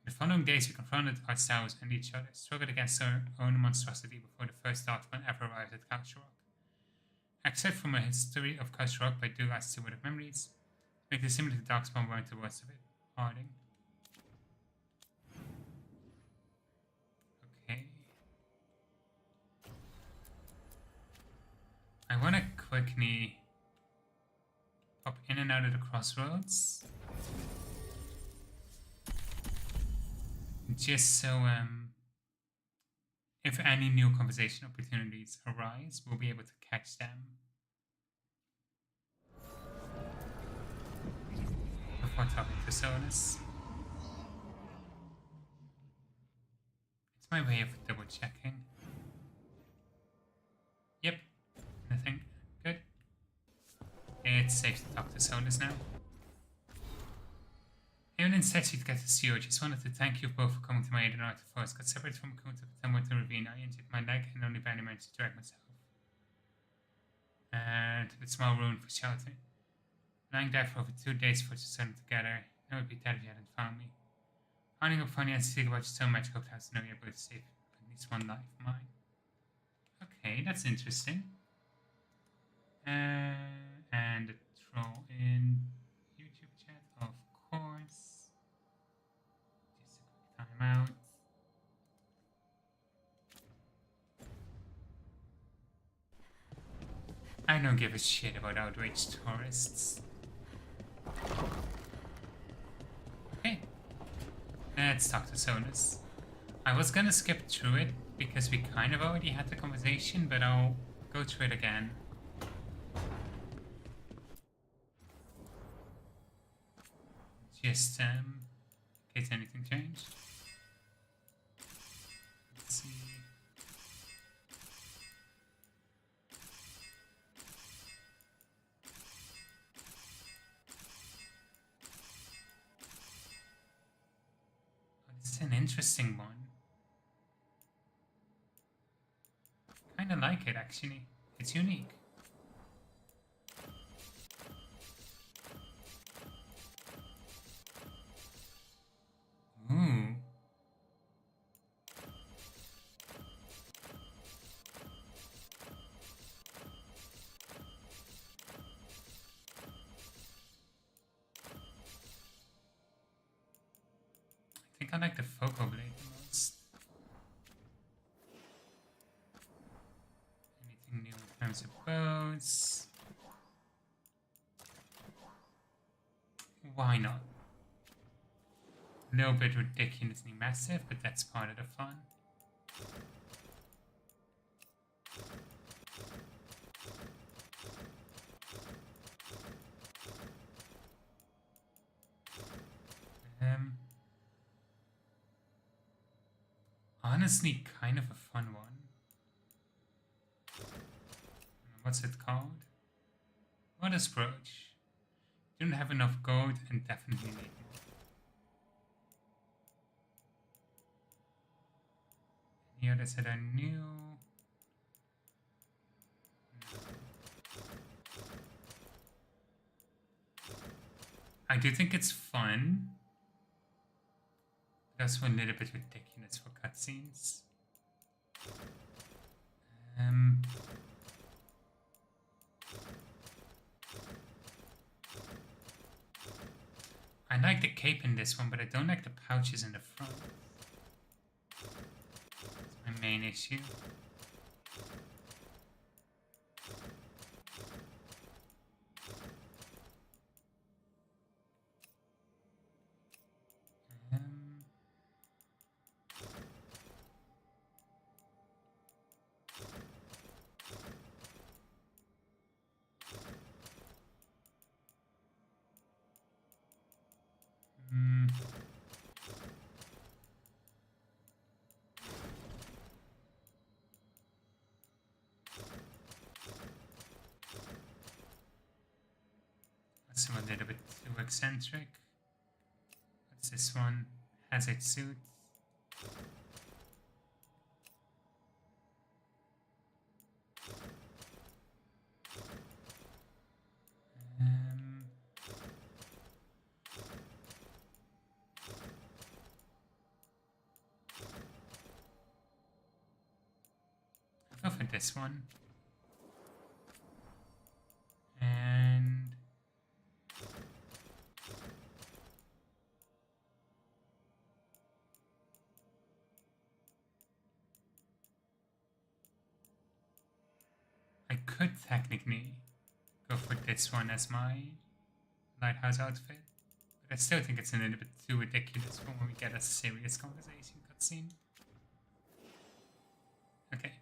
In the following days, we confronted ourselves and each other, struggled against our own monstrosity before the first Darkman ever arrived at Kalshrok. Except from a history of Kalshrok by Dugas Steward of Memories, make the similar to Darkspawn weren't the worst of it. Harding. Okay. I want to quickly pop in and out of the crossroads. Just so, if any new conversation opportunities arise, we'll be able to catch them before talking to Solus. It's my way of double checking. Yep, nothing. Good. It's safe to talk to Solus now. Even instead she'd get to see you. I just wanted to thank you both for coming to my aid in order to force. Got separated from a coat of Temple to Ravine. I injured my leg and only barely managed to drag myself. And a small room for shelter. Lying there for over 2 days for us to settle together. I would be dead if you hadn't found me. Finding up funny and speak about you so much, hope to have to know you're able to save at least one life of mine. Okay, that's interesting. And a troll in YouTube chat, of course. Just a quick timeout. I don't give a shit about outraged tourists. Okay. Let's talk to Solus. I was gonna skip through it because we kind of already had the conversation, but I'll go through it again. Just, in case anything changed. Let's see. Oh, this is an interesting one. Kinda like it, actually. It's unique. Ooh. I think I like the Focal Blade the most. Anything new in terms of bows? Why not? A little bit ridiculously massive, but that's part of the fun. Honestly, kind of a fun one. What's it called? Water's Brooch. Didn't have enough gold and definitely need more. Any others that are new? I do think it's fun. That's a little bit ridiculous for cutscenes. I like the cape in this one, but I don't like the pouches in the front. That's my main issue. That's a little bit too eccentric. What's this one? Has its suit. I'll go for this one. And I could technically go for this one as my lighthouse outfit, but I still think it's a little bit too ridiculous for when we get a serious conversation cutscene. Okay.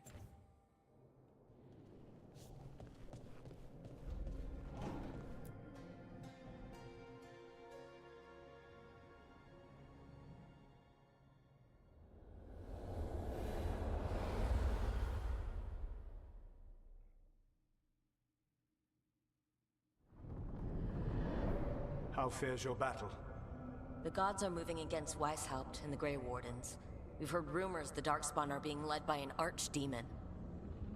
How fares your battle? The gods are moving against Weishaupt and the Grey Wardens. We've heard rumors the Darkspawn are being led by an archdemon.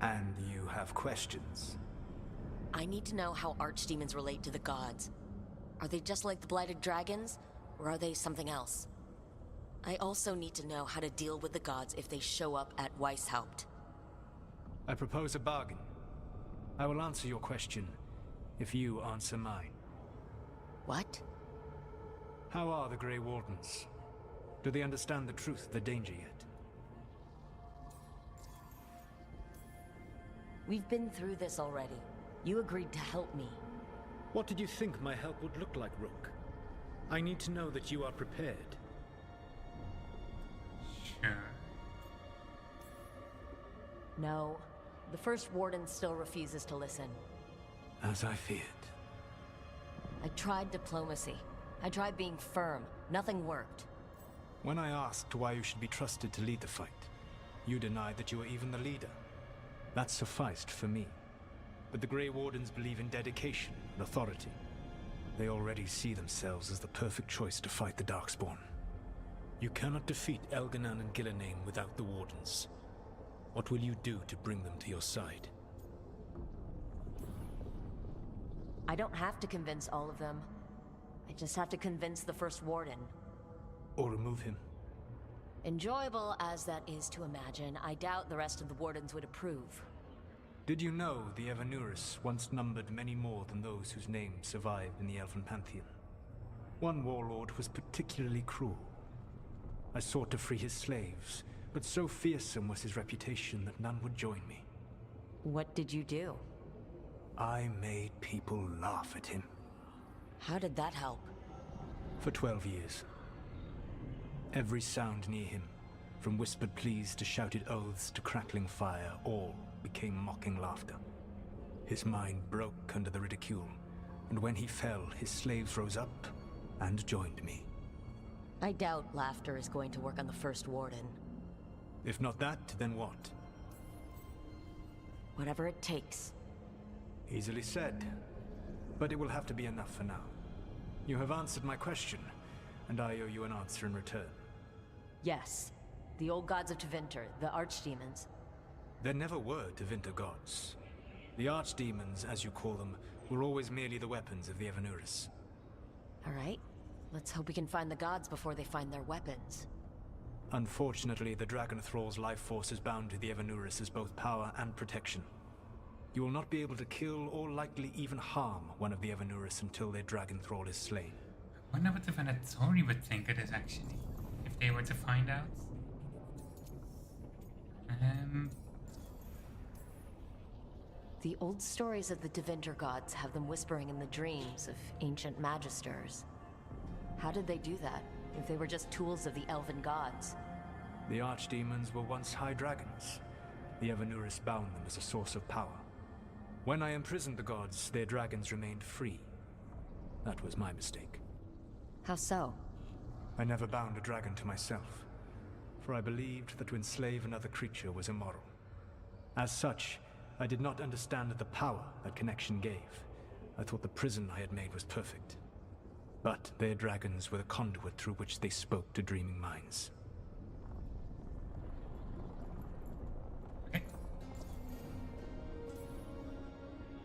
And you have questions? I need to know how archdemons relate to the gods. Are they just like the Blighted Dragons, or are they something else? I also need to know how to deal with the gods if they show up at Weishaupt. I propose a bargain. I will answer your question if you answer mine. What? How are the Grey Wardens? Do they understand the truth of the danger yet? We've been through this already. You agreed to help me. What did you think my help would look like, Rook? I need to know that you are prepared. Sure. No. The First Warden still refuses to listen. As I feared. I tried diplomacy. I tried being firm. Nothing worked. When I asked why you should be trusted to lead the fight, you denied that you were even the leader. That sufficed for me. But the Grey Wardens believe in dedication and authority. They already see themselves as the perfect choice to fight the Darkspawn. You cannot defeat Elganan and Gillenane without the Wardens. What will you do to bring them to your side? I don't have to convince all of them. I just have to convince the First Warden. Or remove him. Enjoyable as that is to imagine, I doubt the rest of the Wardens would approve. Did you know the Evanurus once numbered many more than those whose names survive in the Elven Pantheon? One warlord was particularly cruel. I sought to free his slaves, but so fearsome was his reputation that none would join me. What did you do? I made people laugh at him. How did that help? For 12 years. Every sound near him, from whispered pleas to shouted oaths to crackling fire, all became mocking laughter. His mind broke under the ridicule, and when he fell, his slaves rose up and joined me. I doubt laughter is going to work on the First Warden. If not that, then what? Whatever it takes. Easily said, but it will have to be enough for now. You have answered my question, and I owe you an answer in return. Yes. The old gods of Tevinter, the archdemons. There never were Tevinter gods. The archdemons, as you call them, were always merely the weapons of the Evanurus. All right. Let's hope we can find the gods before they find their weapons. Unfortunately, the Dragon Thrall's life force is bound to the Evanurus as both power and protection. You will not be able to kill or likely even harm one of the Evanurus until their Dragon Thrall is slain. I wonder what the Venatori would think of this actually, if they were to find out. The old stories of the Devinter gods have them whispering in the dreams of ancient magisters. How did they do that, if they were just tools of the elven gods? The archdemons were once high dragons. The Evanurus bound them as a source of power. When I imprisoned the gods, their dragons remained free. That was my mistake. How so? I never bound a dragon to myself, for I believed that to enslave another creature was immoral. As such, I did not understand the power that connection gave. I thought the prison I had made was perfect. But their dragons were the conduit through which they spoke to dreaming minds.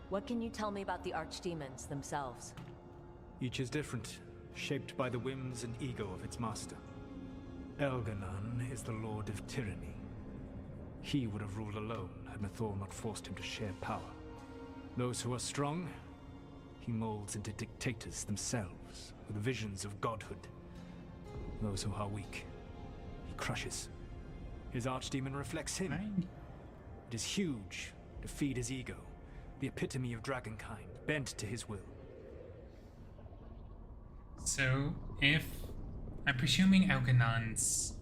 What can you tell me about the archdemons themselves? Each is different, shaped by the whims and ego of its master. Elganon is the Lord of Tyranny. He would have ruled alone had Mythor not forced him to share power. Those who are strong, he molds into dictators themselves, with visions of godhood. Those who are weak, he crushes. His archdemon reflects him. It is huge, to feed his ego, the epitome of dragonkind, bent to his will. So, if I'm presuming Elganon's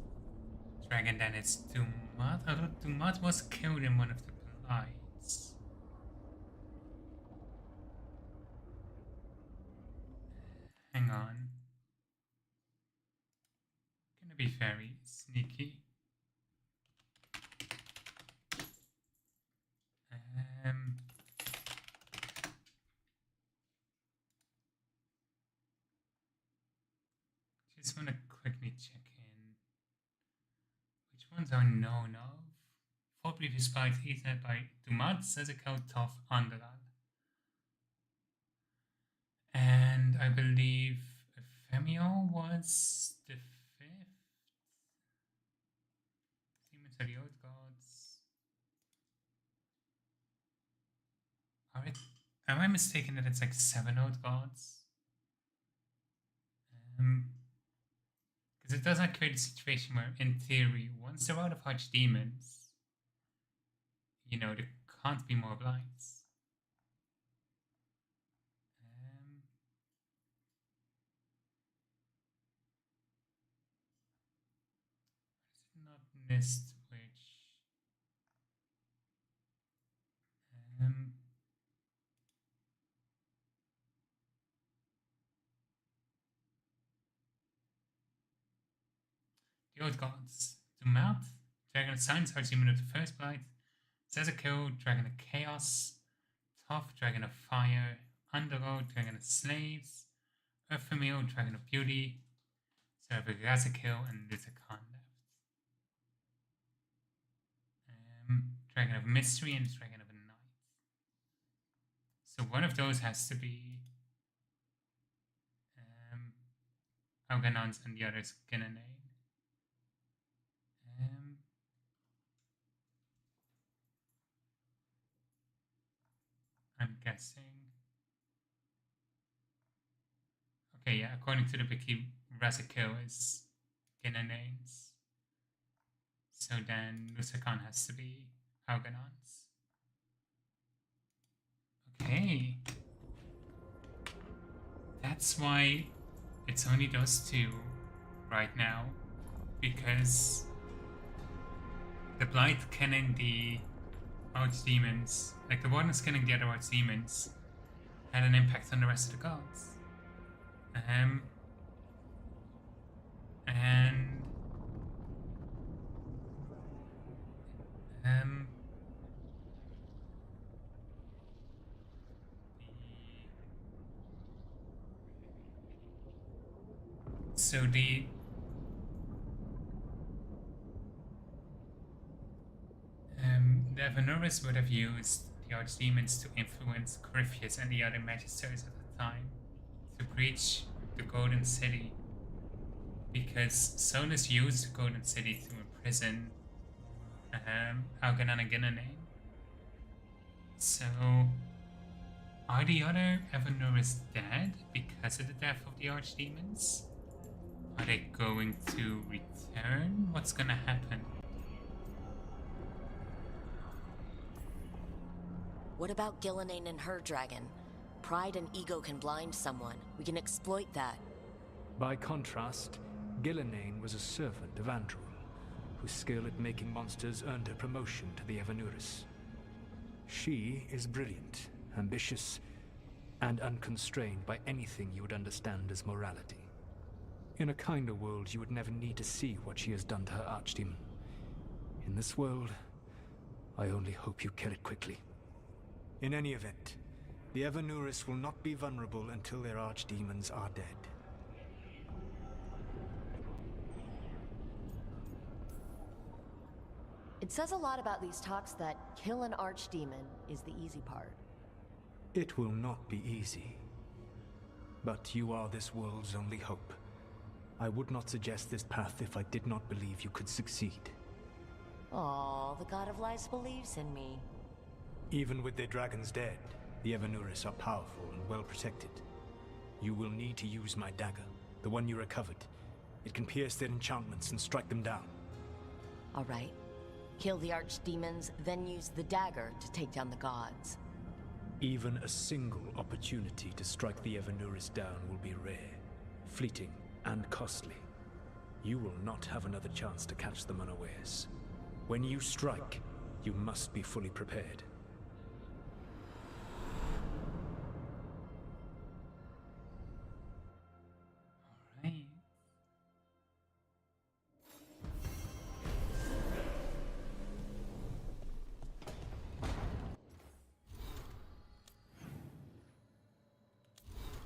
dragon then it's Dumat, although Dumat was killed in one of the blights. Hang on. Gonna be very sneaky. Just want to quickly check in which ones are known of. 4 previous fights eaten by Dumat, Sezekel, Toph, Andalal. And I believe Ephemio was the 5th. Demons are the old gods. Am I mistaken that it's like 7 old gods? Because it does not create a situation where, in theory, once they're out of archdemons, you know, there can't be more blights. Is it not missed which? The old gods. Dumat, dragon of science, archdemon of the first blight. Sezekel, dragon of chaos. Toph, dragon of fire. Andalo, dragon of slaves. Ephemio, dragon of beauty. Razakil, and Lizakan left. Dragon of mystery and dragon of night. So one of those has to be Elganon's and the other is Ginanane. I'm guessing. Okay, yeah, according to the wiki, Razakil is Ginanane's. So then Lusakan has to be Elganon's. Okay. That's why it's only those 2 right now. Because the Blight cannon the archdemons, like the Wardens cannon the other archdemons, had an impact on the rest of the gods. So the Evanurus would have used the archdemons to influence Corypheus and the other magisters at the time to breach the Golden City because Solus used Golden City to imprison Algernon and Ginanane. So, are the other Evanuris dead because of the death of the Archdemons? Are they going to return? What's gonna happen? What about Ginanane and her dragon? Pride and ego can blind someone. We can exploit that. By contrast, Ginanane was a servant of Andrew, whose skill at making monsters earned her promotion to the Evanuris. She is brilliant, ambitious, and unconstrained by anything you would understand as morality. In a kinder world, you would never need to see what she has done to her archdemon. In this world, I only hope you kill it quickly. In any event, the Evanuris will not be vulnerable until their archdemons are dead. It says a lot about these talks that kill an archdemon is the easy part. It will not be easy. But you are this world's only hope. I would not suggest this path if I did not believe you could succeed. Aw, the God of Lies believes in me. Even with their dragons dead, the Evanuris are powerful and well protected. You will need to use my dagger, the one you recovered. It can pierce their enchantments and strike them down. All right. Kill the archdemons, then use the dagger to take down the gods. Even a single opportunity to strike the Evanuris down will be rare, fleeting, and costly. You will not have another chance to catch them unawares. When you strike, you must be fully prepared. Alright.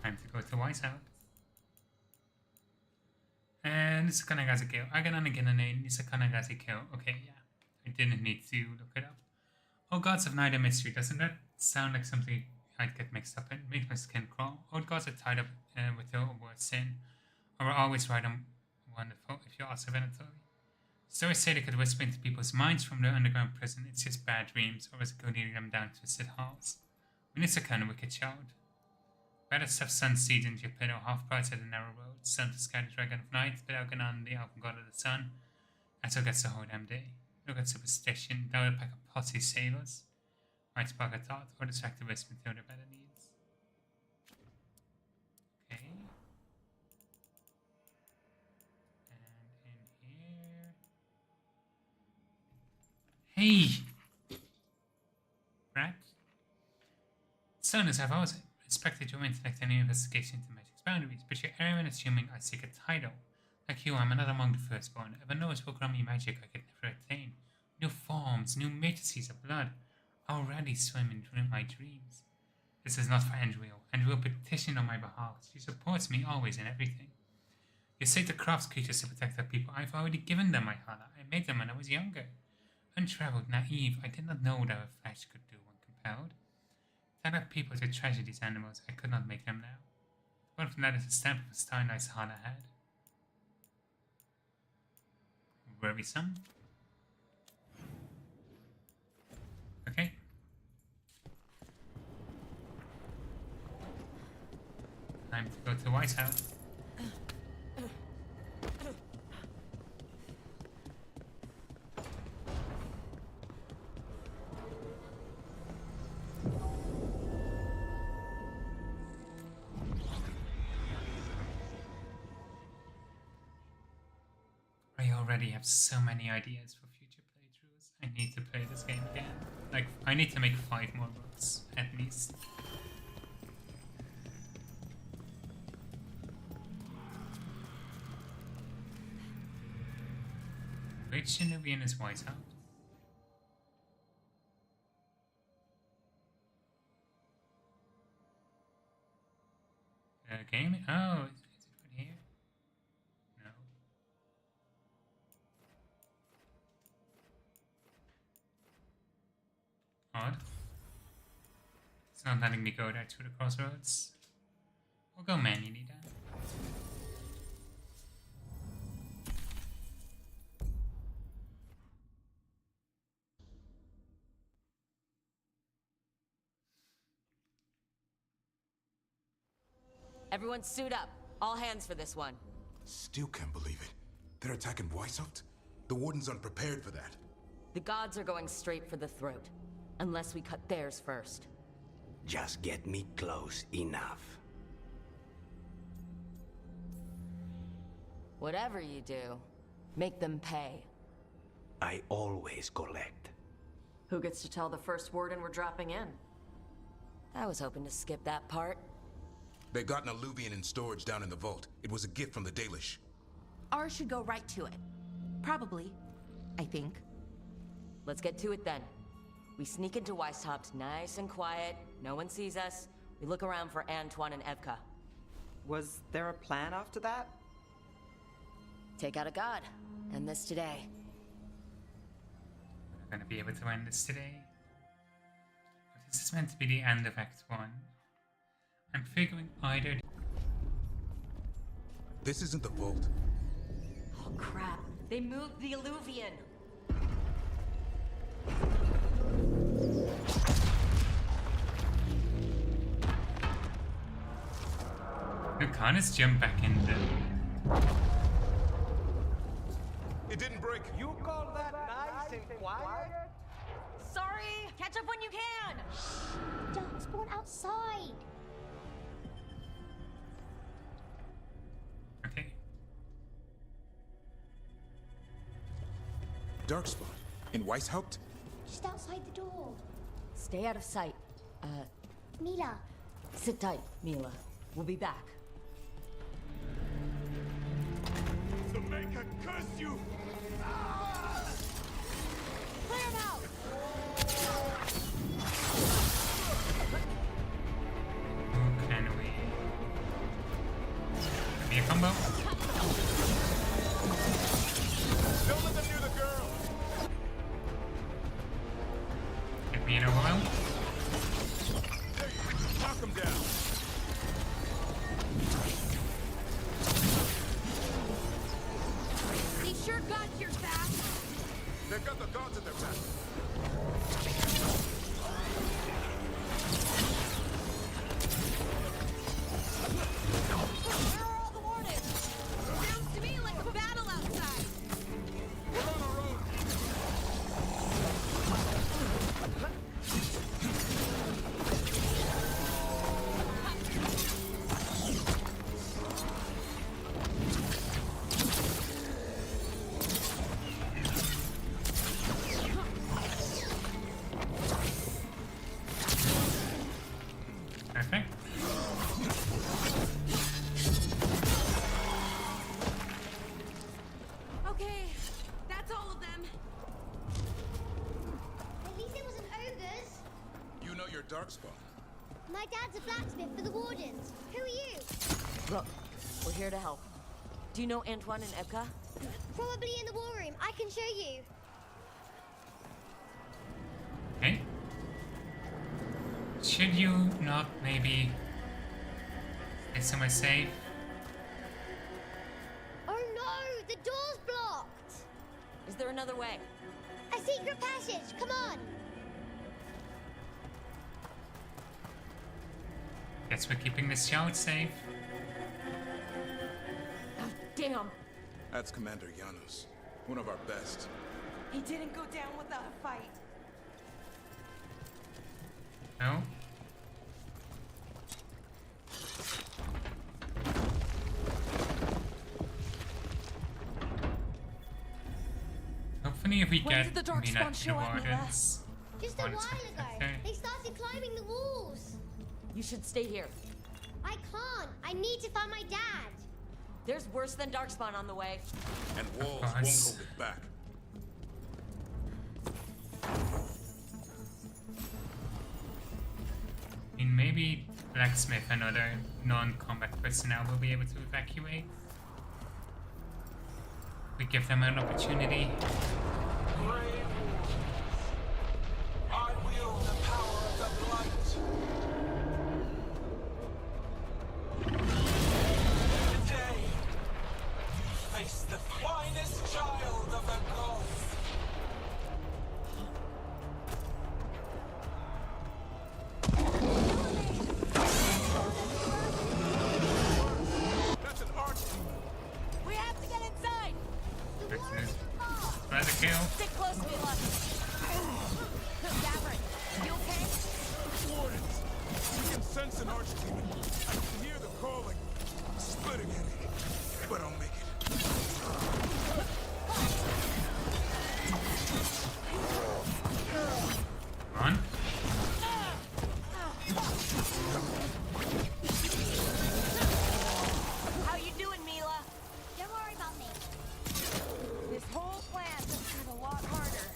Time to go to White House. And it's a Kanagazi kill. Algernon and Ginanane is a Kanagazi kill. Okay, yeah. I didn't need to look it up. Oh, Gods of Night and Mystery. Doesn't that sound like something I'd get mixed up in? Makes my skin crawl. Old gods are tied up with the word sin. Or are always right and wonderful if you ask Venatori. Stories say they could whisper into people's minds from their underground prison. It's just bad dreams, or is it leading them down twisted halls? I mean, it's a kind of wicked child. Better stuff sun seeds into your pillow, half price at the narrow road, sun to sky the dragon of night, but Algernon, the elven god of the sun, and so gets the whole damn day. Look at superstition, that will pack a posse sailors. Might spark a thought, or distract the wisp until their better needs. Okay. And in here... Hey! Right? Sonus, I've always respected your intellect and your investigation into magic's boundaries, but you're erring in assuming I seek a title. Like you, I'm another among the firstborn. Evanuris will grant me magic I could never attain. New forms, new matrices of blood, already swimming through my dreams. This is not for Andrew. Andrew will petition on my behalf. She supports me always in everything. You say the crafts creatures to protect their people. I've already given them my hana. I made them when I was younger. Untraveled, naive, I did not know what our flesh could do when compelled. Tell our people to treasure these animals. I could not make them now. One from that is a stamp of a star nice hana had. Worrisome. Okay. Time to go to White House. I already have so many ideas for future playthroughs. I need to play this game again. Like, I need to make 5 more books, at least. Which Shinobian is White House? Game? Oh, is it right here? No. Odd. It's not letting me go there to the crossroads. We'll go manually then. Everyone suit up. All hands for this one. Still can't believe it. They're attacking Weishaupt? The Warden's unprepared for that. The gods are going straight for the throat. Unless we cut theirs first. Just get me close enough. Whatever you do, make them pay. I always collect. Who gets to tell the first warden we're dropping in? I was hoping to skip that part. They got an alluvian in storage down in the vault. It was a gift from the Dalish. Ours should go right to it. Probably. I think. Let's get to it then. We sneak into Weishaupt nice and quiet. No one sees us. We look around for Antoine and Evka. Was there a plan after that? Take out a god. End this today. We're gonna be able to end this today. But this is meant to be the end of Act 1. I'm figuring either... This isn't the vault. Oh crap. They moved the alluvian. Lucanus jumped back in there. It didn't break. You call that nice and quiet? Sorry! Catch up when you can! Darkspawn outside! Okay. Darkspawn? In Weishaupt? Just outside the door. Stay out of sight. Mila. Sit tight, Mila. We'll be back. The Maker curse you! Clear him out! Who can we... Be a combo? Don't let them near the girl! Get me an overwhelm? There you go. Knock him down! He sure got here fast! They've got the gods in their back. Where are all the wardens? Sounds to me like a battle outside! We're on our own! Perfect. Okay, that's all of them. At least it wasn't ogres. You know your Darkspawn. My dad's a blacksmith for the Wardens. Who are you? Look, we're here to help. Do you know Antoine and Evka? Probably in the war room. I can show you. Okay. Should you not maybe stay somewhere safe? Oh no! The door's blocked! Is there another way? A secret passage! Come on! Guess we're keeping this shout safe. Oh, damn! That's Commander Janos. One of our best. He didn't go down without a fight. No? Hopefully if we When get did the Darkspawn Mina to show up, Mila? Wardens... Just a Wardens while will be ago. better. They started climbing the walls. You should stay here. I can't. I need to find my dad. There's worse than Darkspawn on the way. And walls course. won't hold it back. I mean, maybe Blacksmith and other non-combat personnel will be able to evacuate. We give them an opportunity. I wield the power of the blight. Today, you face the finest child of the gods. Stick close, Mila. Davin, you okay? Wardens! We can sense an archdemon. I can hear the crawling. Splitting headache. But I'll make it. On. How you doing, Mila? Don't worry about me. This whole plan just got a lot harder.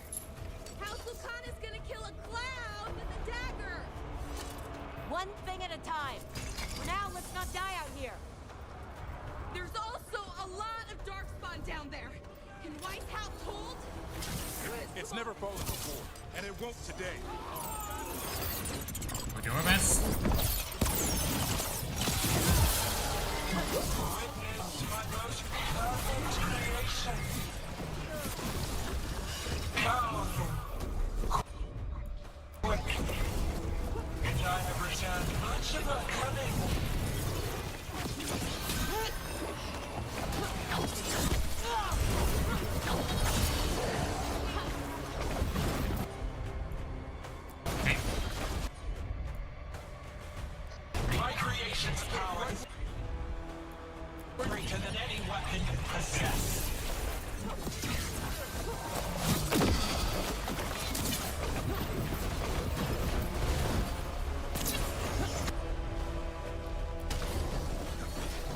House Lucana's gonna kill a clown with a dagger! One thing at a time. For now, let's not die out here. There's also a lot of darkspawn down there. Can White House hold? It's never fallen before, and it won't today. We'll do our best. Powerful. Quick. And I have returned much of our cunning. My creation's power is greater than any weapon you possess.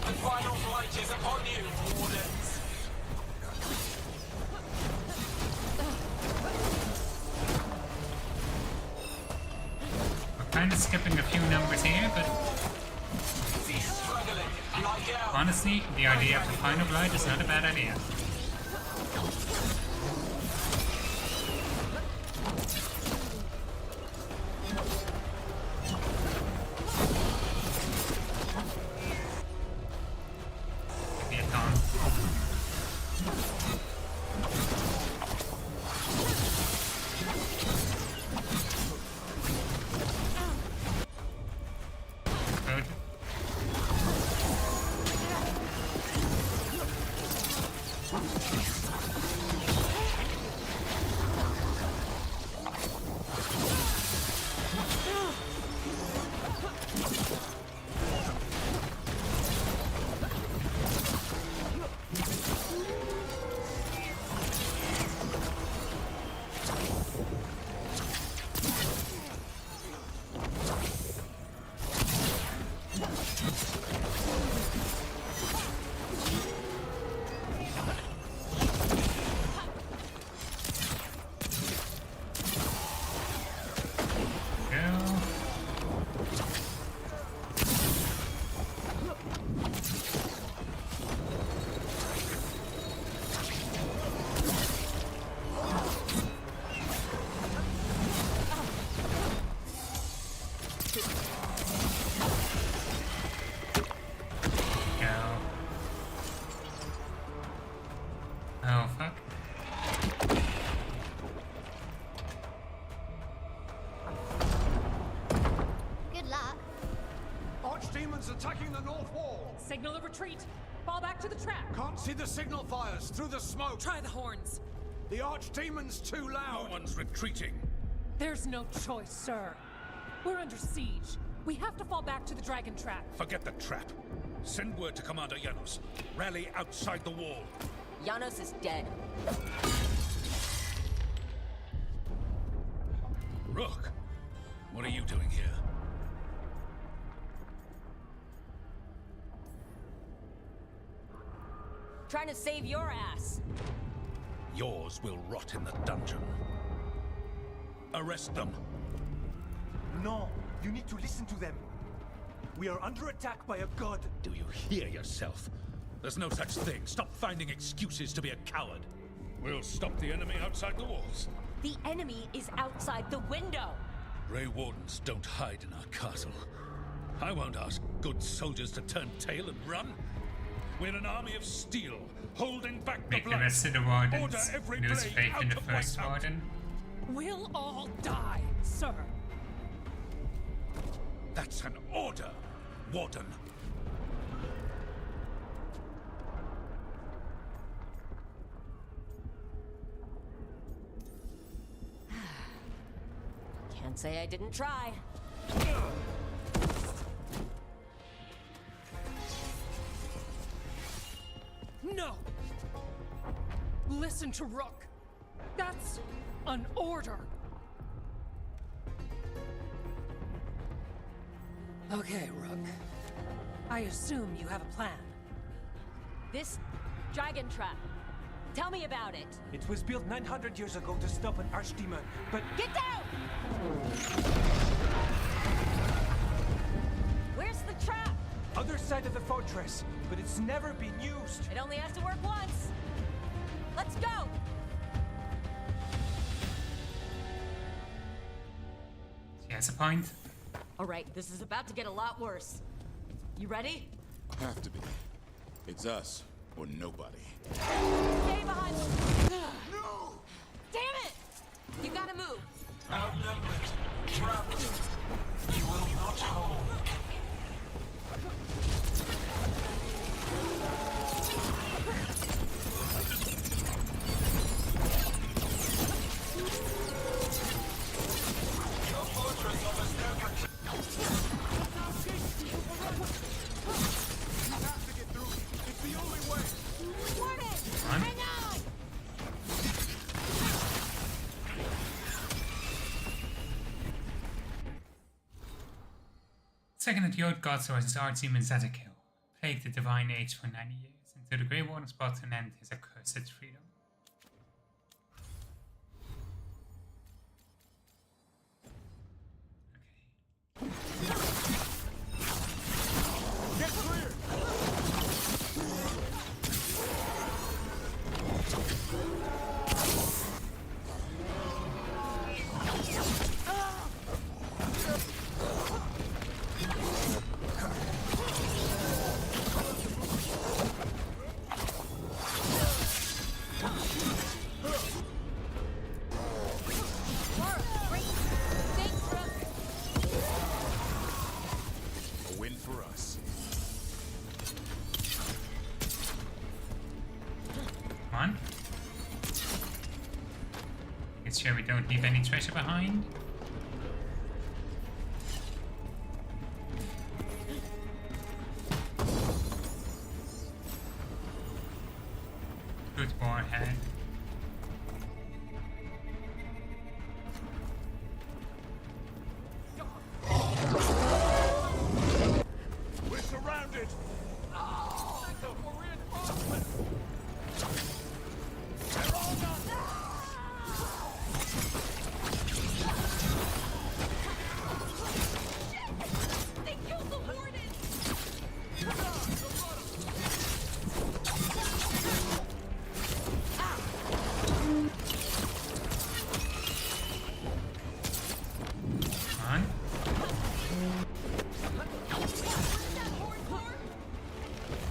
The final flight is upon you, Wardens. We're kind of skipping a few numbers here, but honestly, the idea of the final blood is not a bad idea. Be a taunt. Good. Oh, fuck. Good luck. Archdemons attacking the north wall. Signal a retreat. Fall back to the trap. Can't see the signal fires through the smoke. Try the horns. The Archdemon's too loud. No one's retreating. There's no choice, sir. We're under siege. We have to fall back to the dragon trap. Forget the trap. Send word to Commander Janos. Rally outside the wall. Janos is dead. Rook, what are you doing here? Trying to save your ass. Yours will rot in the dungeon. Arrest them. No, you need to listen to them. We are under attack by a god. Do you hear yourself? There's no such thing. Stop finding excuses to be a coward. We'll stop the enemy outside the walls. The enemy is outside the window. Grey Wardens don't hide in our castle. I won't ask good soldiers to turn tail and run. We're an army of steel, holding back the Make the blight. rest of the Order wardens every lose blade faith in out the of first Whiteout. warden. We'll all die, sir. That's an order, Warden. Don't say I didn't try. No! Listen to Rook. That's an order. Okay, Rook. I assume you have a plan. This dragon trap. Tell me about it. It was built 900 years ago to stop an archdemon, but... Get down! Where's the trap? Other side of the fortress, but it's never been used. It only has to work once. Let's go! She has a point. All right, this is about to get a lot worse. You ready? Have to be. It's us or nobody. Stay behind the... No! Damn it! You gotta move. Outnumbered. Trapped. You will not hold. Your fortress offers no protection. You have to get through. It's the only way. Warning! Run. Hang on! Second of the old god sources Archdemon Zedekiel plagued the Divine Age for 90 years, until the Grey Warden's brought to an end his accursed freedom. Get clear. A win for us. Come on. Make sure we don't leave any treasure behind. Good warhead. We're surrounded. They're all done. They killed the warden! Come on.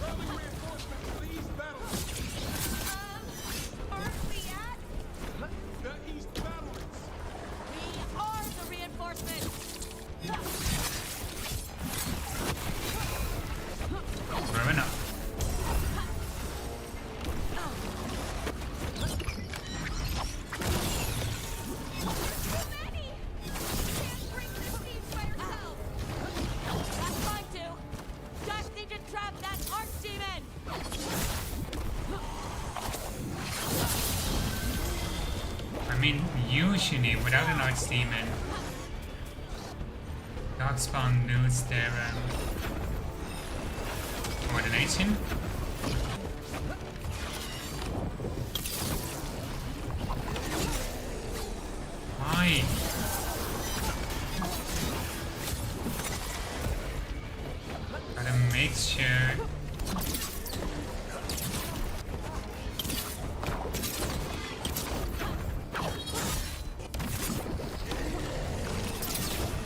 Rally reinforcements to the east battlements. Aren't we at? The east battlements. We are the reinforcements! Throw enough. Too many! Can't bring this siege by yourself! That's mine too! Dash Siege and trap that Archdemon! I mean, usually without an Archdemon, Darkspawn lose their coordination. Why? Gotta make sure.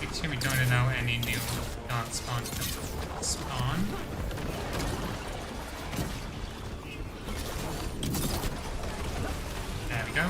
Make sure we don't allow any new Darkspawn to spawn. There we go.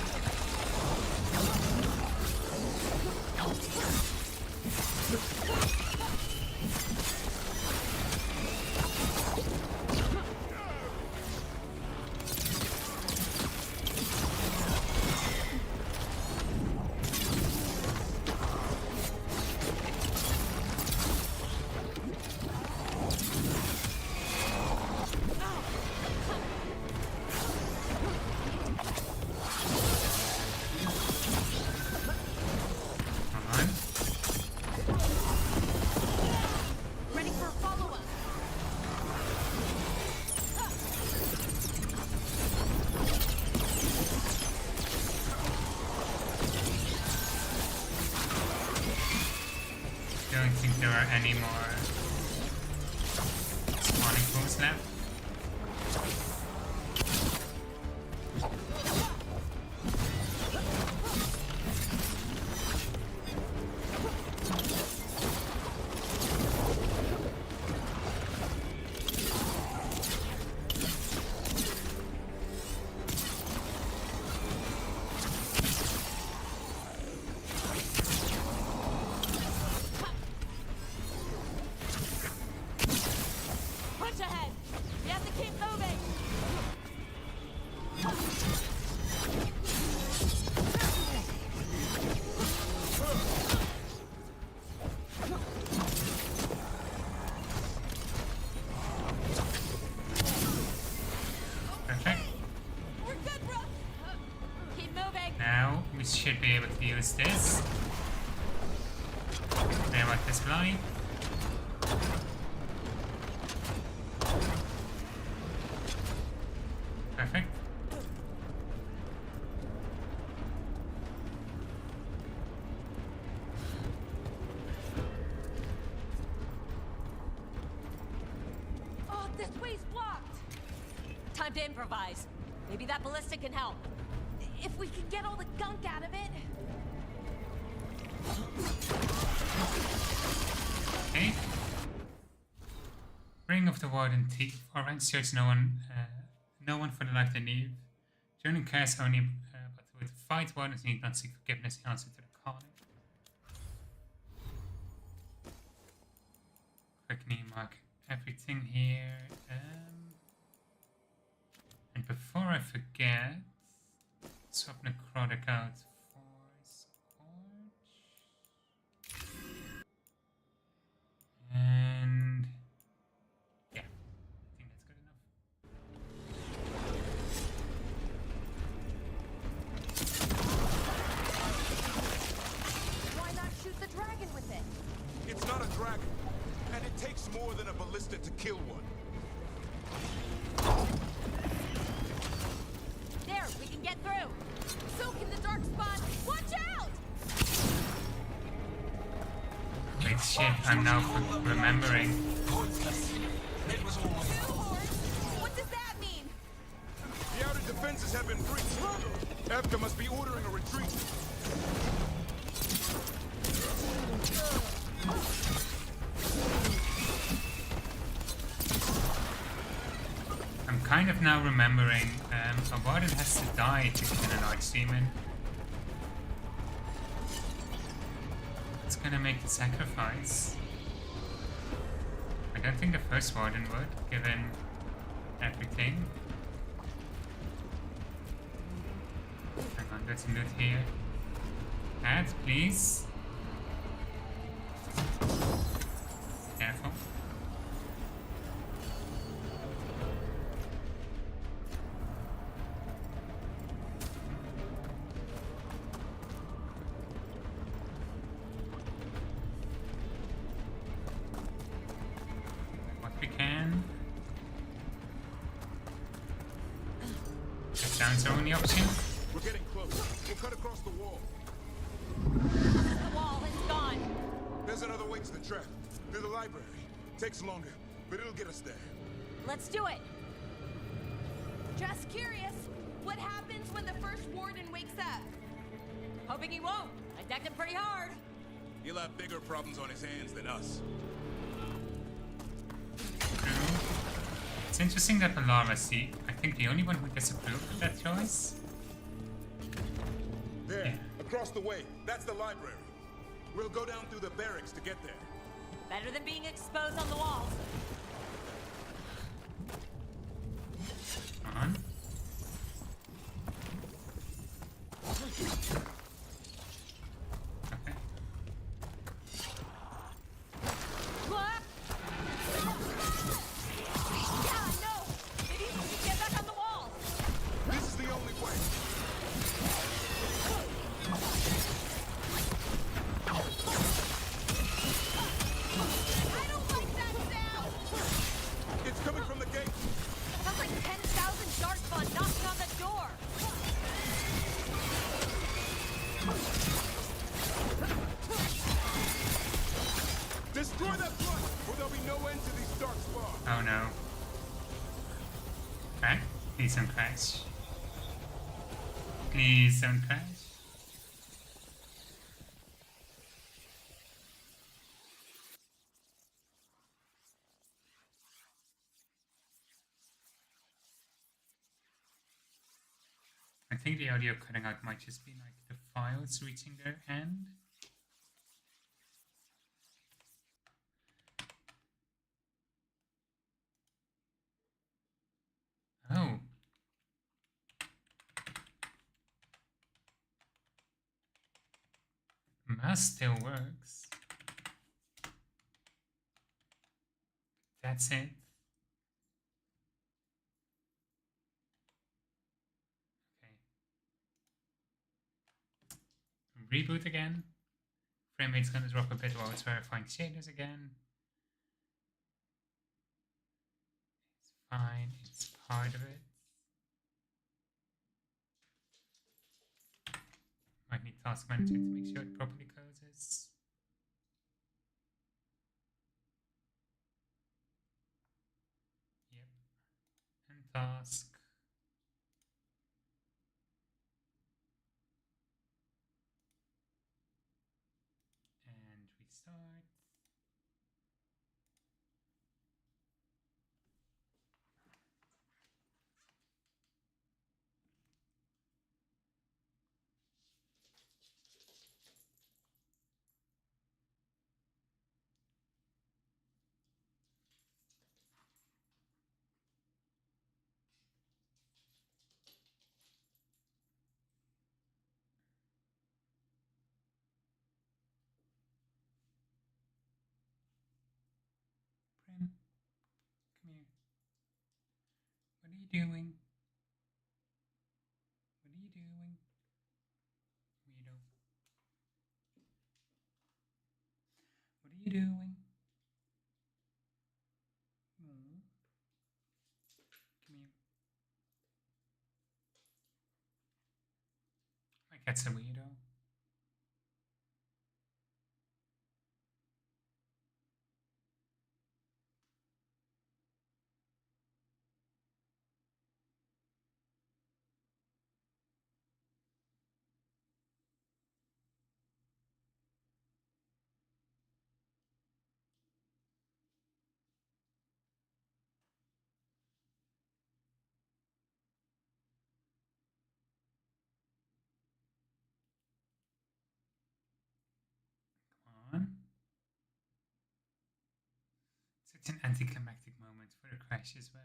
there are any more spawning pools left. Punch ahead! You have to keep moving! Perfect. We're good, bro! Keep moving! Now we should be able to use this. Clear out this blind. Perfect. Oh, this way's blocked! Time to improvise. Maybe that ballista can help. If we can get all the gunk out of it. Okay. Ring of the Warden Thief. Alright, search no one for the life they need. Joining cares only but with fight wardens need not seek forgiveness in answer to the calling. Quickly mark everything here. And before I forget, swap Necrotic out for Scorch. And yeah, I think that's good enough. Why not shoot the dragon with it? It's not a dragon, and it takes more than a ballista to kill one. There, we can get through. So can the dark spot. Watch out! Wait, shit, I'm now remembering. Two hordes? What does that mean? The outer defenses have been breached. Evka must be ordering a retreat. I'm kind of now remembering a warden has to die to kill an archdemon. It's gonna make the sacrifice. I don't think the first warden would, given everything. Hang on, there's some loot here. Add, please. Careful. What we can. That sounds the only option. We're getting close. We'll cut across the wall. The wall is gone. There's another way to the trap. Through the library. Takes longer, but it'll get us there. Let's do it. Just curious, what happens when the first warden wakes up? Hoping he won't. I decked him pretty hard. He'll have bigger problems on his hands than us. It's interesting that Balara's I think the only one who disapproved of that choice. There, across the way. That's the library. We'll go down through the barracks to get there. Better than being exposed on the walls. On. Okay. Yeah, no! Maybe we can get back on the walls! This is the only way. I don't like that sound! It's coming from the gate. Sounds like 10,000 Darkspawn knocking on the door! This Destroy that blood, or there'll be no end to these dark spots. Oh no. Okay, please don't crash. Please don't crash. I think the audio cutting out might just be like the files reaching their end. Oh. Mask still works. That's it. Reboot again. Frame rate's gonna drop a bit while it's verifying shaders again. It's fine, it's part of it. Might need task manager to make sure it properly closes. Yep. And task. Start. Prim, come here. What are you doing? What are you doing? Weirdo. What are you doing? Come here. My cat's a weirdo. Such an anticlimactic moment for the crash as well.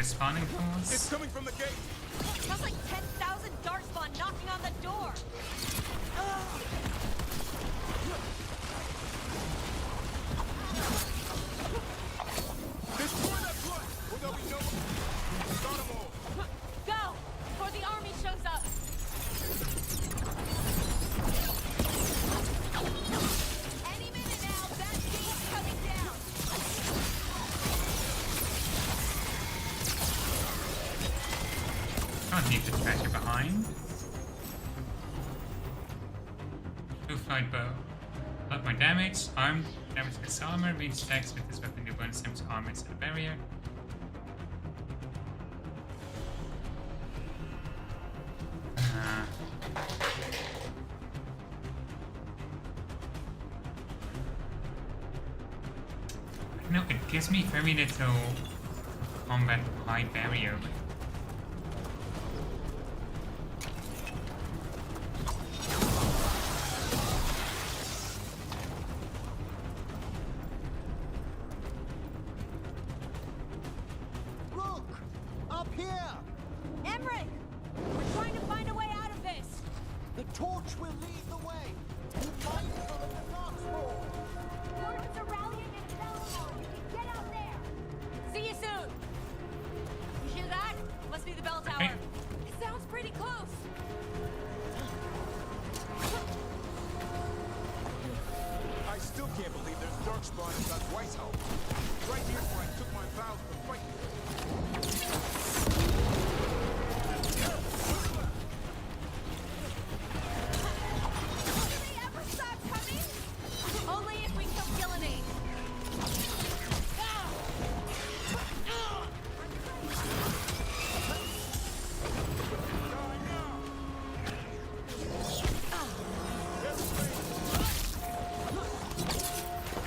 Spawning pools. It's coming from the gate. Sounds like 10,000 darkspawn knocking on the door. Destroy that blood, or there'll be no. Start them all. Go before the army shows up. Any minute now, that gate's coming down. Can't leave the treasure behind. Blue flight bow. Up my damage. Armed. Damage gets armor. Reach attacks with this weapon. Do bonus damage armor instead of barrier. No, it gives me very little combat high barrier. Look! Up here! Emmerich! We're trying to torch will lead the way. Be mindful of the Knoxball. Wardens are rallying in Veilguard. You can get out there. See you soon! You hear that? Must be the bell tower. It sounds pretty close. I still can't believe there's darkspawn inside Weishaupt. Right here's where I took my vows to fight you. Do they ever stop coming? Only if we kill Gillenane.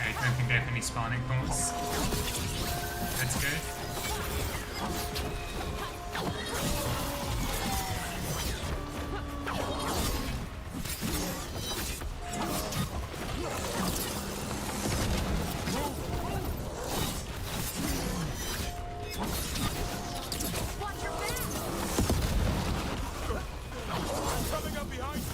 I don't think they have any spawning points. That's good. Watch your back. Coming up behind you.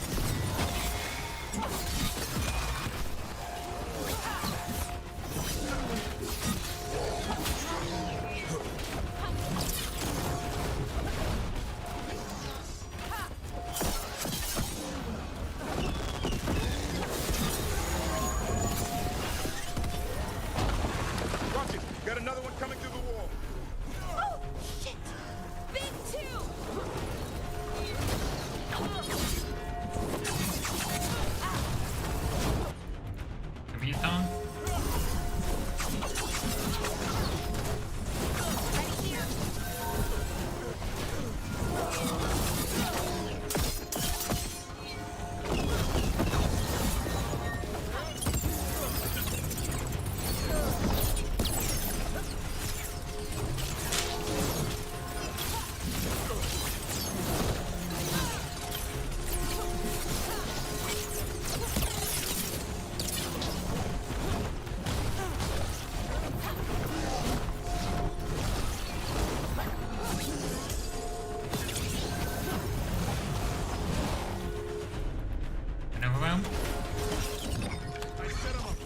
Watch it. Got another one coming through the wall. Oh, shit! Big two! Have you done? Ready here. Another round? I set him up.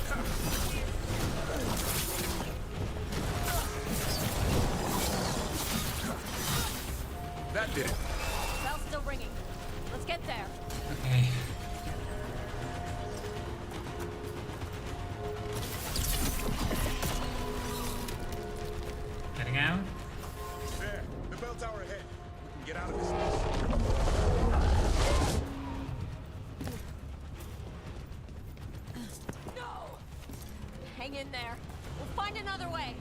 Come on. That did it. Bell's still ringing. Let's get there. Okay. Getting out? There. The bell tower ahead. We can get out of this mess. No! Hang in there. We'll find another way.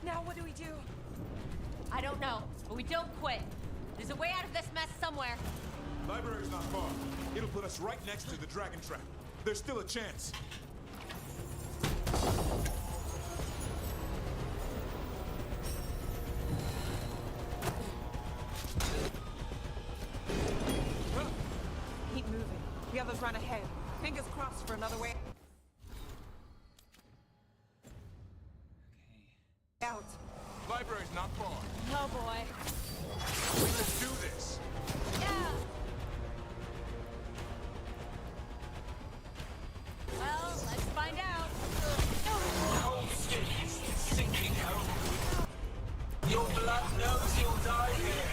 Now what do we do? I don't know, but we don't quit. There's a way out of this mess somewhere. Library's not far. It'll put us right next to the dragon trap. There's still a chance. Keep moving. The others run ahead. Fingers crossed for another way out. Library's not far. Oh boy. We can do this. Yeah. Well, let's find out. Cold skin is sinking home. Your blood knows you'll die here.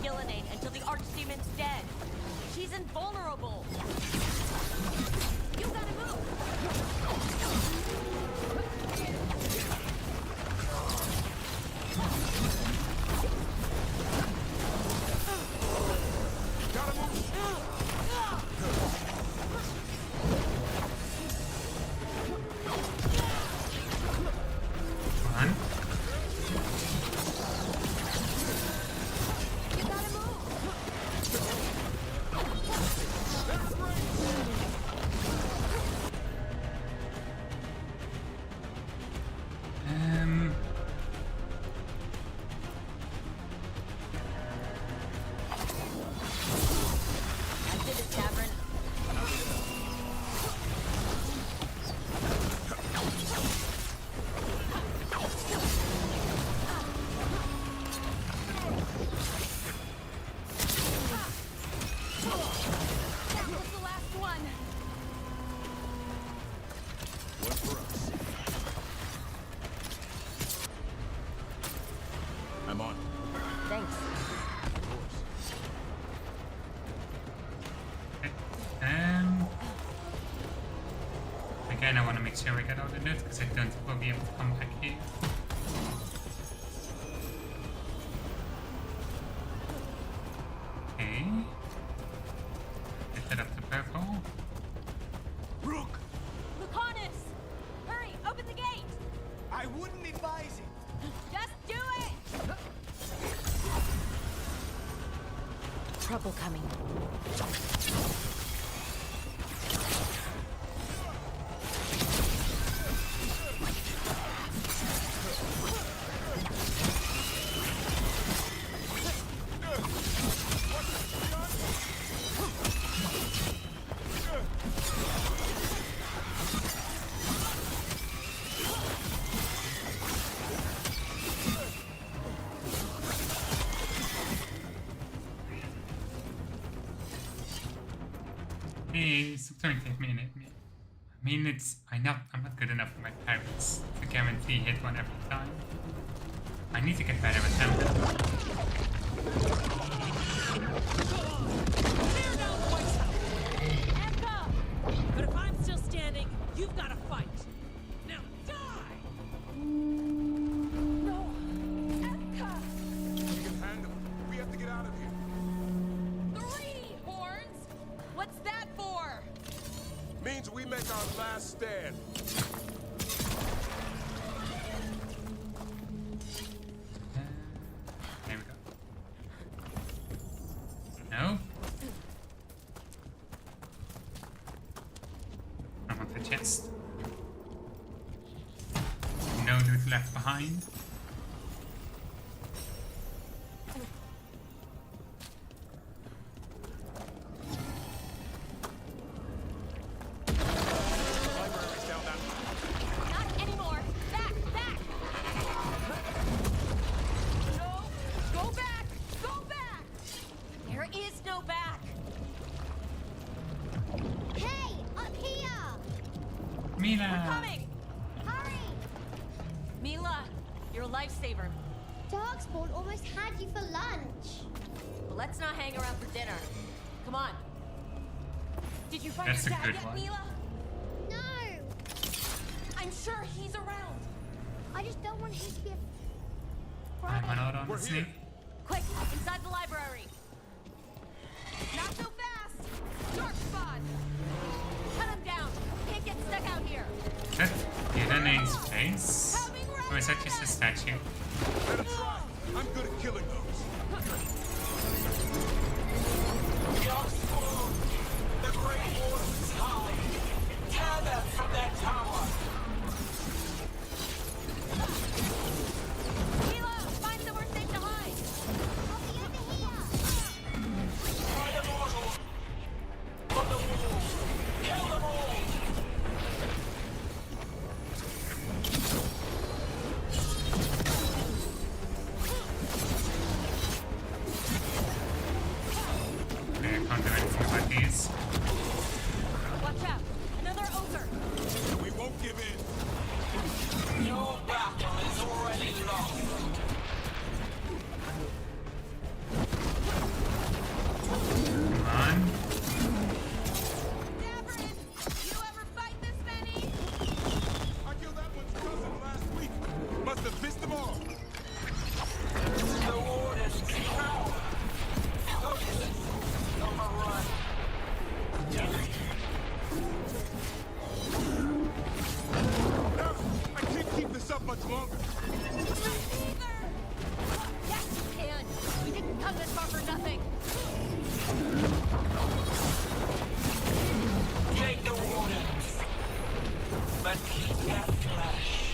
Gillenane until the Archdemon's dead. She's invulnerable. You gotta move. I'm on. Thanks. Again, I want to make sure we get all the loot because I don't think we'll be able to come back here. Okay. Get that up to purple. Rook! Lucanus! Hurry, open the gate! I wouldn't advise it! Just do it! Trouble coming. Please, don't take me in it. I mean, I'm not good enough for my pirates to guarantee hit one every time. I need to get better with them. But if I'm still standing, you've got to fight. Now die! No! Epka! We can handle it. We have to get out of here. 3 horns? What's that for? Means we make our last stand. There we go. No. I want the chest. No loot left behind. Not anymore! Back! Back! No! Go back! Go back! There is no back! Hey, up here! Mila! We're coming! Hurry! Mila, you're a lifesaver. Darkspawn almost had you for lunch. But let's not hang around for dinner. Come on. Did you find That's your a dad good yet, one. Mila? No! I'm sure he's around. I just don't want him to be a... I'm not on the snake. Quick, inside the library. Not so fast! Dark spot! Cut him down. Can't get stuck out here. That Gideon's face? Or is that just a statue? Let us try. I'm good at killing those. Darkspawn! The Great Warden's high! Tear them from their tower! Mila, find somewhere safe to hide. I'll be over here! By the mortal! On the wall! Kill them all! Okay, I can't do anything about these. Watch out. Another ogre. We won't give in. Your battle is already lost! this far for nothing. Take the wardens, but keep that flash.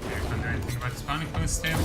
I can't do anything about spawning post still.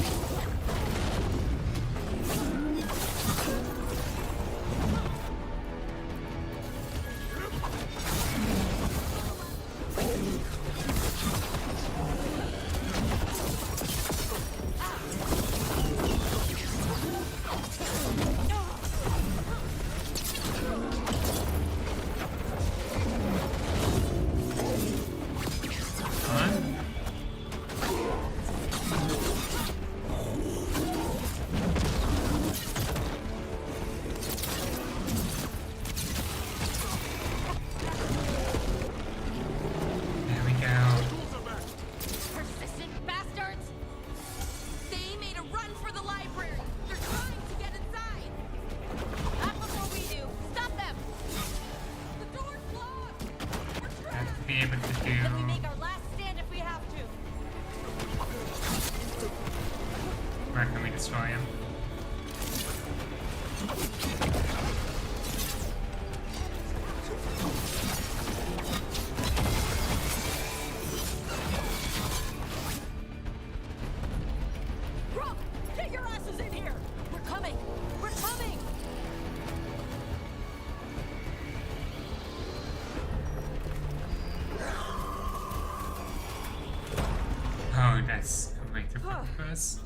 That's a way to focus.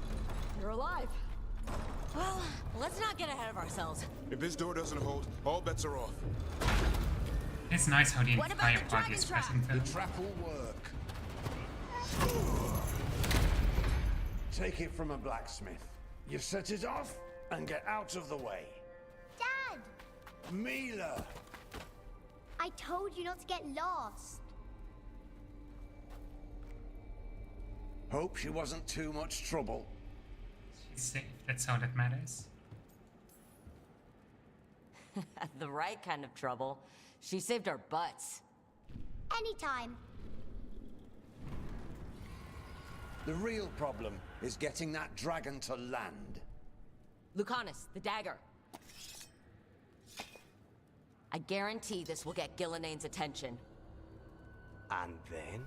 You're alive. Well, let's not get ahead of ourselves. If this door doesn't hold, all bets are off. It's nice how the entire party is present. The trap will work. Take it from a blacksmith. You set it off and get out of the way. Dad! Mila! I told you not to get lost. Hope she wasn't too much trouble. She's safe, that's all that matters. The right kind of trouble. She saved our butts. Anytime. The real problem is getting that dragon to land. Lucanus, the dagger. I guarantee this will get Gillianane's attention. And then?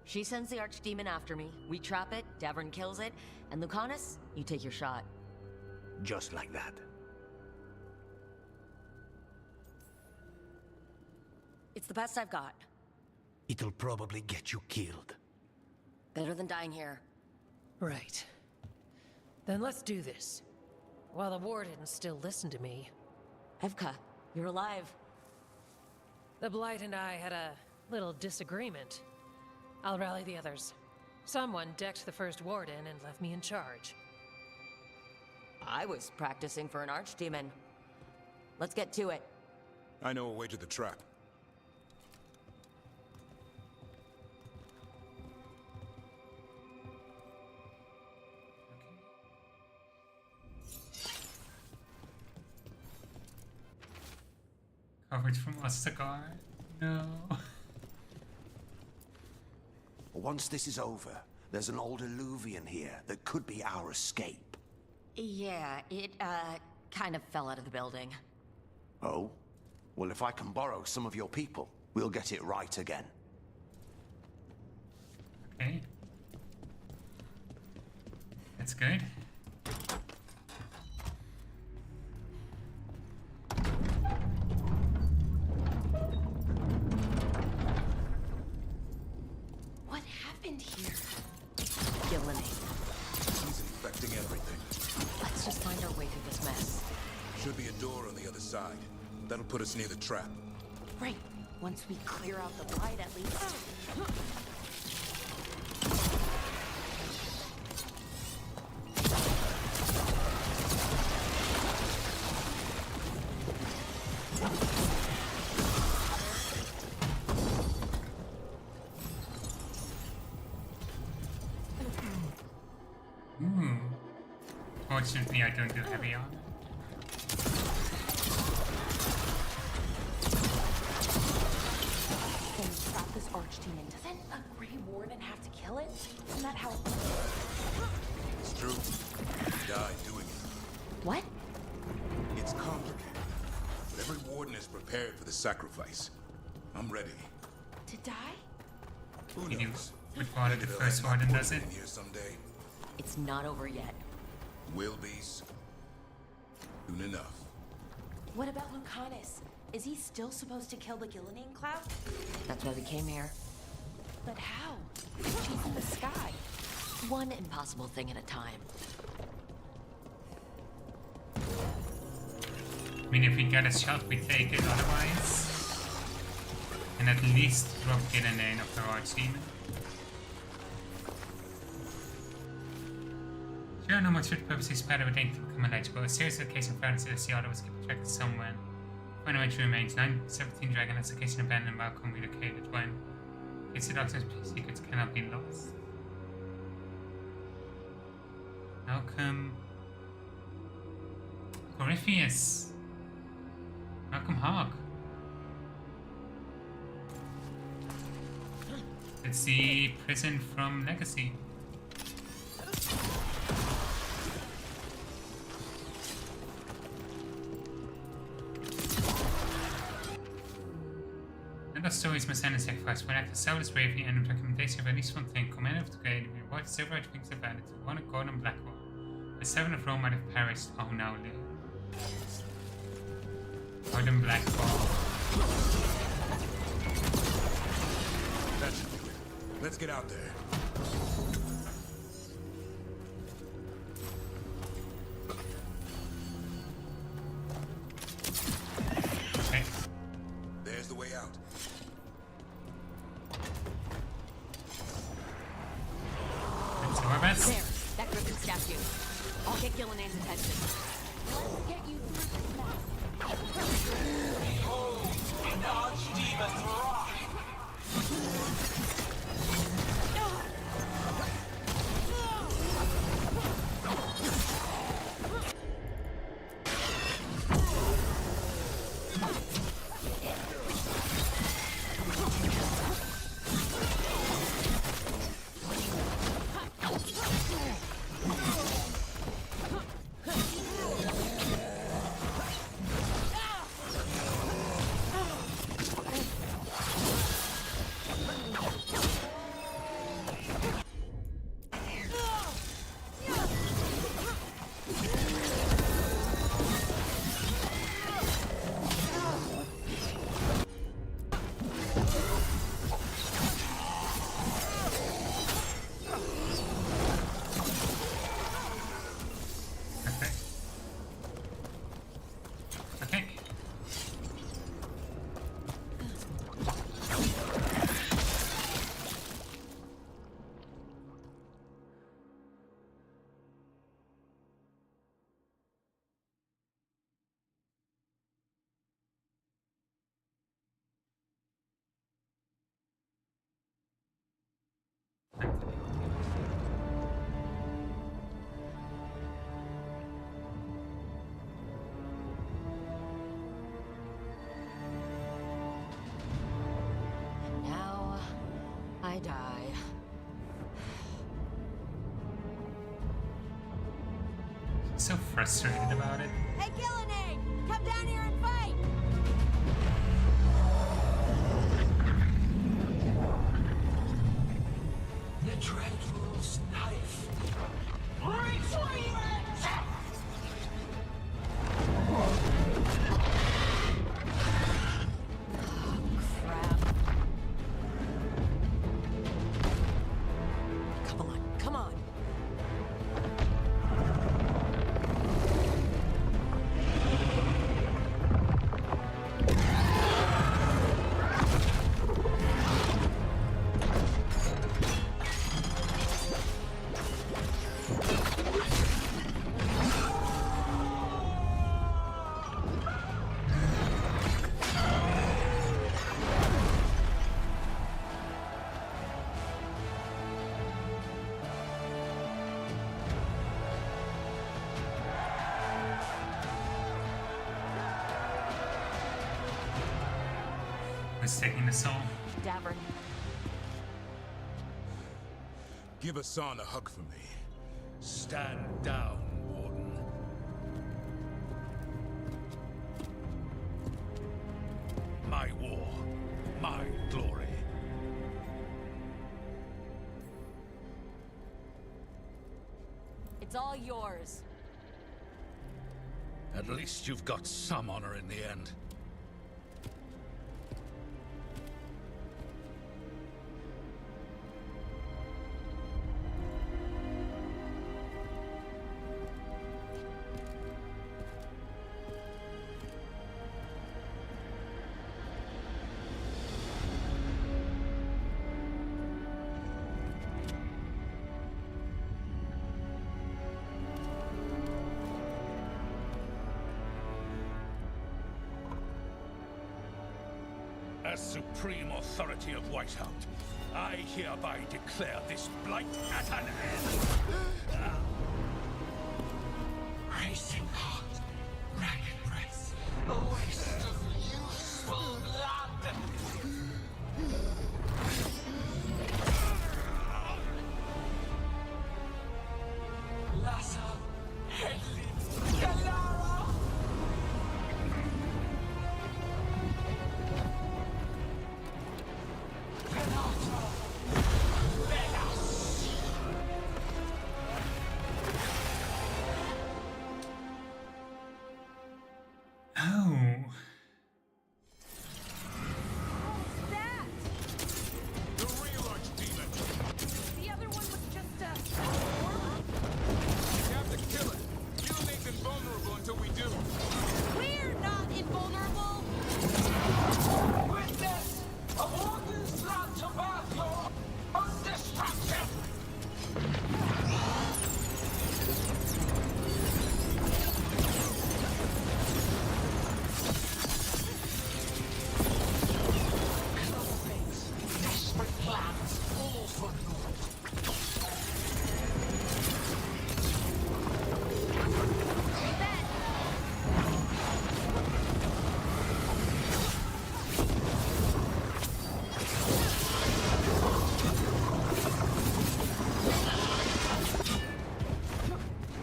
She sends the archdemon after me, we trap it, Davern kills it, and Lucanus, you take your shot. Just like that. It's the best I've got. It'll probably get you killed. Better than dying here. Right. Then let's do this. While the wardens still listen to me. Evka, you're alive. The Blight and I had a little disagreement. I'll rally the others. Someone decked the first warden and left me in charge. I was practicing for an archdemon. Let's get to it. I know a way to the trap. Coverage from Ostagar? No. Once this is over, there's an old Illuvian here that could be our escape. Yeah, it, kind of fell out of the building. Oh? Well, if I can borrow some of your people, we'll get it right again. Okay. That's good. What happened here? Gillinane. He's infecting everything. Let's just find our way through this mess. Should be a door on the other side. That'll put us near the trap. Right. Once we clear out the blight, at least. Fortunately, I don't do heavy armor. Can we trap this archdemon? Doesn't a Grey Warden have to kill it? Isn't that how... It's true. He died sacrifice. I'm ready. To die? Who You knows? would follow the first warden, does it? Here someday. It's not over yet. Will be soon enough. What about Lucanus? Is he still supposed to kill the Gillenane cloud? That's why we came here. But how? She's in the sky. One impossible thing at a time. I mean, if we get a shot, we take it, otherwise... And at least drop Gillenane of the Archdemon. Sure, no much for purposes spread everything to become illegible. A serious case of violence is the order was kept track of somewhere. Final entry remains 917 Dragon as a case in abandoned Malcolm relocated when it's the doctor's secrets cannot be lost. Malcolm Corypheus. Malcolm Hawk. It's the prison from Legacy. Another stories must end in sacrifice. When actors sell this bravery and recommendation of at least one thing, commander of the grade, we reward silver right wings of bandits, one of Gordon Blackwell. The seven of Rome might have perished, all now live. Gordon Blackwell. That should do it. Let's get out there. Okay. There's the way out. Let's do our best. There, that griffin statue. I'll get Gillenane's attention. Let's get you through this mess. Behold, an archdemon rock! Okay. Now, I die. So frustrated about it. Hey, Gillenane! Come down here and fight! The Dreadful's knife. Retrieve it! Crap. Come on, come on. Who's taking the soul? Davern. Give Hassan a hug for me. Stand down, Warden. It's all yours. At least you've got some honor in the end. As supreme authority of Whitehound, I hereby declare this blight at an end. Racing heart, ragged breath, a waste of useful blood. Lassa, Hedley, Galara. Oh. The real Archdemon. The other one was just a... We have to kill it. Gilne's invulnerable until we do. We're not invulnerable! Witness a warden's plan to birth your own destruction! Desperate plans, all for naught.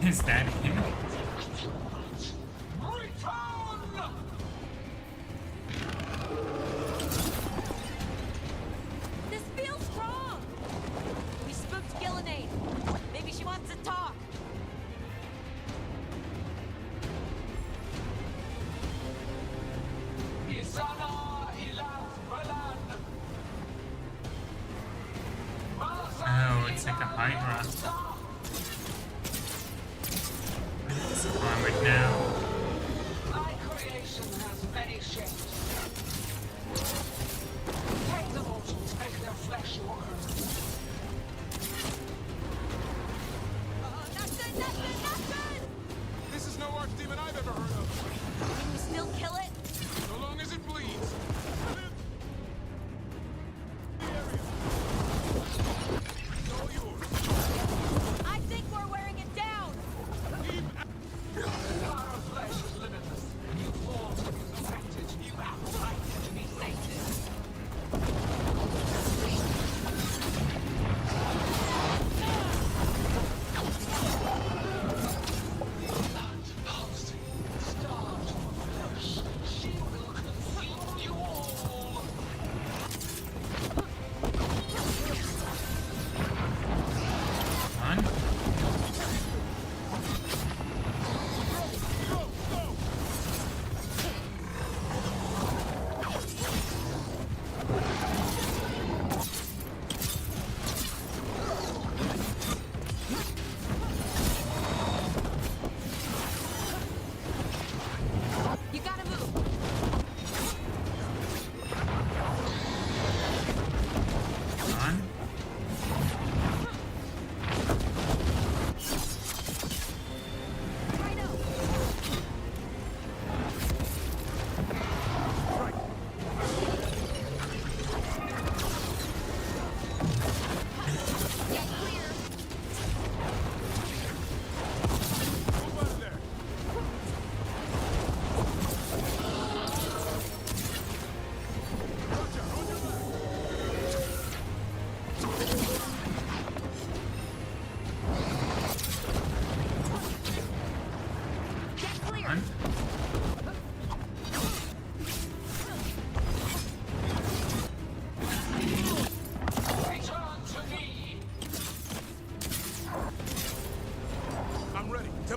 Is that him? This feels wrong! We spooked Gillenade. Maybe she wants to talk. Isana Ilat Balan. Oh, it's like a Hydra. It's armored now. My creation has many shapes. Take the mortals, make their flesh your own. Not good, not good, not good! This is no Archdemon I've ever heard of. Can we still kill it? So long as it bleeds. It's all yours. I think we're wearing it down! Keep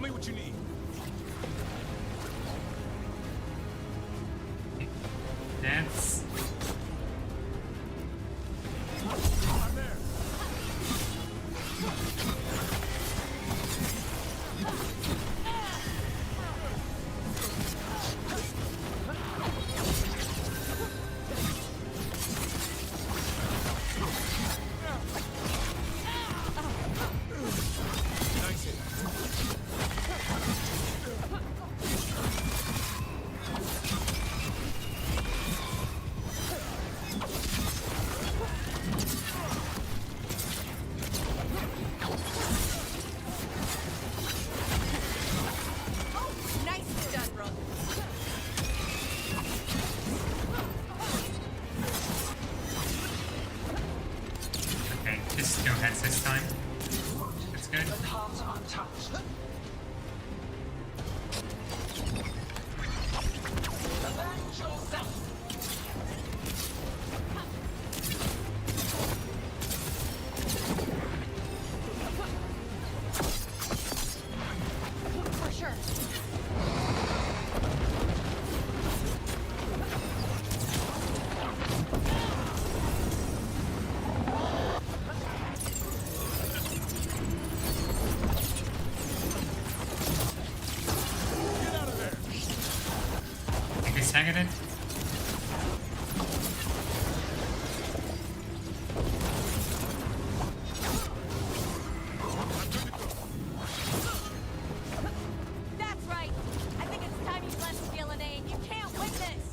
Tell me what you need. That's... I'm there. Nice hit. Nicely done, Rook. Okay, just two heads this time. That's good. The cards are untouched. Avenge yourself. For sure. Get out of there. Think we staggered it? That's right. I think it's time you left Gillenane. You can't win this.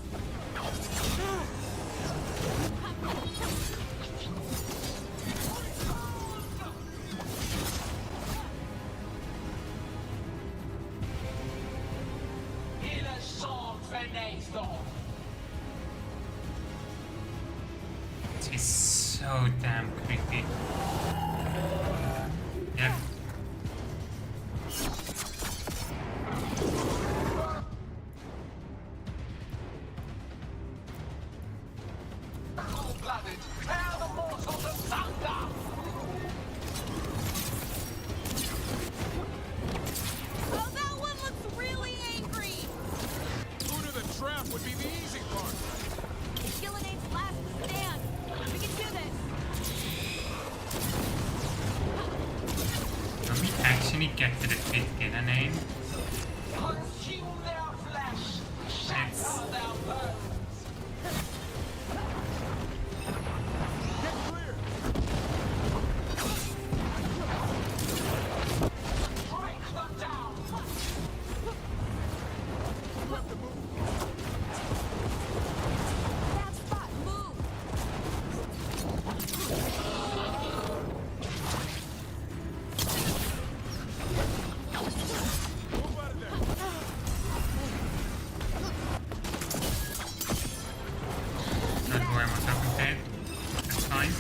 Il a son fenaison. She's so damn creepy. Yep. Cold-blooded. Tear the mortals asunder. Oh, that one looks really angry. Food of the trap would be the easy part. It's Gillenane's last stand. We can do this. Will we actually get to defeat Gillenane? Consume their flesh. Shatter their bones. Get clear. Break them down. You have to move. That spot, move. Move out of there. Not who I want to compare. That's fine.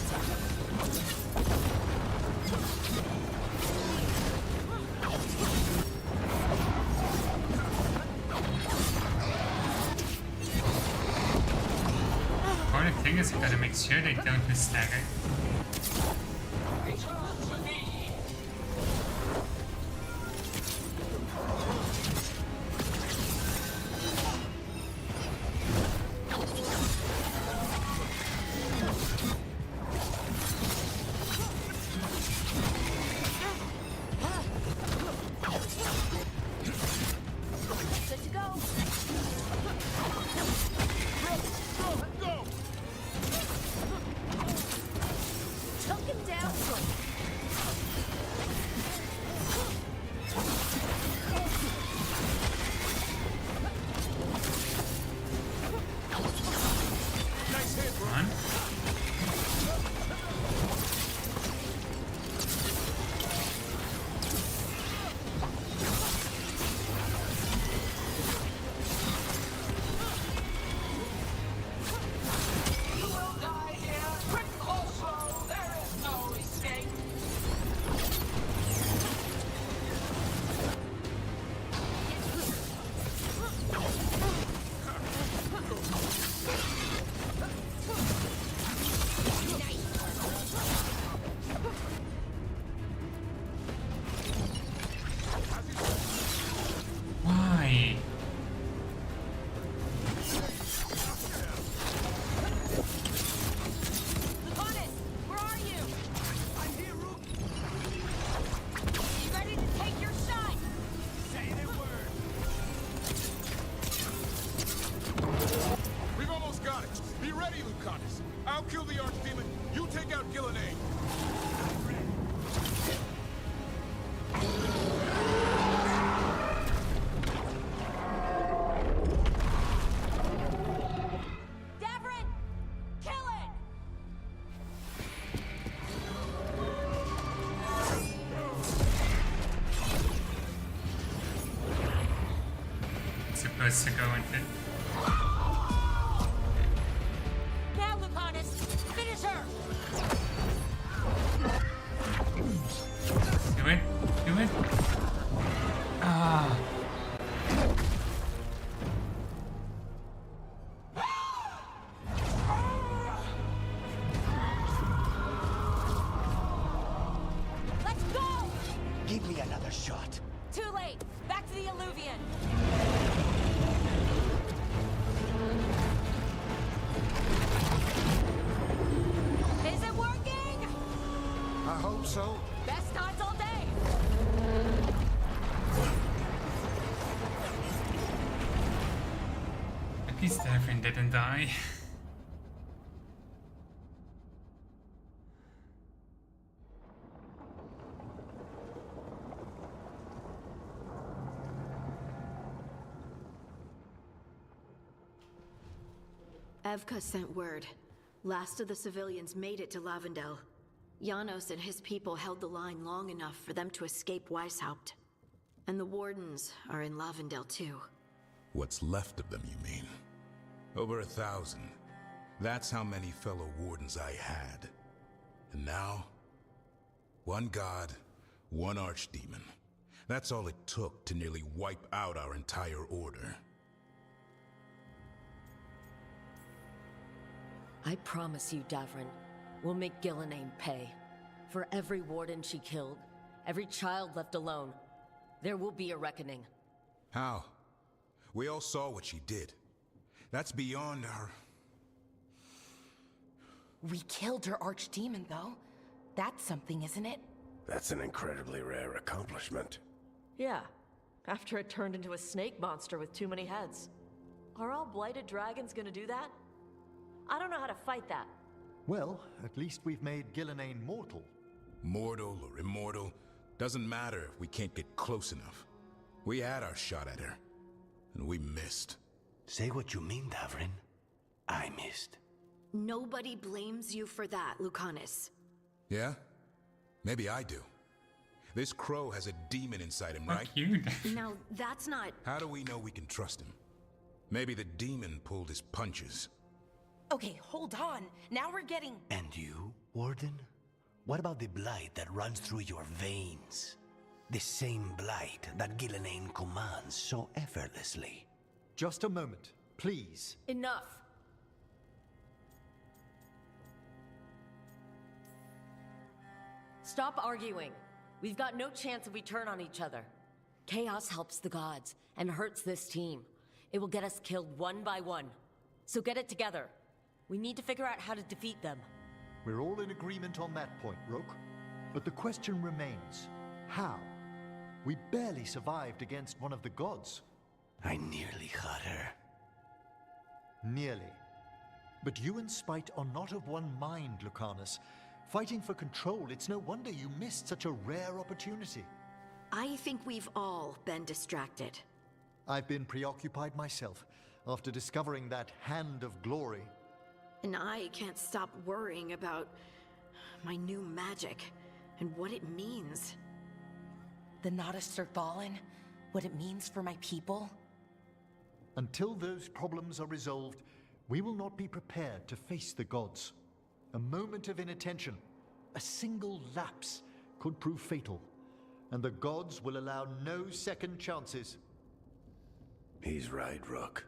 Only thing is, I gotta make sure they don't miss stagger. Return to me. Good to go. Go. supposed to go into. Now, Lucanus, finish her! Do it. Do it. Ah. Let's go! Give me another shot. Too late. Back to the Illuvian. Is it working? I hope so. Best times all day. At least Devin didn't die. Evka sent word. Last of the civilians made it to Lavendel. Janos and his people held the line long enough for them to escape Weishaupt. And the Wardens are in Lavendel too. What's left of them, you mean? Over 1,000. That's how many fellow Wardens I had. And now, one god, one archdemon. That's all it took to nearly wipe out our entire order. I promise you, Davrin, we'll make Gillenane pay. For every warden she killed, every child left alone, there will be a reckoning. How? We all saw what she did. That's beyond our... We killed her archdemon, though. That's something, isn't it? That's an incredibly rare accomplishment. Yeah, after it turned into a snake monster with too many heads. Are all blighted dragons gonna do that? I don't know how to fight that. Well, at least we've made Gillenane mortal. Mortal or immortal, doesn't matter if we can't get close enough. We had our shot at her, and we missed. Say what you mean, Davrin. I missed. Nobody blames you for that, Lucanus. Yeah? Maybe I do. This crow has a demon inside him, right? You. Now, that's not... How do we know we can trust him? Maybe the demon pulled his punches. Okay, hold on. Now we're getting... And you, Warden? What about the blight that runs through your veins? The same blight that Gillenane commands so effortlessly. Just a moment, please. Enough! Stop arguing. We've got no chance if we turn on each other. Chaos helps the gods and hurts this team. It will get us killed one by one. So get it together. We need to figure out how to defeat them. We're all in agreement on that point, Rook. But the question remains, how? We barely survived against one of the gods. I nearly got her. Nearly. But you and Spite are not of one mind, Lucanus. Fighting for control, it's no wonder you missed such a rare opportunity. I think we've all been distracted. I've been preoccupied myself, after discovering that Hand of Glory. And I can't stop worrying about my new magic and what it means. The Nodus are fallen? What it means for my people? Until those problems are resolved, we will not be prepared to face the gods. A moment of inattention, a single lapse, could prove fatal, and the gods will allow no second chances. He's right, Rook.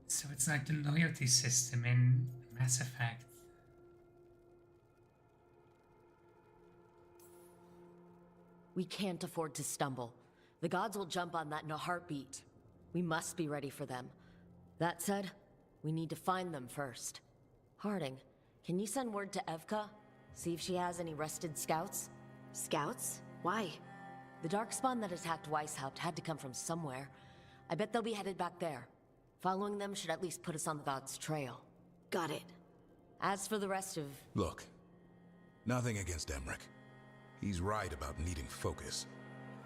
So it's like the loyalty system in Mass Effect. We can't afford to stumble. The gods will jump on that in a heartbeat. We must be ready for them. That said, we need to find them first. Harding, can you send word to Evka? See if she has any rested scouts? Scouts? Why? The darkspawn that attacked Weishaupt had to come from somewhere. I bet they'll be headed back there. Following them should at least put us on the gods' trail. Got it. As for the rest of... Look, nothing against Emmerich. He's right about needing focus.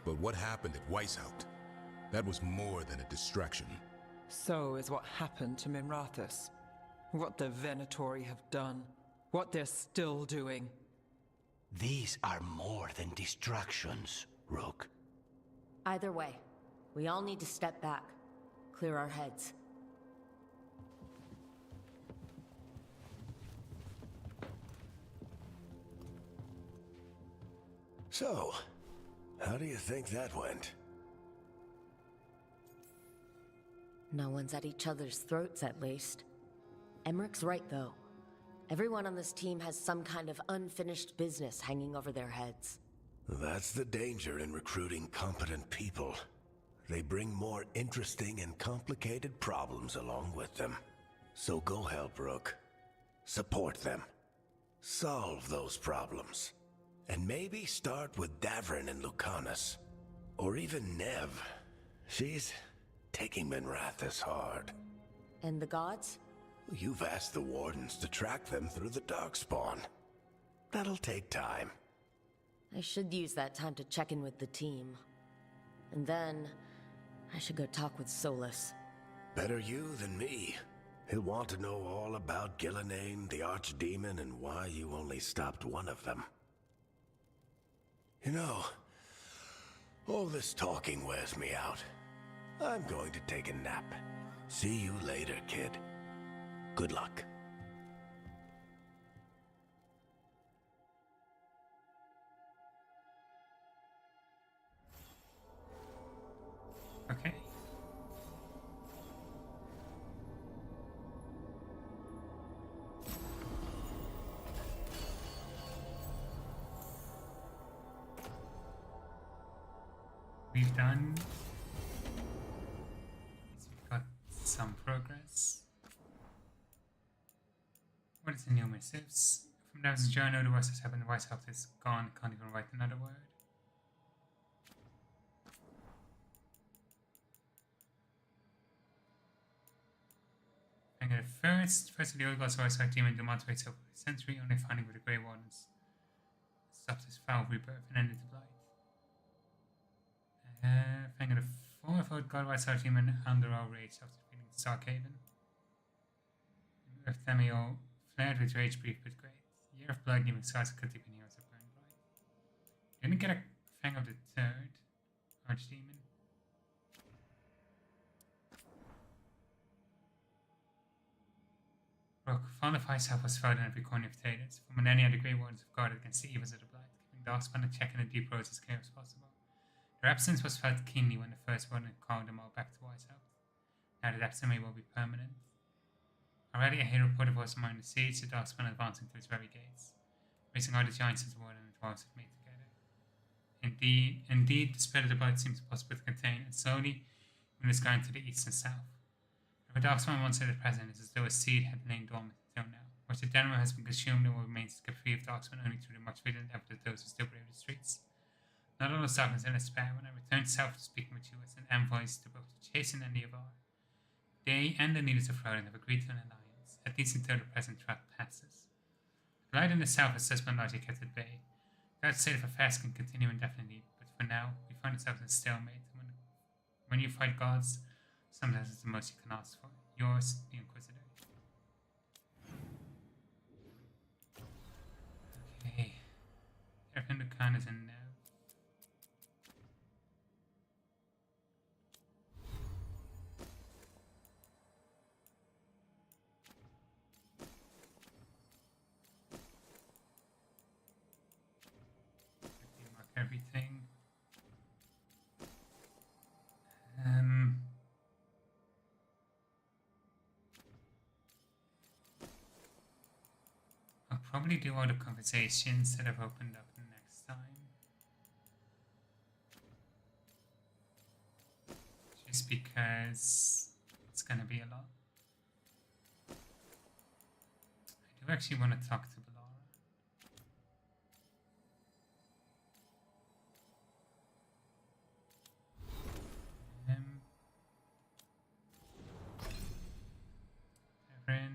But what happened at Weishaupt? That was more than a distraction. So is what happened to Minrathous. What the Venatori have done. What they're still doing. These are more than distractions, Rook. Either way, we all need to step back. clear our heads. So, how do you think that went? No one's at each other's throats, at least. Emmerich's right, though. Everyone on this team has some kind of unfinished business hanging over their heads. That's the danger in recruiting competent people. They bring more interesting and complicated problems along with them. So go help Rook. Support them. Solve those problems. And maybe start with Davrin and Lucanus. Or even Nev. She's taking Minrathous hard. And the gods? You've asked the Wardens to track them through the Darkspawn. That'll take time. I should use that time to check in with the team. And then, I should go talk with Solus. Better you than me. He'll want to know all about Gillenane, the Archdemon, and why you only stopped one of them. You know, all this talking wears me out. I'm going to take a nap. See you later, kid. Good luck. Okay. We've done. We've got some progress. What is the new missives? From Dav's journal, the worst has happened. The White House is gone. Can't even write another word. First of the old gods were a demon to motivate over a century, only finding with the Grey Wardens stopped his foul rebirth and ended the blight. Fang of the fourth old god White Star demon under our rage after defeating Starkhaven. Earth Demio flared with rage brief but great. Year of blood giving stars could deepen heroes of burn blight. Didn't get a Fang of the third Archdemon. Rook, fond of Highself was fought in every corner of Tatus. For millennia, the Grey Wardens have guarded against the evils of the Blight, keeping Darkspawn a check in the deep roads as clear as possible. Their absence was felt keenly when the first Warden called them all back to Whitehouse. Now that absence will be permanent. Already a hero reported was among the siege, the Darkspawn advancing to its very gates, raising all the giants as the Warden and the Dwarves had made together. Indeed, the spread of the Blight seems impossible to contain, and slowly, when it's going to the east and south. If a Darkspawn once said at present, it's as though a seed had lain dormant until now. Which the Denver has been consumed and will remain to keep free of Darkspawn only through the much vigilant effort of those who still brave the streets. Not all is darkness and despair when I returned south to speaking with you as an envoys to both the Chase and the Avar. They and the leaders of Rodan have agreed to an alliance, at least until the present threat passes. The light in the south has thus been largely kept at bay. That state of affairs can continue indefinitely, but for now, we find ourselves in stalemate. When you fight gods, sometimes it's the most you can ask for. Yours, the Inquisitor. Okay. Erfin Lucan is in now. Mark everything. I'll probably do all the conversations that I've opened up next time. Just because it's gonna be a lot. I do actually want to talk to Bellara. Erin.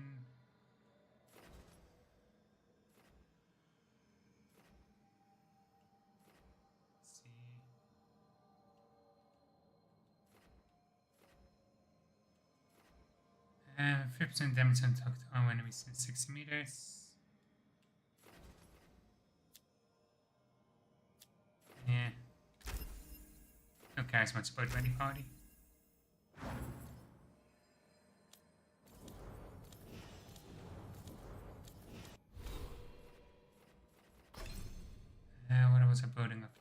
See. 50% damage on talk to all enemies in 60 meters. Yeah. Don't care as much about Ready Party. also building up to...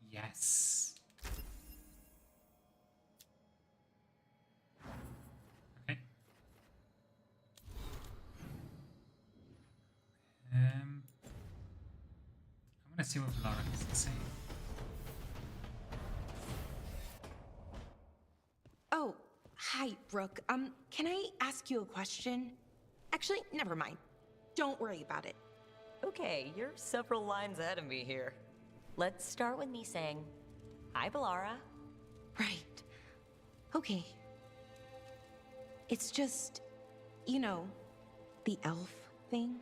Yes. Okay. I want to see what Laura has to say. Oh, hi, Rook. Can I ask you a question? Actually, never mind. Don't worry about it. Okay, you're several lines ahead of me here. Let's start with me saying, hi, Balara. Right. Okay. It's just, you know, the elf thing.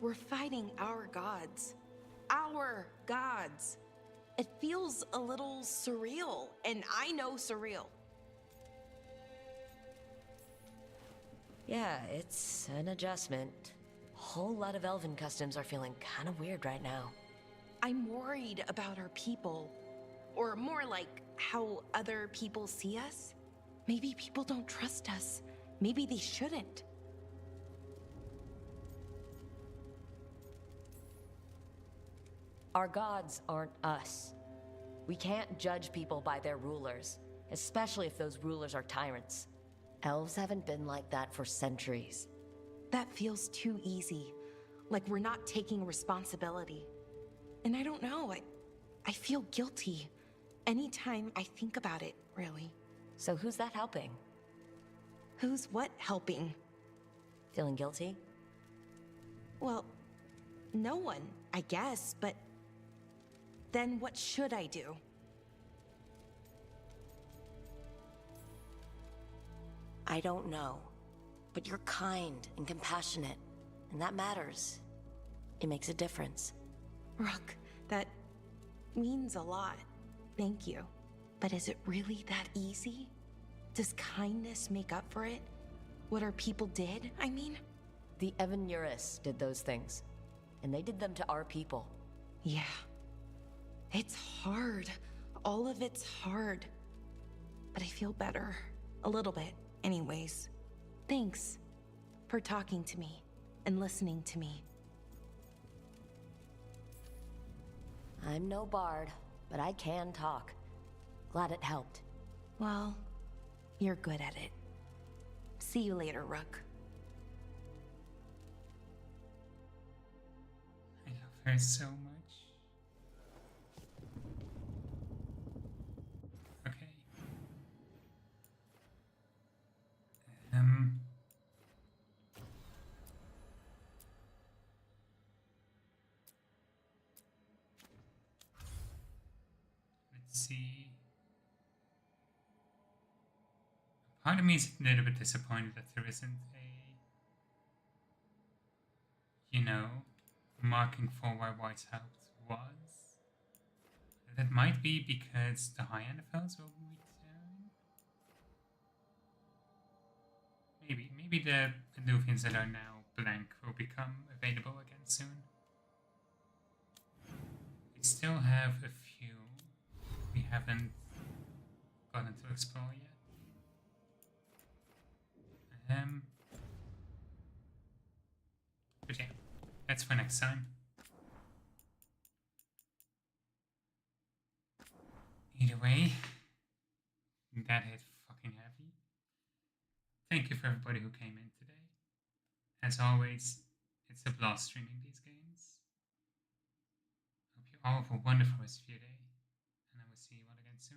We're fighting our gods. Our gods. It feels a little surreal, and I know surreal. Yeah, it's an adjustment. A whole lot of elven customs are feeling kind of weird right now. I'm worried about our people. Or more like how other people see us. Maybe people don't trust us. Maybe they shouldn't. Our gods aren't us. We can't judge people by their rulers, especially if those rulers are tyrants. Elves haven't been like that for centuries. That feels too easy. Like we're not taking responsibility. And I don't know, I feel guilty. Anytime I think about it, really. So who's that helping? Who's what helping? Feeling guilty? Well, no one, I guess, but then what should I do? I don't know, but you're kind and compassionate, and that matters. It makes a difference. Rook, that means a lot. Thank you. But is it really that easy? Does kindness make up for it? What our people did, I mean? The Evan-Uris did those things, and they did them to our people. Yeah. It's hard. All of it's hard. But I feel better. A little bit, anyways. Thanks for talking to me and listening to me. I'm no bard, but I can talk. Glad it helped. Well, you're good at it. See you later, Rook. I love her so much. Okay. Let's see. Part of me is a little bit disappointed that there isn't a, you know, marking for why White's help was. That might be because the high NFLs will return. Maybe the Luvians that are now blank will become available again soon. We still have a few we haven't gotten to explore yet. But yeah, that's for next time. Either way, that hit fucking heavy. Thank you for everybody who came in today. As always, it's a blast streaming these games. Hope you all have a wonderful rest of your day, and I will see you all again soon.